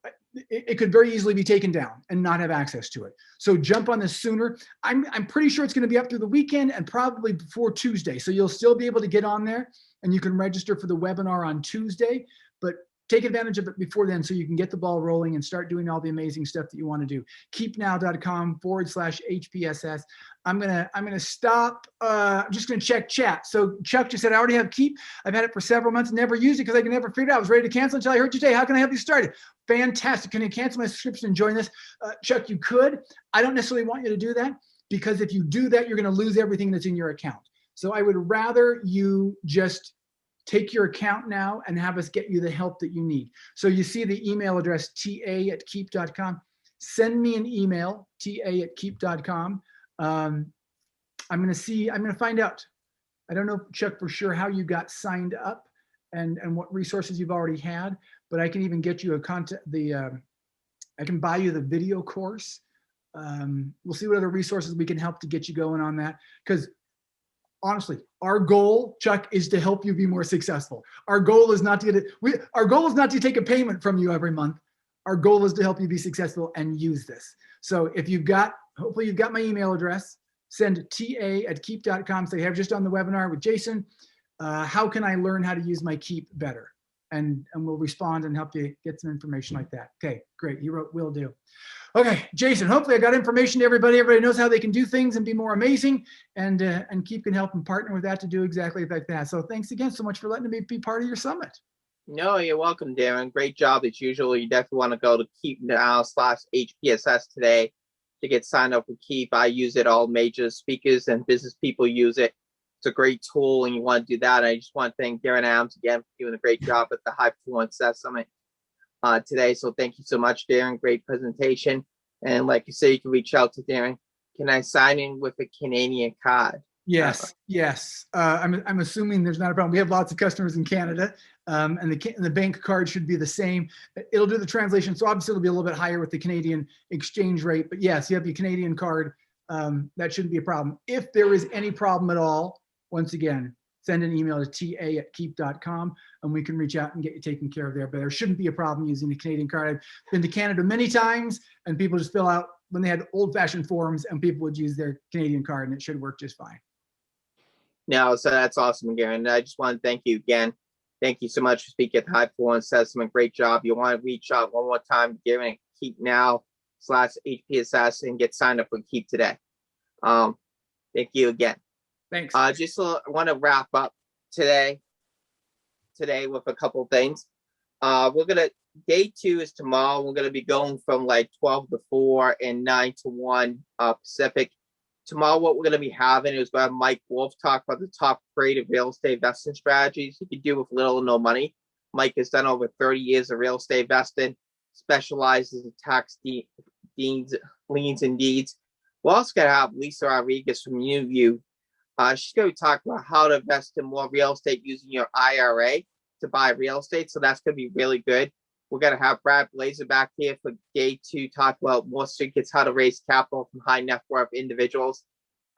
It could very easily be taken down and not have access to it. So jump on this sooner. I'm pretty sure it's going to be up through the weekend and probably before Tuesday. So you'll still be able to get on there and you can register for the webinar on Tuesday, but take advantage of it before then so you can get the ball rolling and start doing all the amazing stuff that you want to do. Keepnow.com/HPSS. I'm gonna stop. I'm just gonna check chat. So Chuck just said, I already have Keep. I've had it for several months, never used it because I can never figure it out. I was ready to cancel until I heard you today. How can I help you start it? Fantastic. Can you cancel my subscription and join this? Chuck, you could. I don't necessarily want you to do that because if you do that, you're gonna lose everything that's in your account. So I would rather you just take your account now and have us get you the help that you need. So you see the email address, ta@keep.com. Send me an email, ta@keep.com. I'm going to find out. I don't know, Chuck, for sure how you got signed up and what resources you've already had, but I can even get you I can buy you the video course. We'll see what other resources we can help to get you going on that. Because honestly, our goal, Chuck, is to help you be more successful. Our goal is not to take a payment from you every month. Our goal is to help you be successful and use this. So if hopefully you've got my email address, send ta@keep.com. Say, I've just done the webinar with Jason. How can I learn how to use my Keep better? And we'll respond and help you get some information like that. Okay, great. He wrote, will do. Okay, Jason, hopefully I got information to everybody. Everybody knows how they can do things and be more amazing. And Keep can help and partner with that to do exactly like that. So thanks again so much for letting me be part of your summit.
No, you're welcome, Darren. Great job as usual. You definitely want to go to keepnow/HPSS today to get signed up with Keep. I use it. All major speakers and business people use it. It's a great tool and you want to do that. I just want to thank Darren Adams again for doing a great job at the High Performance Success Summit today. So thank you so much, Darren. Great presentation. And like you say, you can reach out to Darren. Can I sign in with a Canadian card?
Yes, yes. I'm assuming there's not a problem. We have lots of customers in Canada, and the bank card should be the same. It'll do the translation, so obviously it'll be a little bit higher with the Canadian exchange rate. But yes, you have your Canadian card. That shouldn't be a problem. If there is any problem at all, once again, send an email to ta@keep.com and we can reach out and get you taken care of there. But there shouldn't be a problem using the Canadian card. I've been to Canada many times, and people just fill out when they had old-fashioned forms, and people would use their Canadian card, and it should work just fine.
No, so that's awesome, Garen. I just want to thank you again. Thank you so much for speaking at the High Performance Assessment. Great job. You want to reach out one more time, Garen, Keep Now /HPSS and get signed up for Keep today. Thank you again.
Thanks.
Just want to wrap up today with a couple of things. Day 2 is tomorrow. We're gonna be going from like 12 to 4 and 9 to 1 Pacific. Tomorrow, what we're going to be having is going to have Mike Wolf talk about the top creative real estate investing strategies you can do with little or no money. Mike has done over 30 years of real estate investing, specializes in tax liens and deeds. We're also going to have Lisa Rodriguez from UU. She's going to talk about how to invest in more real estate using your IRA to buy real estate. So that's going to be really good. We're going to have Brad Blazar back here for day 2, talk about more secrets, how to raise capital from high net worth individuals.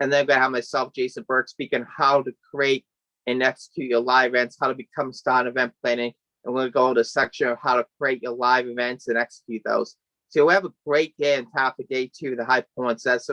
And then I'm going to have myself, Jason Burke, speaking how to create and execute your live events, how to become a star in event planning. And we're going to go into a section of how to create your live events and execute those. So we have a great day on top of day 2 of the High Performance Assessment.